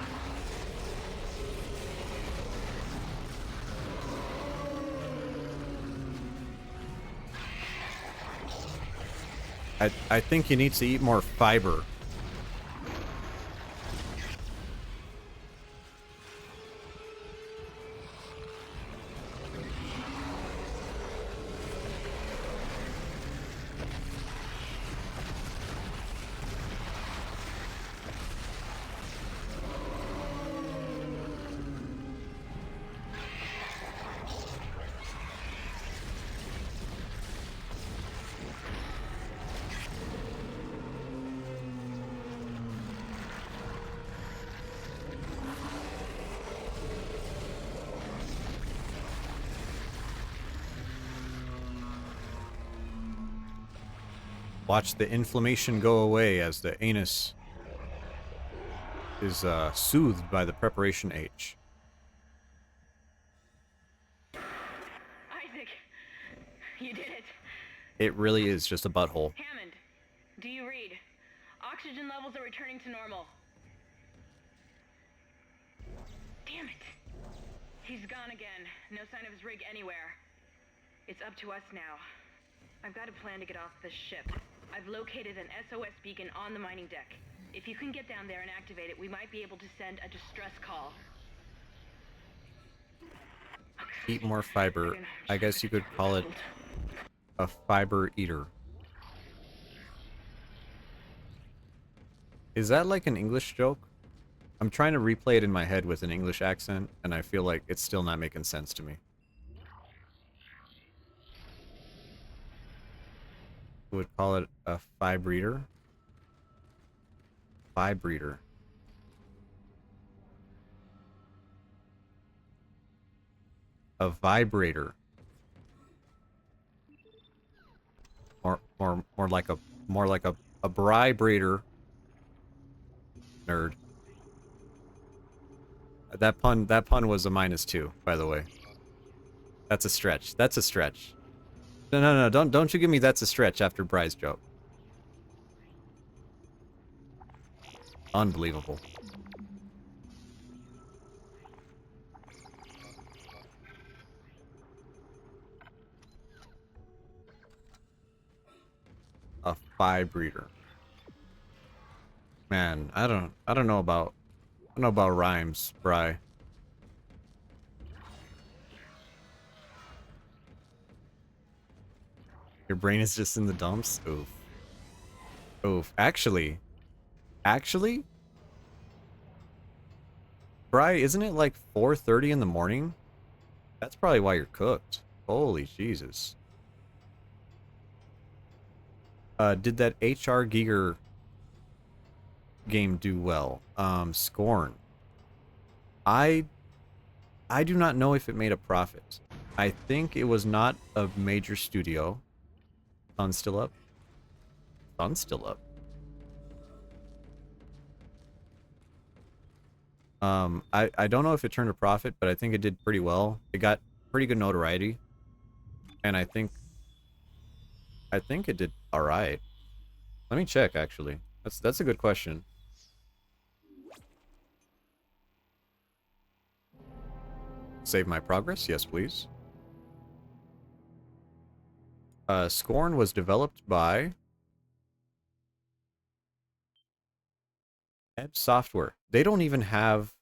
I think you need to eat more fiber. Watch the inflammation go away as the anus is soothed by the preparation H. Isaac, you did it. It really is just a butthole. Hammond, do you read? Oxygen levels are returning to normal. Damn it. He's gone again. No sign of his rig anywhere. It's up to us now. I've got a plan to get off this ship. I've located an SOS beacon on the mining deck. If you can get down there and activate it, we might be able to send a distress call. Eat more fiber. I guess you could call it a fiber eater. Is that like an English joke? I'm trying to replay it in my head with an English accent, and I feel like it's still not making sense to me. Would call it a fibre. Vibrator. A vibrator. More like a vibrator. Nerd. That pun was a -2, by the way. That's a stretch. That's a stretch. No, don't you give me that's a stretch after Bry's joke. Unbelievable. A vibrator. Man, I don't know about rhymes, Bry. Your brain is just in the dumps? Oof. Oof. Actually, Bri, isn't it like 4:30 in the morning? That's probably why you're cooked. Holy Jesus. Did that HR Giger game do well? Scorn. I do not know if it made a profit. I think it was not a major studio. Sun's still up. Sun's still up. I don't know if it turned a profit, but I think it did pretty well. It got pretty good notoriety. And I think it did alright. Let me check actually. That's a good question. Save my progress? Yes, please. Scorn was developed by Ebb Software. They don't even have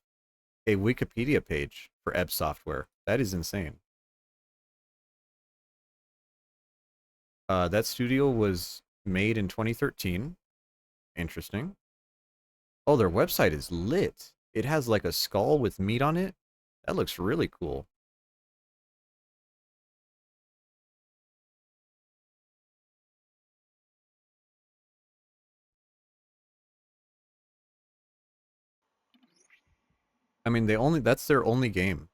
a Wikipedia page for Ebb Software. That is insane. That studio was made in 2013. Interesting. Oh, their website is lit. It has like a skull with meat on it. That looks really cool. I mean, that's their only game.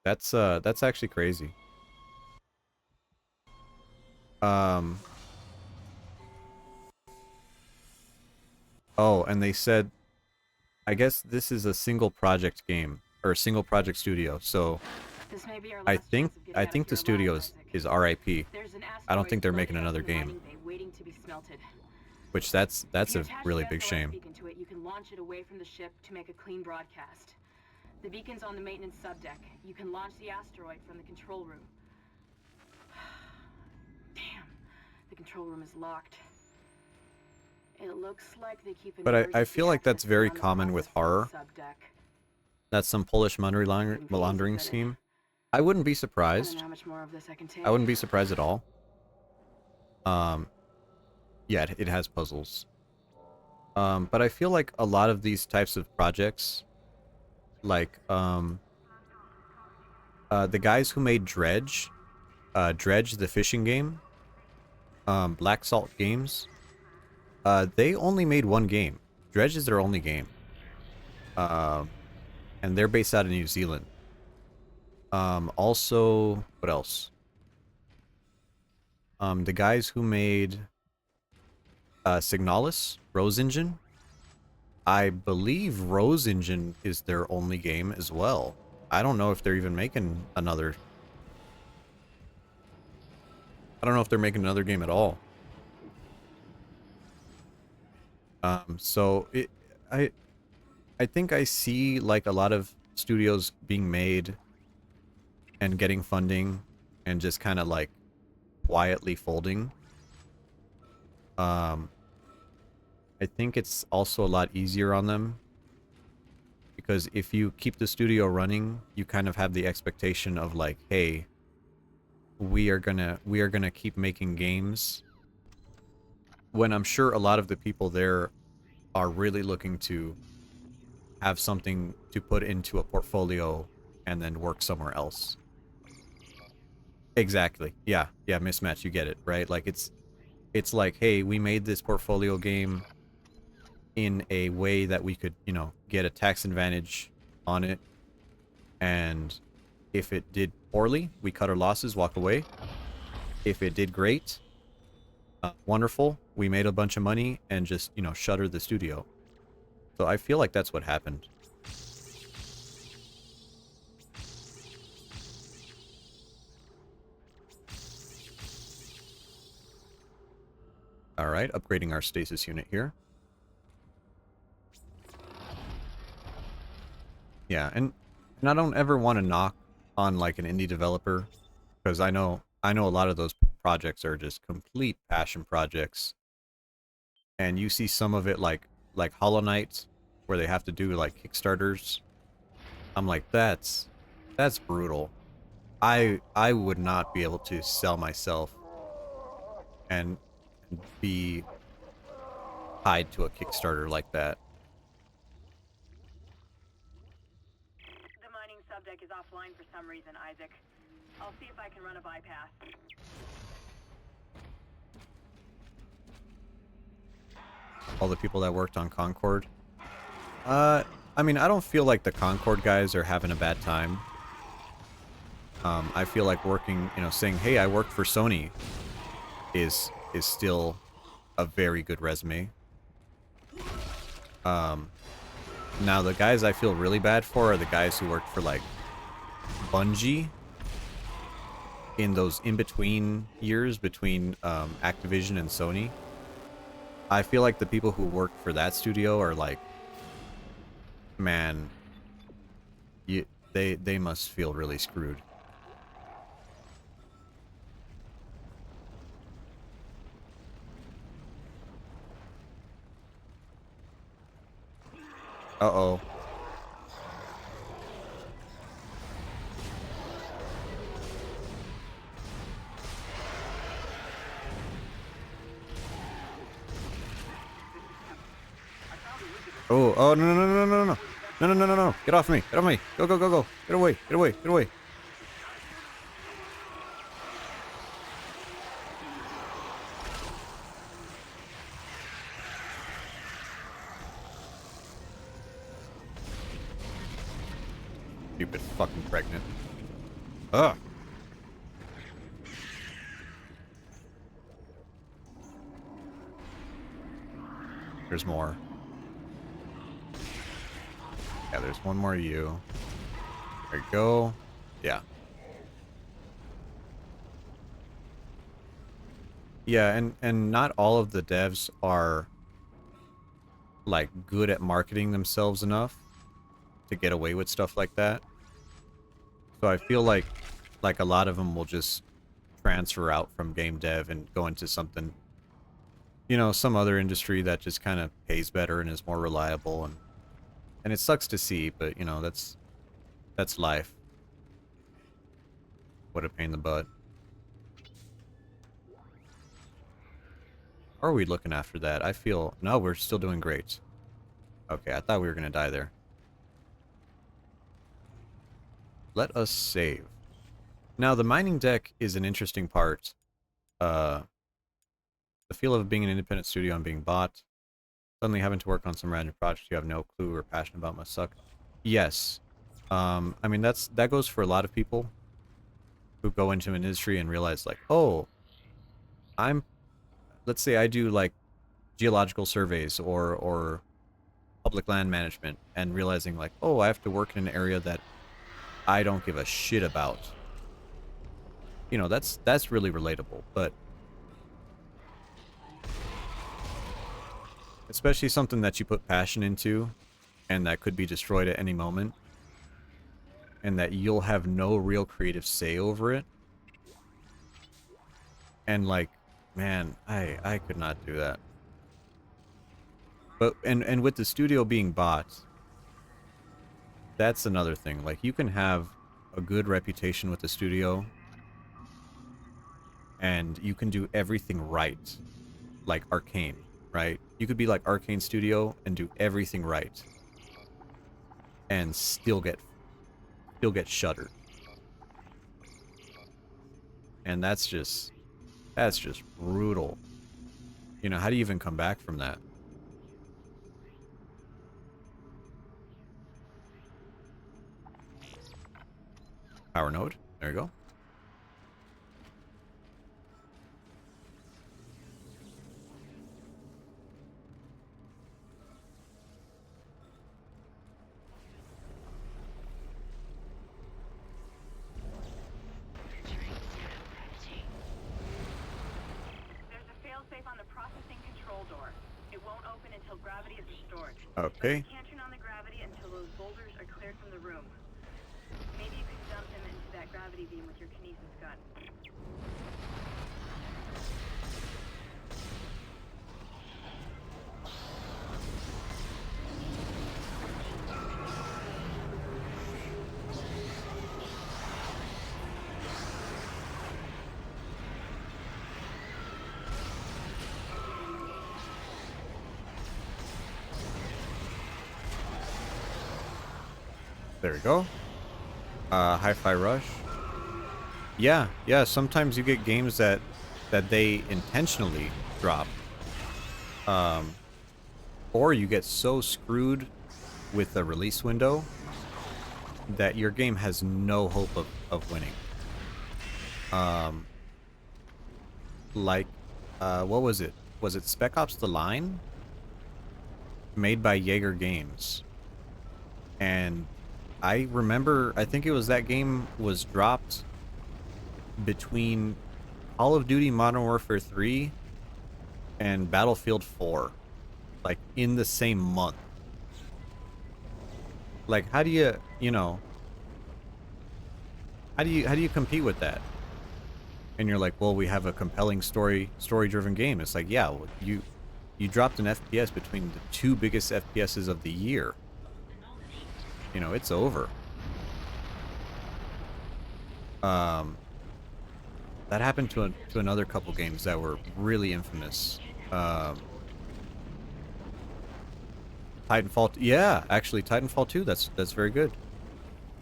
That's actually crazy. Um Oh, and they said I guess this is a single project game or a single project studio. So This may be our I last think chance of getting out of the here studio alive, Isaac. is RIP. There's an I don't asteroid think they're floating making up another in the game, mining bay waiting to be smelted. which If that's you a attach really the big SOS shame. beacon to it, you can launch it away from the ship to make a clean broadcast. The beacon's on the maintenance subdeck. You can launch the asteroid from the control room. Damn, the control room is locked. It looks like they keep an But I emergency feel like that's access key very on the common with processing horror. subdeck. That's some Polish money laundering scheme. I wouldn't be I don't surprised. know how much more of this I can take. I wouldn't be surprised at all. Yeah, it has puzzles. But I feel like a lot of these types of projects, like the guys who made Dredge, Dredge the fishing game, Black Salt Games, they only made one game. Dredge is their only game. And they're based out of New Zealand. Also, what else? The guys who made Signalis, Rose Engine. I believe Rose Engine is their only game as well. I don't know if they're even making another. I don't know if they're making another game at all. So I think I see like a lot of studios being made and getting funding and just kind of like quietly folding. I think it's also a lot easier on them because if you keep the studio running, you kind of have the expectation of like, hey, we are gonna keep making games. When I'm sure a lot of the people there are really looking to have something to put into a portfolio and then work somewhere else. Exactly. Yeah. Yeah, mismatch, you get it, right? Like it's like, hey, we made this portfolio game in a way that we could, get a tax advantage on it. And if it did poorly, we cut our losses, walk away. If it did great, wonderful, we made a bunch of money and just, shutter the studio. So I feel like that's what happened. All right, upgrading our stasis unit here. Yeah, and I don't ever want to knock on like an indie developer because I know a lot of those projects are just complete passion projects. And you see some of it like Hollow Knight where they have to do like Kickstarters. I'm like that's brutal. I would not be able to sell myself and be tied to a Kickstarter like that. The mining subdeck is offline for some reason, Isaac. I'll see if I can run a bypass. All the people that worked on Concord. I mean, I don't feel like the Concord guys are having a bad time. I feel like working, you know, saying, hey, I worked for Sony is still a very good resume. Now the guys I feel really bad for are the guys who worked for, like, Bungie in those in-between years between Activision and Sony. I feel like the people who worked for that studio are like, man, they must feel really screwed. Uh-oh. Oh, no, no, no, no, no, no. No, no, no, no, no. Get off me. Get off me. Go, go, go, go. Get away. Get away. Get away. Stupid fucking pregnant. Ugh. There's more. Yeah, there's one more you. There you go. Yeah. Yeah, and not all of the devs are like good at marketing themselves enough to get away with stuff like that. So I feel like a lot of them will just transfer out from game dev and go into something, you know, some other industry that just kind of pays better and is more reliable, and it sucks to see, but you know, that's life. What a pain in the butt. How are we looking after that? I feel, no, we're still doing great. Okay, I thought we were gonna die there. Let us save. Now, the mining deck is an interesting part. The feel of being an independent studio and being bought. Suddenly having to work on some random project you have no clue or passion about must suck. Yes. I mean, that goes for a lot of people who go into an industry and realize, like, oh, let's say I do, like, geological surveys or public land management, and realizing, like, oh, I have to work in an area that I don't give a shit about. You know, that's really relatable, but especially something that you put passion into and that could be destroyed at any moment, and that you'll have no real creative say over it. And like, man, I could not do that. But and with the studio being bought, that's another thing. Like, you can have a good reputation with the studio and you can do everything right, like Arcane, right? You could be like Arcane Studio and do everything right and still get shuttered. And that's just brutal. You know, how do you even come back from that? Power node. There you go. There's a failsafe on the processing control door. It won't open until gravity is restored. Okay. But you can't turn on the gravity until those boulders are cleared from the room. Maybe you could dump them into that gravity beam with your kinesis gun. There we go. Hi-Fi Rush. Yeah, yeah. Sometimes you get games that they intentionally drop, or you get so screwed with the release window that your game has no hope of winning. Like, what was it? Was it Spec Ops: The Line? Made by Jaeger Games. And I remember, I think it was that game was dropped between Call of Duty Modern Warfare 3 and Battlefield 4. Like, in the same month. Like, how do you, you know, how do you compete with that? And you're like, well, we have a compelling story-driven game. It's like, yeah, well, you dropped an FPS between the two biggest FPSs of the year. You know, it's over. That happened to another couple games that were really infamous. Titanfall, yeah, actually, Titanfall 2. That's very good.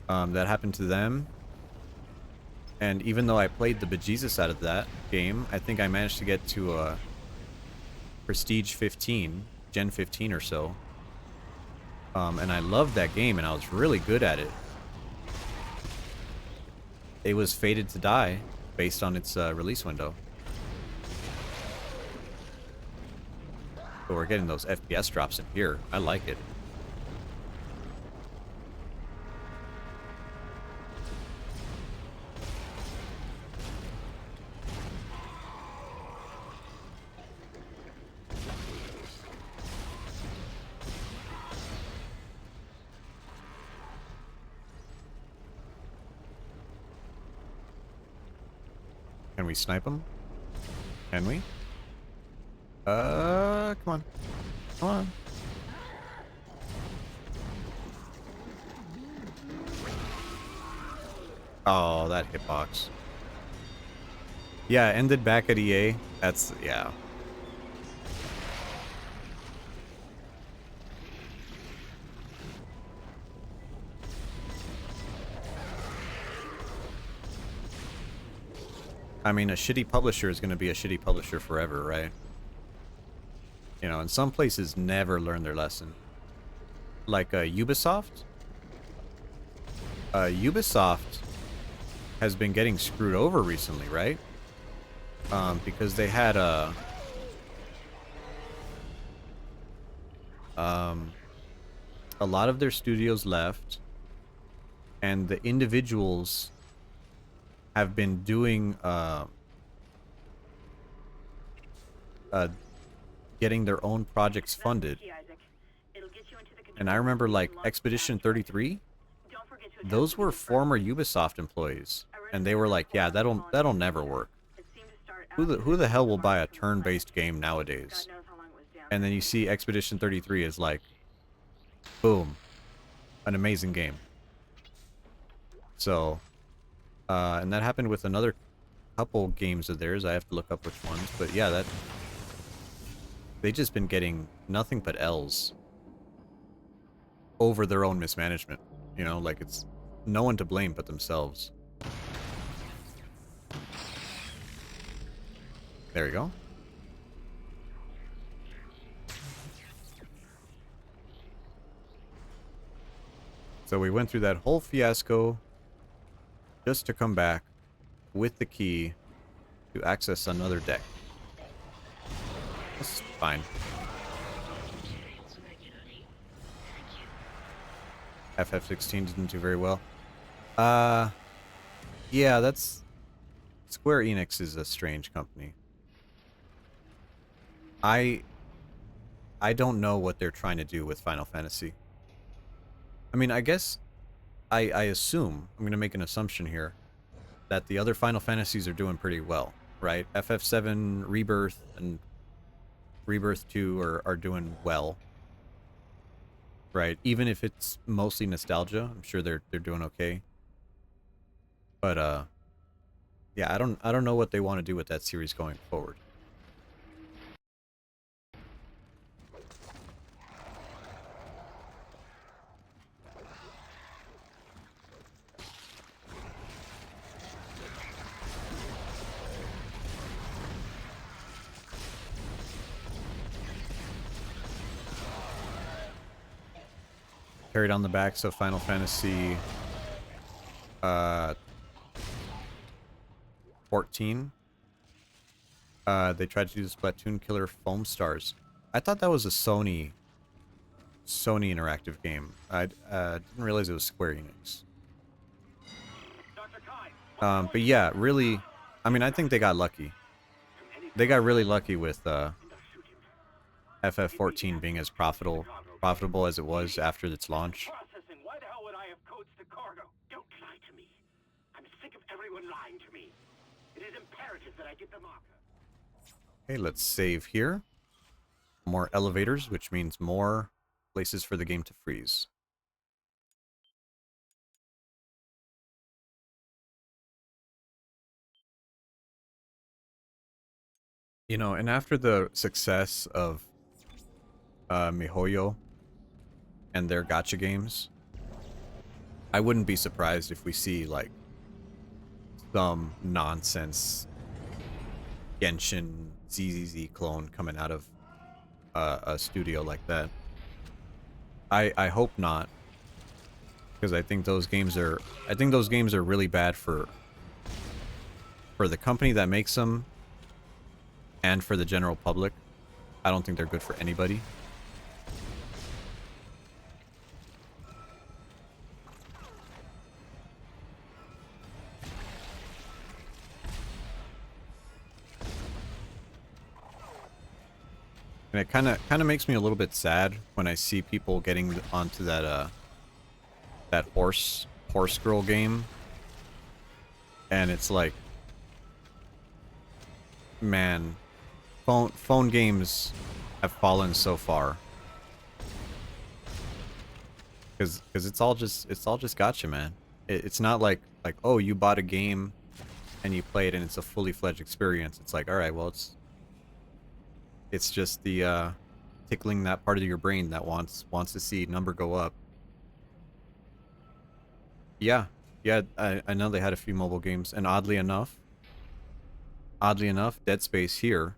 That happened to them. And even though I played the bejesus out of that game, I think I managed to get to a Prestige 15, Gen 15 or so. And I loved that game, and I was really good at it. It was fated to die based on its release window. But we're getting those FPS drops in here. I like it. Can we snipe him? Can we? Come on. Come on. Oh, that hitbox. Yeah, ended back at EA. That's, yeah. I mean, a shitty publisher is going to be a shitty publisher forever, right? You know, and some places never learn their lesson. Like Ubisoft. Ubisoft has been getting screwed over recently, right? Because they had a lot of their studios left, and the individuals have been doing getting their own projects funded. And I remember, like, Expedition 33, those were former Ubisoft employees, and they were like, yeah, that'll never work. Who the hell will buy a turn-based game nowadays? And then you see Expedition 33 is like, boom, an amazing game. So, and that happened with another couple games of theirs. I have to look up which ones, but yeah, they've just been getting nothing but L's over their own mismanagement. You know, like, it's no one to blame but themselves. There you go. So we went through that whole fiasco just to come back with the key to access another deck. This is fine. FF16 didn't do very well. Yeah, that's... Square Enix is a strange company. I don't know what they're trying to do with Final Fantasy. I mean, I guess... I assume, I'm going to make an assumption here, that the other Final Fantasies are doing pretty well, right? FF7, Rebirth, and Rebirth 2 are doing well. Right? Even if it's mostly nostalgia, I'm sure they're doing okay. But yeah, I don't know what they want to do with that series going forward. carried on the backs of Final Fantasy 14. They tried to do the Splatoon killer Foam Stars. I thought that was a Sony interactive game. I didn't realize it was Square Enix. But yeah, really, I mean, I think they got lucky. They got really lucky with FF14 being as profitable as it was after its launch. Processing. Why the hell would I have codes to cargo? Don't lie to me. I'm sick of everyone lying to me. It is imperative that I get the marker. Okay, let's save here. More elevators, which means more places for the game to freeze. You know, and after the success of MiHoYo and their gacha games, I wouldn't be surprised if we see like some nonsense Genshin ZZZ clone coming out of a studio like that. I hope not, because I think those games are really bad for the company that makes them and for the general public. I don't think they're good for anybody. And it kind of makes me a little bit sad when I see people getting onto that that horse girl game, and it's like, man, phone games have fallen so far, because it's all just gotcha, man. It's not like oh, you bought a game and you play it and it's a fully fledged experience. It's like, all right, well, it's just the tickling that part of your brain that wants to see number go up. Yeah, I know they had a few mobile games, and oddly enough, Dead Space here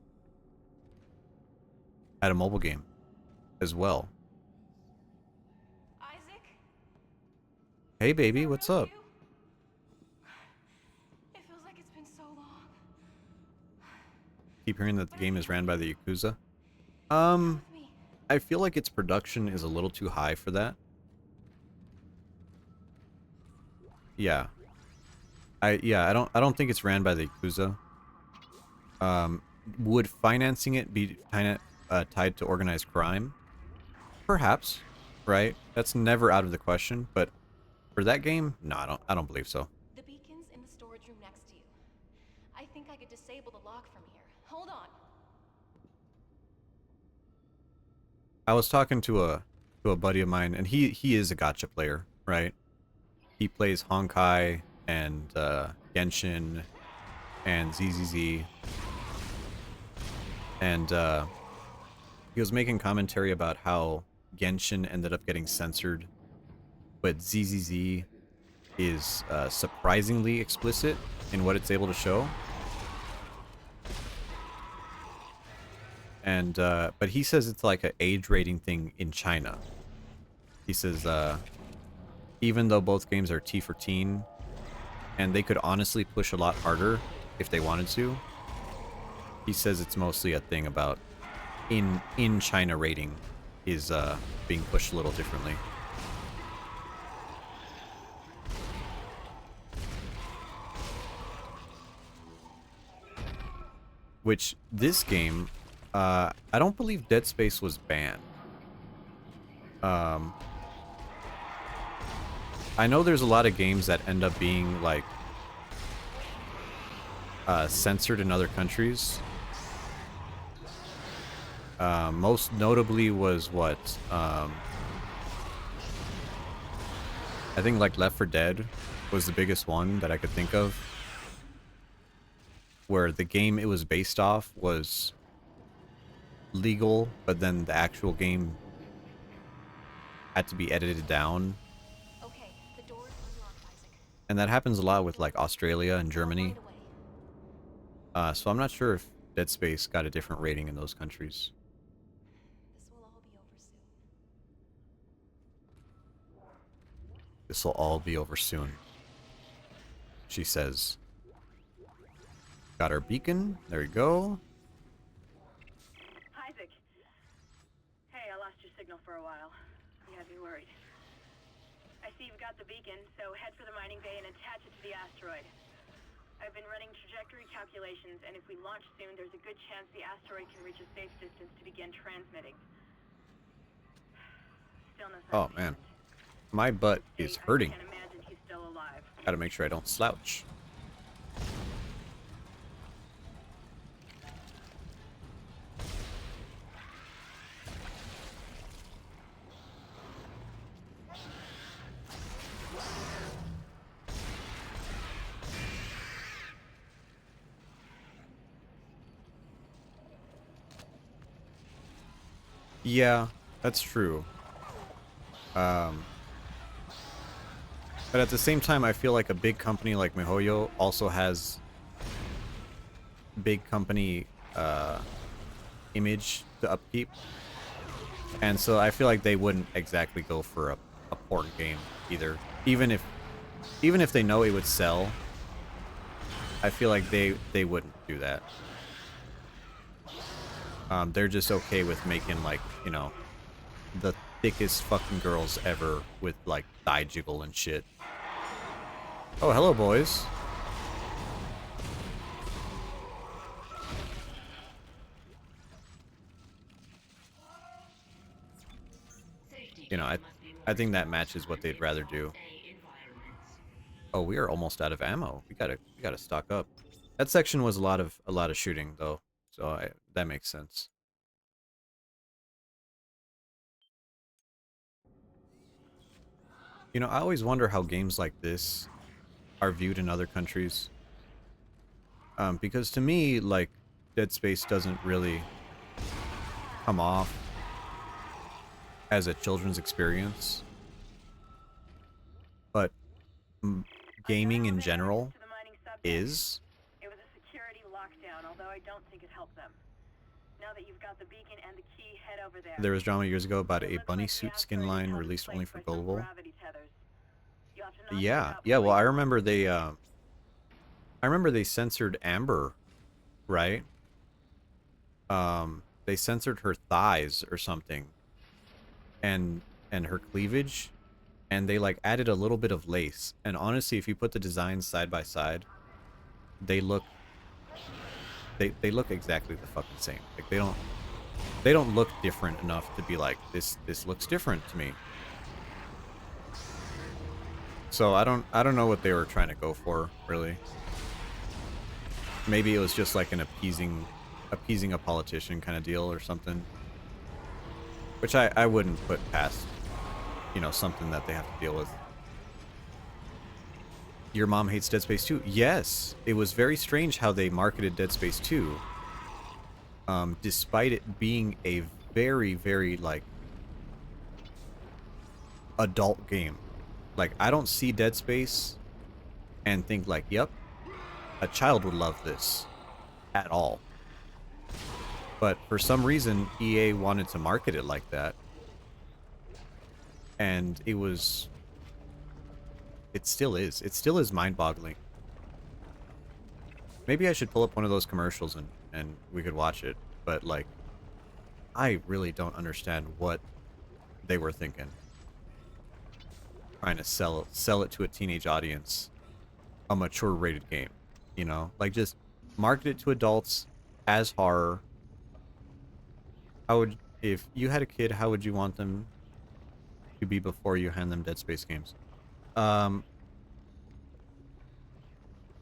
had a mobile game as well. Isaac? Hey, baby, what's up? It feels like it's been so long. Keep hearing that the game is ran by the Yakuza. I feel like its production is a little too high for that. Yeah. I don't think it's ran by the Yakuza. Would financing it be kind of tied to organized crime? Perhaps, right? That's never out of the question, but for that game, no, I don't believe so. The beacon's in the storage room next to you. I think I could disable the lock from here. Hold on. I was talking to a buddy of mine, and he is a gacha player, right? He plays Honkai and Genshin and ZZZ, and he was making commentary about how Genshin ended up getting censored, but ZZZ is surprisingly explicit in what it's able to show. And but he says it's like an age rating thing in China. He says even though both games are T for teen, and they could honestly push a lot harder if they wanted to, he says it's mostly a thing about in China rating is being pushed a little differently. Which this game, I don't believe Dead Space was banned. I know there's a lot of games that end up being like censored in other countries. Most notably was what I think like Left 4 Dead was the biggest one that I could think of, where the game it was based off was legal, but then the actual game had to be edited down. Okay, the door is unlocked, Isaac. And that happens a lot with like Australia and Germany. So I'm not sure if Dead Space got a different rating in those countries. This will all be over soon. This'll all be over soon. She says. Got our beacon. There we go. Isaac. Hey, I lost your signal for a while. You had me worried. I see you've got the beacon, so head for the mining bay and attach it to the asteroid. I've been running trajectory calculations, and if we launch soon, there's a good chance the asteroid can reach a safe distance to begin transmitting. Still no sign Oh of man, Hammond. my butt is hurting. I can't imagine he's still alive. Gotta make sure I don't slouch. Yeah, that's true. But at the same time, I feel like a big company like MiHoYo also has big company image to upkeep. And so I feel like they wouldn't exactly go for a porn game either. Even if they know it would sell, I feel like they wouldn't do that. They're just okay with making, like, you know, the thickest fucking girls ever with, like, thigh jiggle and shit. Oh, hello, boys. You know, I think that matches what they'd rather do. Oh, we are almost out of ammo. We gotta stock up. That section was a lot of shooting though, so that makes sense. You know, I always wonder how games like this are viewed in other countries. Because to me, like, Dead Space doesn't really come off as a children's experience. But gaming in general is. It was a security lockdown, although I don't think it helped them. Now that you've got the beacon and the key, head over there. There was drama years ago about a bunny suit skin line released only for Global. Yeah, well, I remember they censored Amber, right? They censored her thighs or something. And her cleavage, and they like added a little bit of lace. And honestly, if you put the designs side by side, they look exactly the fucking same. Like they don't look different enough to be like this looks different to me. So I don't know what they were trying to go for, really. Maybe it was just like an appeasing a politician kind of deal or something. Which I wouldn't put past, you know, something that they have to deal with. Your mom hates Dead Space 2? Yes. It was very strange how they marketed Dead Space 2. Despite it being a very, very, like, adult game. Like, I don't see Dead Space and think like, yep, a child would love this. At all. But for some reason, EA wanted to market it like that. And it still is mind-boggling. Maybe I should pull up one of those commercials and we could watch it. But, like, I really don't understand what they were thinking. Trying to sell it to a teenage audience. A mature rated game. You know? Like, just market it to adults as horror. If you had a kid, how would you want them to be before you hand them Dead Space games?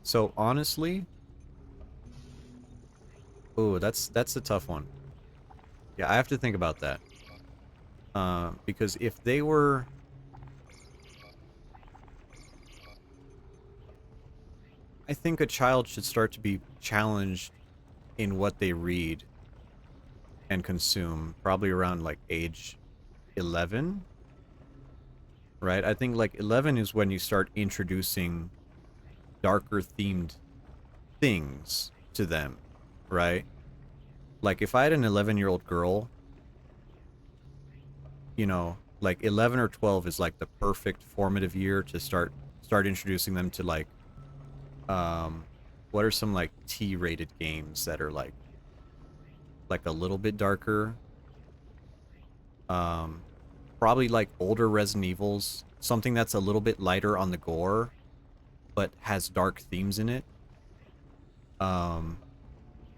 So honestly, ooh, that's a tough one. Yeah, I have to think about that. Because if they were, I think a child should start to be challenged in what they read and consume, probably around like age 11. Right? I think like 11 is when you start introducing darker themed things to them, right? Like if I had an 11-year-old girl, you know, like 11 or 12 is like the perfect formative year to start introducing them to like what are some like T-rated games that are like a little bit darker. Probably like older Resident Evils, something that's a little bit lighter on the gore but has dark themes in it.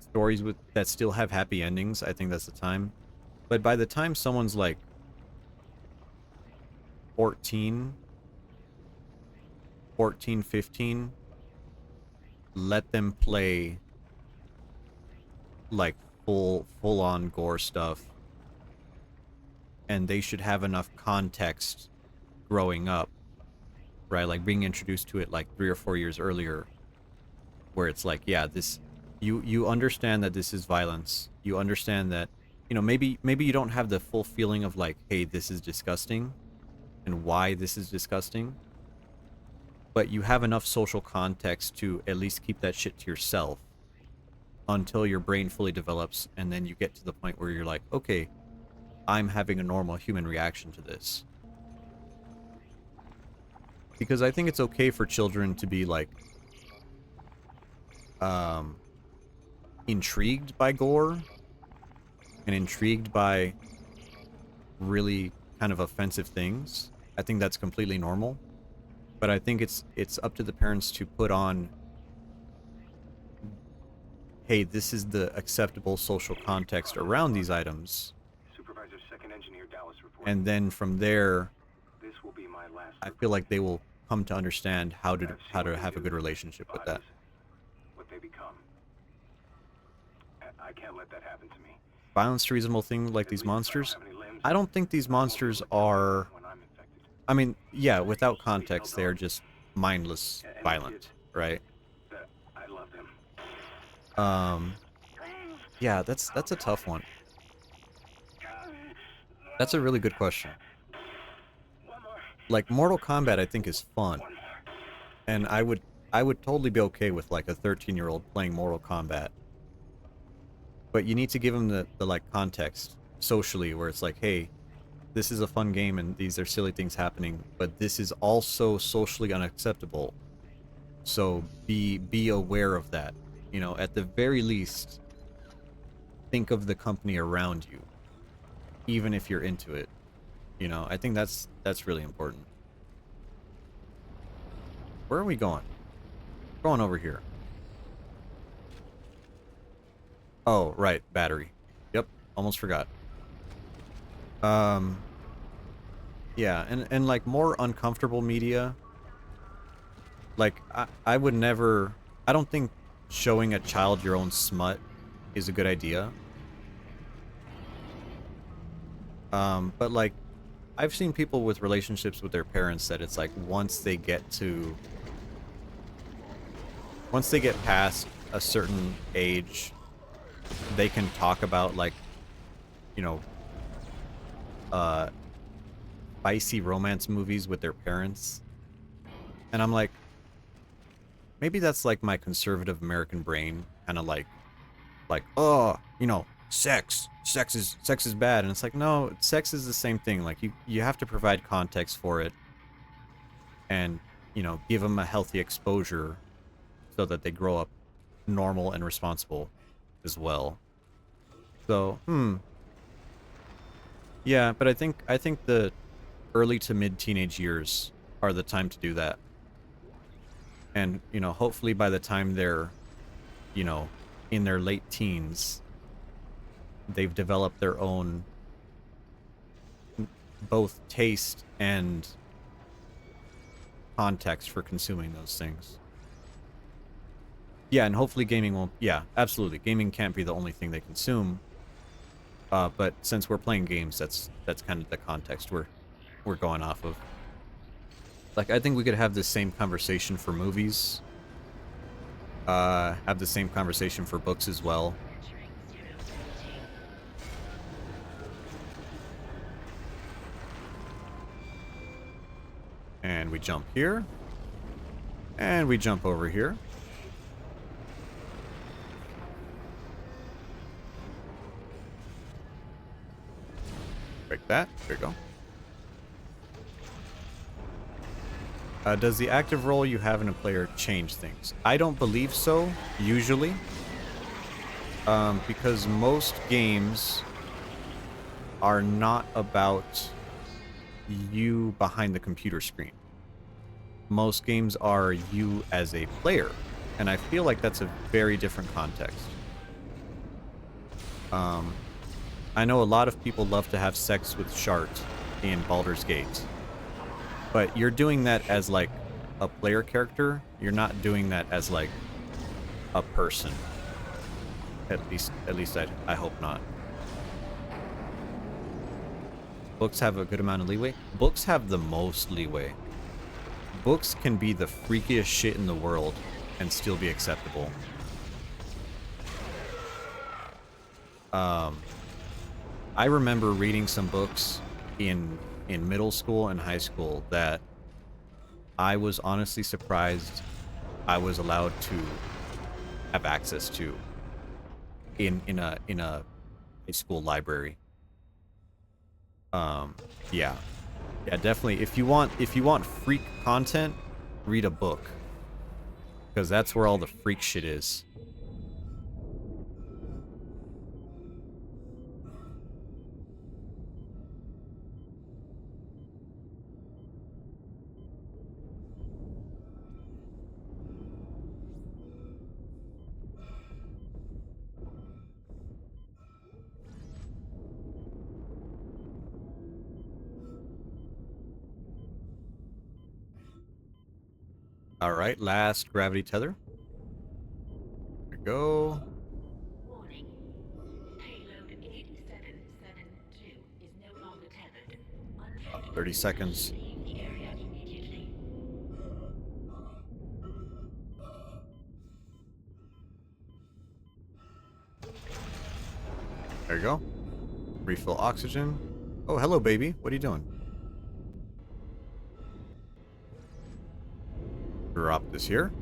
Stories with that still have happy endings. I think that's the time. But by the time someone's like 14, 15, let them play like full on gore stuff, and they should have enough context growing up, right? Like being introduced to it like 3 or 4 years earlier, where it's like, yeah, this you understand that this is violence. You understand that, you know, maybe you don't have the full feeling of like, hey, this is disgusting and why this is disgusting, but you have enough social context to at least keep that shit to yourself until your brain fully develops, and then you get to the point where you're like, okay, I'm having a normal human reaction to this. Because I think it's okay for children to be like intrigued by gore and intrigued by really kind of offensive things. I think that's completely normal. But I think it's up to the parents to put on, hey, this is the acceptable social context around these items. Supervisor, Second Engineer Dallas report. And then from there, This will be my last I feel like they will come to understand how to have a good relationship with that. what they become. I can't let that happen to me. Violence to reasonable thing like these monsters. I don't think these monsters are, I mean, yeah, without context, they are just mindless violent, right? I love them. Yeah, that's a tough one. That's a really good question. Like, Mortal Kombat, I think, is fun. And I would totally be okay with, like, a 13-year-old playing Mortal Kombat. But you need to give them the like, context socially, where it's like, hey, this is a fun game and these are silly things happening, but this is also socially unacceptable. So be aware of that. You know, at the very least, think of the company around you, even if you're into it. You know, I think that's really important. Where are we going? We're going over here. Oh, right, battery. Yep, almost forgot. Yeah, and like more uncomfortable media. Like, I would never, I don't think showing a child your own smut is a good idea. But like, I've seen people with relationships with their parents that it's like once they get past a certain age, they can talk about like, you know, spicy romance movies with their parents. And I'm like, maybe that's like my conservative American brain kind of like, oh, you know, sex is bad. And it's like, no, sex is the same thing. Like, you have to provide context for it and, you know, give them a healthy exposure so that they grow up normal and responsible as well. So, yeah, but I think the early to mid teenage years are the time to do that. And, you know, hopefully by the time they're, you know, in their late teens, they've developed their own both taste and context for consuming those things. Yeah, and hopefully gaming won't... Yeah, absolutely. Gaming can't be the only thing they consume. But since we're playing games, that's kind of the context we're going off of. Like, I think we could have the same conversation for movies. Have the same conversation for books as well. And we jump here. And we jump over here. Break that. There you go. Does the active role you have in a player change things? I don't believe so, usually. Because most games are not about you behind the computer screen. Most games are you as a player. And I feel like that's a very different context. I know a lot of people love to have sex with Shart in Baldur's Gate. But you're doing that as, like, a player character. You're not doing that as, like, a person. At least I hope not. Books have a good amount of leeway. Books have the most leeway. Books can be the freakiest shit in the world and still be acceptable. I remember reading some books in middle school and high school that I was honestly surprised I was allowed to have access to in a high school library. Yeah. Yeah, definitely. If you want freak content, read a book. Because that's where all the freak shit is. Alright, last gravity tether. There we go. Warning. Payload 8772 is no longer tethered. Untrained 30 seconds. leave the area immediately. There you go. Refill oxygen. Oh, hello, baby. What are you doing? Drop this here.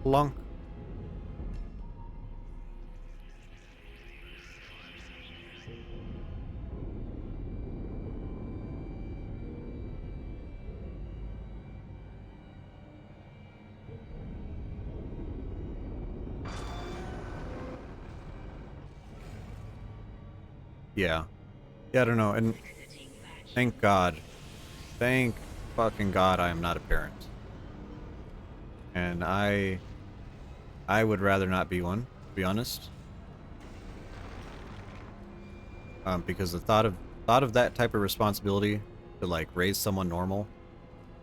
Plunk. Yeah. Yeah, I don't know. And thank God. Thank fucking God I am not a parent. And I would rather not be one, to be honest. Because the thought of that type of responsibility to, like, raise someone normal,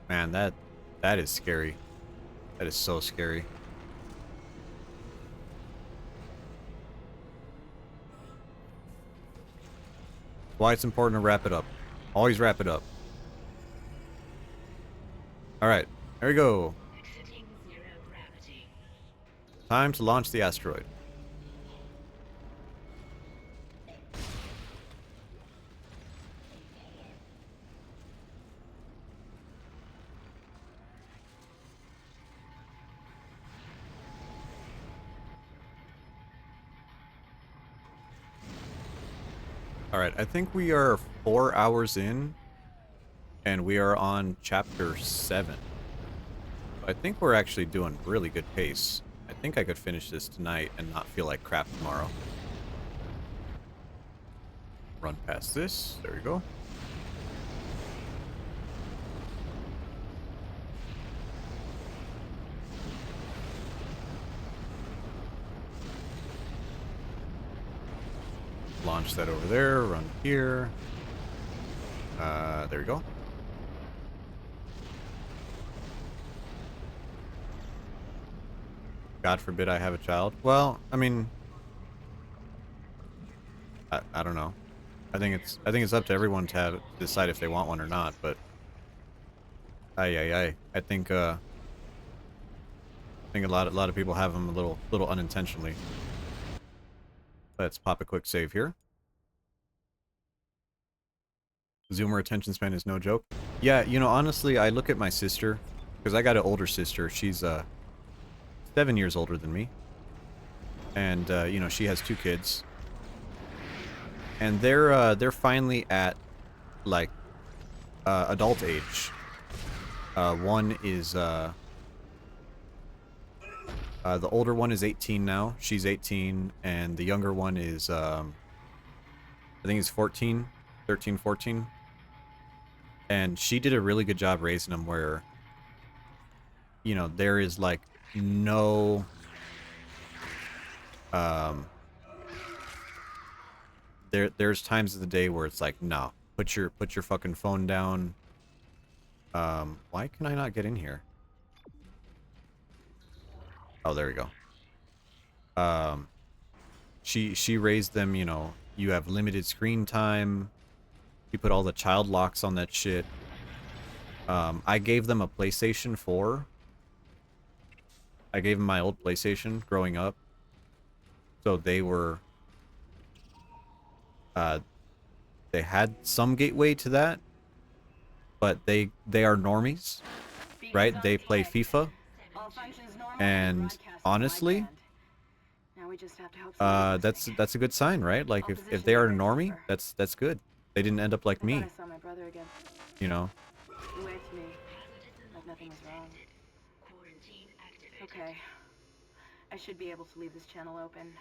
man, that is scary. That is so scary. Why it's important to wrap it up. Always wrap it up. Alright, there we go. Time to launch the asteroid. Alright, I think we are 4 hours in, and we are on chapter 7. I think we're actually doing really good pace. I think I could finish this tonight and not feel like crap tomorrow. Run past this. There we go. Launch that over there. Run here. There we go. God forbid I have a child. Well, I mean, I don't know. I think it's up to everyone to decide if they want one or not. But I think a lot of people have them a little unintentionally. Let's pop a quick save here. Zoomer attention span is no joke. Yeah, you know, honestly, I look at my sister, because I got an older sister. She's 7 years older than me. And, you know, she has 2 kids. And they're finally at, like, adult age. One is the older one is 18 now. She's 18, and the younger one is I think he's 14, 13, 14. And she did a really good job raising them where, you know, there is like no there's times of the day where it's like, no, put your fucking phone down. Why can I not get in here? Oh, there we go. She raised them, you know, you have limited screen time. You put all the child locks on that shit. I gave them a PlayStation 4. I gave them my old PlayStation growing up. So they were they had some gateway to that, but they are normies, right? They play FIFA. And honestly, that's a good sign, right? Like if they are a normie, that's good. They didn't end up like me. You know. With me, like nothing was wrong. Okay, I should be able to leave this channel open.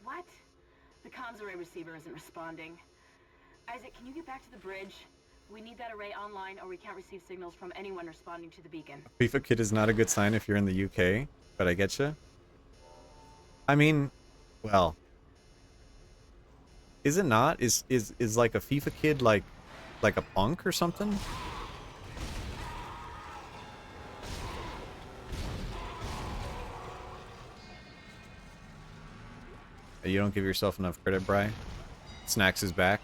What? The comms array receiver isn't responding. Isaac, can you get back to the bridge? We need that array online or we can't receive signals from anyone responding to the beacon. FIFA kid is not a good sign if you're in the UK, but I get you. I mean, well, is it not? Is like a FIFA kid like a punk or something? You don't give yourself enough credit, Bri. Snacks is back.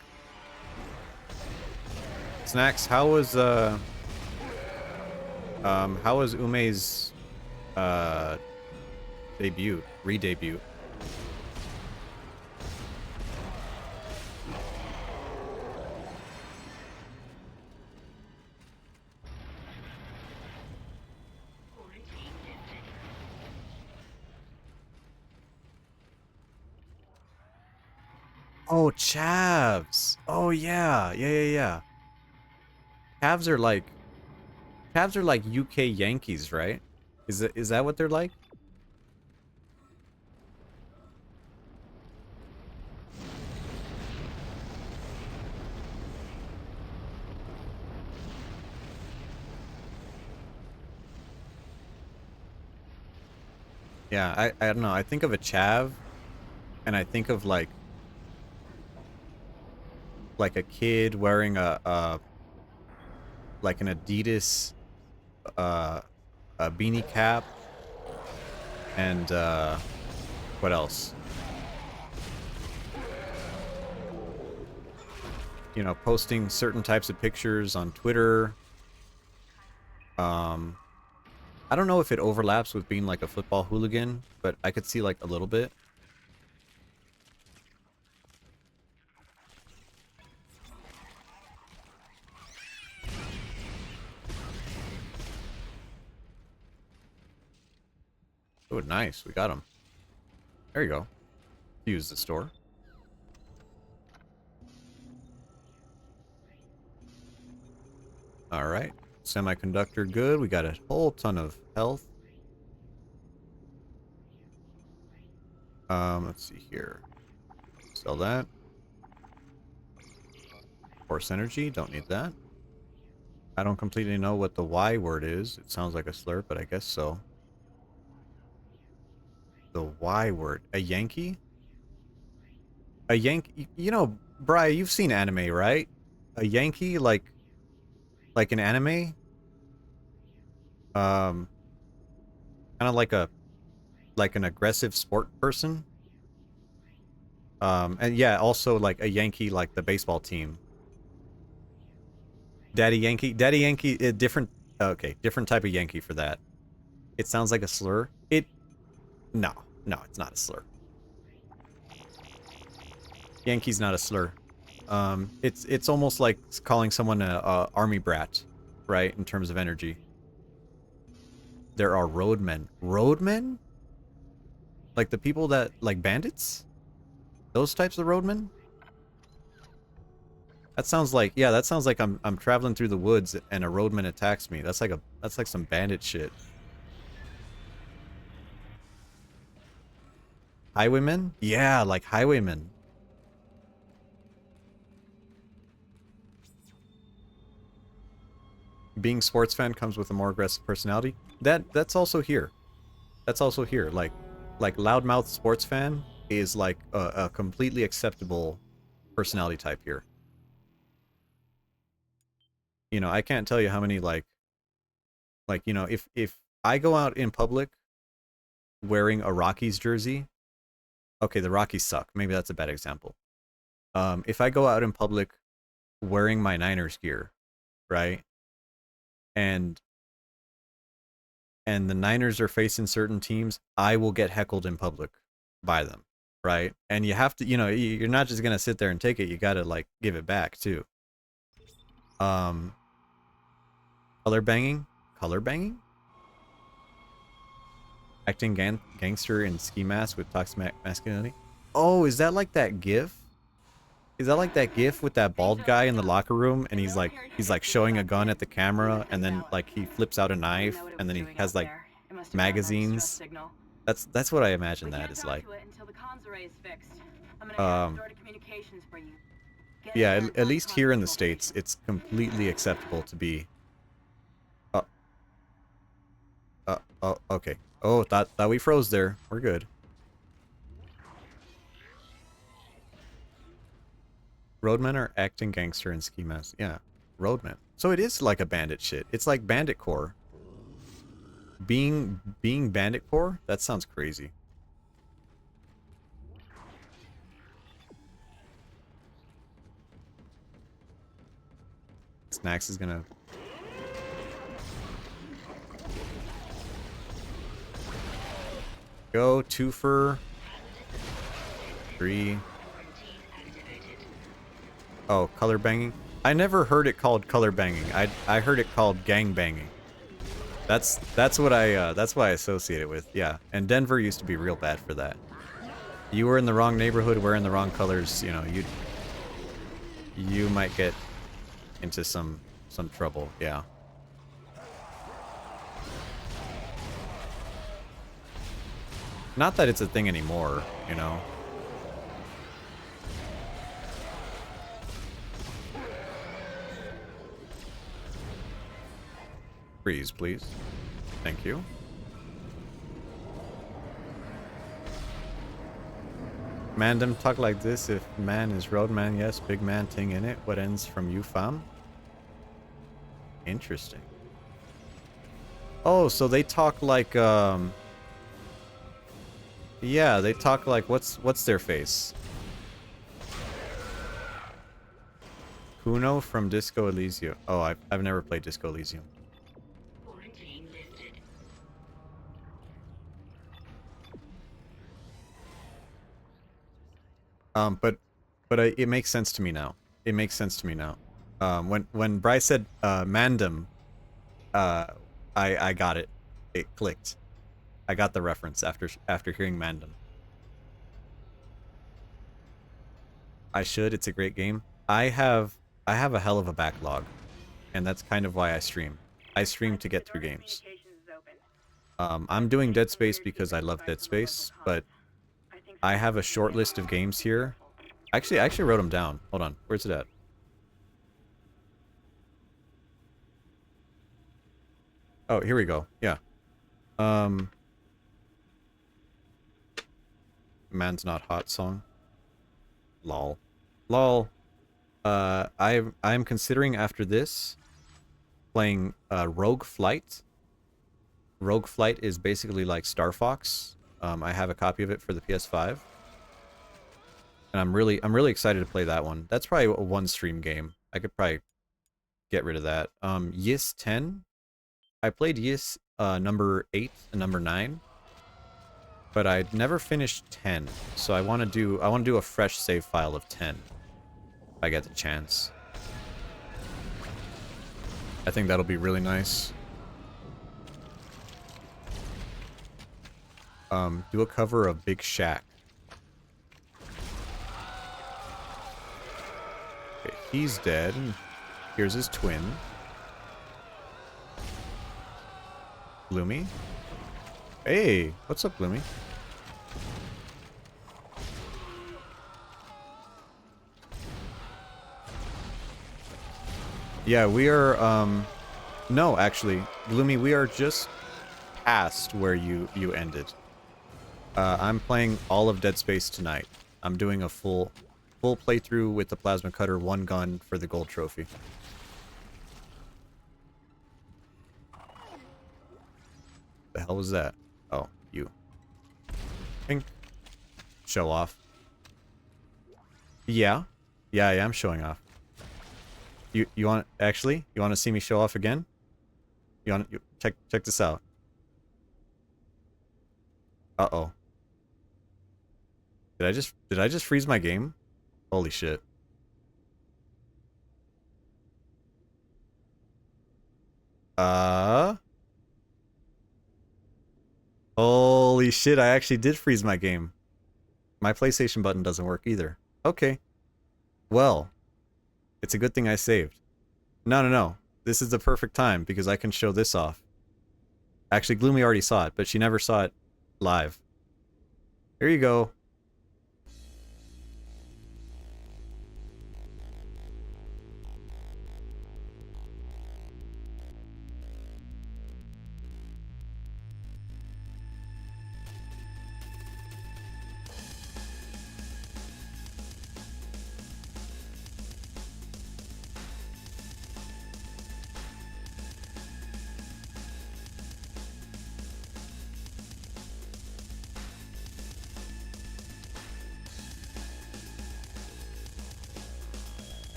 Snacks, how was Ume's re-debut? Oh, Chavs. Oh yeah. Yeah. Cavs are like UK Yankees, right? Is that what they're like? Yeah, I don't know. I think of a Chav and I think of like a kid wearing a like an Adidas a beanie cap and what else? You know, posting certain types of pictures on Twitter. I don't know if it overlaps with being like a football hooligan, but I could see like a little bit. Oh, nice. We got him. There you go. Use the store. All right. Semiconductor good. We got a whole ton of health. Let's see here. Sell that. Force energy. Don't need that. I don't completely know what the Y word is. It sounds like a slur, but I guess so. The Y word. A Yankee? A Yankee? You know, Bri, you've seen anime, right? A Yankee, like an anime? Kind of like an aggressive sport person. And yeah, also like a Yankee, like the baseball team. Daddy Yankee, different. Okay, different type of Yankee for that. It sounds like a slur. No, it's not a slur. Yankee's not a slur. It's almost like calling someone a army brat, right? In terms of energy. There are roadmen. Roadmen? Like the people that like bandits? Those types of roadmen? That sounds like, yeah, that sounds like I'm traveling through the woods and a roadman attacks me. That's like some bandit shit. Highwaymen? Yeah, like highwaymen. Being sports fan comes with a more aggressive personality. That's also here. That's also here. Like loudmouth sports fan is like a completely acceptable personality type here. You know, I can't tell you how many like you know, if I go out in public wearing a Rockies jersey, okay, the Rockies suck. Maybe that's a bad example. If I go out in public wearing my Niners gear, right? And the Niners are facing certain teams, I will get heckled in public by them, right? And you have to, you know, you're not just gonna sit there and take it. You gotta like give it back too. Um, color banging, color banging, acting gangster in ski mask with toxic masculinity. Oh, is that like that GIF? Is that like that GIF with that bald guy in the locker room and he's like showing a gun at the camera and then like he flips out a knife and then he has like magazines. That's what I imagine that is like. Um, yeah, at least here in the States, it's completely acceptable to be. Oh, okay. Oh, thought we froze there. We're good. Roadmen are acting gangster in ski masks. Yeah, roadmen. So it is like a bandit shit. It's like bandit core. Being bandit core? That sounds crazy. Snacks is gonna... Go, twofer. 3. Oh, color banging? I never heard it called color banging. I heard it called gang banging. That's what that's what I associate it with. Yeah, and Denver used to be real bad for that. You were in the wrong neighborhood, wearing the wrong colors, you know, you might get into some trouble, yeah. Not that it's a thing anymore, you know. Freeze, please. Thank you. Mandem talk like this if man is roadman, yes, big man thing in it. What ends from you, fam? Interesting. Oh, so they talk like, yeah, they talk like, what's their face? Kuno from Disco Elysium. Oh, I've never played Disco Elysium. But it makes sense to me now. It makes sense to me now. When Bryce said Mandem, I got it. It clicked. I got the reference after hearing Mandem. I should. It's a great game. I have a hell of a backlog, and that's kind of why I stream. I stream to get through games. I'm doing Dead Space because I love Dead Space, but I have a short list of games here. Actually, I actually wrote them down. Hold on. Where's it at? Oh, here we go. Yeah. Man's Not Hot song. Lol. Lol. I'm considering after this playing Rogue Flight. Rogue Flight is basically like Star Fox. I have a copy of it for the PS5. And I'm really excited to play that one. That's probably a one stream game. I could probably get rid of that. Ys 10. I played Ys number 8 and number 9. But I'd never finished 10. So I want to do a fresh save file of 10. If I get the chance. I think that'll be really nice. Do a cover of Big Shack. Okay, He's dead. Here's his twin. Gloomy. Hey, what's up, Gloomy? Yeah, we are, no, actually, Gloomy, we are just past where you ended. I'm playing all of Dead Space tonight. I'm doing a full playthrough with the plasma cutter, one gun for the gold trophy. The hell was that? Oh, you. Pink. Show off. Yeah. Yeah, I am showing off. You want, actually, you want to see me show off again? Check this out. Uh-oh. Did I just freeze my game? Holy shit. Holy shit, I actually did freeze my game. My PlayStation button doesn't work either. Okay. Well, it's a good thing I saved. No. This is the perfect time because I can show this off. Actually, Gloomy already saw it, but she never saw it live. Here you go.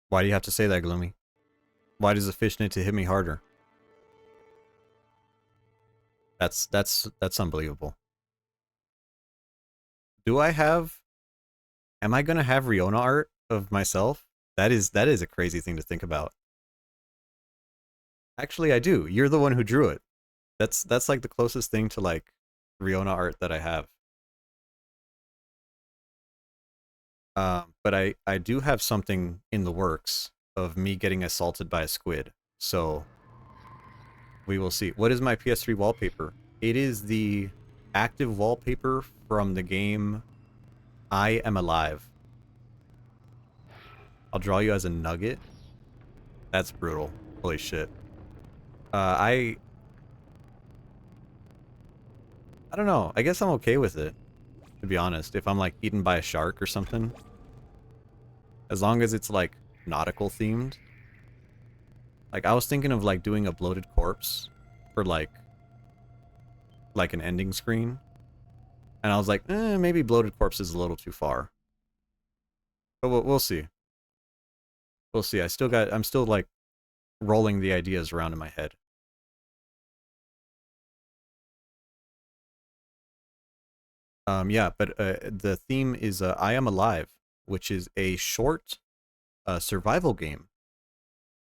Why do you have to say that, Gloomy? Why does the fish need to hit me harder? That's unbelievable. Am I gonna have Riona art of myself? That is a crazy thing to think about. Actually, I do. You're the one who drew it. That's like the closest thing to like Riona art that I have. But I do have something in the works of me getting assaulted by a squid. So we will see. What is my PS3 wallpaper? It is the active wallpaper from the game I Am Alive. I'll draw you as a nugget. That's brutal. Holy shit. I don't know. I guess I'm okay with it, to be honest. If I'm like eaten by a shark or something. As long as it's like nautical themed. Like I was thinking of like doing a bloated corpse for like an ending screen. And I was like, maybe bloated corpse is a little too far. But we'll see. We'll see. I'm still like rolling the ideas around in my head. Yeah, but the theme is I Am Alive, which is a short survival game.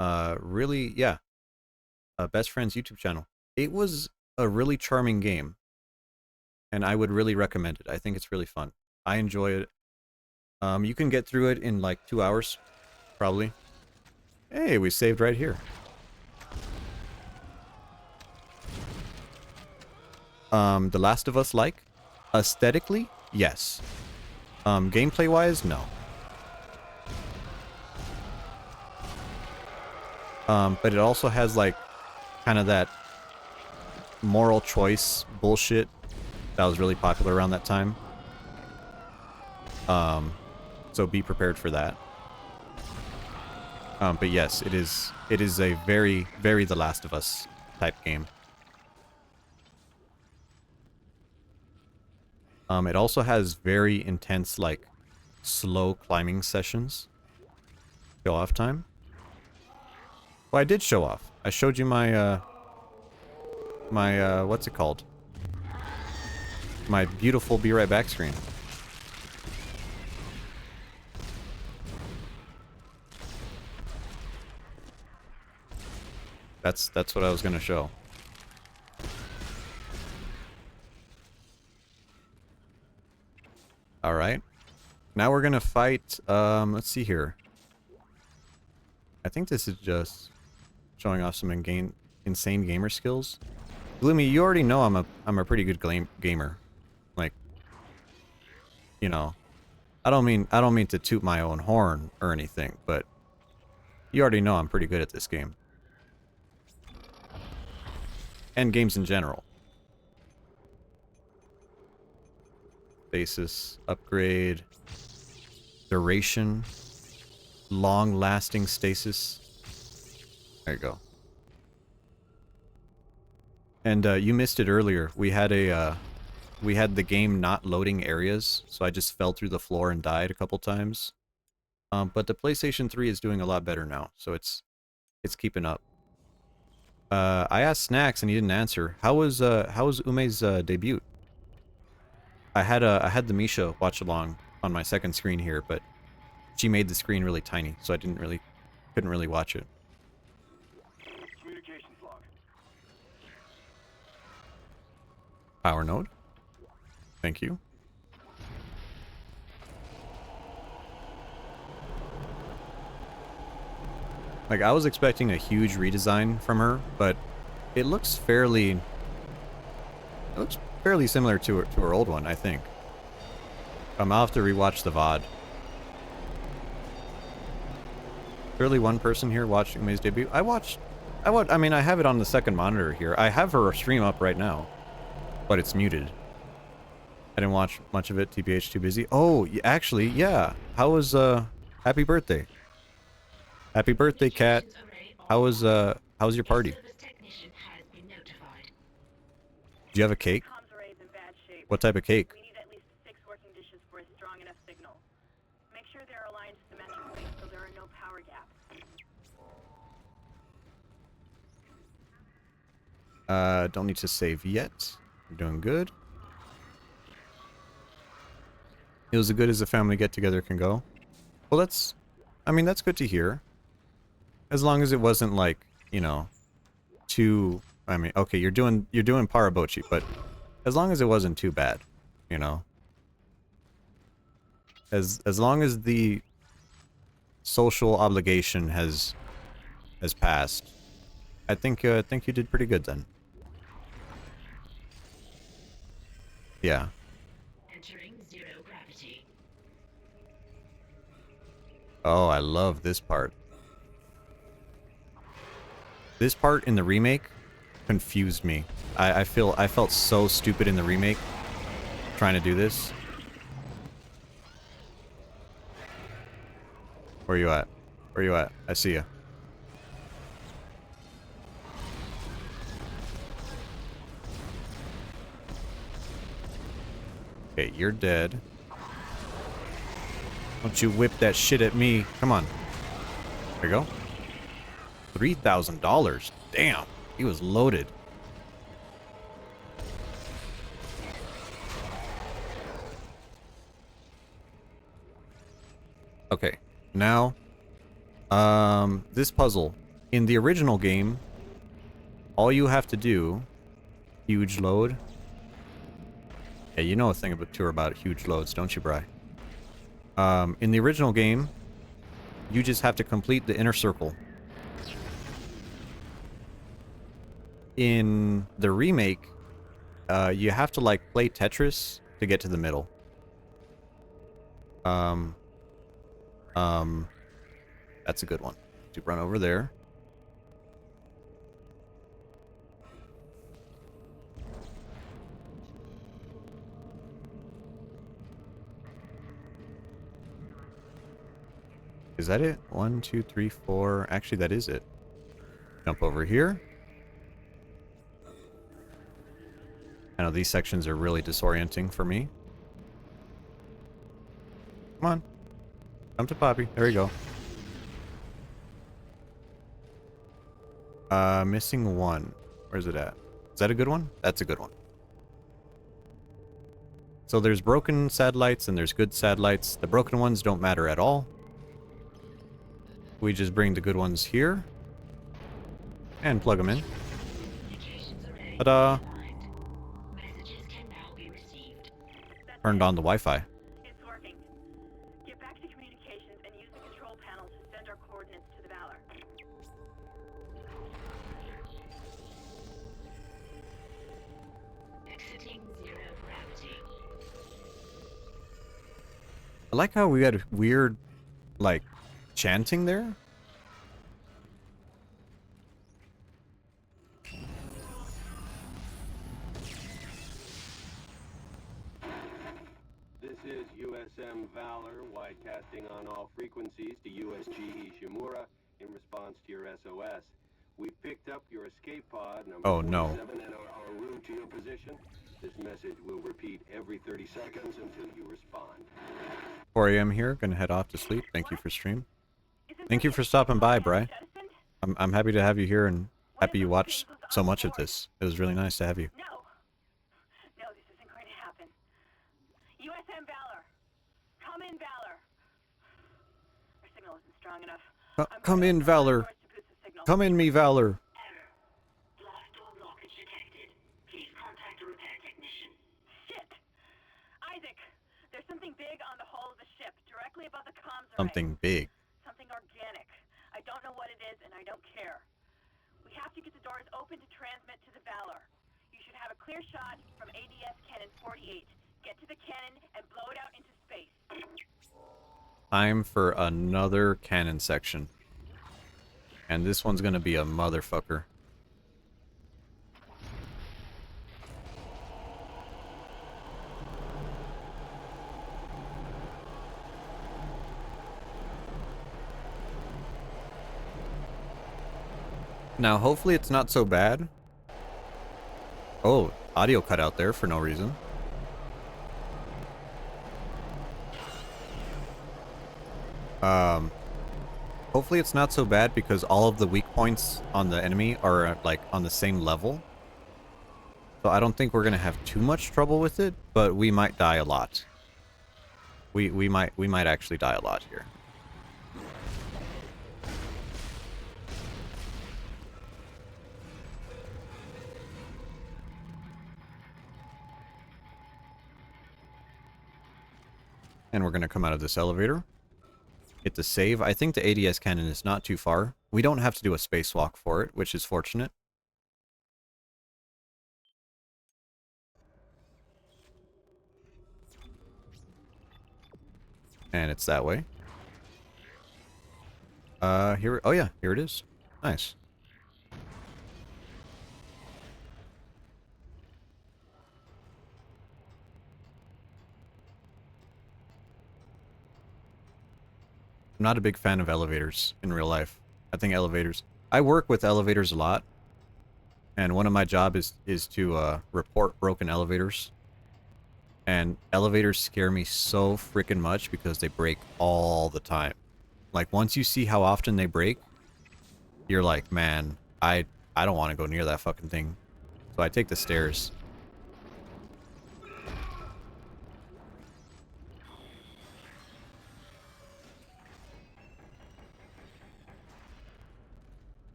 Really, yeah. Best Friend's YouTube channel. It was a really charming game. And I would really recommend it. I think it's really fun. I enjoy it. You can get through it in like 2 hours, probably. Hey, we saved right here. The Last of Us like? Aesthetically, yes. Gameplay-wise, no. But it also has like kind of that moral choice bullshit that was really popular around that time. So be prepared for that. But yes, it is a very, very The Last of Us type game. It also has very intense, like, slow climbing sessions. Show off time. Well, I did show off. I showed you my, what's it called? My beautiful be right back screen. That's what I was gonna show. Alright. Now we're gonna fight, let's see here. I think this is just showing off some insane gamer skills. Gloomy, you already know I'm a pretty good gamer. Like, you know, I don't mean to toot my own horn or anything, but you already know I'm pretty good at this game. And games in general. Basis, upgrade, duration, long-lasting stasis. There you go. And you missed it earlier. We had the game not loading areas, so I just fell through the floor and died a couple times. But the PlayStation 3 is doing a lot better now, so it's keeping up. I asked Snacks and he didn't answer. How was Ume's debut? I had the Misha watch along on my second screen here, but she made the screen really tiny, so I couldn't really watch it. Communications log. Power node. Thank you. Like, I was expecting a huge redesign from her, but it looks fairly similar to her old one, I think. I'll have to rewatch the VOD. Clearly one person here watched Ume's debut. I mean, I have it on the second monitor here. I have her stream up right now, but it's muted. I didn't watch much of it. TBH, too busy. Oh, actually, yeah. How was, happy birthday. Happy birthday, Kat. How was your party? Do you have a cake? What type of cake? We need at least 6 working dishes for a strong enough signal. Make sure they're aligned symmetrically so there are no power gaps. Don't need to save yet. We're doing good. It was as good as a family get-together can go. Well, that's good to hear. As long as it wasn't like, you know, too... I mean, okay, you're doing Parabochi, but as long as it wasn't too bad, you know? As long as the social obligation has passed, I think you did pretty good then. Yeah. Entering zero gravity. Oh, I love this part. This part in the remake confused me. I felt so stupid in the remake trying to do this. Where you at? Where you at? I see you. Okay, you're dead. Don't you whip that shit at me. Come on. There you go. $3,000. Damn. He was loaded. Okay. Now, this puzzle. In the original game, all you have to do... Huge load. Yeah, you know a thing about huge loads, don't you, Bri? In the original game, you just have to complete the inner circle. In the remake, you have to, like, play Tetris to get to the middle. That's a good one. To run over there. Is that it? 1, 2, 3, 4. Actually, that is it. Jump over here. I know these sections are really disorienting for me. Come on. Come to Poppy. There you go. Missing one. Where's it at? Is that a good one? That's a good one. So there's broken satellites and there's good satellites. The broken ones don't matter at all. We just bring the good ones here. And plug them in. Ta-da! Turned on the Wi-Fi. It's working. Get back to communications and use the control panel to send our coordinates to the Valor. Exiting zero gravity. I like how we had weird, like, chanting there. This is USM Valor, widecasting on all frequencies to USG Ishimura in response to your SOS. We picked up your escape pod number Oh, no. 47 and are en route to your position. This message will repeat every 30 seconds until you respond. 4 a.m. here, gonna head off to sleep. Thank you for stream. Thank you for stopping by, Bri. I'm happy to have you here and happy you watched so much of this. It was really nice to have you. No, this isn't going to happen. USM Valor. Come in, Valor. Our signal isn't strong enough. Come in, Valor. Come in, me, Valor. Blast door blockage detected. Please contact a repair technician. Shit! Isaac, there's something big on the hull of the ship, directly above the comms array. Something big. Something organic. I don't know what it is, and I don't care. We have to get the doors open to transmit to the Valor. You should have a clear shot from ADS Cannon 48. Get to the cannon and blow it out into space. Time for another cannon section. And this one's gonna be a motherfucker. Now, hopefully it's not so bad. Oh, audio cut out there for no reason. Hopefully it's not so bad because all of the weak points on the enemy are like on the same level. So I don't think we're gonna have too much trouble with it, but we might die a lot. We might actually die a lot here. And we're gonna come out of this elevator. Hit the save. I think the ADS cannon is not too far. We don't have to do a spacewalk for it, which is fortunate. And it's that way. Here, oh yeah, here it is. Nice. I'm not a big fan of elevators in real life. I think elevators... I work with elevators a lot. And one of my job is to report broken elevators. And elevators scare me so freaking much because they break all the time. Like, once you see how often they break, you're like, man, I don't want to go near that fucking thing. So I take the stairs.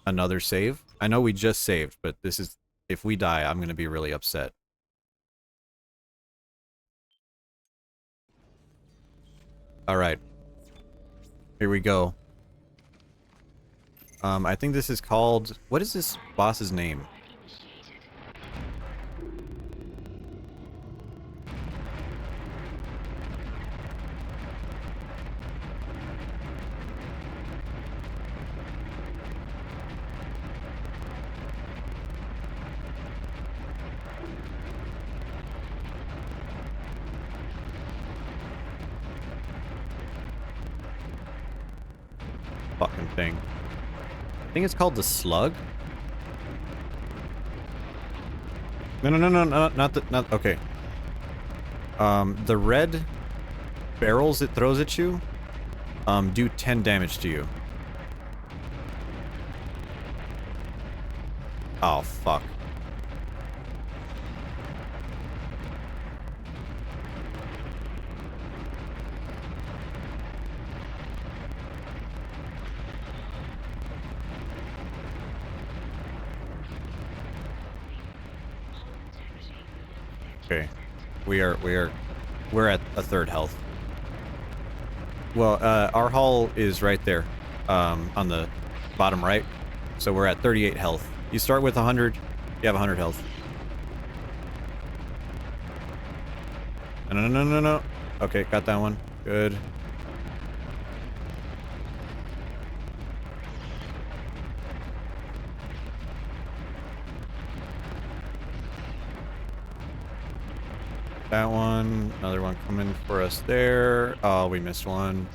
Another save. I know we just saved, but this is... If we die, I'm going to be really upset. Alright. Here we go. I think this is called... What is this boss's name? Fucking thing. I think it's called the Slug. No, not okay. The red barrels it throws at you, do 10 damage to you. Oh, fuck. Okay. We're at a third health. Well, our hull is right there, on the bottom right. So we're at 38 health. You start with 100, you have 100 health. No. Okay, got that one. Good. That one. Another one coming for us there. Oh, we missed one.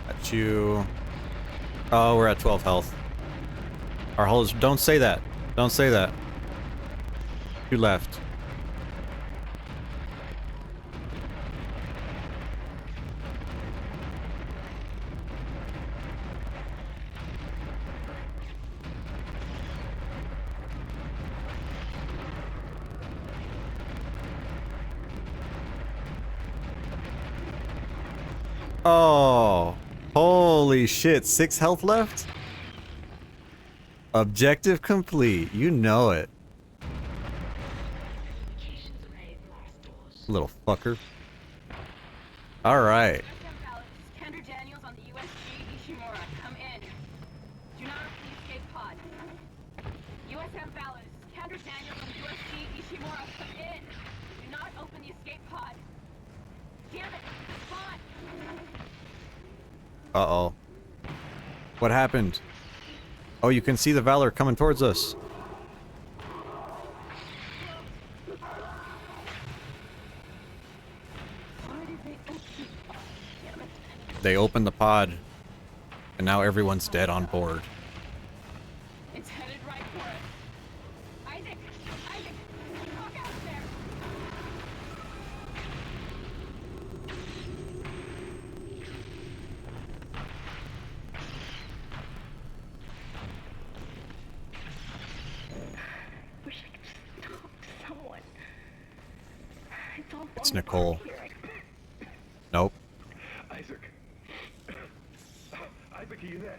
Got you. Oh, we're at 12 health. Our hull is... Don't say that. Don't say that. Two left. Oh, holy shit. 6 health left? Objective complete. You know it. Little fucker. Alright. Kendra Daniels on the USG Ishimura. Come in. Do not open the escape pod. USM Valor, this is Kendra Daniels on the USG Ishimura. Come in. Do not open the escape pod. Damn it! Respond! Uh-oh. What happened? Oh, you can see the Valor coming towards us. They opened the pod, and now everyone's dead on board. It's headed right for us. Isaac! Isaac! Fuck out there! Wish I could just talk to someone. It's all It's Nicole. Nope. Isaac. Isaac, are you there?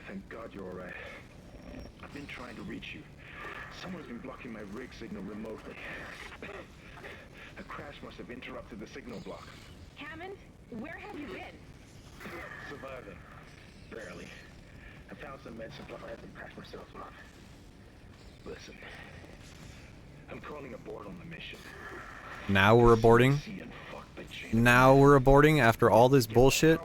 Thank God you're alright. I've been trying to reach you. Someone's been blocking my rig signal remotely. A crash must have interrupted the signal block. Hammond, where have you been? Surviving. Barely. I found some med supplies and patched myself up. Listen. I'm calling aboard on the mission. Now we're aborting? Now we're aborting after all this bullshit?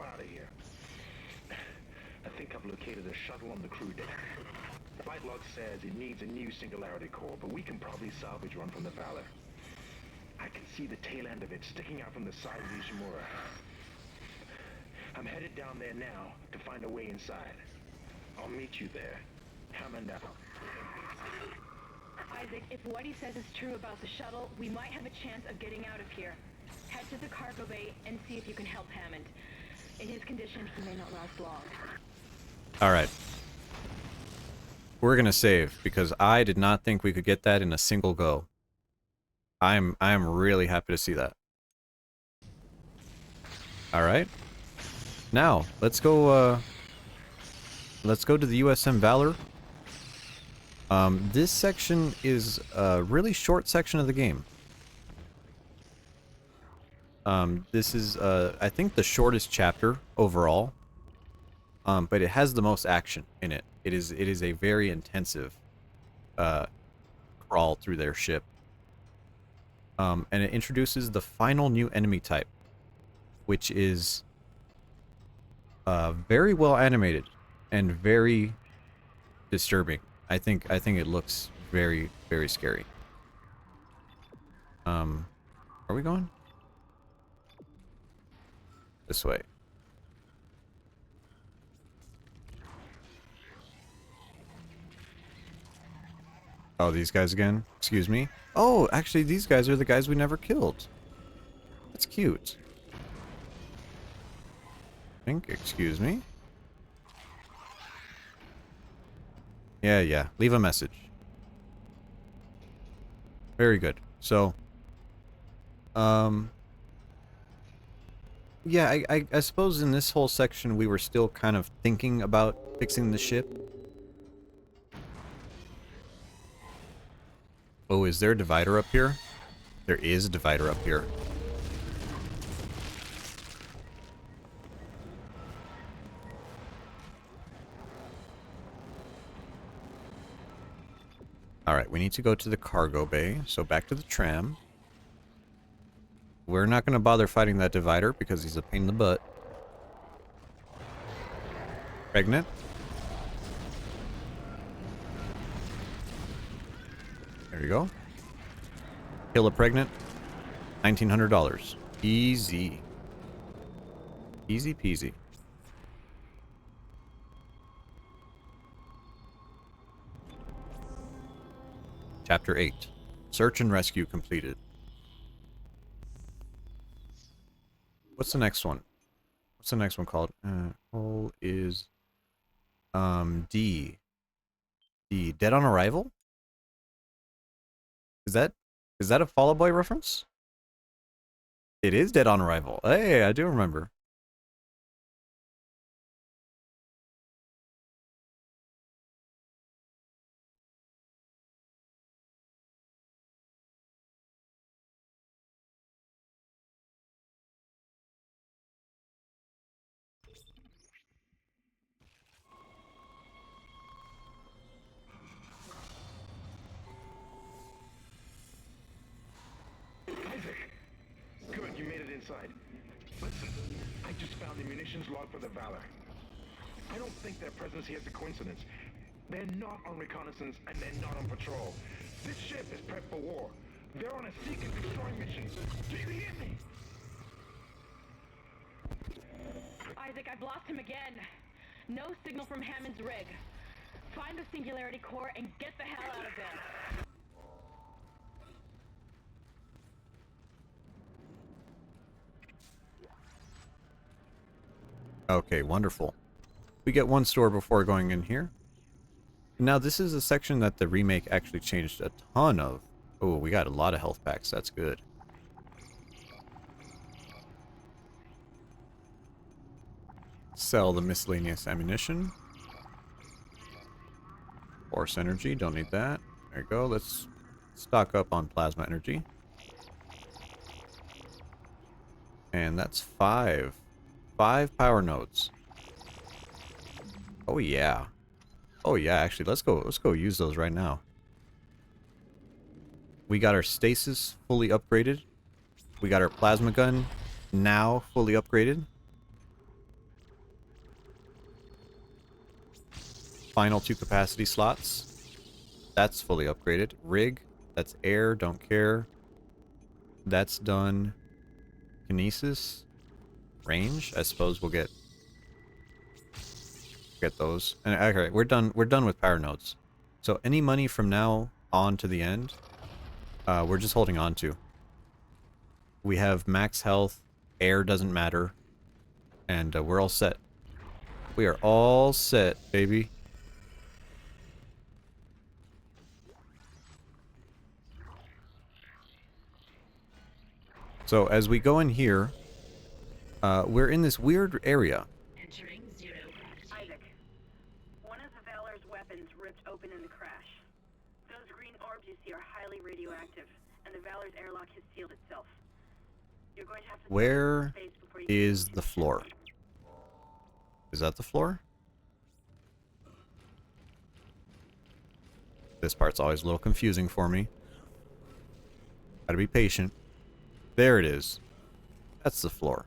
I think I've located a shuttle on the crew deck. The flight log says it needs a new singularity core, but we can probably salvage one from the Valor. I can see the tail end of it sticking out from the side of the Ishimura. I'm headed down there now to find a way inside. I'll meet you there. Hammond out. Isaac, if what he says is true about the shuttle, we might have a chance of getting out of here. Head to the cargo bay and see if you can help Hammond. In his condition, he may not last long. Alright. We're gonna save, because I did not think we could get that in a single go. I am really happy to see that. Alright. Now, let's go to the USM Valor. This section is a really short section of the game. This is, I think the shortest chapter overall. But it has the most action in it. It is a very intensive, crawl through their ship. And it introduces the final new enemy type, which is, very well animated and very disturbing. I think it looks very, very scary. Are we going? This way. Oh, these guys again? Excuse me? Oh, actually, these guys are the guys we never killed. That's cute. Excuse me? Yeah. Leave a message. Very good. So, Yeah, I suppose in this whole section we were still kind of thinking about fixing the ship. Oh, is there a divider up here? There is a divider up here. Alright, we need to go to the cargo bay. So back to the tram. We're not going to bother fighting that divider because he's a pain in the butt. Pregnant? There you go. Kill a pregnant. $1,900. Easy. Easy peasy. Chapter 8. Search and rescue completed. What's the next one? What's the next one called? Hull is D. D. Dead on Arrival? Is that a Fall Out Boy reference? It is Dead on Arrival. Hey, I do remember. Isaac! Good, you made it inside. Listen, I just found the munitions log for the Valor. I don't think their presence here is a coincidence. They're not on reconnaissance and they're not on patrol. This ship is prepped for war. They're on a seek and destroy mission. Do you hear me? Isaac, I've lost him again. No signal from Hammond's rig. Find the Singularity Core and get the hell out of there. Okay, wonderful. We get one store before going in here. Now, this is a section that the remake actually changed a ton of. Oh, we got a lot of health packs. That's good. Sell the miscellaneous ammunition. Force energy. Don't need that. There you go. Let's stock up on plasma energy. And that's 5. 5 power nodes. Oh, yeah. Oh, yeah, actually, let's go use those right now. We got our stasis fully upgraded. We got our plasma gun now fully upgraded. Final 2 capacity slots. That's fully upgraded. Rig. That's air. Don't care. That's done. Kinesis. Range. I suppose we'll get those. And okay, we're done with power nodes. So any money from now on to the end, we're just holding on to. We have max health. Air doesn't matter. And we're all set. We are all set, baby. So as we go in here, we're in this weird area. Isaac, one of the Valor's weapons ripped open in the crash. Those green orbs you see are highly radioactive, and the Valor's airlock has sealed itself. You're going to have to Where is the floor? Is that the floor? This part's always a little confusing for me. Gotta be patient. There it is. That's the floor.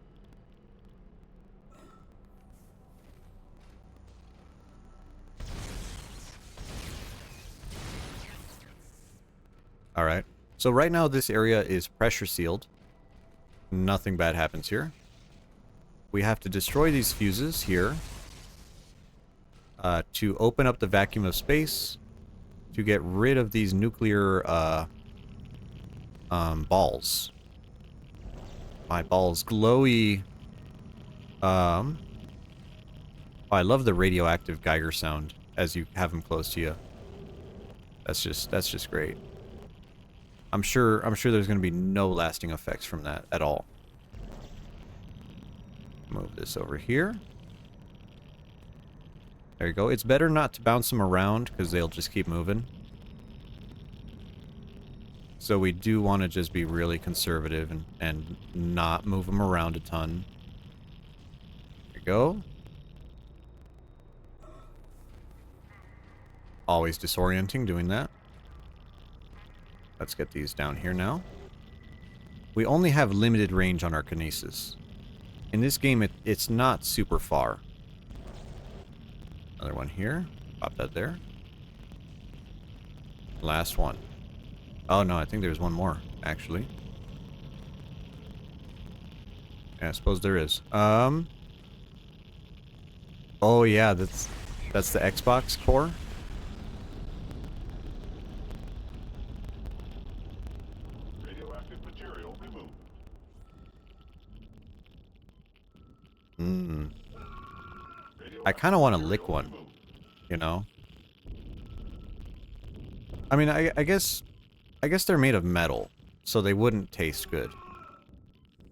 Alright. So right now this area is pressure sealed. Nothing bad happens here. We have to destroy these fuses here. To open up the vacuum of space. To get rid of these nuclear balls. My balls glowy. Oh, I love the radioactive Geiger sound as you have them close to you. That's just great. I'm sure there's going to be no lasting effects from that at all. move this over here. There you go. It's better not to bounce them around because they'll just keep moving. So we do want to just be really conservative and not move them around a ton. There you go. Always disorienting doing that. Let's get these down here now. We only have limited range on our kinesis. In this game, it's not super far. Another one here. Pop that there. Last one. Oh no, I think there's one more, actually. Yeah, I suppose there is. Oh yeah, that's the Xbox core. Radioactive material removed. I kind of want to lick one, you know? I mean, I guess they're made of metal, so they wouldn't taste good.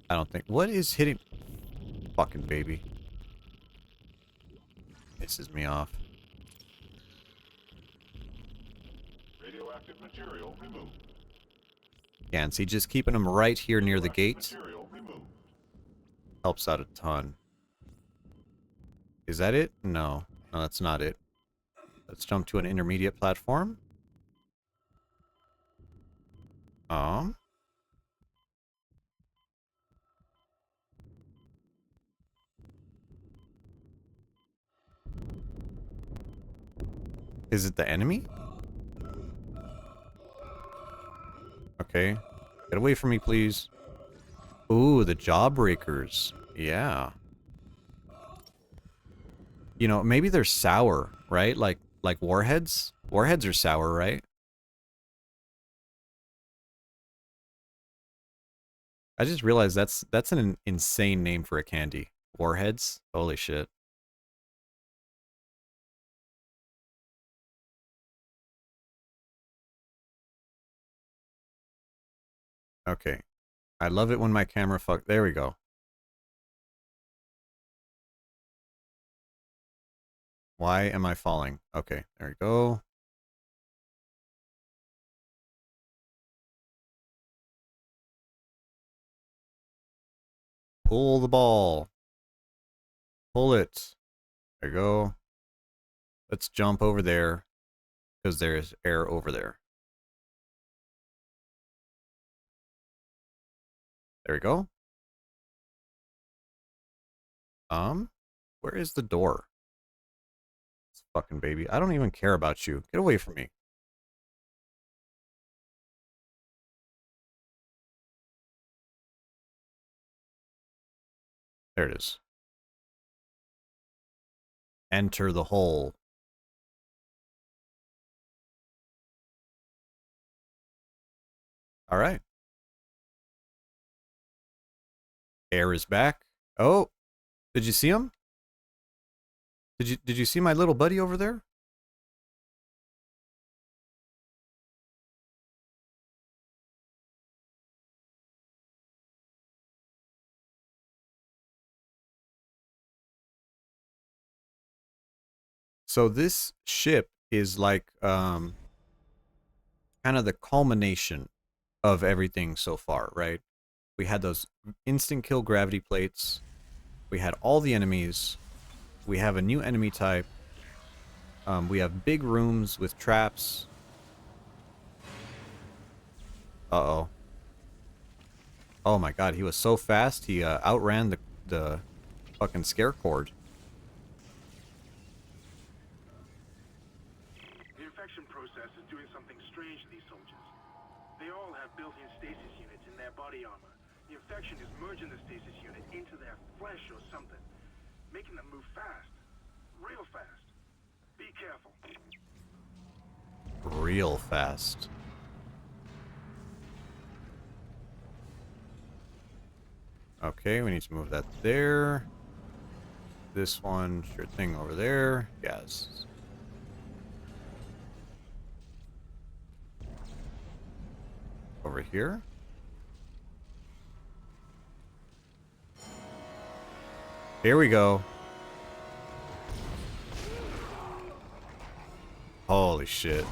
I don't think. What is hitting? Fucking baby. Pisses me off. Radioactive material removed. Yeah, and see, just keeping them right here near the gate helps out a ton. Is that it? No. No, that's not it. Let's jump to an intermediate platform. Is it the enemy? Okay. Get away from me, please. Ooh, the jawbreakers. Yeah. You know, maybe they're sour, right? Like warheads? Warheads are sour, right? I just realized that's an insane name for a candy. Warheads? Holy shit. Okay. I love it when my camera there we go. Why am I falling? Okay, there we go. Pull the ball. Pull it. There you go. Let's jump over there, because there's air over there. There we go. Where is the door? This fucking baby. I don't even care about you. Get away from me. There it is. Enter the hole. All right. Air is back. Oh, did you see him? Did you see my little buddy over there? So this ship is like kind of the culmination of everything so far, right? We had those instant kill gravity plates. We had all the enemies. We have a new enemy type. We have big rooms with traps. Uh-oh. Oh my god, he was so fast, he outran the fucking scare cord. The infection process is doing something strange to these soldiers. They all have built-in stasis units in their body armor. The infection is merging the stasis unit into their flesh or something, making them move fast. Real fast. Be careful. Real fast. Okay, we need to move that there. This one, sure thing over there. Yes. Over here. Here we go. Holy shit.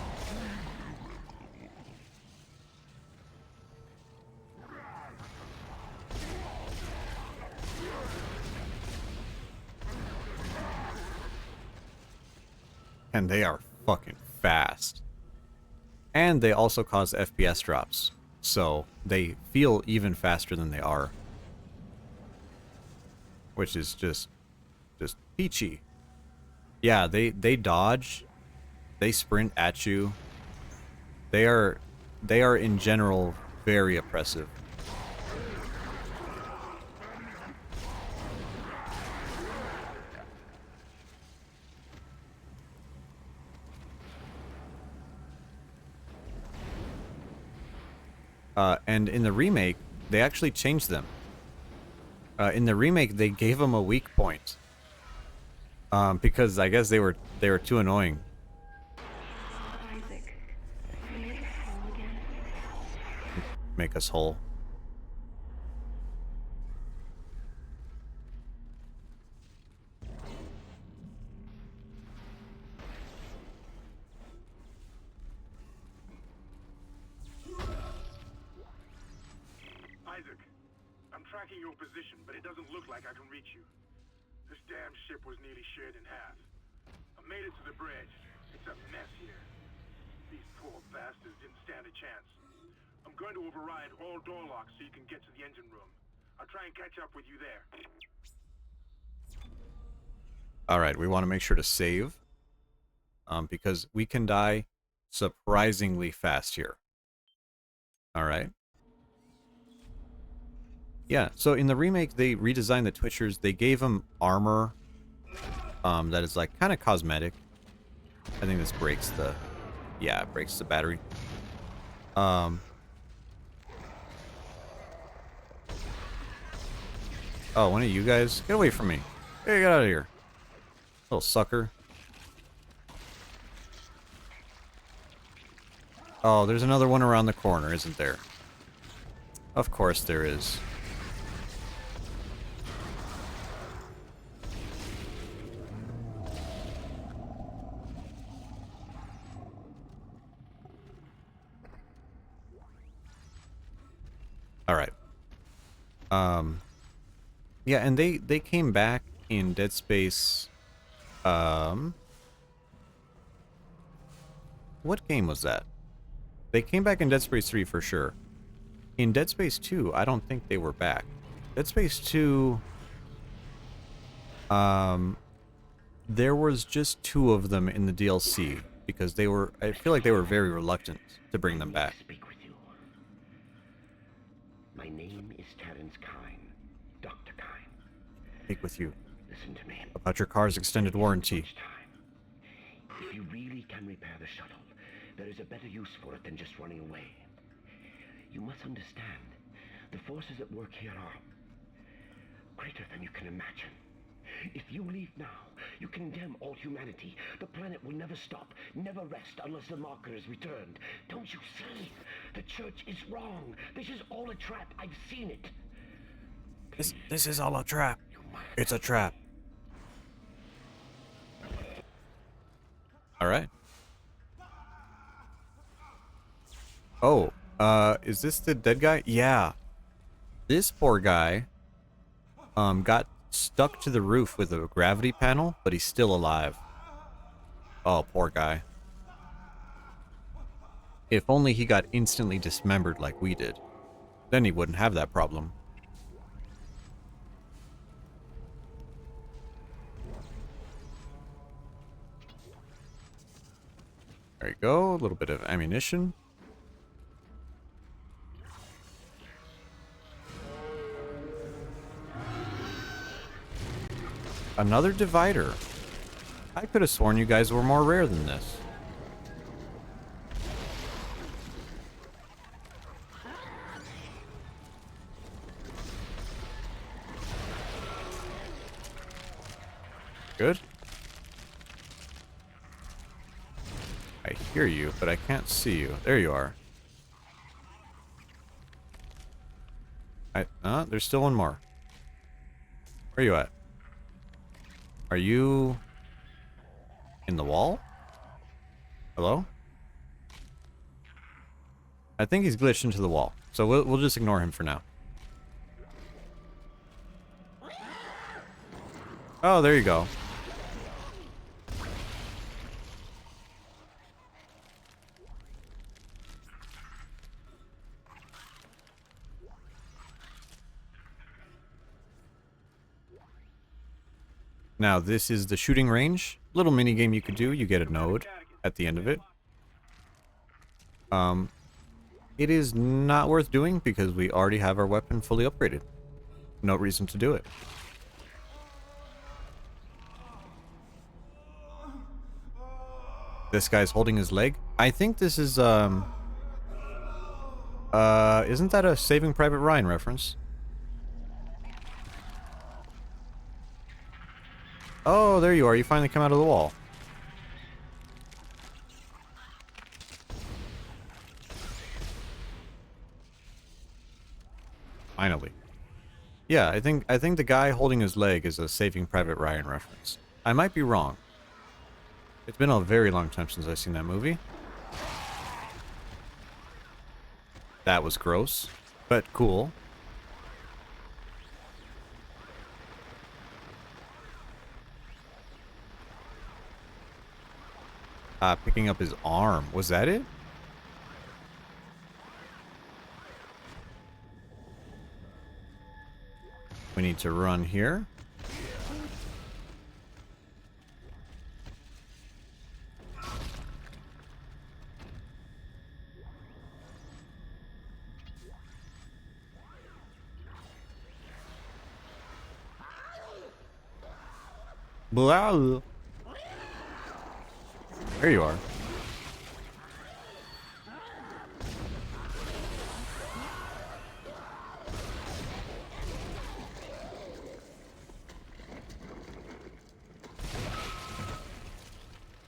And they are fucking fast. And they also cause FPS drops. So they feel even faster than they are. Which is just peachy. Yeah, they dodge. They sprint at you. They are in general very oppressive. And in the remake, they actually changed them. In the remake, they gave them a weak point. Because I guess they were too annoying. Isaac, make us whole again. Make us whole. Isaac, I'm tracking your position, but it doesn't look like I can reach you. This damn ship was nearly shared in half. I made it to the bridge. It's a mess here. These poor bastards didn't stand a chance. I'm going to override all door locks so you can get to the engine room. I'll try and catch up with you there. Alright, we want to make sure to save. Because we can die surprisingly fast here. Alright. Yeah, so in the remake, they redesigned the Twitchers. They gave them armor that is like kind of cosmetic. I think this breaks the... Yeah, it breaks the battery. Oh, one of you guys? Get away from me. Hey, get out of here. Little sucker. Oh, there's another one around the corner, isn't there? Of course there is. Alright. Yeah, and they came back in Dead Space, what game was that? They came back in Dead Space 3 for sure. In Dead Space 2, I don't think they were back. Dead Space 2, there was just 2 of them in the DLC, because they were, I feel like they were very reluctant to bring them back. Speak with you. My name is Terrence Kine, Dr. Kine. Speak with you. Listen to me. About your car's extended warranty. If you really can repair the shuttle, there is a better use for it than just running away. You must understand, the forces at work here are greater than you can imagine. If you leave now, you condemn all humanity. The planet will never stop, never rest unless the marker is returned. Don't you see? The church is wrong. This is all a trap. I've seen it. This is all a trap. It's a trap. Alright. Oh, is this the dead guy? Yeah. This poor guy, got stuck to the roof with a gravity panel, but he's still alive. Oh, poor guy. If only he got instantly dismembered like we did. Then he wouldn't have that problem. There you go, a little bit of ammunition. Another divider. I could have sworn you guys were more rare than this. Good. I hear you, but I can't see you. There you are. There's still one more. Where are you at? Are you in the wall? Hello? I think he's glitched into the wall. So we'll just ignore him for now. Oh, there you go. Now, this is the shooting range. Little mini game you could do. You get a node at the end of it. It is not worth doing because we already have our weapon fully upgraded. No reason to do it. This guy's holding his leg. I think this is, isn't that a Saving Private Ryan reference? Oh, there you are. You finally come out of the wall. Finally. Yeah, I think the guy holding his leg is a Saving Private Ryan reference. I might be wrong. It's been a very long time since I've seen that movie. That was gross, but cool. Picking up his arm. Was that it? We need to run here. Blah. There you are.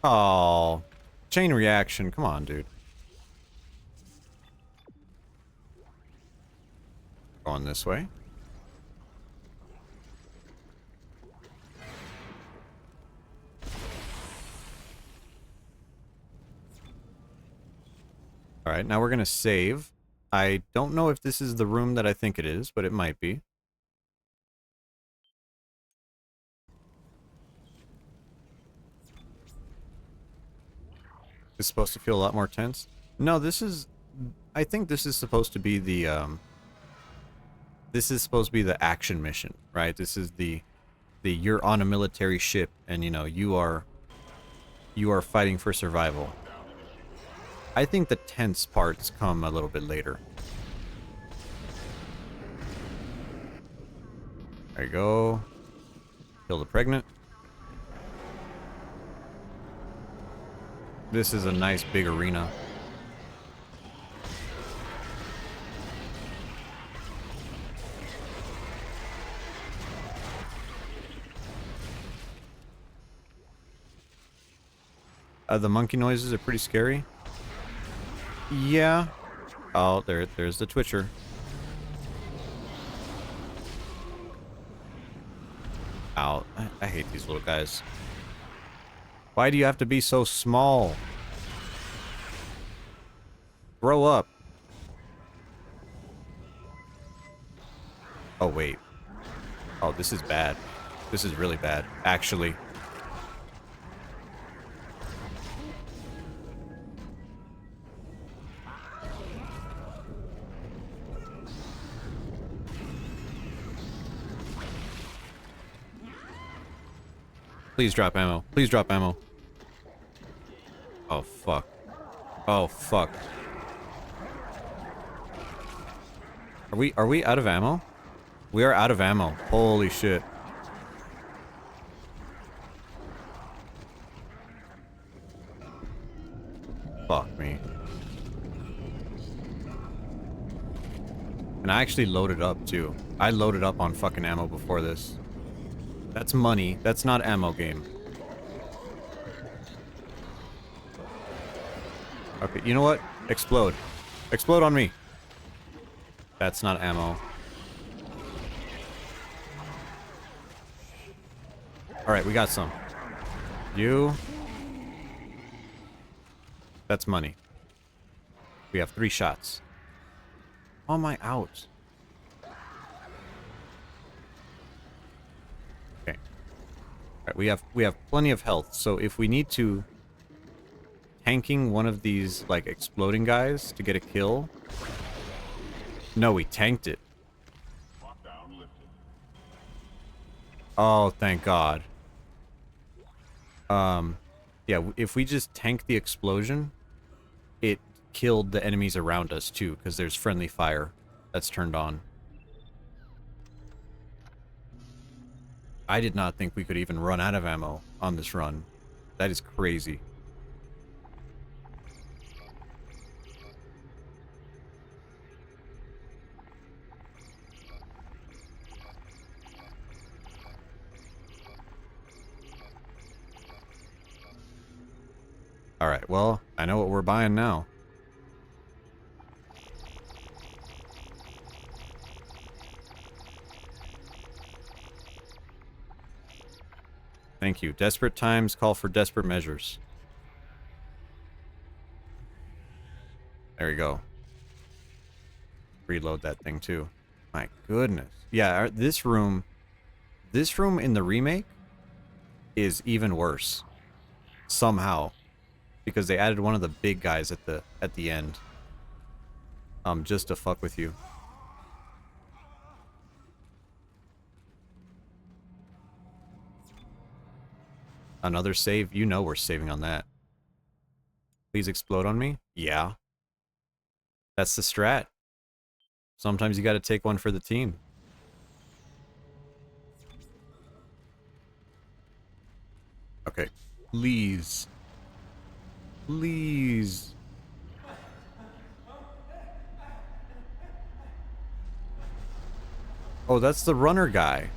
Oh, chain reaction. Come on, dude. Going this way. All right, now we're going to save. I don't know if this is the room that I think it is, but it might be. It's supposed to feel a lot more tense. No, this is... I think this is supposed to be the, this is supposed to be the action mission, right? This is the you're on a military ship, and, you know, you are fighting for survival. I think the tense parts come a little bit later. There you go. Kill the pregnant. This is a nice big arena. The monkey noises are pretty scary. Yeah. Oh, there's the Twitcher. Ow. I hate these little guys. Why do you have to be so small? Grow up. Oh, wait. Oh, this is bad. This is really bad, actually. Please drop ammo. Please drop ammo. Oh, fuck. Oh, fuck. Are we out of ammo? We are out of ammo. Holy shit. Fuck me. And I actually loaded up, too. I loaded up on fucking ammo before this. That's money. That's not ammo game. Okay, you know what? Explode. Explode on me. That's not ammo. Alright, we got some. You. That's money. We have 3 shots. How am I out? Okay. Alright, we have plenty of health, so if we need to tanking one of these like exploding guys to get a kill. No, we tanked it. Oh, thank God. Yeah, if we just tank the explosion, it killed the enemies around us too, because there's friendly fire that's turned on. I did not think we could even run out of ammo on this run. That is crazy. Alright, well, I know what we're buying now. Thank you. Desperate times call for desperate measures. There you go. Reload that thing too. My goodness. Yeah, this room in the remake is even worse. Somehow. Because they added one of the big guys at the end. Just to fuck with you. Another save? You know we're saving on that. Please explode on me? Yeah. That's the strat. Sometimes you gotta take one for the team. Okay. Please. Please. Oh, that's the runner guy.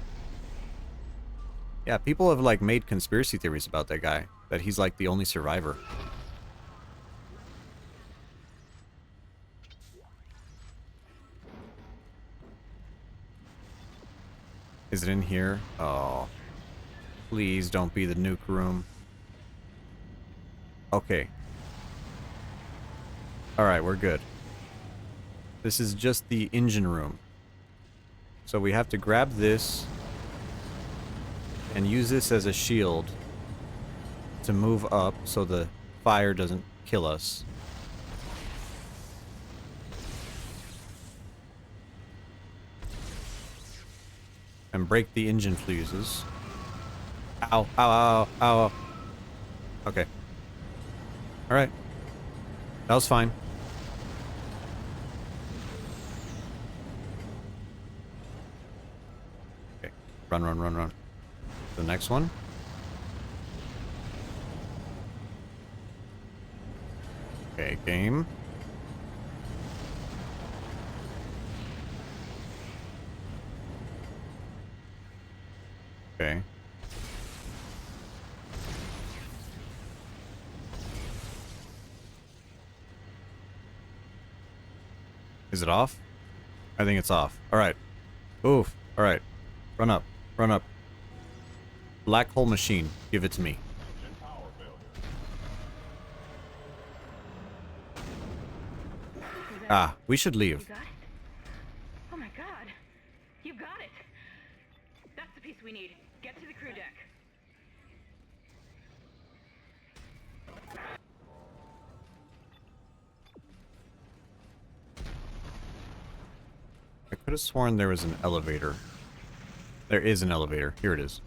Yeah, people have like made conspiracy theories about that guy. That he's like the only survivor. Is it in here? Oh. Please don't be the nuke room. Okay. Alright, we're good. This is just the engine room. So we have to grab this and use this as a shield to move up so the fire doesn't kill us. And break the engine fuses. Ow, ow, ow, ow. Okay. Alright. That was fine. Okay. Run, run, run, run. The next one. Okay, game. Okay. Is it off? I think it's off. Alright. Oof. Alright. Run up. Run up. Black hole machine. Give it to me. Ah, we should leave. You got it? Oh my God. You got it. That's the piece we need. Get to the crew deck. I could have sworn there was an elevator. There is an elevator. Here it is.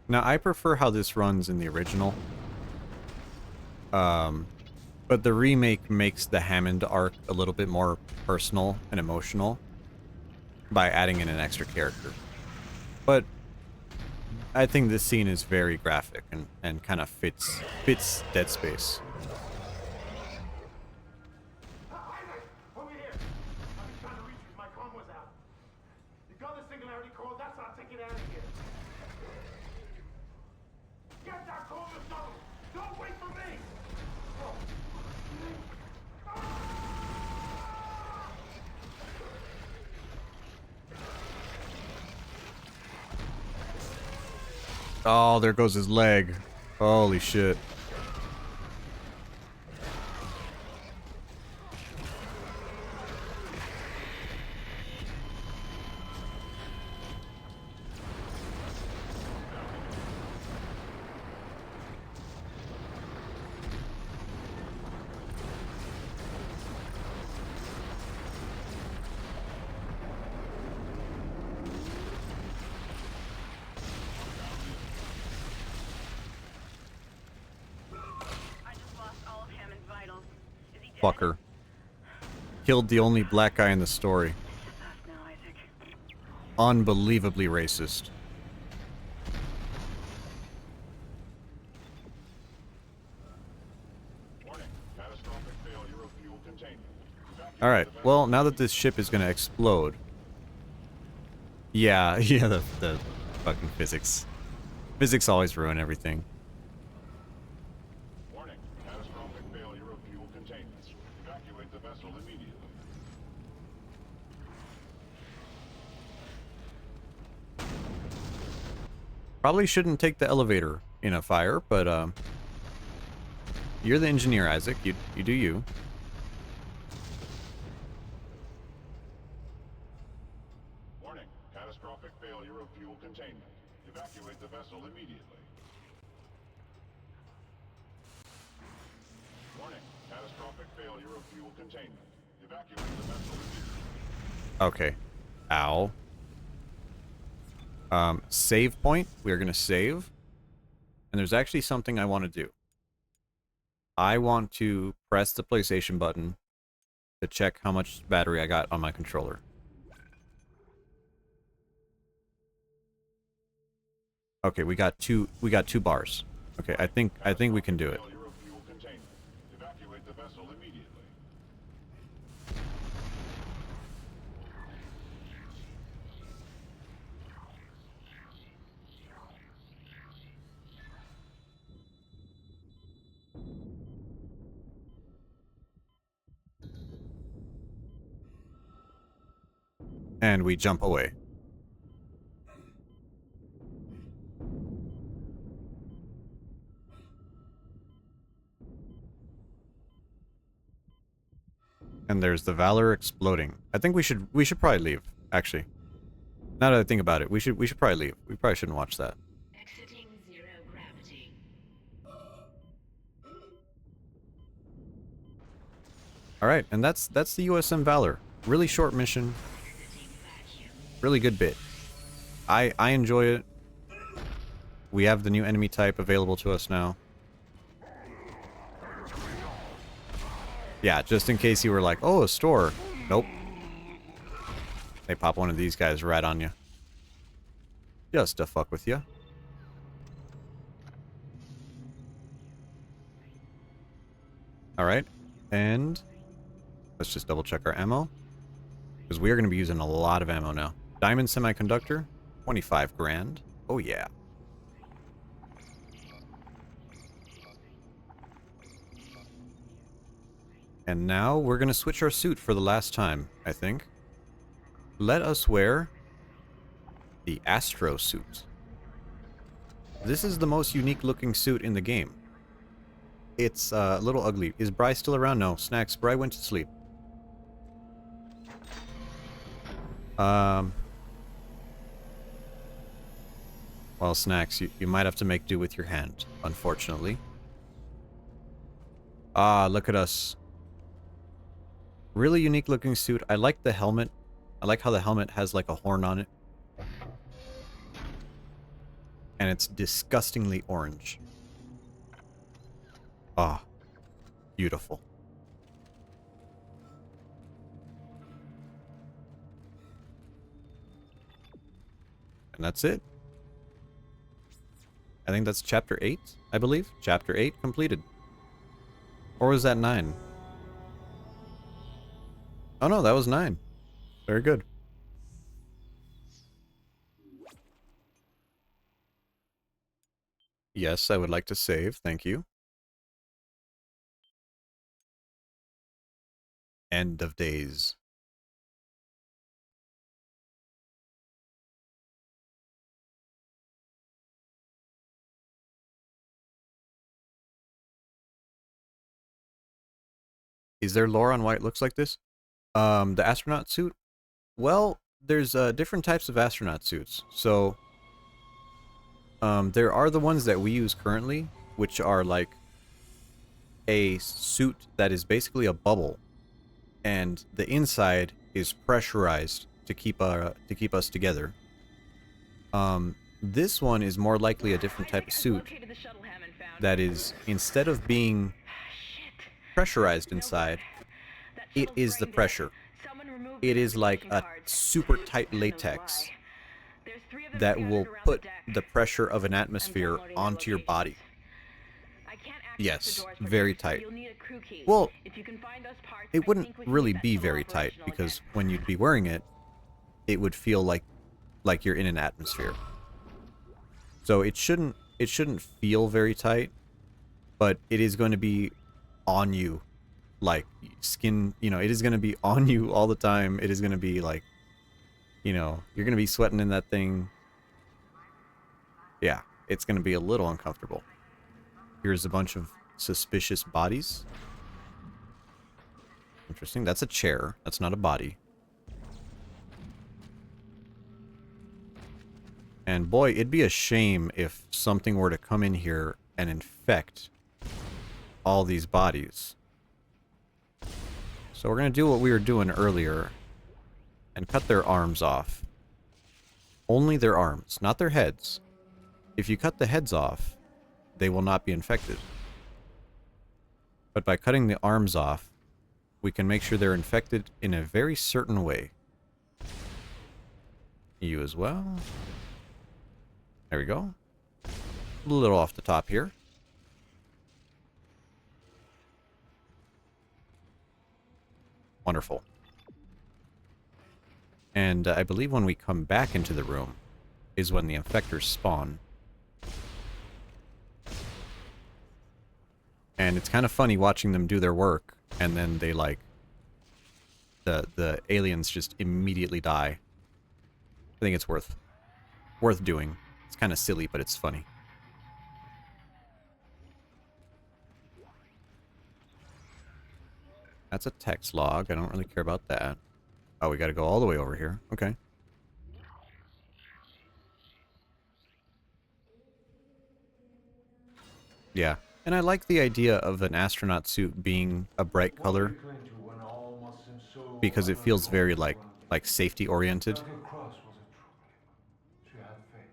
Now, I prefer how this runs in the original. But the remake makes the Hammond arc a little bit more personal and emotional by adding in an extra character. But I think this scene is very graphic and kind of fits Dead Space. Over here! I've been trying to reach you. My comm was out. You got the singularity core? That's our ticket out of here. Get that core to zone! Don't wait for me! Oh, there goes his leg. Holy shit. I just lost all of Hammond's vitals. Is he dead? Fucker. Killed the only black guy in the story. Just us now, Isaac. Unbelievably racist. Alright, well, now that this ship is gonna explode... Yeah, yeah, the fucking physics. Physics always ruin everything. Warning, catastrophic failure of fuel containment. Evacuate the vessel immediately. Probably shouldn't take the elevator in a fire, but, you're the engineer, Isaac. You do you. Warning, catastrophic failure of fuel containment. Evacuate the vessel immediately. Warning, catastrophic failure of fuel containment. Evacuate the vessel immediately. Okay. Ow. Save point. We are going to save. And there's actually something I want to do. I want to press the PlayStation button to check how much battery I got on my controller. Okay, we got two bars. Okay, I think we can do it. Evacuate the vessel immediately. And we jump away. And there's the Valor exploding. I think we should probably leave, actually. Now that I think about it, we should probably leave. We probably shouldn't watch that. Exiting zero gravity. Alright, and that's the USM Valor. Really short mission. Really good bit. I enjoy it. We have the new enemy type available to us now. Yeah, just in case you were like, oh, a store. Nope. They pop one of these guys right on you. Just to fuck with you. Alright, and let's just double check our ammo. Because we are going to be using a lot of ammo now. Diamond semiconductor, 25 grand. Oh yeah. And now we're going to switch our suit for the last time, I think. Let us wear the Astro suit. This is the most unique looking suit in the game. It's a little ugly. Is Bry still around? No. Snacks. Bry went to sleep. Well, Snacks, you might have to make do with your hand, unfortunately. Ah, look at us. Really unique looking suit. I like the helmet. I like how the helmet has like a horn on it. And it's disgustingly orange. Ah, beautiful. And that's it. I think that's chapter 8, I believe. Chapter 8 completed. Or was that 9? Oh no, that was 9. Very good. Yes, I would like to save. Thank you. End of days. Is there lore on why it looks like this? The astronaut suit? Well, there's different types of astronaut suits. So, there are the ones that we use currently, which are like a suit that is basically a bubble, and the inside is pressurized to keep us together. This one is more likely a different type of suit that is, instead of being pressurized inside, it is the pressure. It is like a super tight latex that will put the pressure of an atmosphere onto your body. Yes, very tight. Well, it wouldn't really be very tight, because when you'd be wearing it, it would feel like you're in an atmosphere. So it shouldn't feel very tight, but it is going to be on you, like skin, you know, it is going to be on you all the time. It is going to be like, you know, you're going to be sweating in that thing. Yeah, it's going to be a little uncomfortable. Here's a bunch of suspicious bodies. Interesting. That's a chair. That's not a body. And boy, it'd be a shame if something were to come in here and infect all these bodies. So we're going to do what we were doing earlier and cut their arms off. Only their arms, not their heads. If you cut the heads off, they will not be infected. But by cutting the arms off, we can make sure they're infected in a very certain way. You as well. There we go. A little off the top here. Wonderful. And I believe when we come back into the room is when the infectors spawn. And it's kind of funny watching them do their work, and then they like... The aliens just immediately die. I think it's worth doing. It's kind of silly, but it's funny. That's a text log. I don't really care about that. Oh, we gotta go all the way over here. Okay. Yeah. And I like the idea of an astronaut suit being a bright color, because it feels very like safety oriented. Dr. Cross was a true believer. She had faith.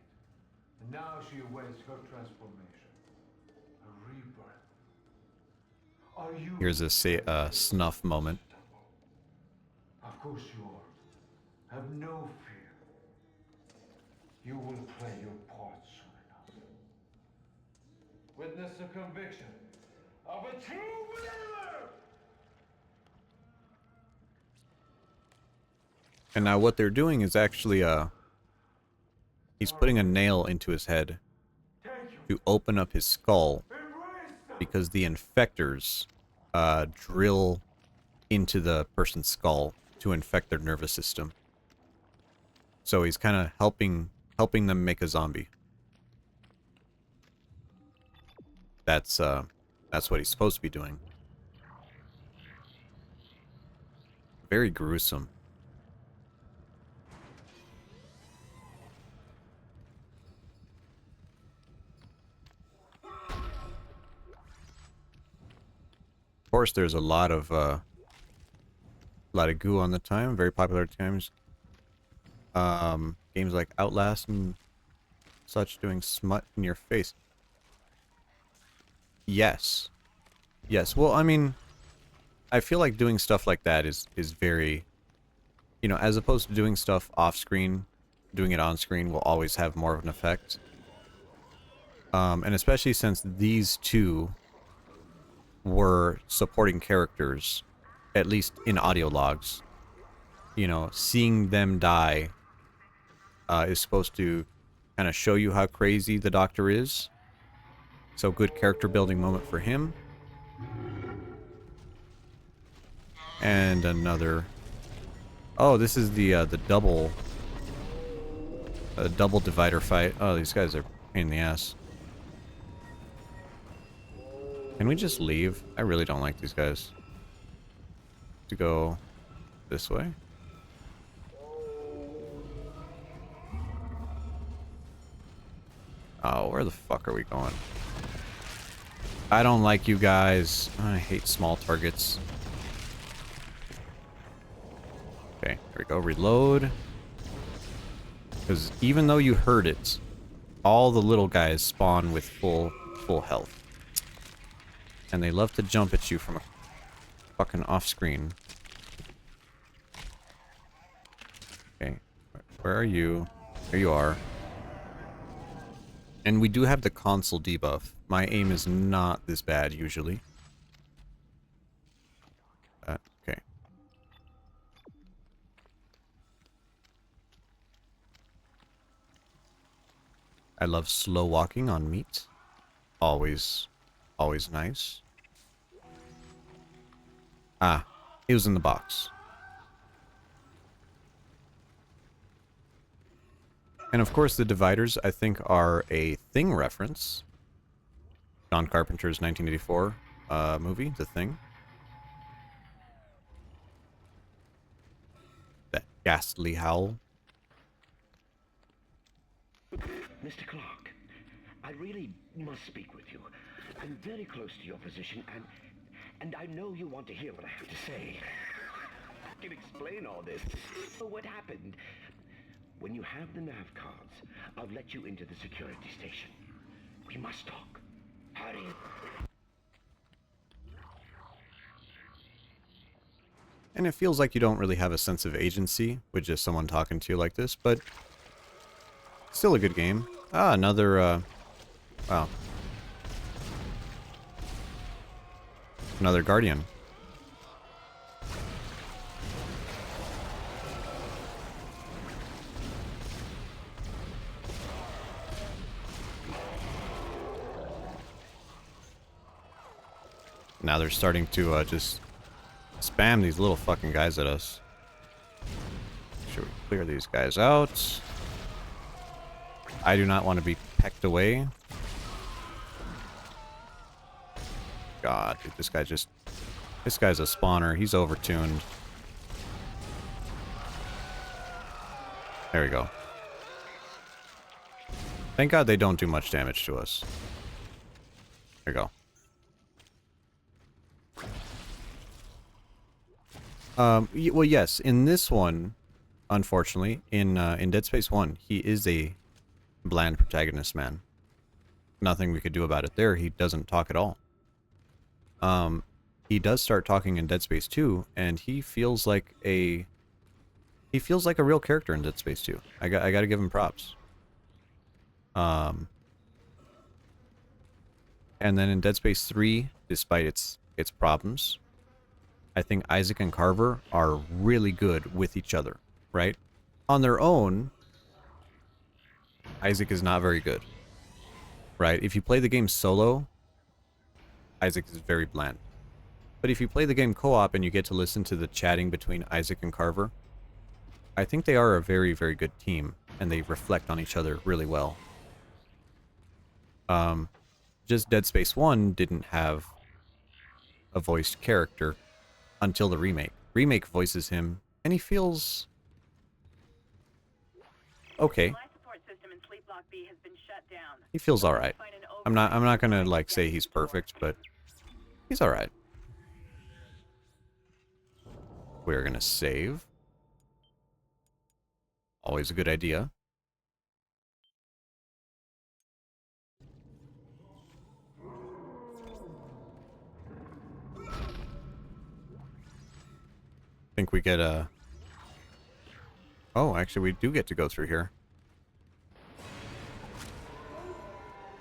And now she awaits her transformation. A rebirth. Are you... Here's a snuff moment. Of course you are. Have no fear. You will play your part soon enough. Witness the conviction of a true believer! And now what they're doing is actually, he's putting a nail into his head to open up his skull, because the infectors drill into the person's skull to infect their nervous system. So he's kind of helping them make a zombie. That's what he's supposed to be doing. Very gruesome. Of course, there's a lot of goo on the time. Very popular at times. Games like Outlast and such doing smut in your face. Yes. Yes. Well, I mean, I feel like doing stuff like that is very, you know, as opposed to doing stuff off screen, doing it on screen will always have more of an effect. And especially since these two were supporting characters, at least in audio logs, you know, seeing them die is supposed to kind of show you how crazy the Doctor is. So good character building moment for him. And another... Oh, this is the double divider fight. Oh, these guys are a pain in the ass. Can we just leave? I really don't like these guys. To go this way. Oh, where the fuck are we going? I don't like you guys. I hate small targets. Okay, here we go. Reload. Because even though you heard it, all the little guys spawn with full health. And they love to jump at you from a fucking off screen. Okay, where are you? There you are. And we do have the console debuff. My aim is not this bad usually. Okay. I love slow walking on meat. Always nice. Ah, he was in the box. And of course the dividers, I think, are a Thing reference. John Carpenter's 1984 movie, The Thing. That ghastly howl. Mr. Clark, I really must speak with you. I'm very close to your position, and I know you want to hear what I have to say. I can explain all this. So what happened? When you have the nav cards, I'll let you into the security station. We must talk. Hurry. And it feels like you don't really have a sense of agency with just someone talking to you like this, but still a good game. Ah, another, wow. Another Guardian. Now they're starting to just spam these little fucking guys at us. Should we clear these guys out? I do not want to be pecked away. God, dude, this guy's a spawner. He's overtuned. There we go. Thank God they don't do much damage to us. There we go. Well, yes, in this one, unfortunately, in Dead Space 1, he is a bland protagonist, man. Nothing we could do about it there. He doesn't talk at all. He does start talking in Dead Space 2, and he feels like a real character in Dead Space 2. I gotta give him props. And then in Dead Space 3, despite its problems, I think Isaac and Carver are really good with each other, right? On their own, Isaac is not very good, right? If you play the game solo, Isaac is very bland. But if you play the game co-op and you get to listen to the chatting between Isaac and Carver, I think they are a very, very good team, and they reflect on each other really well. Just Dead Space 1 didn't have a voiced character until the remake. Remake voices him, and he feels okay. He feels all right. I'm not gonna like say he's perfect, but he's all right. We're gonna save. Always a good idea. Think we get a... Oh, actually we do get to go through here.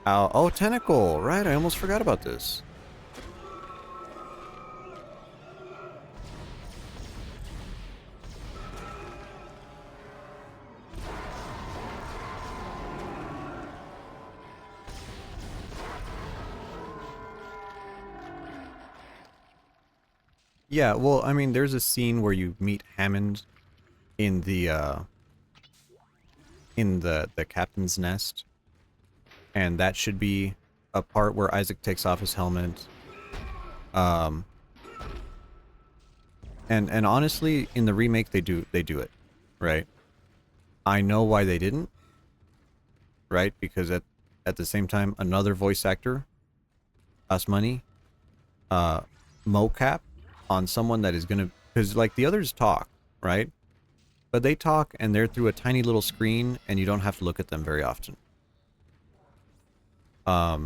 Oh, tentacle! Right, I almost forgot about this. Yeah, well, I mean, there's a scene where you meet Hammond in the captain's nest, and that should be a part where Isaac takes off his helmet. And honestly, in the remake they do it, right? I know why they didn't, right? Because at the same time, another voice actor, us money, mocap on someone that is gonna, because like the others talk, right? But they talk and they're through a tiny little screen, and you don't have to look at them very often. I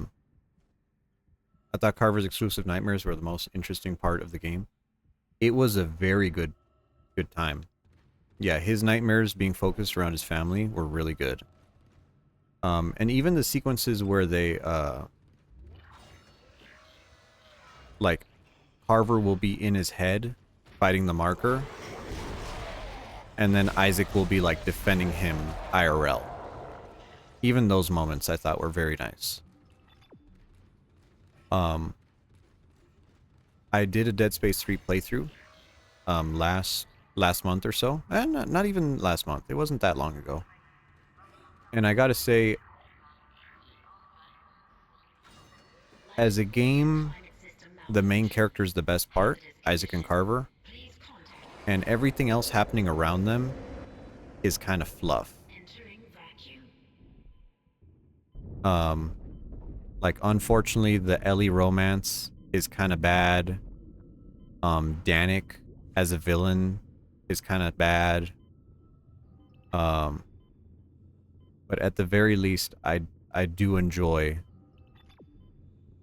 thought Carver's exclusive nightmares were the most interesting part of the game. It was a very good time. Yeah, his nightmares being focused around his family were really good. And even the sequences where they, like, Carver will be in his head fighting the marker, and then Isaac will be, like, defending him IRL. Even those moments I thought were very nice. I did a Dead Space 3 playthrough, last month or so. And not even last month. It wasn't that long ago. And I gotta say, as a game, the main character is the best part, Isaac and Carver. And everything else happening around them is kind of fluff. Like, unfortunately, the Ellie romance is kind of bad. Danik as a villain is kind of bad. But at the very least, I do enjoy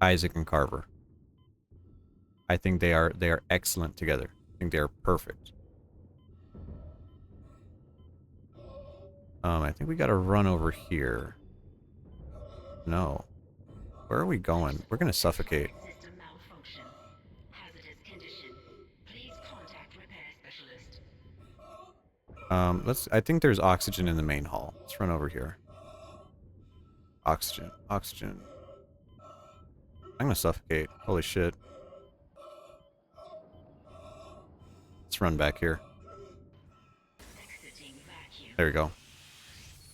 Isaac and Carver. I think they are excellent together. I think they are perfect. I think we gotta run over here. No. Where are we going? We're gonna suffocate. I think there's oxygen in the main hall. Let's run over here. Oxygen. Oxygen. I'm gonna suffocate. Holy shit. Let's run back here. There we go.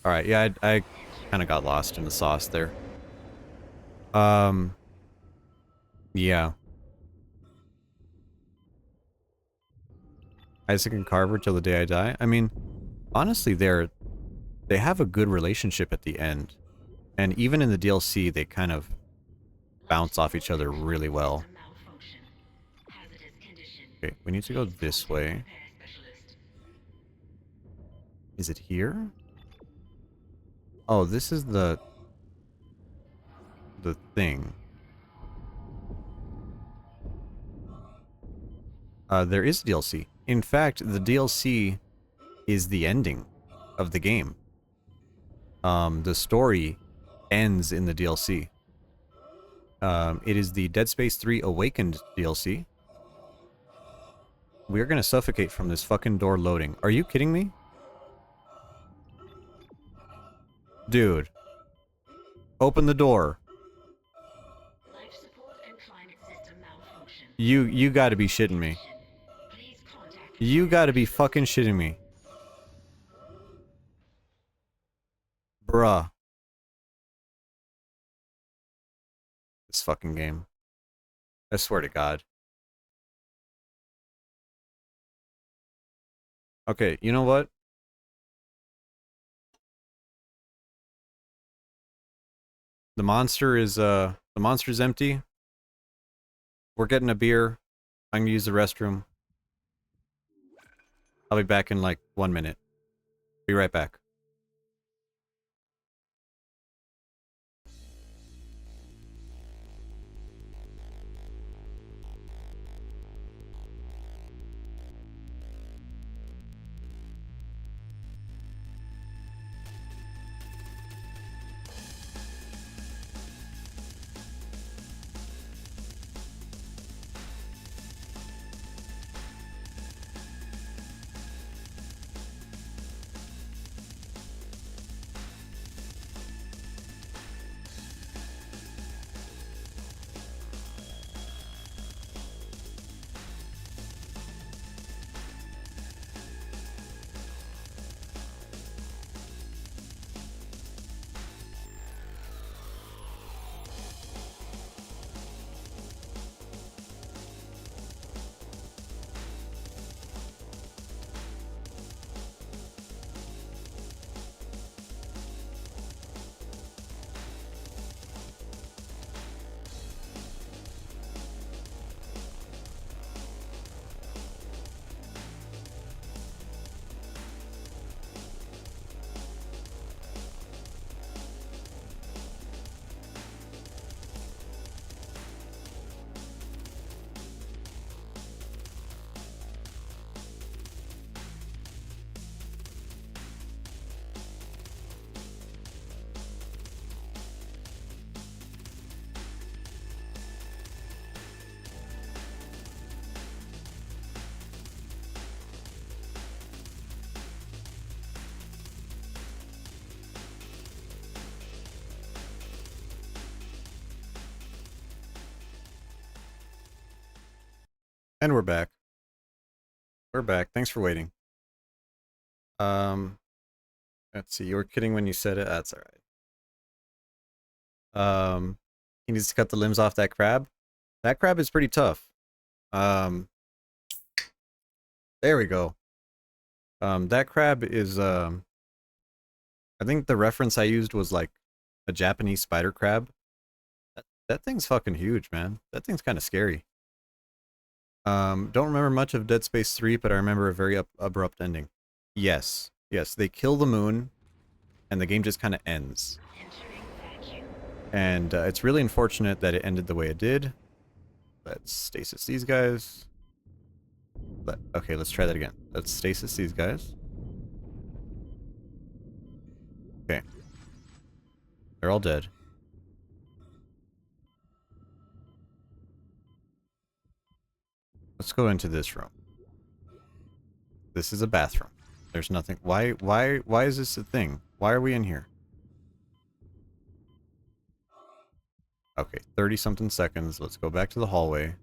Alright, yeah, I kind of got lost in the sauce there. Yeah. Isaac and Carver till the day I die. I mean, honestly, they have a good relationship at the end. And even in the DLC, they kind of bounce off each other really well. Okay, we need to go this way. Is it here? Oh, this is the thing. There is DLC. In fact, the DLC is the ending of the game. The story ends in the DLC. It is the Dead Space 3 Awakened DLC. We're gonna suffocate from this fucking door loading. Are you kidding me? Dude. Open the door. You gotta be shitting me. You gotta be fucking shitting me. Bruh. This fucking game. I swear to God. Okay, you know what? The monster's empty. We're getting a beer. I'm gonna use the restroom. I'll be back in like 1 minute. Be right back. And we're back. We're back. Thanks for waiting. Let's see. You were kidding when you said it. That's all right. He needs to cut the limbs off that crab. That crab is pretty tough. There we go. That crab is I think the reference I used was like a Japanese spider crab. That thing's fucking huge, man. That thing's kind of scary. Don't remember much of Dead Space 3, but I remember a very abrupt ending. Yes. Yes, they kill the moon, and the game just kind of ends. And it's really unfortunate that it ended the way it did. Let's stasis these guys. Okay, let's try that again. Let's stasis these guys. Okay. They're all dead. Let's go into this room. This is a bathroom. There's nothing. Why is this a thing? Why are we in here? Okay, 30-something seconds. Let's go back to the hallway.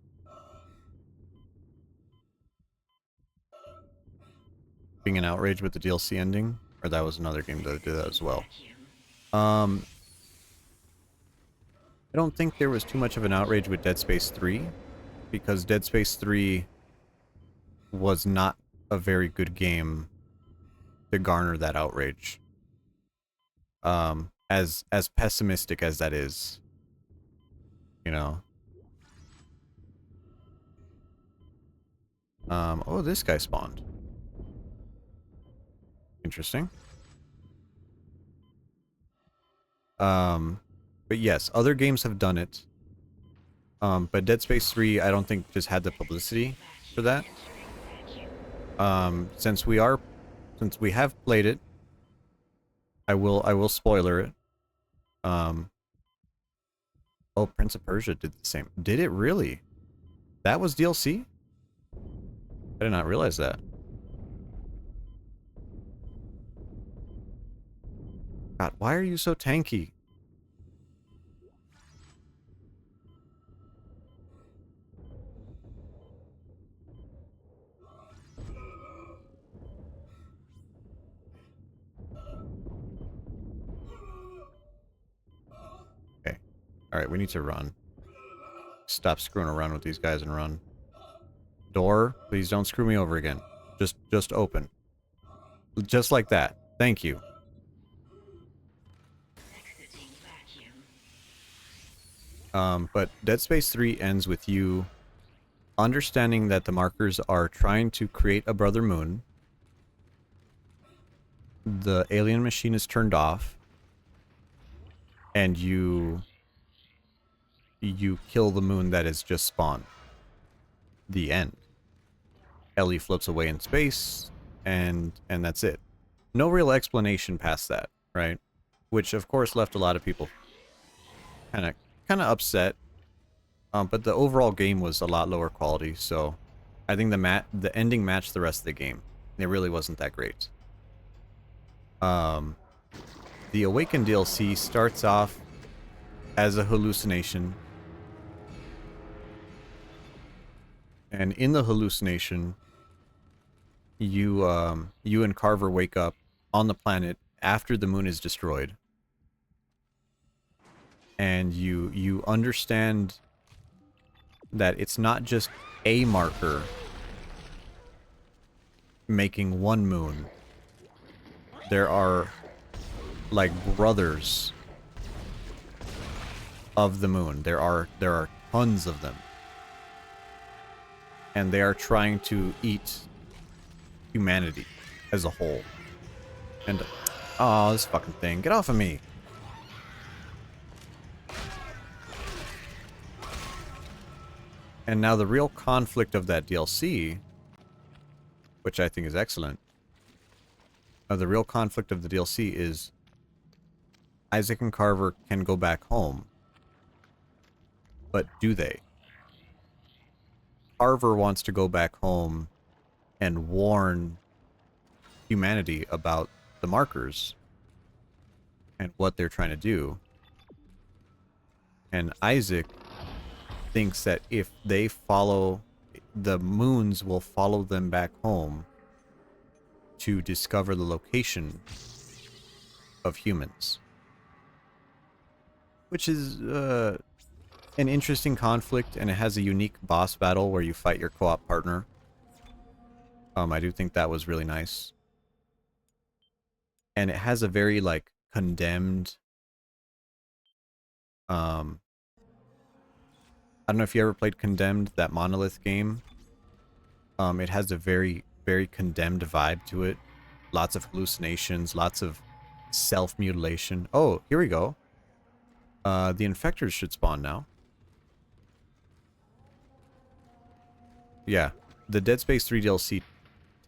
Being an outrage with the DLC ending? Or that was another game that did that as well. I don't think there was too much of an outrage with Dead Space 3. Because Dead Space 3 was not a very good game to garner that outrage. As pessimistic as that is. You know. Oh, this guy spawned. Interesting. But yes, other games have done it. But Dead Space 3, I don't think just had the publicity for that. Since we have played it, I will spoiler it. Oh, Prince of Persia did the same. Did it really? That was DLC? I did not realize that. God, why are you so tanky? Okay. Alright, we need to run. Stop screwing around with these guys and run. Door, please don't screw me over again. Just open. Just like that. Thank you. But Dead Space 3 ends with you understanding that the markers are trying to create a brother moon. The alien machine is turned off. And you kill the moon that has just spawned. The end. Ellie floats away in space, and that's it. No real explanation past that, right? Which of course left a lot of people kind of upset. But the overall game was a lot lower quality, so I think the ending matched the rest of the game. It really wasn't that great. The Awaken DLC starts off as a hallucination. And in the hallucination, you and Carver wake up on the planet after the moon is destroyed. And you understand that it's not just a marker making one moon. There are like brothers of the moon. There are tons of them. And they are trying to eat humanity as a whole. And oh, this fucking thing. Get off of me. And now the real conflict of that DLC, which I think is excellent, the real conflict of the DLC is Isaac and Carver can go back home. But do they? Carver wants to go back home and warn humanity about the markers and what they're trying to do. And Isaac thinks that if they follow, the moons will follow them back home to discover the location of humans, which is an interesting conflict, and it has a unique boss battle where you fight your co-op partner. I do think that was really nice. And it has a very, like, condemned... I don't know if you ever played Condemned, that Monolith game. It has a very, very condemned vibe to it. Lots of hallucinations, lots of self-mutilation. Oh, here we go. The infectors should spawn now. Yeah, the Dead Space 3 DLC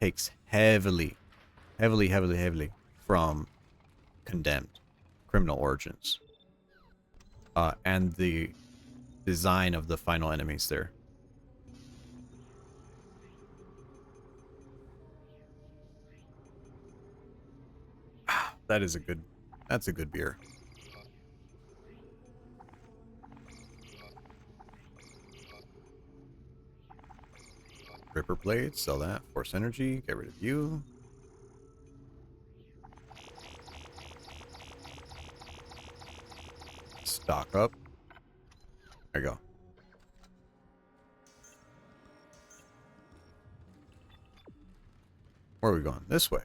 takes heavily from Condemned, Criminal Origins. And the design of the final enemies there. That's a good beer. Ripper Blade, sell that. Force Energy, get rid of you. Stock up. There you go. Where are we going? This way.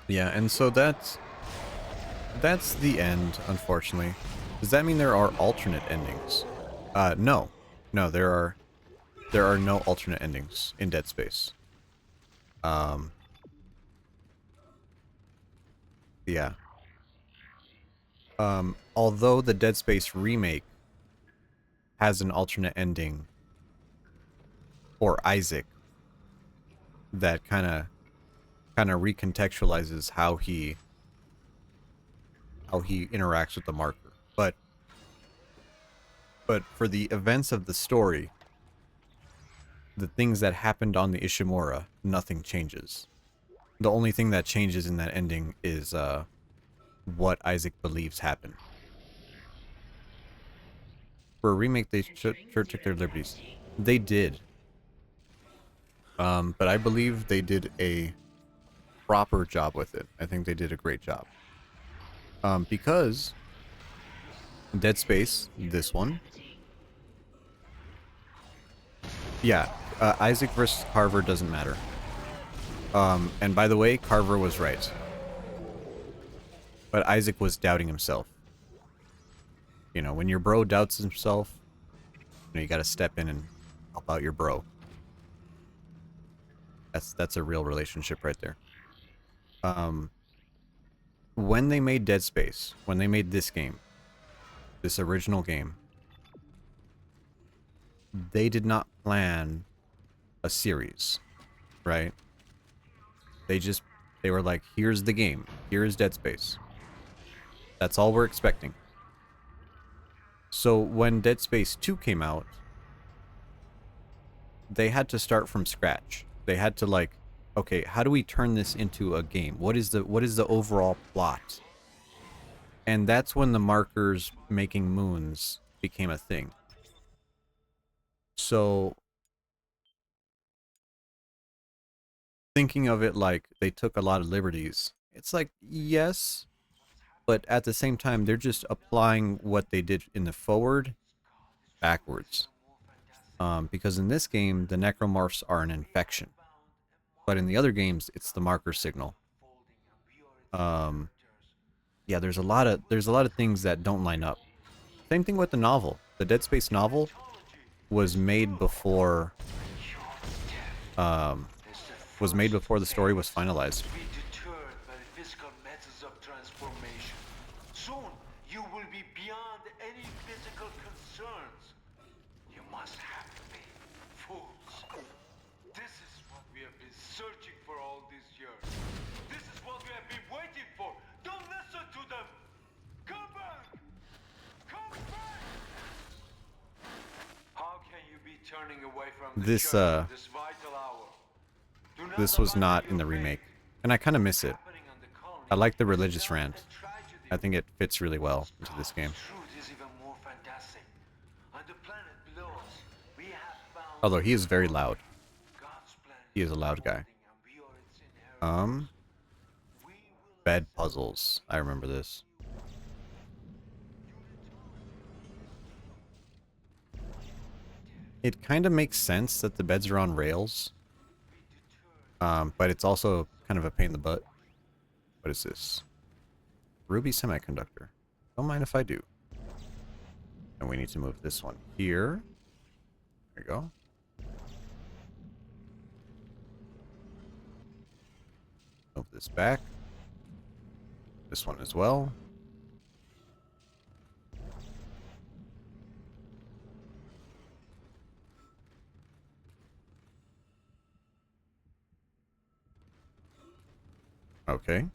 Yeah, and so that's the end, unfortunately. Does that mean there are alternate endings? No. No, there are no alternate endings in Dead Space. Yeah. Although the Dead Space remake has an alternate ending for Isaac that kind of recontextualizes how he interacts with the marker. But for the events of the story, the things that happened on the Ishimura, nothing changes. The only thing that changes in that ending is what Isaac believes happened. For a remake, they sure took their liberties. They did. But I believe they did a proper job with it. I think they did a great job. Because Dead Space, this one. Yeah, Isaac versus Carver doesn't matter. And by the way, Carver was right. But Isaac was doubting himself. You know, when your bro doubts himself, you know, you gotta step in and help out your bro. That's a real relationship right there. When they made Dead Space, when they made this game, this original game, they did not plan a series, right? They were like, here's the game. Here's Dead Space. That's all we're expecting. So when Dead Space 2 came out, they had to start from scratch. They had to, like, okay, how do we turn this into a game? What is the overall plot? And that's when the markers making moons became a thing. So thinking of it like they took a lot of liberties, it's like, yes, but at the same time, they're just applying what they did in the forward backwards. Because in this game, the necromorphs are an infection. But in the other games, it's the marker signal. Yeah, there's a lot of things that don't line up. Same thing with the novel. The Dead Space novel was made before the story was finalized. Soon, you will be beyond any physical concerns. You must have faith, fools. This is what we have been searching for all these years. This is what we have been waiting for. Don't listen to them. Come back! Come back! How can you be turning away from the This vital hour? this was not in the remake, and I kind of miss it. I like the religious rant. I think it fits really well into this game. Truth is even more fantastic. On the planet Although he is very loud. He is a loud guy. Bed puzzles. I remember this. It kind of makes sense that the beds are on rails. But it's also kind of a pain in the butt. What is this? Ruby semiconductor. Don't mind if I do. And we need to move this one here. There we go. Move this back. This one as well. Okay.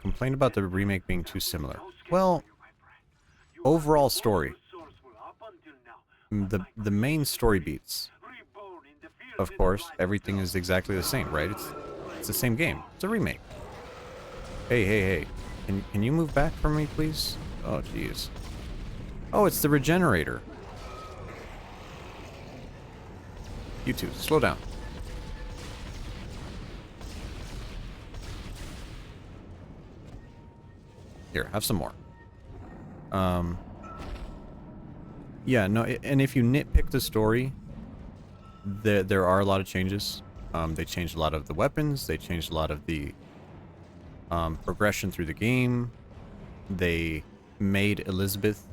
Complained about the remake being too similar. Well, overall story. The main story beats. Of course, everything is exactly the same, right? It's the same game. It's a remake. Hey, hey, hey. Can you move back for me, please? Oh, jeez. Oh, it's the regenerator. You two, slow down. Here, have some more. Yeah, no, and if you nitpick the story, there are a lot of changes. They changed a lot of the weapons. They changed a lot of the progression through the game. They made Elizabeth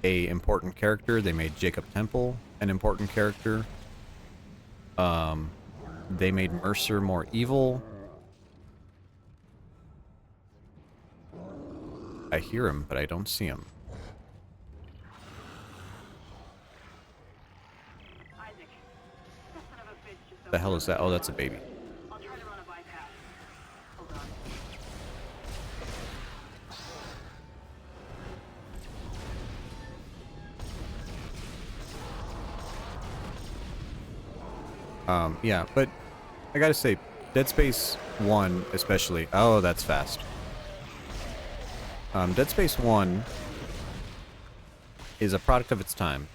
a important character. They made Jacob Temple an important character. They made Mercer more evil. I hear him, but I don't see him. The hell is that? Oh, that's a baby. Yeah, but I gotta say, Dead Space 1 especially. Oh, that's fast. Dead Space 1 is a product of its time.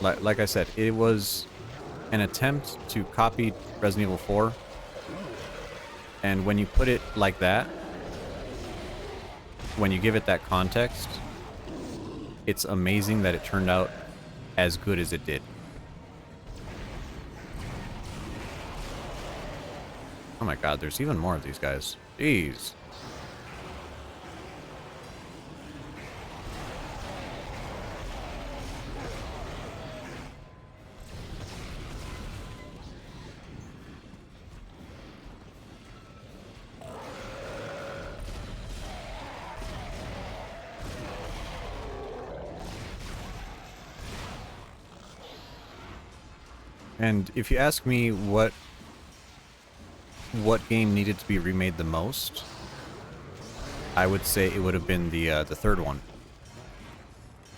Like I said, it was an attempt to copy Resident Evil 4. And when you put it like that, when you give it that context, it's amazing that it turned out as good as it did. Oh my god, there's even more of these guys. Jeez. And if you ask me what game needed to be remade the most, I would say it would have been the third one.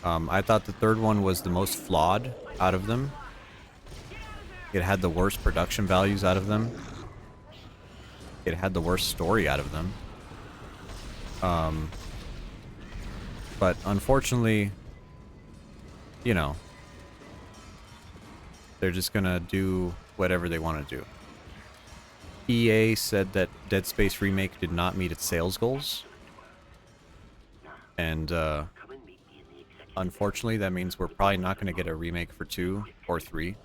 I thought the third one was the most flawed out of them. It had the worst production values out of them. It had the worst story out of them. But unfortunately, you know, they're just gonna do whatever they want to do. EA said that Dead Space Remake did not meet its sales goals. And, unfortunately, that means we're probably not going to get a remake for 2 or 3.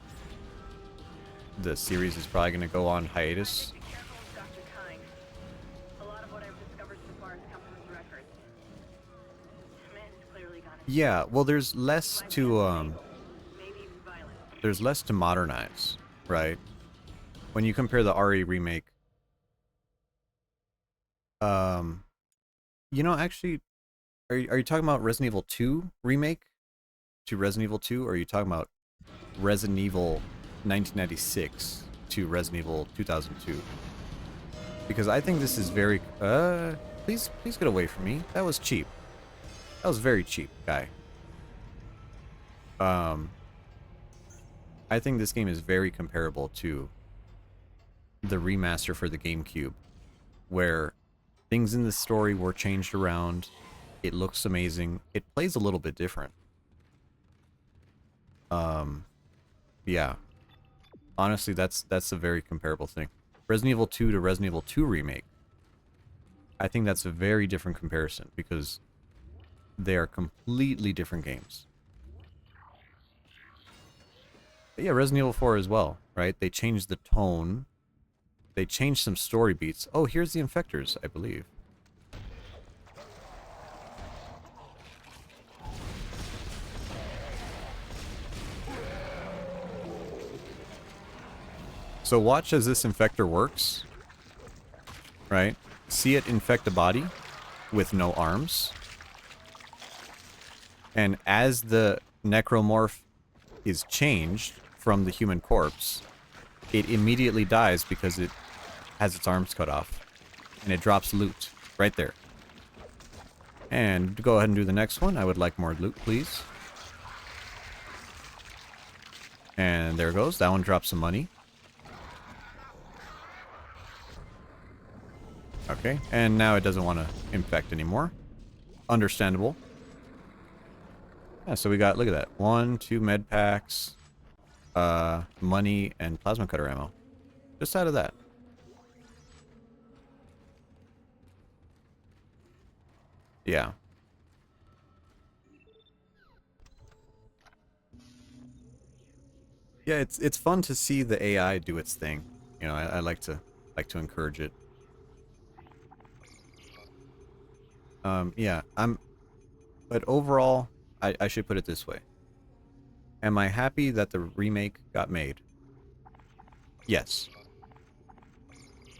The series is probably going to go on hiatus. Yeah, well, there's less to modernize, right? When you compare the RE remake, you know, actually, are you talking about Resident Evil 2 remake to Resident Evil 2, or are you talking about Resident Evil 1996 to Resident Evil 2002? Because I think this is very, please get away from me. That was cheap. That was very cheap, guy. I think this game is very comparable to the remaster for the GameCube, where things in the story were changed around. It looks amazing. It plays a little bit different. Yeah. Honestly, that's a very comparable thing. Resident Evil 2 to Resident Evil 2 Remake. I think that's a very different comparison because they are completely different games. But yeah, Resident Evil 4 as well, right? They changed the tone. They changed some story beats. Oh, here's the Infectors, I believe. So watch as this Infector works. Right? See it infect a body with no arms. And as the necromorph is changed from the human corpse, it immediately dies because it has its arms cut off. And it drops loot right there. And to go ahead and do the next one, I would like more loot, please. And there it goes. That one drops some money. Okay, and now it doesn't want to infect anymore. Understandable. Yeah, so we got, look at that. 1, 2 med packs, money, and plasma cutter ammo. Just out of that. Yeah. Yeah, it's fun to see the AI do its thing. You know, I like to encourage it. Yeah, but overall, I should put it this way. Am I happy that the remake got made? Yes.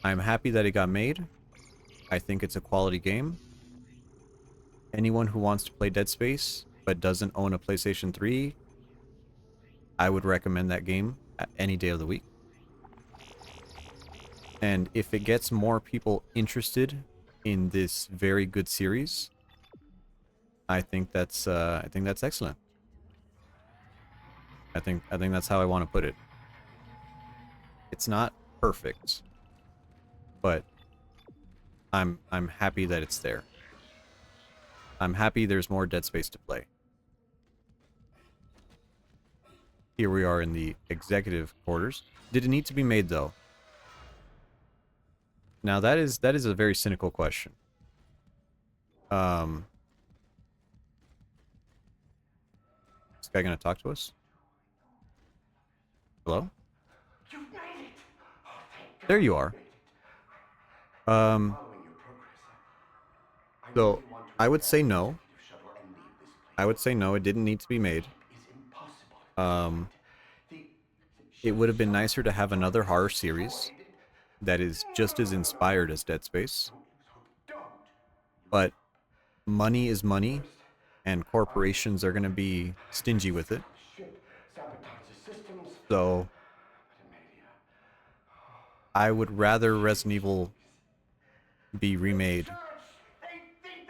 I'm happy that it got made. I think it's a quality game. Anyone who wants to play Dead Space but doesn't own a PlayStation 3, I would recommend that game any day of the week. And if it gets more people interested in this very good series, I think that's excellent. I think that's how I want to put it. It's not perfect, but I'm happy that it's there. I'm happy there's more Dead Space to play. Here we are in the executive quarters. Did it need to be made though? Now that is a very cynical question. Is this guy gonna talk to us? Hello? You've made it! Oh, thank God There you you've are. made it. Um, Following your progress, I so really want to I would repair say the no. executive shuttle and leave this place. I would say no, it didn't need to be made. It's impossible. The It ship would have been itself nicer to have is another horror destroyed. series that is just as inspired as Dead Space. Don't. But money is money, First, and corporations are going to be stingy with it. ship sabotage the systems. So But Amelia, I would rather Resident Evil be remade. they think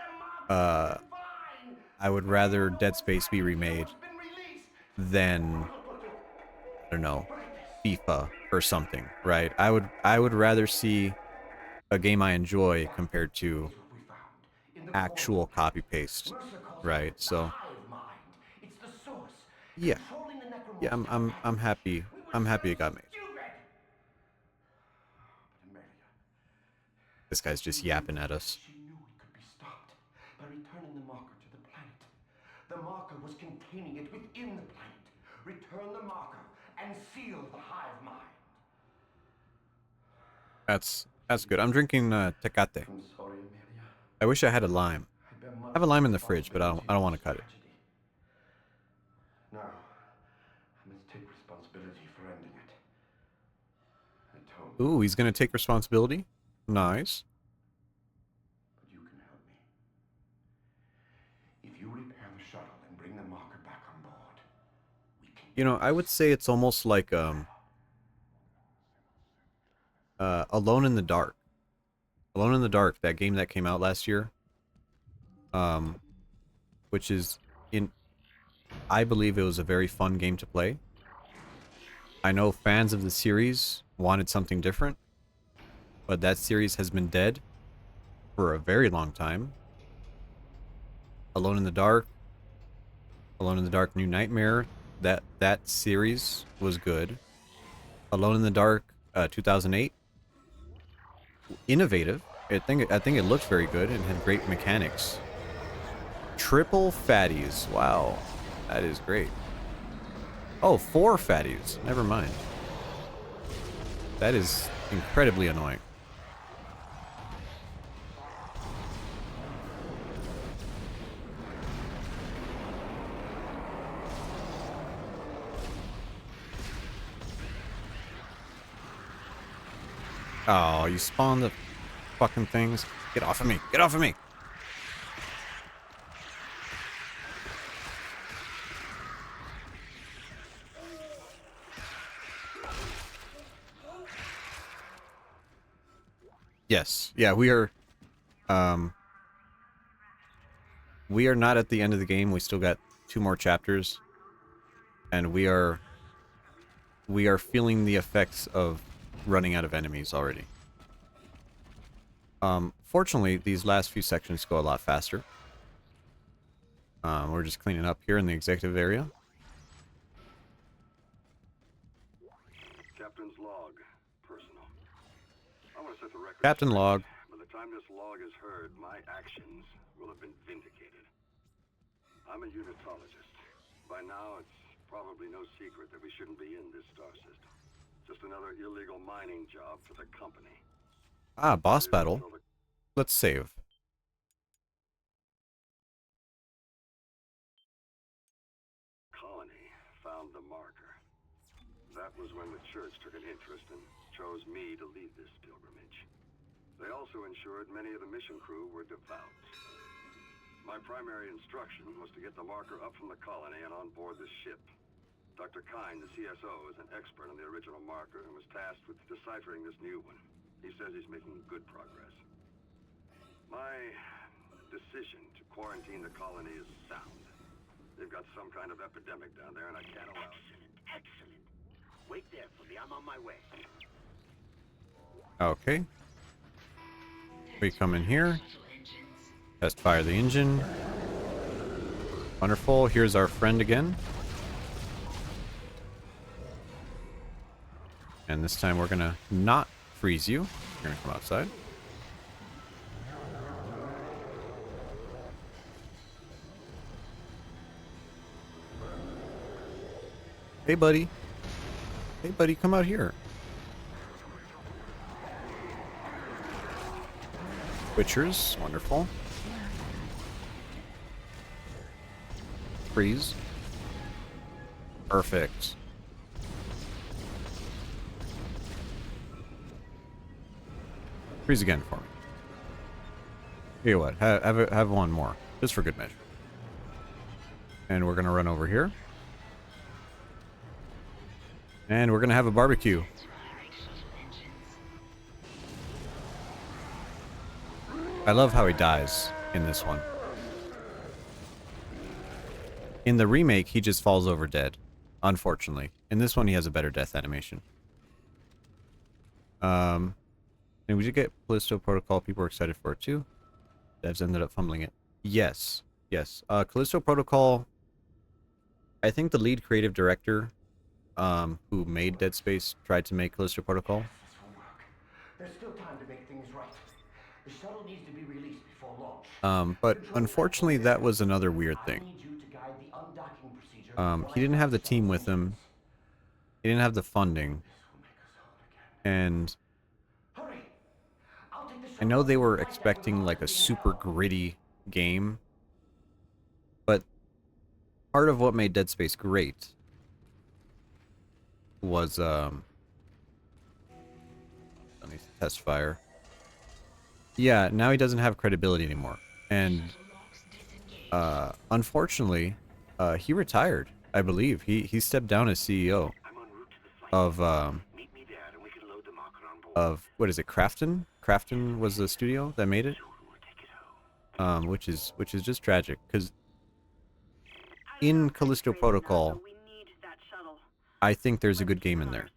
the Uh, fine. I would rather Dead Space be remade Been released. than, I don't know, FIFA or something, right? I would rather see a game I enjoy compared to actual copy paste, right? So It's the source. yeah, Controlling the yeah, necromorphs. I'm happy. I'm happy it got made. But Amelia, This guy's just yapping at us. she knew it could be stopped by returning the marker to the planet. The marker was containing it within the planet. Return the marker and seal the hive mind. That's good. I'm drinking Tecate. I'm sorry, Amelia. I wish I had a lime. I bear I much have a lime in the fridge, but I don't want to cut it. Now, I must take responsibility for ending it. Atone. Ooh, he's gonna take responsibility. Nice. But you can help me. If you repair the shuttle and bring the marker back on board, we can. You know, I would say it's almost like Alone in the Dark. Alone in the Dark, that game that came out last year. Which is in I believe it was a very fun game to play. I know fans of the series wanted something different, but that series has been dead for a very long time. Alone in the Dark, Alone in the Dark New Nightmare, that series was good. Alone in the Dark 2008, innovative. I think it looked very good and had great mechanics. Triple fatties. Wow. That is great. Oh, 4 fatties. Never mind. That is incredibly annoying. Oh, you spawn the fucking things. Get off of me. Get off of me. Yes. Yeah, we are not at the end of the game. We still got 2 more chapters. And we are feeling the effects of running out of enemies already. Fortunately, these last few sections go a lot faster. We're just cleaning up here in the executive area. Captain's log, personal. I want to set the record Captain straight. log. By the time this log is heard, my actions will have been vindicated. I'm a unitologist. By now, it's probably no secret that we shouldn't be in this star system. Just another illegal mining job for the company. Ah, boss battle. Let's save. Colony found the marker. That was when the church took an interest and chose me to lead this pilgrimage. They also ensured many of the mission crew were devout. My primary instruction was to get the marker up from the colony and on board the ship. Dr. Kine, the CSO, is an expert on the original marker and was tasked with deciphering this new one. He says he's making good progress. My decision to quarantine the colony is sound. They've got some kind of epidemic down there and I can't allow it. Excellent. Wait there for me. I'm on my way. Okay. We come in here. Test fire the engine. Wonderful. Here's our friend again. And this time we're gonna not freeze you. You're gonna come outside. Hey, buddy. Hey, buddy, come out here. Witchers, wonderful. Freeze. Perfect. Freeze again for me. Here, what? Have one more, just for good measure. And we're gonna run over here. And we're gonna have a barbecue. I love how he dies in this one. In the remake, he just falls over dead, unfortunately. In this one, he has a better death animation. And we did get Callisto Protocol. People were excited for it too. Devs ended up fumbling it. Yes. Yes. Callisto Protocol, I think the lead creative director who made Dead Space tried to make Callisto Protocol. There's still time to make things right. The shuttle needs to be released before launch. But unfortunately, that was another weird thing. He didn't have the team with him. He didn't have the funding. And I know they were expecting like a super gritty game. But part of what made Dead Space great was let me test fire. Yeah, now he doesn't have credibility anymore. And unfortunately, he retired, I believe. He stepped down as CEO of what is it, Crafton? Crafton was the studio that made it. Which is just tragic, because in Callisto Protocol, I think there's a good game in there.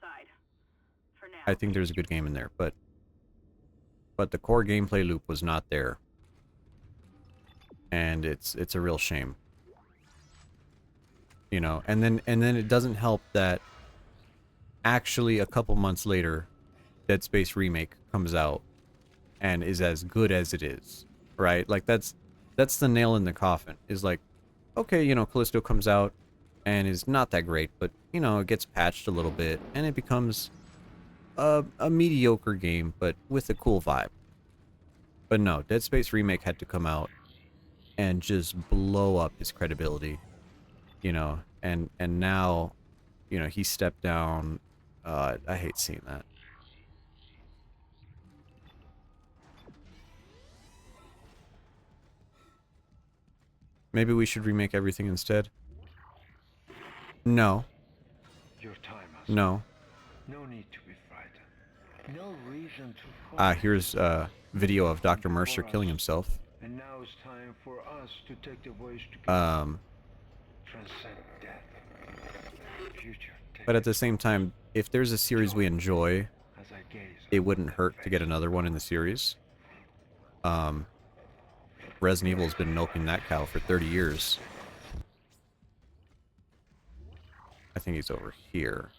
I think there's a good game in there, but the core gameplay loop was not there. And it's a real shame. You know, and then it doesn't help that actually a couple months later Dead Space Remake comes out and is as good as it is, right? Like that's the nail in the coffin. Is like, okay, you know, Callisto comes out and is not that great, but you know, it gets patched a little bit and it becomes a mediocre game, but with a cool vibe. But no, Dead Space Remake had to come out and just blow up his credibility, you know, and now, you know, he stepped down. I hate seeing that. Maybe we should remake everything instead. No. Your time has No. no need to be frightened. No reason to Here's a video of Dr. Mercer killing himself. And now it's time for us to take the voyage together. Transcend death. Future. But at the same time, if there's a series we enjoy, it wouldn't hurt to get another one in the series. Resident Evil's been milking that cow for 30 years. I think he's over here.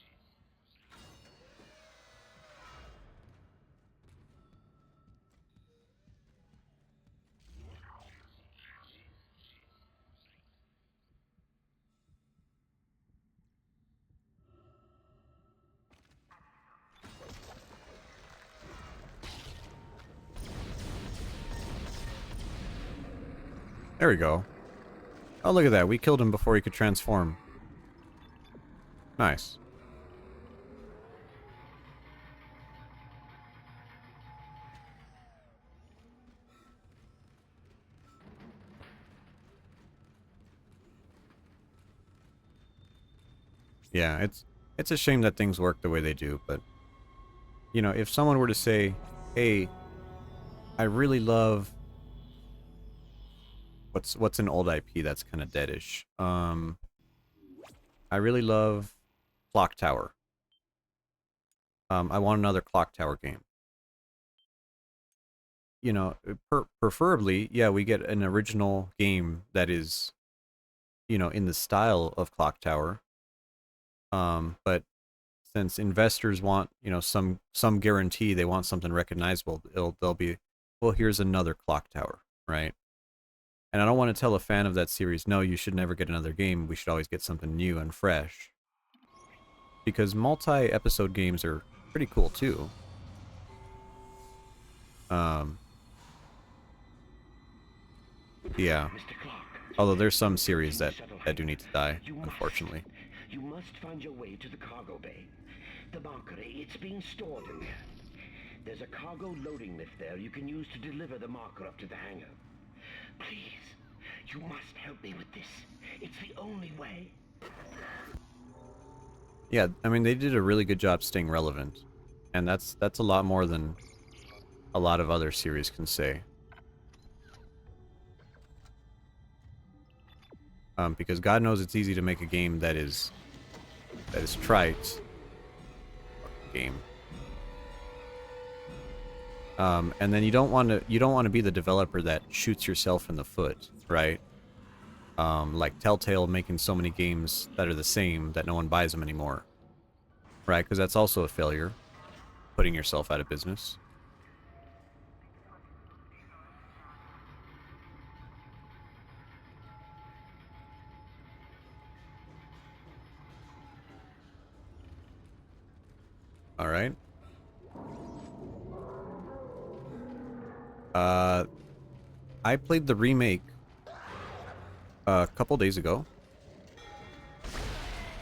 There we go. Oh, look at that. We killed him before he could transform. Nice. Yeah, it's a shame that things work the way they do, but you know, if someone were to say, "Hey, I really love what's an old IP that's kind of deadish. I really love Clock Tower. I want another Clock Tower game." You know, preferably, yeah, we get an original game that is, you know, in the style of Clock Tower. But since investors want, you know, some guarantee, they want something recognizable, they'll be, well, here's another Clock Tower, right? And I don't want to tell a fan of that series, no, you should never get another game. We should always get something new and fresh. Because multi-episode games are pretty cool too. Yeah. Although there's some series that do need to die, unfortunately. You must find your way to the cargo bay. The marker, it's being stored in there. There's a cargo loading lift there you can use to deliver the marker up to the hangar. Please, you must help me with this. It's the only way. Yeah, I mean, they did a really good job staying relevant. And that's a lot more than a lot of other series can say. Because God knows it's easy to make a game that is trite. Game. And then you don't want to be the developer that shoots yourself in the foot, right? Like Telltale making so many games that are the same that no one buys them anymore, right? Because that's also a failure, putting yourself out of business. All right. I played the remake a couple days ago,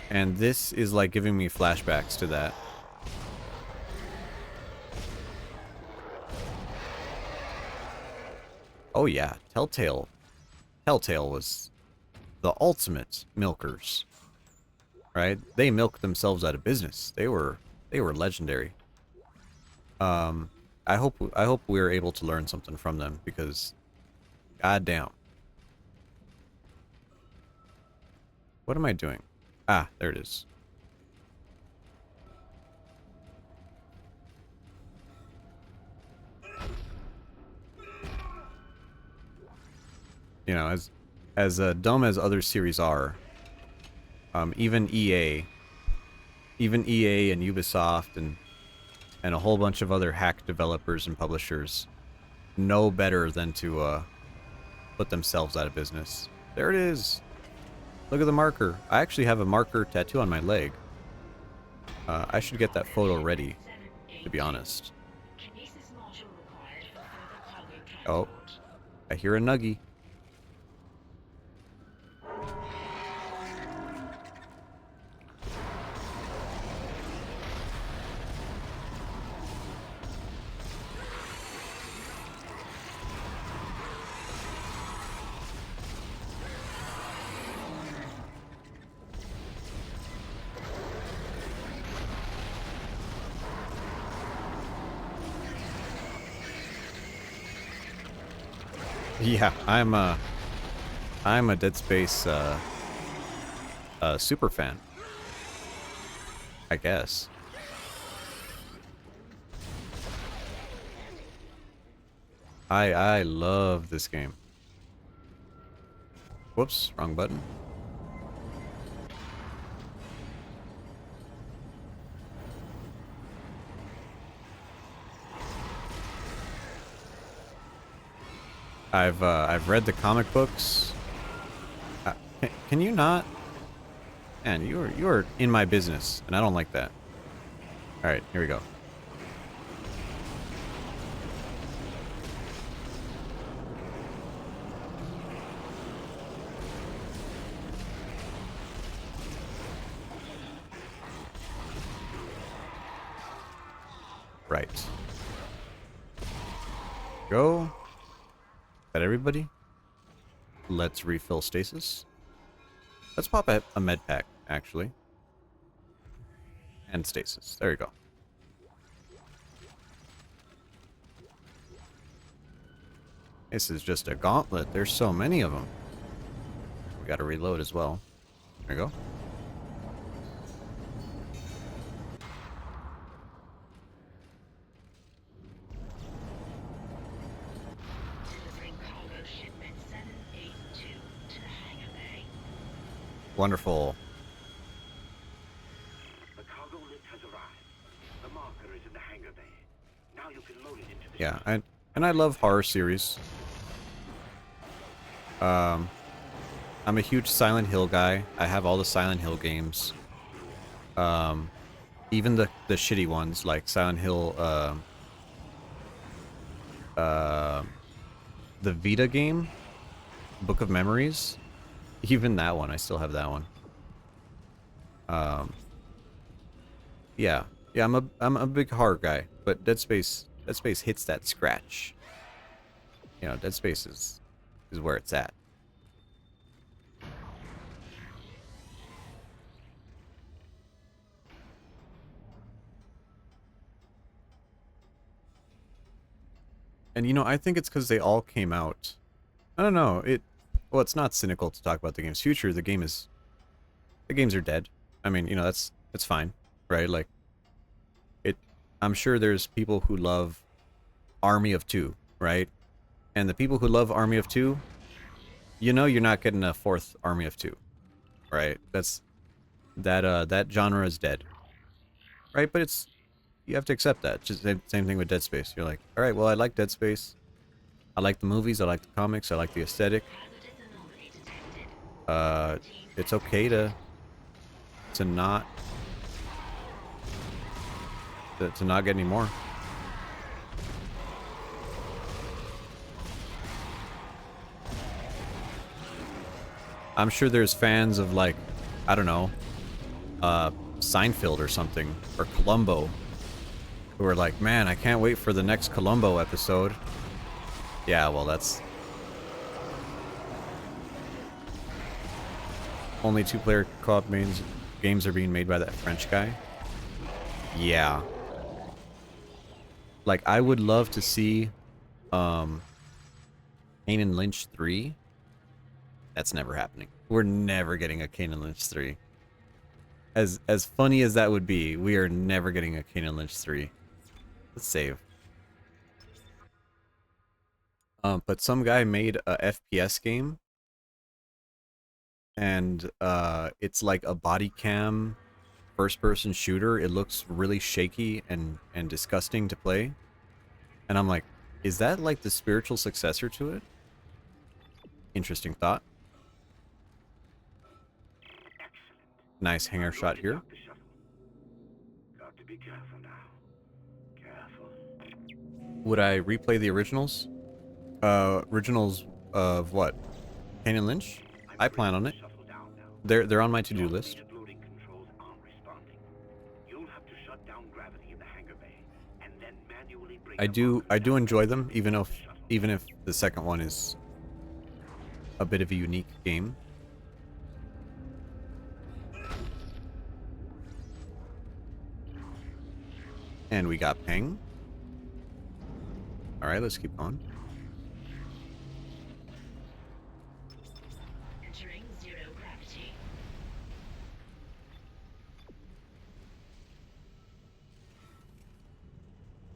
and this is like giving me flashbacks to that. Oh yeah, Telltale was the ultimate milkers, right? They milked themselves out of business. They were legendary. I hope we're able to learn something from them, because goddamn. What am I doing? Ah, there it is. You know, as dumb as other series are, even EA and Ubisoft and a whole bunch of other hack developers and publishers know better than to put themselves out of business. There it is. Look at the marker. I actually have a marker tattoo on my leg. I should get that photo ready, to be honest. Oh, I hear a nuggie. Yeah, I'm a Dead Space super fan, I guess. I love this game. Whoops, wrong button. I've read the comic books. Can you not? Man, you're in my business, and I don't like that. All right, here we go. Right. Go. Is that everybody? Let's refill stasis. Let's pop a med pack, actually. And stasis. There you go. This is just a gauntlet. There's so many of them. We gotta reload as well. There you go. Wonderful. The cargo lift has arrived. The marker is in the hangar bay. Now you can load it into the Yeah, and I love horror series. I'm a huge Silent Hill guy. I have all the Silent Hill games. Even the shitty ones like Silent Hill the Vita game, Book of Memories. Even that one, I still have that one. Yeah, I'm a big horror guy, but Dead Space hits that scratch. You know, Dead Space is where it's at. And you know, I think it's because they all came out. I don't know. Well, it's not cynical to talk about the game's future. The games are dead. I mean, you know, that's fine, right? Like, I'm sure there's people who love Army of Two, right? And the people who love Army of Two, you know, you're not getting a fourth Army of Two, right? That genre is dead, right? But you have to accept that. Just same thing with Dead Space. You're like, all right, well, I like Dead Space. I like the movies. I like the comics. I like the aesthetic. It's okay to not get any more. I'm sure there's fans of, like, I don't know, Seinfeld or something, or Columbo, who are like, man, I can't wait for the next Columbo episode. Yeah, well, that's only 2-player co-op games are being made by that French guy. Yeah. Like, I would love to see Kane and Lynch 3. That's never happening. We're never getting a Kane and Lynch 3. As funny as that would be, we are never getting a Kane and Lynch 3. Let's save. But some guy made a FPS game, and it's like a body cam first-person shooter. It looks really shaky and disgusting to play. And I'm like, is that like the spiritual successor to it? Interesting thought. Nice hanger shot here. Got to be careful now. Careful. Would I replay the originals? Originals of what? Kane and Lynch? I plan on it. They're on my to-do list. I do enjoy them, even if the second one is a bit of a unique game. And we got ping. All right, let's keep going. Entering zero gravity.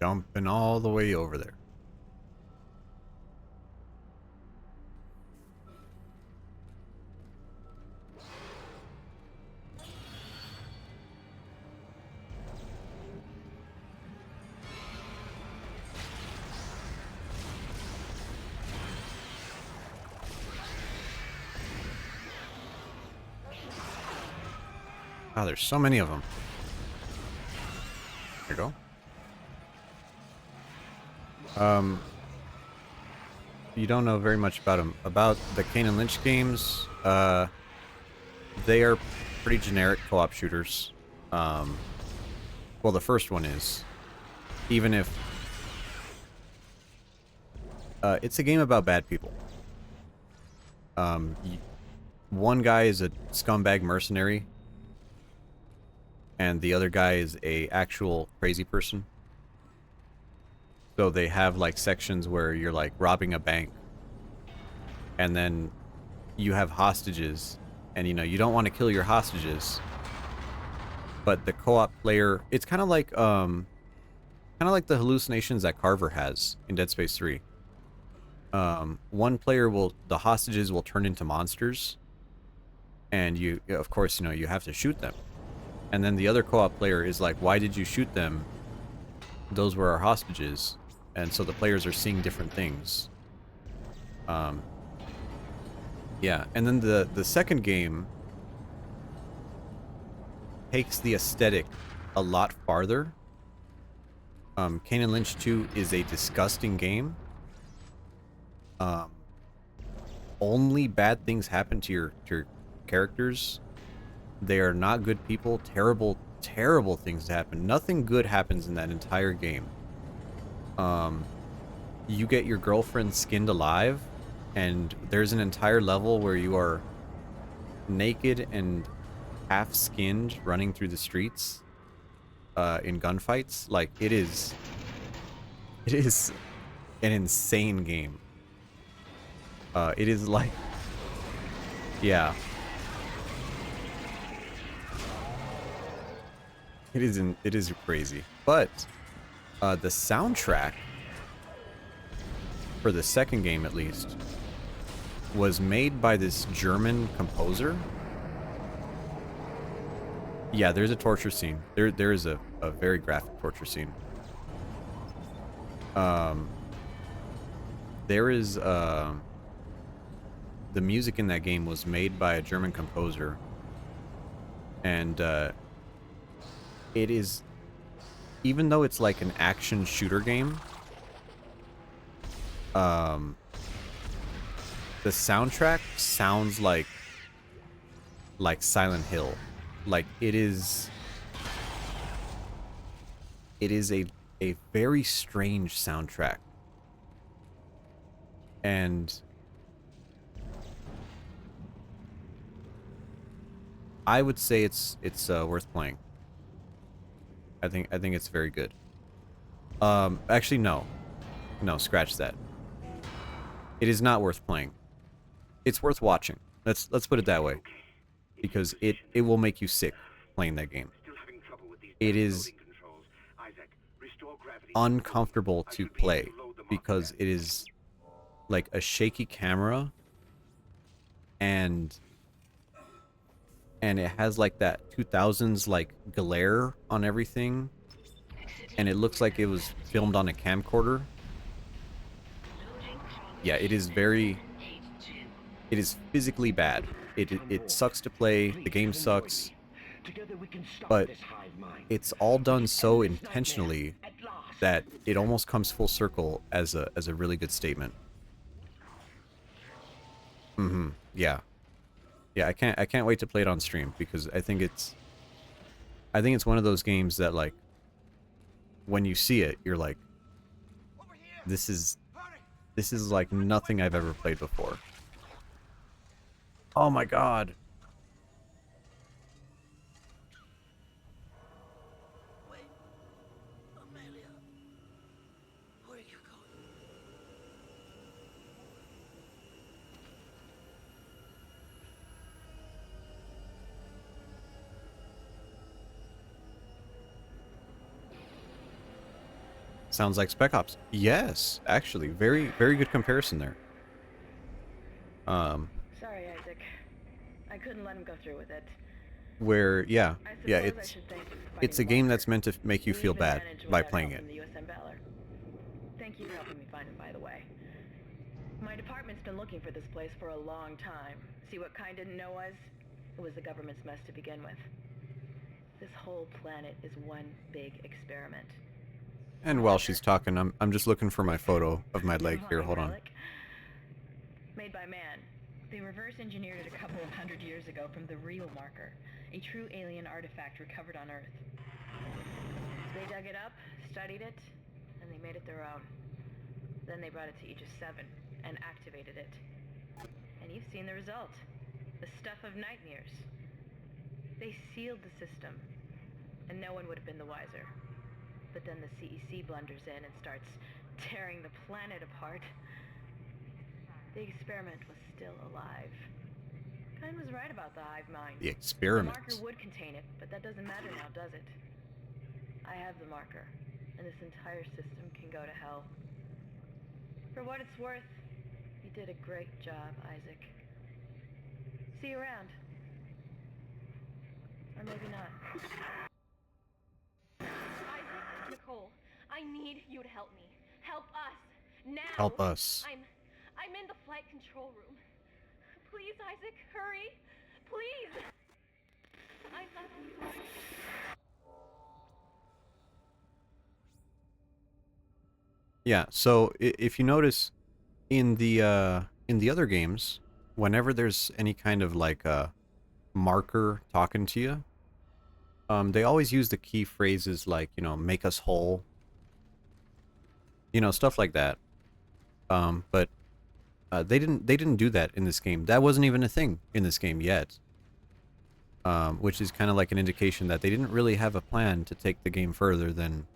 Jumping all the way over there. Oh, there's so many of them. There you go. You don't know very much about them. About the Kane and Lynch games, they are pretty generic co-op shooters. Well, the first one is. Even if... it's a game about bad people. One guy is a scumbag mercenary, and the other guy is a actual crazy person. So they have like sections where you're like robbing a bank, and then you have hostages, and you know you don't want to kill your hostages, but the co-op player, it's kind of like the hallucinations that Carver has in Dead Space 3. One player the hostages will turn into monsters, and you, of course, you know, you have to shoot them. And then the other co-op player is like, why did you shoot them? Those were our hostages. And so the players are seeing different things. Yeah, and then the second game takes the aesthetic a lot farther. Kane and Lynch 2 is a disgusting game. Only bad things happen to your characters. They are not good people. Terrible, terrible things happen. Nothing good happens in that entire game. You get your girlfriend skinned alive, and there's an entire level where you are naked and half-skinned running through the streets in gunfights. Like, it is an insane game. It is like... Yeah. It is crazy. But the soundtrack, for the second game at least, was made by this German composer. Yeah, there's a torture scene. There is a very graphic torture scene. There is the music in that game was made by a German composer, and it is, even though it's like an action shooter game, the soundtrack sounds like Silent Hill. Like, it is a very strange soundtrack. And I would say it's worth playing. I think it's very good. Actually, no, scratch that. It is not worth playing. It's worth watching. Let's put it that way, because it will make you sick playing that game. It is uncomfortable to play because it is like a shaky camera, and it has like that 2000s like glare on everything, and it looks like it was filmed on a camcorder. Yeah, it is physically bad. It sucks to play. The game sucks, but it's all done so intentionally that it almost comes full circle as a really good statement. Yeah. Yeah, I can't wait to play it on stream, because I think it's one of those games that, like, when you see it, you're like, this is like nothing I've ever played before. Oh my god. Sounds like Spec Ops. Yes, actually, very good comparison there. Sorry, Isaac. I couldn't let him go through with it. Where yeah, yeah, I should thank you for it's a finding game Walker. that's meant to make you We feel even bad managed by without playing help it. from the USM Valor. Thank you for helping me find him, by the way. My department's been looking for this place for a long time. See what kind didn't know us? It was the government's mess to begin with. This whole planet is one big experiment. And while she's talking, I'm just looking for my photo of my leg here. Hold on. Made by man. They reverse engineered it a couple of hundred years ago from the real marker, a true alien artifact recovered on Earth. So they dug it up, studied it, and they made it their own. Then they brought it to Aegis 7 and activated it. And you've seen the result. The stuff of nightmares. They sealed the system, and no one would have been the wiser. But then the CEC blunders in and starts tearing the planet apart. The experiment was still alive. Kine was right about the hive mind. The experiment. The marker would contain it, but that doesn't matter now, does it? I have the marker, and this entire system can go to hell. For what it's worth, you did a great job, Isaac. See you around. Or maybe not. Isaac, Nicole, I need you to help me. Help us. Now. Help us. I'm in the flight control room. Please, Isaac, hurry. Please. I love you. Yeah, so if you notice in the other games, whenever there's any kind of like a marker talking to you, they always use the key phrases like, you know, make us whole. You know, stuff like that. But they didn't do that in this game. That wasn't even a thing in this game yet. Which is kind of like an indication that they didn't really have a plan to take the game further than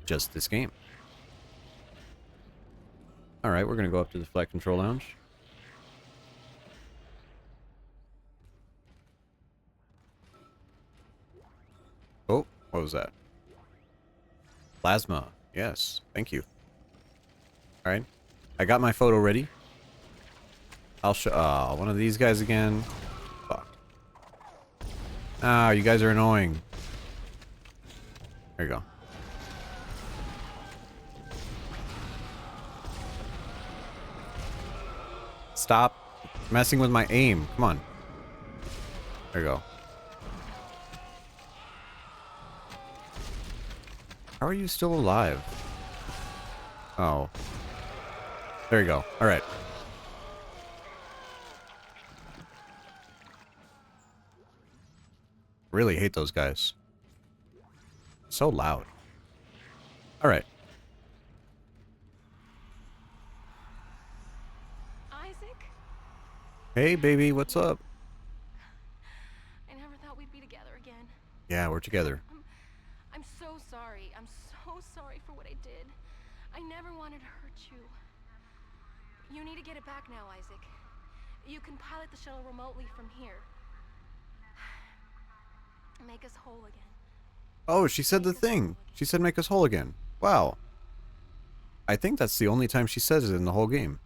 just this game. Alright, we're going to go up to the flight control lounge. Oh, what was that? Plasma. Yes, thank you. Alright, I got my photo ready. I'll show... one of these guys again. Fuck. Ah, you guys are annoying. There you go. Stop messing with my aim. Come on. There you go. How are you still alive? Oh. There you go. Alright. Really hate those guys. So loud. Alright. Isaac? Hey, baby, what's up? I never thought we'd be together again. Yeah, we're together. I'm so sorry. I'm so sorry for what I did. I never wanted to hurt you. You need to get it back now, Isaac. You can pilot the shuttle remotely from here. Make us whole again. Oh, she said the thing. She said make us whole again. Wow. I think that's the only time she says it in the whole game.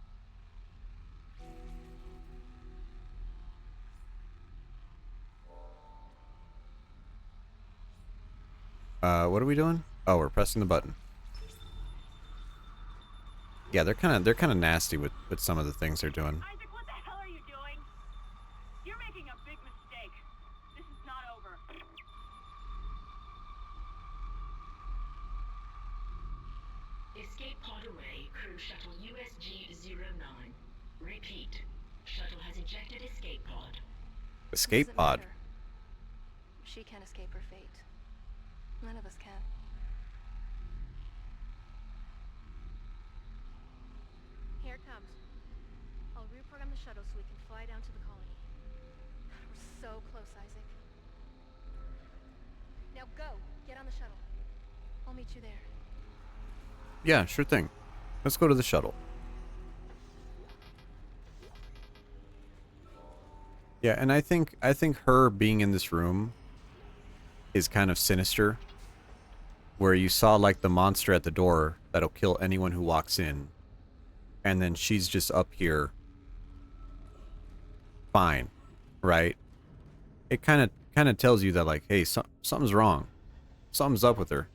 What are we doing? Oh, we're pressing the button. Yeah, they're kind of nasty with some of the things they're doing. Isaac, what the hell are you doing? You're making a big mistake. This is not over. Escape pod away, crew shuttle USG-09. Repeat. Shuttle has ejected escape pod. Escape pod. She can't escape her fate. None of us can. Here it comes. I'll reprogram the shuttle so we can fly down to the colony. We're so close, Isaac. Now go. Get on the shuttle. I'll meet you there. Yeah, sure thing. Let's go to the shuttle. Yeah, and I think her being in this room is kind of sinister. Where you saw like the monster at the door that'll kill anyone who walks in. And then she's just up here. Fine. Right? It kind of tells you that like, hey, something's wrong. Something's up with her.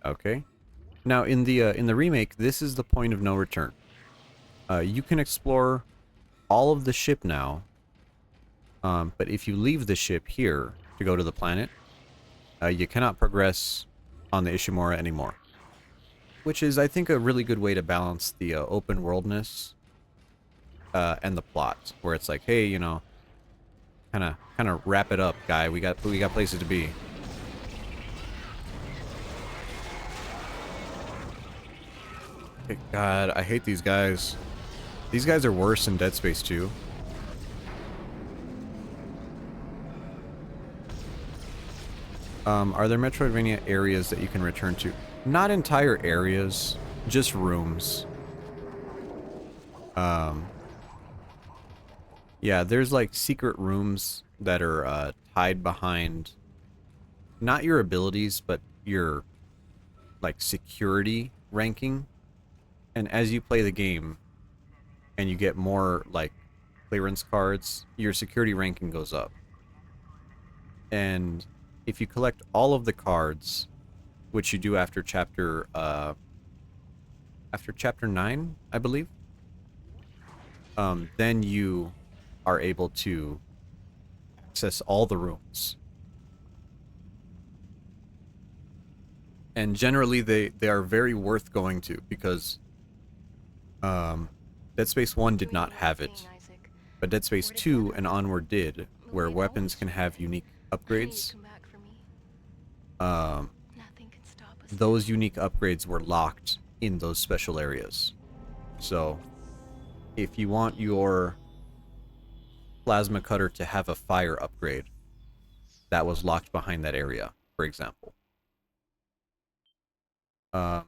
Okay. Now in the remake, this is the point of no return. You can explore all of the ship now. But if you leave the ship here to go to the planet, you cannot progress on the Ishimura anymore. Which is, I think, a really good way to balance the open worldness and the plot, where it's like, hey, you know, kind of wrap it up, guy. We got places to be. God, I hate these guys. These guys are worse in Dead Space 2. Are there Metroidvania areas that you can return to? Not entire areas, just rooms. Yeah, there's like secret rooms that are tied behind not your abilities, but your like security ranking. And as you play the game and you get more like clearance cards, your security ranking goes up. And if you collect all of the cards, which you do after chapter 9, I believe, then you are able to access all the rooms. And generally they are very worth going to because Dead Space 1 did not have it. But Dead Space 2 and onward did, where weapons can have unique upgrades. Those unique upgrades were locked in those special areas. So, if you want your plasma cutter to have a fire upgrade, that was locked behind that area, for example. The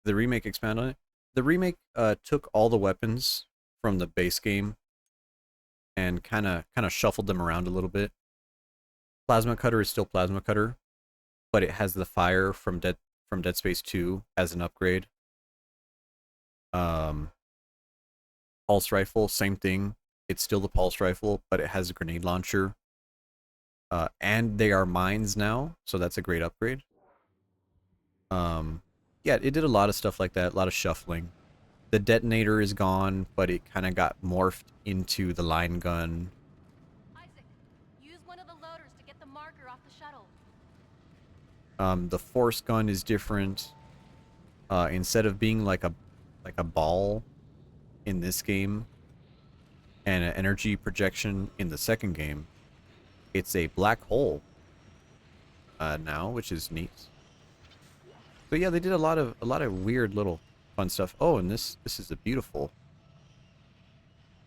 remake expand on it. The remake took all the weapons from the base game and kind of shuffled them around a little bit. Plasma cutter is still plasma cutter, but it has the fire from Dead Space 2 as an upgrade. Pulse rifle, same thing. It's still the pulse rifle, but it has a grenade launcher. And they are mines now, so that's a great upgrade. Yeah, it did a lot of stuff like that, a lot of shuffling. The detonator is gone, but it kind of got morphed into the line gun. Isaac, use one of the loaders to get the marker off the shuttle. The force gun is different. Instead of being like a ball in this game and an energy projection in the second game, it's a black hole now, which is neat. But yeah, they did a lot of weird little fun stuff. Oh, and this is a beautiful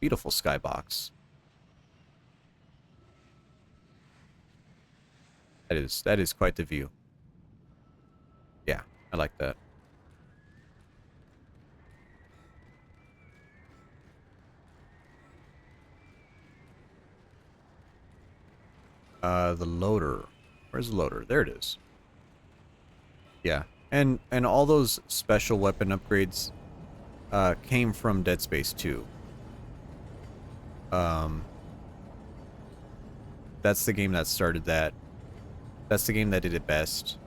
skybox. That is quite the view. Yeah, I like that. The loader. Where's the loader? There it is. Yeah. And all those special weapon upgrades came from Dead Space 2. That's the game that started that. That's the game that did it best.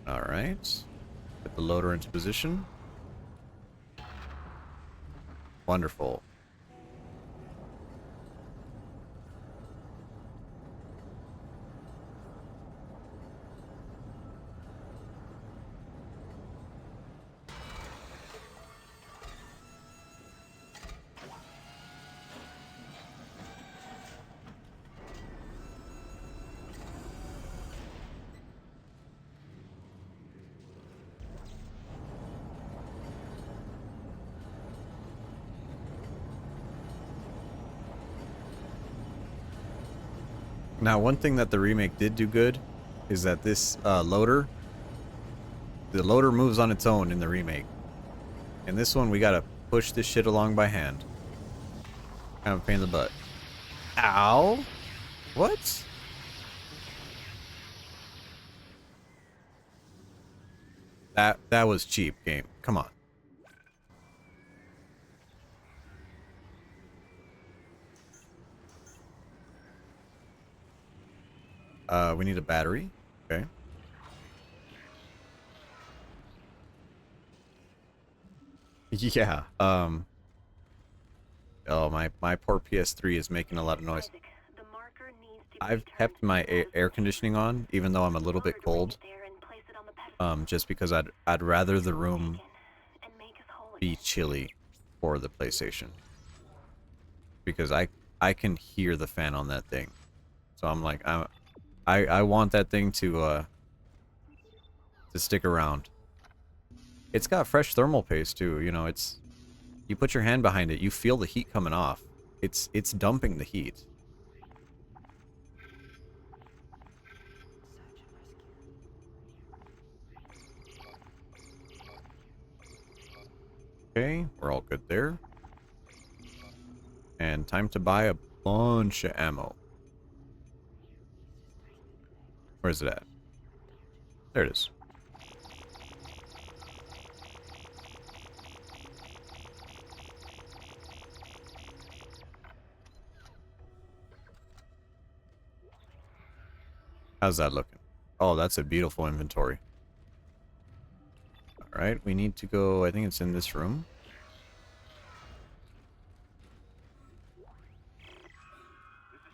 Alright. Put the loader into position. Wonderful. Now, one thing that the remake did do good is that this loader, the loader moves on its own in the remake. In this one, we gotta push this shit along by hand. Kind of a pain in the butt. Ow! What? That was cheap, game. Come on. We need a battery. Okay. Yeah. Oh, my poor PS3 is making a lot of noise. I've kept my air conditioning on, even though I'm a little bit cold. Just because I'd rather the room be chilly for the PlayStation. Because I can hear the fan on that thing. So I'm like, I want that thing to stick around. It's got fresh thermal paste too, you know, you put your hand behind it, you feel the heat coming off. It's dumping the heat. Okay, we're all good there. And time to buy a bunch of ammo. Where's it at? There it is. How's that looking? Oh, that's a beautiful inventory. Alright, we need to go, I think it's in this room.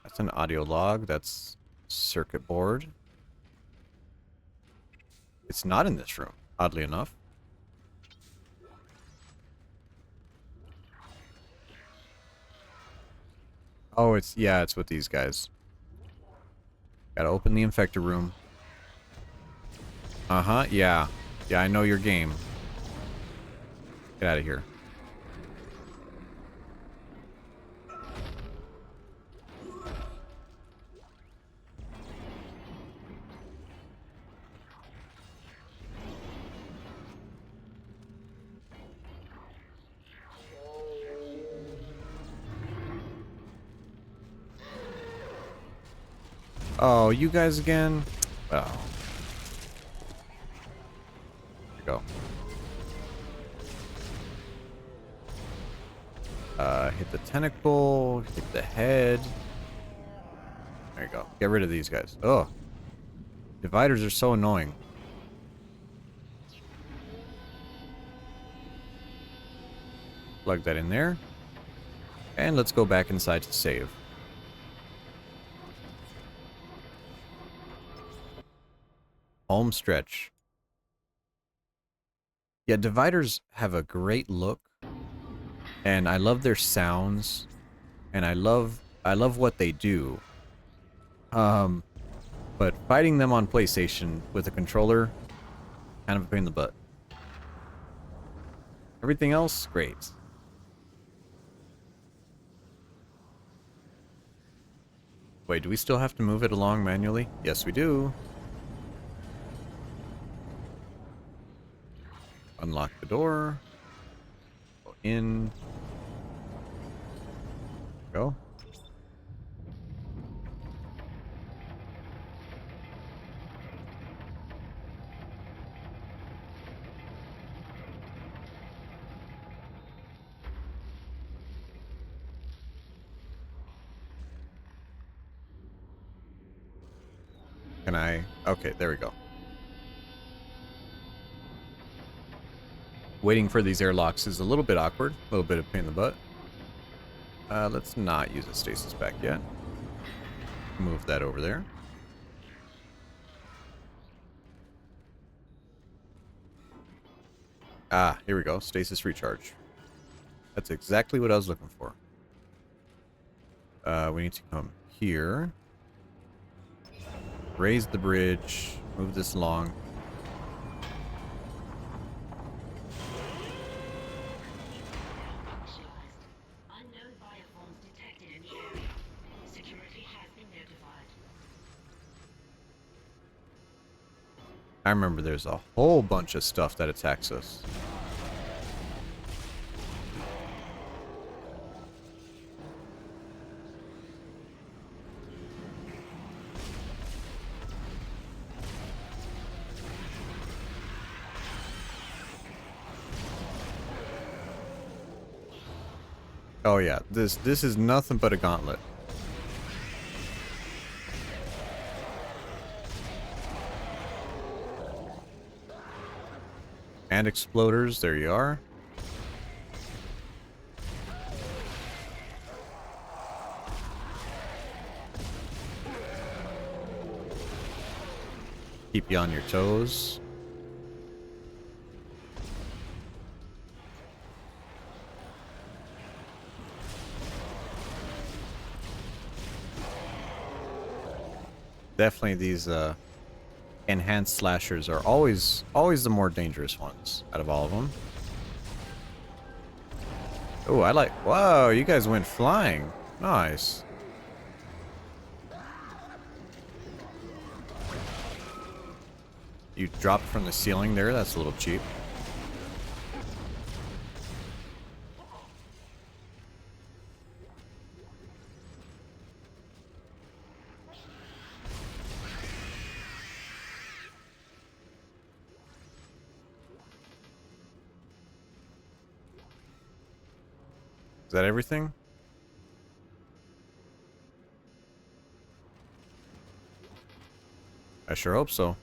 That's an audio log, that's circuit board. It's not in this room, oddly enough. Oh, it's with these guys. Gotta open the infector room. Uh-huh, yeah. Yeah, I know your game. Get out of here. Oh, you guys again? Oh. Here we go. Hit the tentacle, hit the head. There you go. Get rid of these guys. Oh. Dividers are so annoying. Plug that in there. And let's go back inside to save. Home stretch. Yeah, dividers have a great look. And I love their sounds. And I love what they do. But fighting them on PlayStation with a controller, kind of a pain in the butt. Everything else, great. Wait, do we still have to move it along manually? Yes, we do. Unlock the door. Go in. go. Can I? Okay, there we go. Waiting for these airlocks is a little bit awkward. A little bit of pain in the butt. Let's not use a stasis back yet. Move that over there. Ah, here we go. Stasis recharge. That's exactly what I was looking for. We need to come here. Raise the bridge. Move this along. Unknown bioforms detected in the area. Security has been notified. I remember there's a whole bunch of stuff that attacks us. Oh yeah, this is nothing but a gauntlet. And exploders, there you are. Keep you on your toes. Definitely these enhanced slashers are always the more dangerous ones out of all of them. Oh, I like... Whoa, you guys went flying. Nice. You dropped from the ceiling there? That's a little cheap. Is that everything? I sure hope so.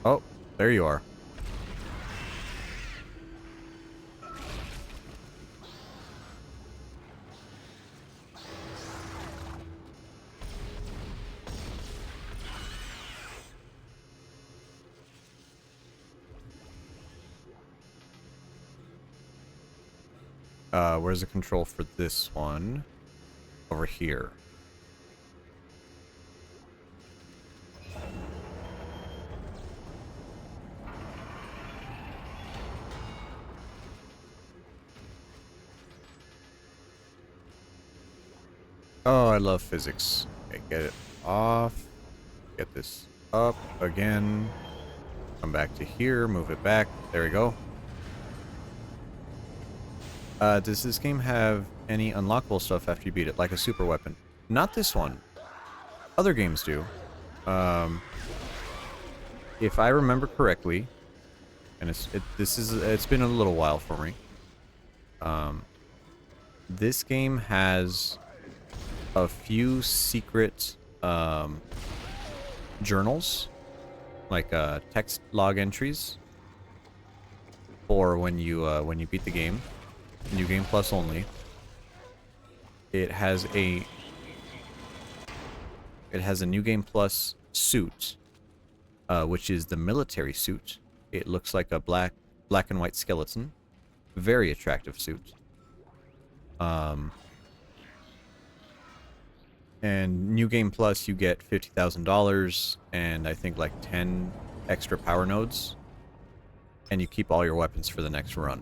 Oh, there you are. Where's the control for this one? Over here. Oh, I love physics. Okay, get it off. Get this up again. Come back to here. Move it back. There we go. Does this game have any unlockable stuff after you beat it, like a super weapon? Not this one. Other games do. If I remember correctly, and it's been a little while for me. This game has a few secret journals, like text log entries, for when you beat the game. New Game Plus only. It has a New Game Plus suit, which is the military suit. It looks like a black and white skeleton. Very attractive suit. And New Game Plus, you get $50,000 and I think like 10 extra power nodes, and you keep all your weapons for the next run.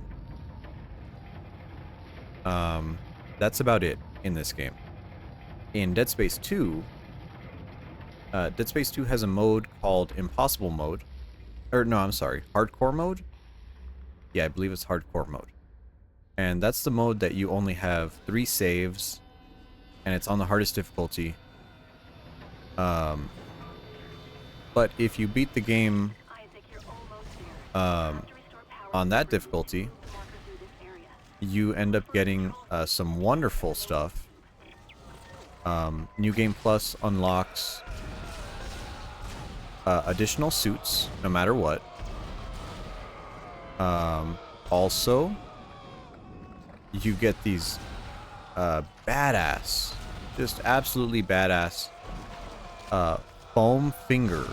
That's about it in this game. In Dead Space 2, Dead Space 2 has a mode called Impossible Mode. Or no, I'm sorry, Hardcore Mode? Yeah, I believe it's Hardcore Mode. And that's the mode that you only have 3 saves, and it's on the hardest difficulty. But if you beat the game on that difficulty, you end up getting some wonderful stuff. New Game Plus unlocks additional suits, no matter what. Also, you get these badass, just absolutely badass foam finger.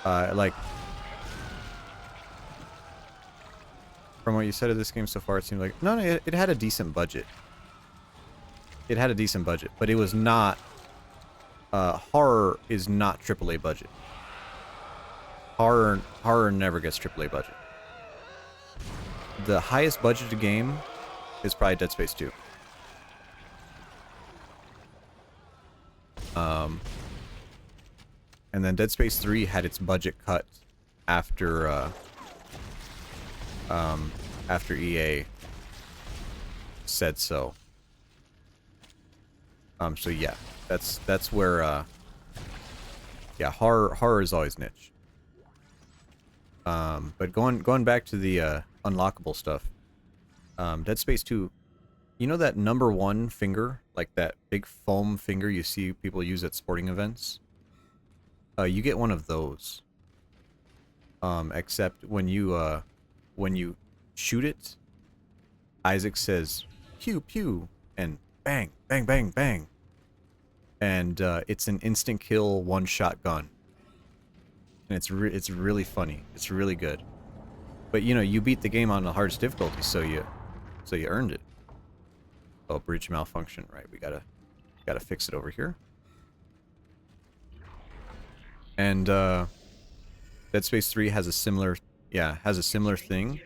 Like, from what you said of this game so far, it seemed like... No, it had a decent budget. It had a decent budget, but it was not... horror is not AAA budget. Horror never gets AAA budget. The highest budgeted game is probably Dead Space 2. And then Dead Space 3 had its budget cut after after EA said so. So yeah, that's where yeah, horror is always niche. But going back to the unlockable stuff, Dead Space 2, you know that #1 finger, like that big foam finger you see people use at sporting events? You get one of those. Except when you shoot it, Isaac says pew pew and bang bang bang bang, and it's an instant kill one-shot gun, and it's really funny. It's really good. But you know, you beat the game on the hardest difficulty, so you earned it. Oh, bridge malfunction. Right, we gotta fix it over here. And Dead Space 3 has a similar thing.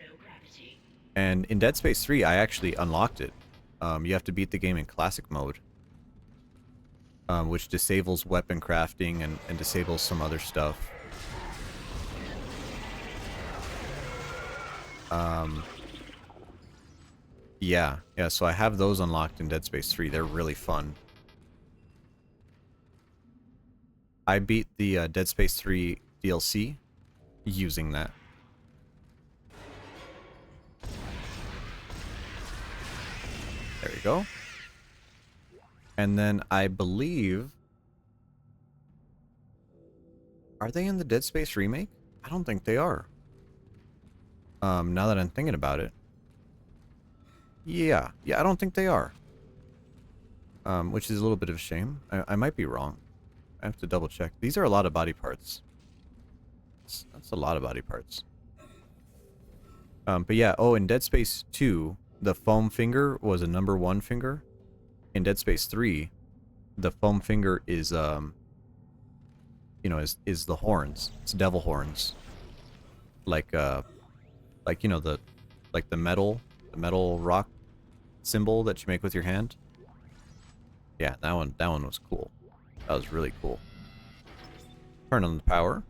And in Dead Space 3, I actually unlocked it. You have to beat the game in classic mode, which disables weapon crafting and disables some other stuff. Yeah, so I have those unlocked in Dead Space 3. They're really fun. I beat the Dead Space 3 DLC using that. There we go. And then I believe... Are they in the Dead Space remake? I don't think they are. Now that I'm thinking about it. Yeah, I don't think they are. Which is a little bit of a shame. I might be wrong. I have to double check. These are a lot of body parts. That's a lot of body parts. But yeah, in Dead Space 2, the foam finger was a #1 finger. In Dead Space 3, the foam finger is you know, is the horns. It's devil horns. Like you know, the metal rock symbol that you make with your hand. Yeah, that one was cool. That was really cool. Turn on the power.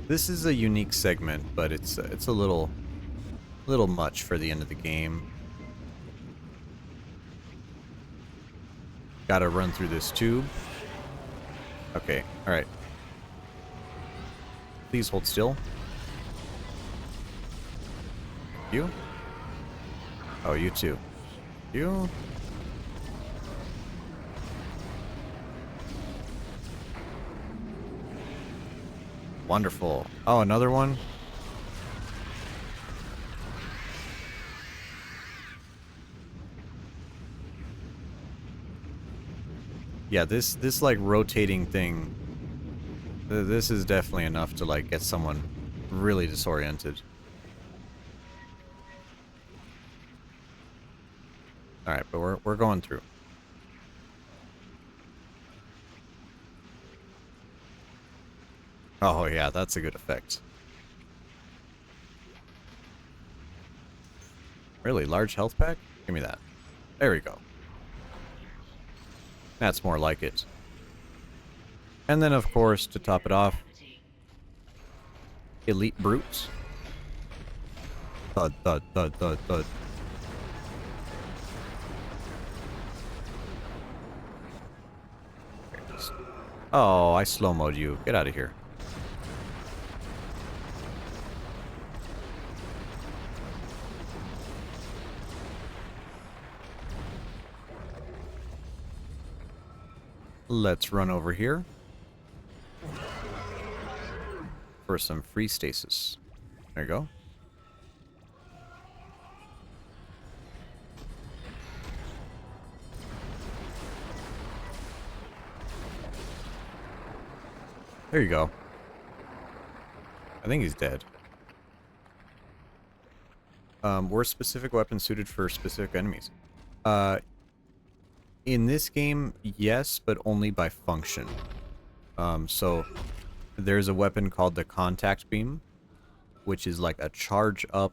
This is a unique segment, but it's a little much for the end of the game. Gotta run through this tube. Okay, alright. Please hold still. You? Oh, you too. You? Wonderful. Oh, another one? Yeah, this like rotating thing, this is definitely enough to like get someone really disoriented. Alright, but we're going through. Oh yeah, that's a good effect. Really, large health pack? Give me that. There we go. That's more like it. And then, of course, to top it off, Elite Brutes. Thud, thud, thud, thud, thud. Oh, I slow-moed you. Get out of here. Let's run over here for some free stasis. There you go. There you go. I think he's dead. Were specific weapons suited for specific enemies? In this game, yes, but only by function. So there's a weapon called the contact beam, which is like a charge up,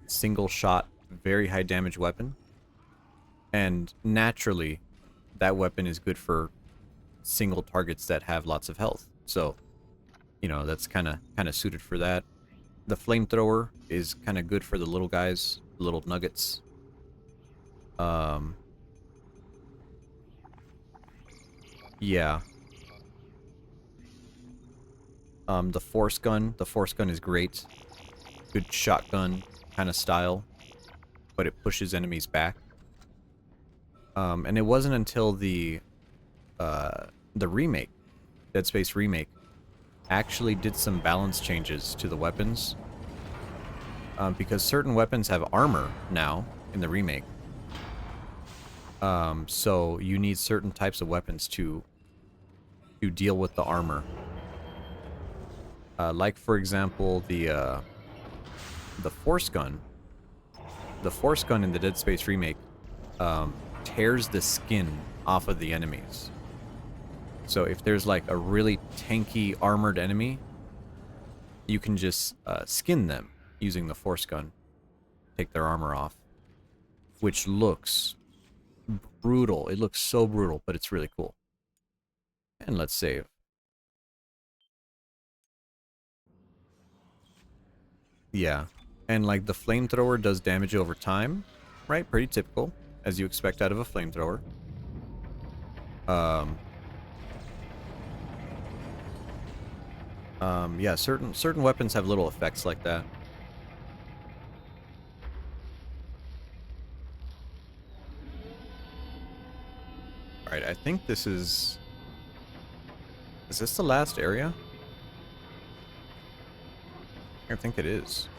single shot, very high damage weapon. And naturally, that weapon is good for single targets that have lots of health. So, you know, that's kind of suited for that. The flamethrower is kind of good for the little guys, the little nuggets. Yeah. The force gun is great. Good shotgun kind of style, but it pushes enemies back. And it wasn't until the remake, Dead Space remake, actually did some balance changes to the weapons. Because certain weapons have armor now in the remake. So you need certain types of weapons to deal with the armor. Like, for example, the force gun. The force gun in the Dead Space remake tears the skin off of the enemies. So if there's like a really tanky armored enemy, you can just skin them using the force gun. Take their armor off. Which looks brutal. It looks so brutal, but it's really cool. And let's save. Yeah. And like the flamethrower does damage over time, right? Pretty typical, as you expect out of a flamethrower. Yeah, certain weapons have little effects like that. Alright, I think this is... Is this the last area? I think it is.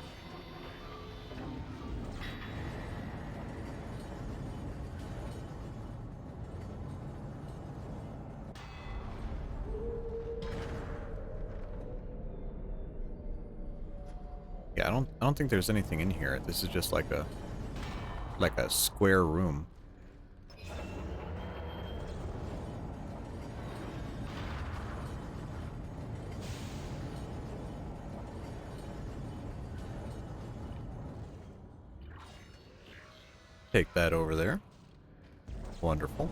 Yeah, I don't think there's anything in here. This is just like a square room. Take that over there. Wonderful.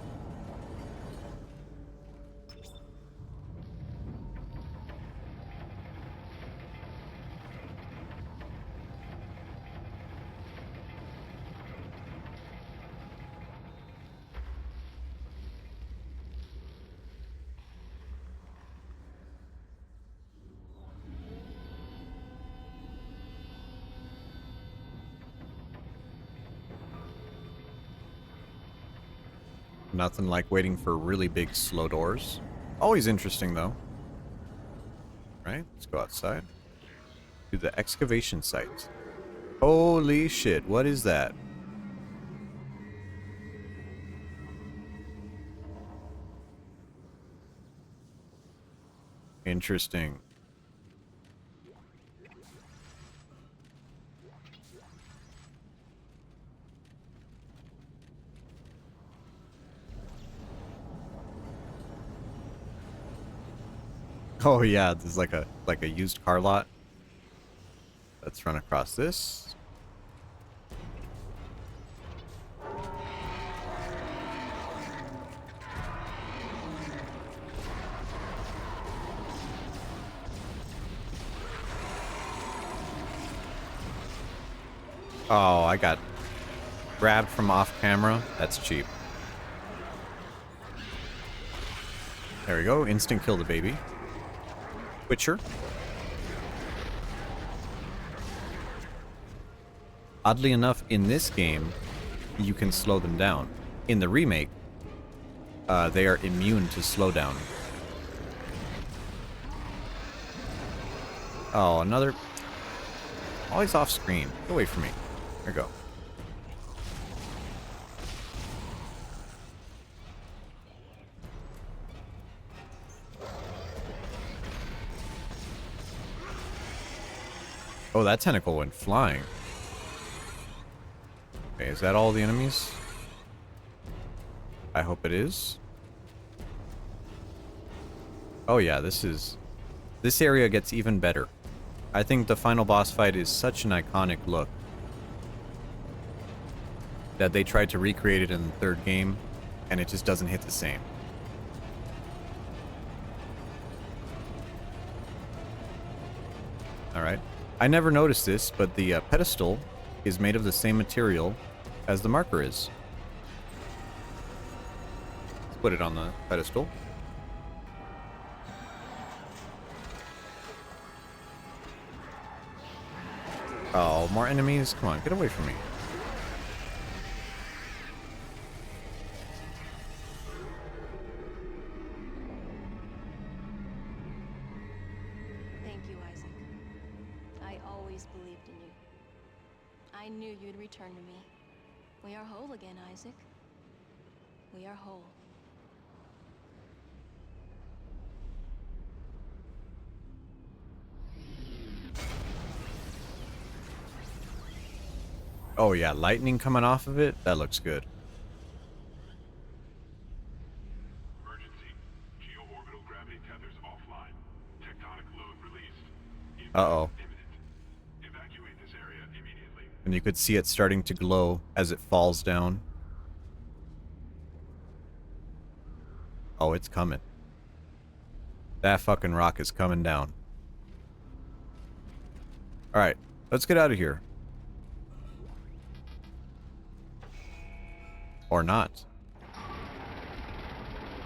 Nothing like waiting for really big slow doors. Always interesting though. Right, let's go outside. To the excavation site. Holy shit, what is that? Interesting. Oh yeah, there's like a used car lot. Let's run across this. Oh, I got grabbed from off camera. That's cheap. There we go. Instant kill the baby. Witcher. Oddly enough, in this game, you can slow them down. In the remake, they are immune to slowdown. Oh, another... Always off screen. Get away from me. There we go. Oh, that tentacle went flying. Okay, is that all the enemies? I hope it is. Oh yeah, this area gets even better. I think the final boss fight is such an iconic look that they tried to recreate it in the third game, and it just doesn't hit the same. Alright. I never noticed this, but the pedestal is made of the same material as the marker is. Let's put it on the pedestal. Oh, more enemies? Come on, get away from me. Thank you, Isaac. I always believed in you. I knew you'd return to me. We are whole again, Isaac. We are whole. Oh yeah, lightning coming off of it? That looks good. Emergency. Geo-orbital gravity tethers offline. Tectonic load released. Uh-oh. Evacuate this area immediately. And you could see it starting to glow as it falls down. Oh, it's coming. That fucking rock is coming down. Alright, let's get out of here. Or not.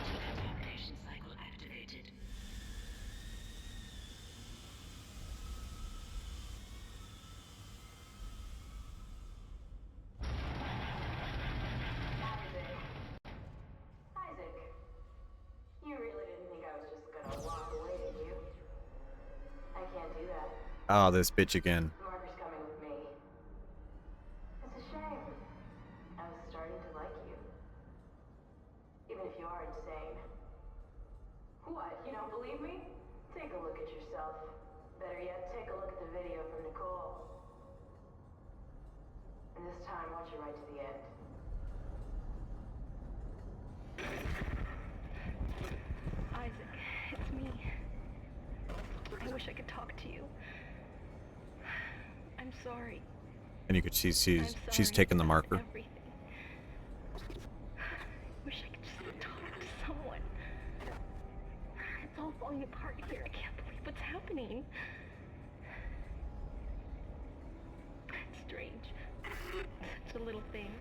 Decontamination cycle activated. Isaac, you really didn't think I was just gonna walk away, did you? I can't do that. Oh, this bitch again. Marker's coming with me. It's a shame. I was starting to like you. Even if you are insane. What, you don't believe me? Take a look at yourself. Better yet, take a look at the video from Nicole. And this time, watch it right to the end. Isaac, it's me. I wish I could talk to you. I'm sorry. And you could see she's taking the marker. Everything. I wish I could just talk to someone. It's all falling apart here. I can't believe what's happening. It's strange. Such a little thing.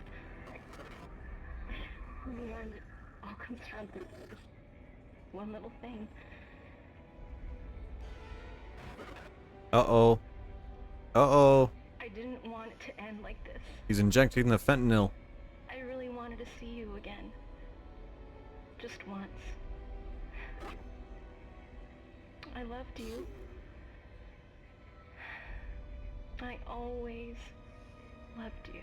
In the end, it all comes down to this one little thing. Uh-oh. Uh-oh. I didn't want it to end like this. He's injecting the fentanyl. I really wanted to see you again. Just once. I loved you. I always loved you.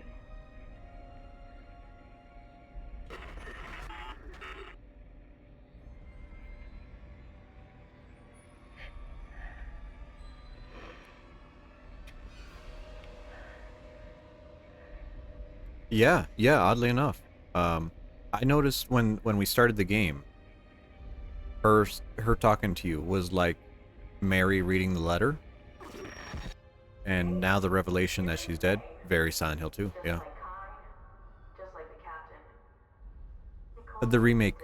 Yeah, oddly enough. I noticed when we started the game, her talking to you was like Mary reading the letter. And now the revelation that she's dead, very Silent Hill 2, yeah. Just like the captain. The remake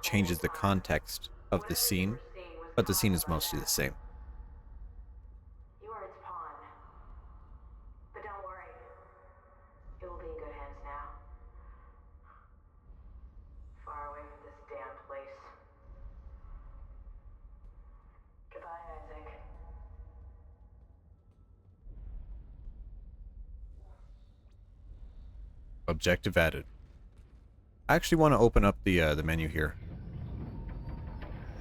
changes the context of the scene, but the scene is mostly the same. You are its pawn. But don't worry. It will be in good hands now. Far away from this damn place. Goodbye, Isaac. Objective added. I actually want to open up the menu here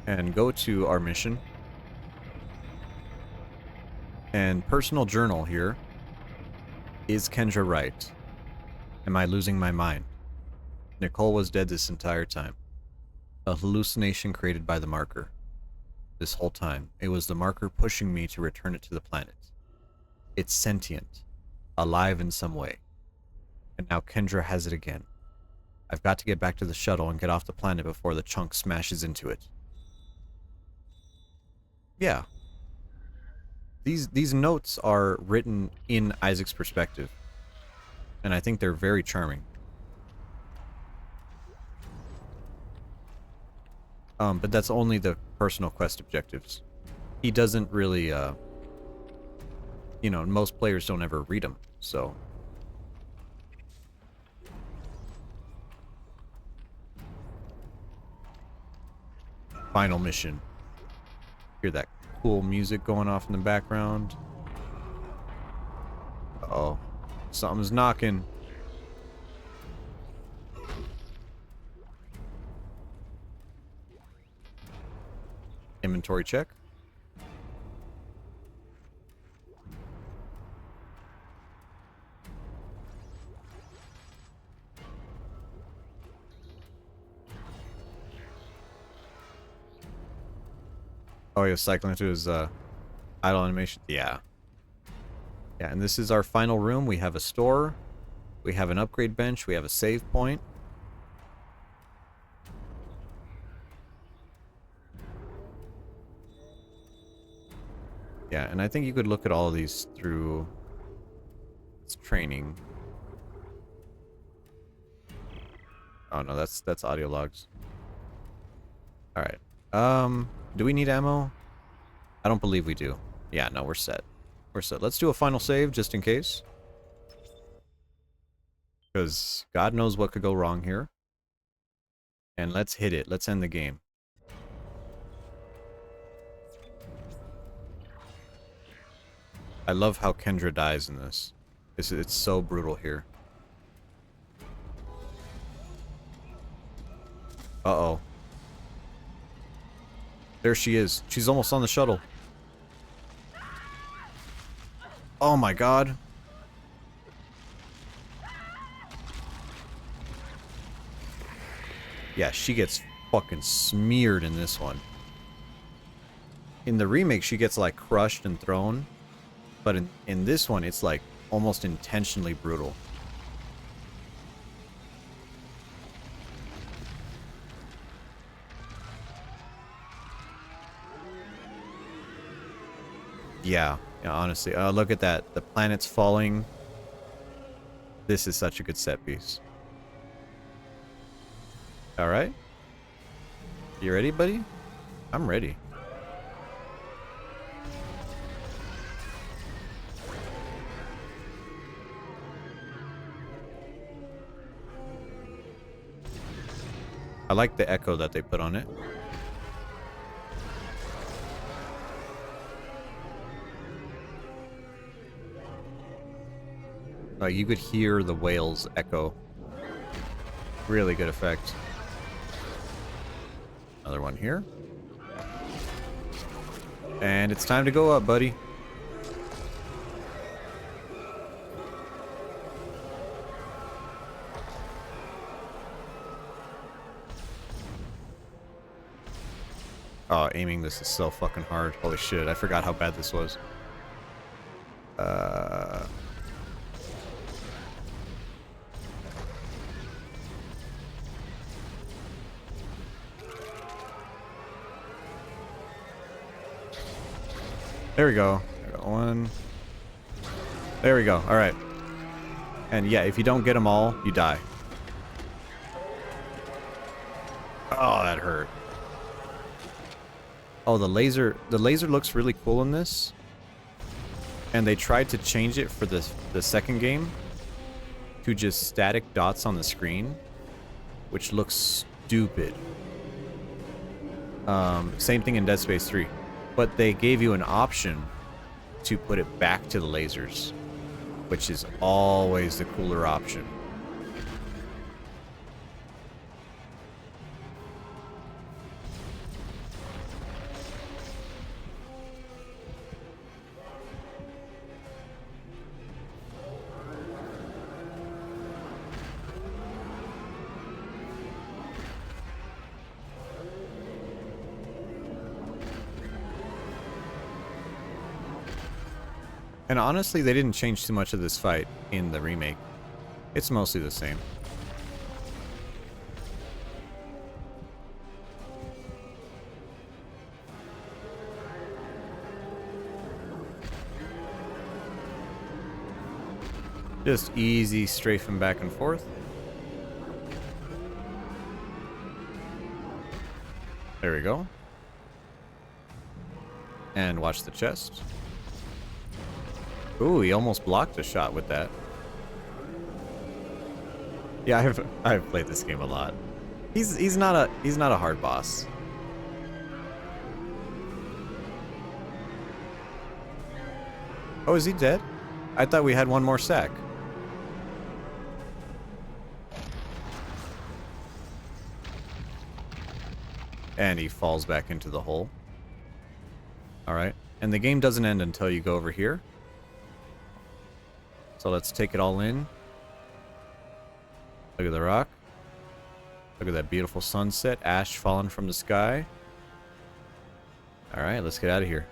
and go to our mission. And personal journal here. Is Kendra right? Am I losing my mind? Nicole was dead this entire time. A hallucination created by the marker. This whole time, it was the marker pushing me to return it to the planet. It's sentient, alive in some way. And now Kendra has it again. I've got to get back to the shuttle and get off the planet before the chunk smashes into it. Yeah. These notes are written in Isaac's perspective. And I think they're very charming. But that's only the personal quest objectives. He doesn't really, you know, most players don't ever read them, so. Final mission. Hear that cool music going off in the background. Uh-oh. Something's knocking. Inventory check. Oh, he was cycling through his idle animation. Yeah. Yeah, and this is our final room. We have a store. We have an upgrade bench. We have a save point. Yeah, and I think you could look at all of these through its training. Oh no, that's audio logs. Alright. Do we need ammo? I don't believe we do. Yeah, no, we're set. We're set. Let's do a final save just in case. Because God knows what could go wrong here. And let's hit it. Let's end the game. I love how Kendra dies in this. It's so brutal here. Uh-oh. There she is. She's almost on the shuttle. Oh my god. Yeah, she gets fucking smeared in this one. In the remake, she gets like crushed and thrown. But in this one, it's like almost intentionally brutal. Yeah, honestly. Look at that. The planet's falling. This is such a good set piece. Alright. You ready, buddy? I'm ready. I like the echo that they put on it. You could hear the whales echo. Really good effect. Another one here. And it's time to go up, buddy. Oh, aiming this is so fucking hard. Holy shit, I forgot how bad this was. There we go. One. There we go. All right. And yeah, if you don't get them all, you die. Oh, that hurt. Oh, the laser looks really cool in this. And they tried to change it for the second game to just static dots on the screen, which looks stupid. Same thing in Dead Space 3. But they gave you an option to put it back to the lasers, which is always the cooler option. And honestly, they didn't change too much of this fight in the remake. It's mostly the same. Just easy strafing back and forth. There we go. And watch the chest. Ooh, he almost blocked a shot with that. Yeah, I've played this game a lot. He's not a hard boss. Oh, is he dead? I thought we had one more sack. And he falls back into the hole. Alright. And the game doesn't end until you go over here. So let's take it all in. Look at the rock. Look at that beautiful sunset. Ash falling from the sky. Alright, let's get out of here.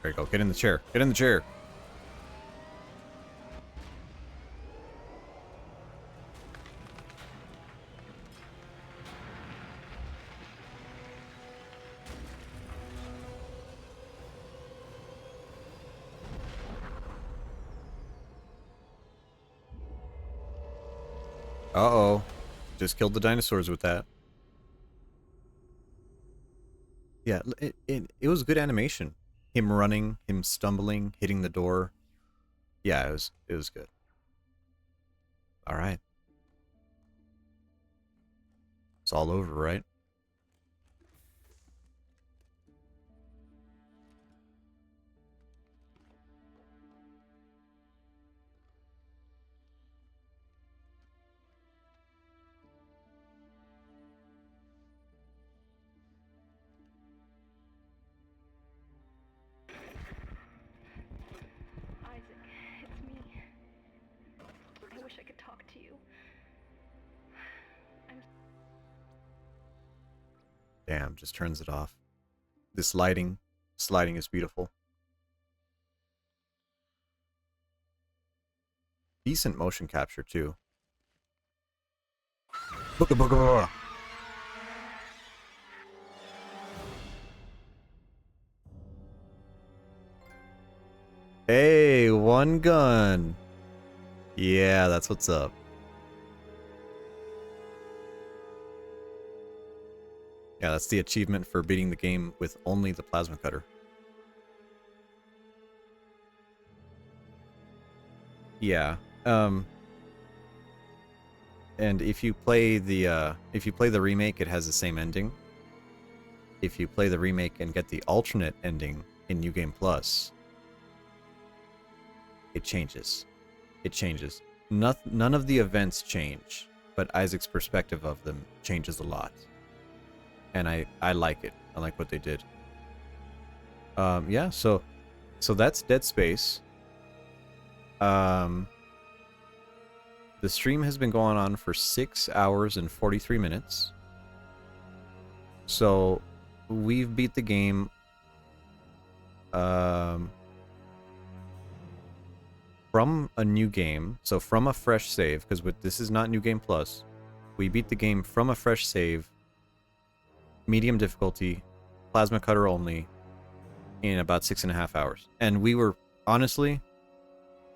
There you go. Get in the chair. Get in the chair. Uh-oh. Just killed the dinosaurs with that. Yeah, it was good animation. Him running, him stumbling, hitting the door. Yeah, it was good. All right. It's all over, right? Isaac, it's me. I wish I could talk to you. I'm... Damn, just turns it off. This lighting is beautiful. Decent motion capture too. Booga booga booga. Hey, one gun. Yeah, that's what's up. Yeah, that's the achievement for beating the game with only the plasma cutter. Yeah. And if you play the remake, it has the same ending. If you play the remake and get the alternate ending in New Game Plus, it changes. It changes. None of the events change, but Isaac's perspective of them changes a lot. And I like it. I like what they did. Yeah, so that's Dead Space. The stream has been going on for 6 hours and 43 minutes. So we've beat the game from a new game, so from a fresh save, because this is not New Game Plus. We beat the game from a fresh save, medium difficulty, plasma cutter only, in about 6.5 hours. And we were, honestly,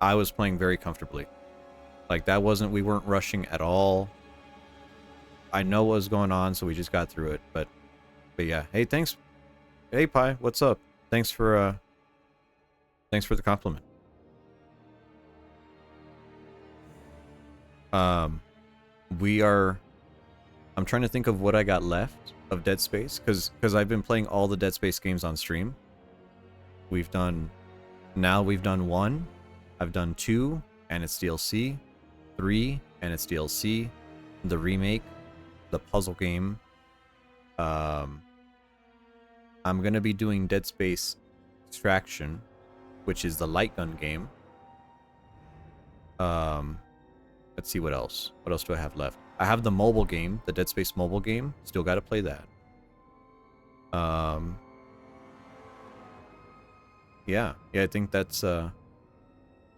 I was playing very comfortably. Like, we weren't rushing at all. I know what was going on, so we just got through it. But yeah. Hey, thanks. Hey, Pi, what's up? Thanks for the compliment. I'm trying to think of what I got left of Dead Space, because I've been playing all the Dead Space games on stream. We've done 1, I've done 2, and it's DLC, 3, and it's DLC, the remake, the puzzle game. I'm gonna be doing Dead Space Extraction, which is the light gun game. Let's see what else. What else do I have left? I have the mobile game, the Dead Space mobile game. Still got to play that. Yeah, I think that's I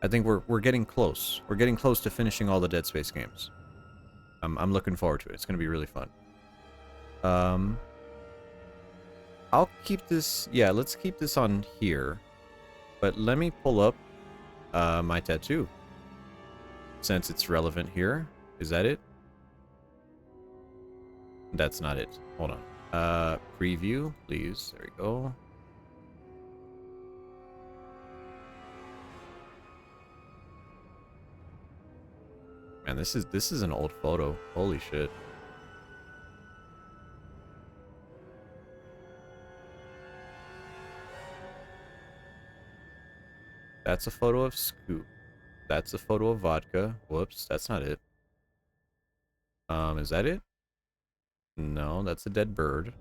think we're getting close. We're getting close to finishing all the Dead Space games. I'm looking forward to it. It's going to be really fun. I'll keep this. Yeah, let's keep this on here. But let me pull up my tattoo, since it's relevant here. Is that it? That's not it. Hold on. Preview, please. There we go. Man, this is an old photo. Holy shit. That's a photo of Scoop. That's a photo of vodka. Whoops, that's not it. Is that it? No, that's a dead bird.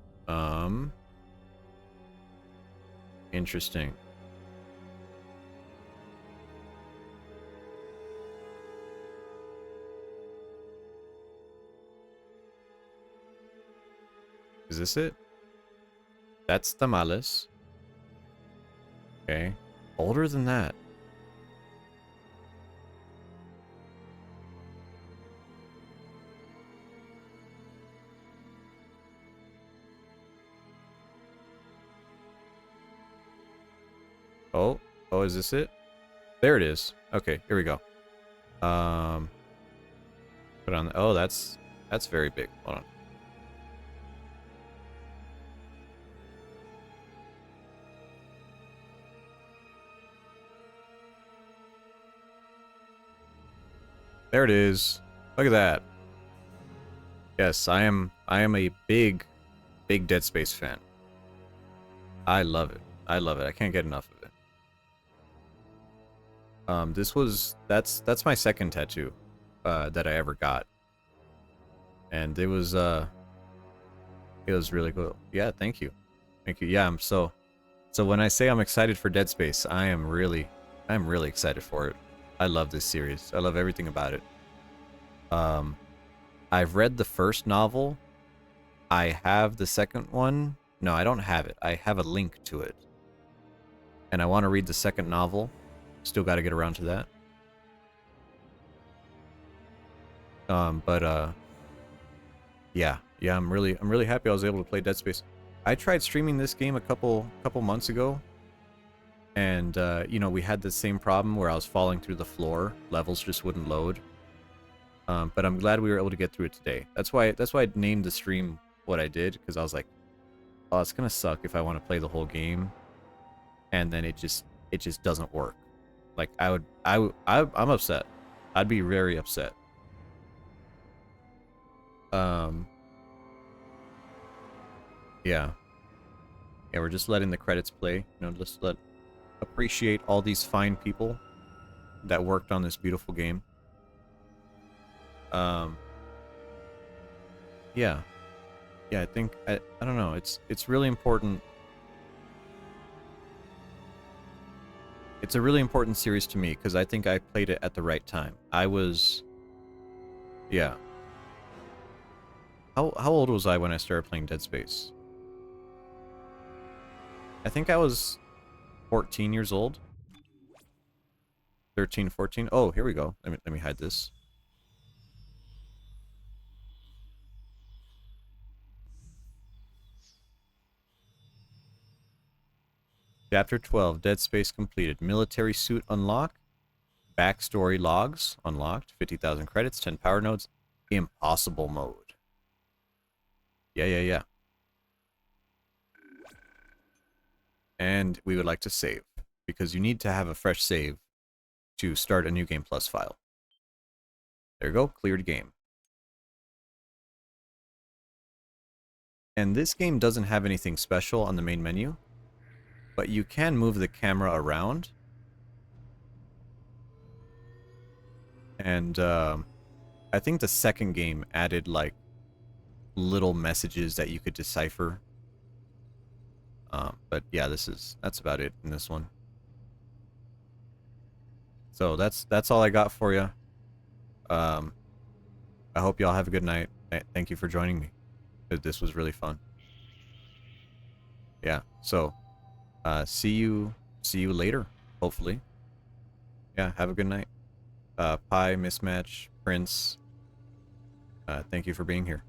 Interesting. Is this it? That's Tamales. Okay. Older than that. Oh, is this it? There it is. Okay, here we go. Put on. Oh, that's very big. Hold on. There it is. Look at that. Yes, I am a big Dead Space fan. I love it. I love it. I can't get enough of it. That's my second tattoo that I ever got. And it was really cool. Yeah, thank you. Thank you. Yeah, so when I say I'm excited for Dead Space, I'm really excited for it. I love this series. I love everything about it. I've read the first novel. I have the second one. No, I don't have it. I have a link to it. And I want to read the second novel. Still got to get around to that. Yeah, I'm really happy I was able to play Dead Space. I tried streaming this game a couple months ago, and you know, we had the same problem where I was falling through the floor. Levels just wouldn't load. But I'm glad we were able to get through it today. That's why I named the stream what I did, because I was like, oh, it's gonna suck if I want to play the whole game, and then it just doesn't work. Like I'm upset. I'd be very upset. Yeah, we're just letting the credits play. You know, just appreciate all these fine people that worked on this beautiful game. Yeah, I think I don't know. It's really important. It's a really important series to me because I think I played it at the right time. Yeah. How old was I when I started playing Dead Space? I think I was 14 years old. 13, 14. Oh, here we go. Let me hide this. Chapter 12, Dead Space completed. Military suit unlocked. Backstory logs unlocked. 50,000 credits, 10 power nodes. Impossible mode. Yeah. And we would like to save, because you need to have a fresh save to start a new game plus file. There you go, cleared game. And this game doesn't have anything special on the main menu, but you can move the camera around. And I think the second game added like little messages that you could decipher. But yeah, that's about it in this one. So that's all I got for you. I hope y'all have a good night. Thank you for joining me. This was really fun. Yeah. So see you later, hopefully. Yeah, have a good night. Pi, Mismatch, Prince. Thank you for being here.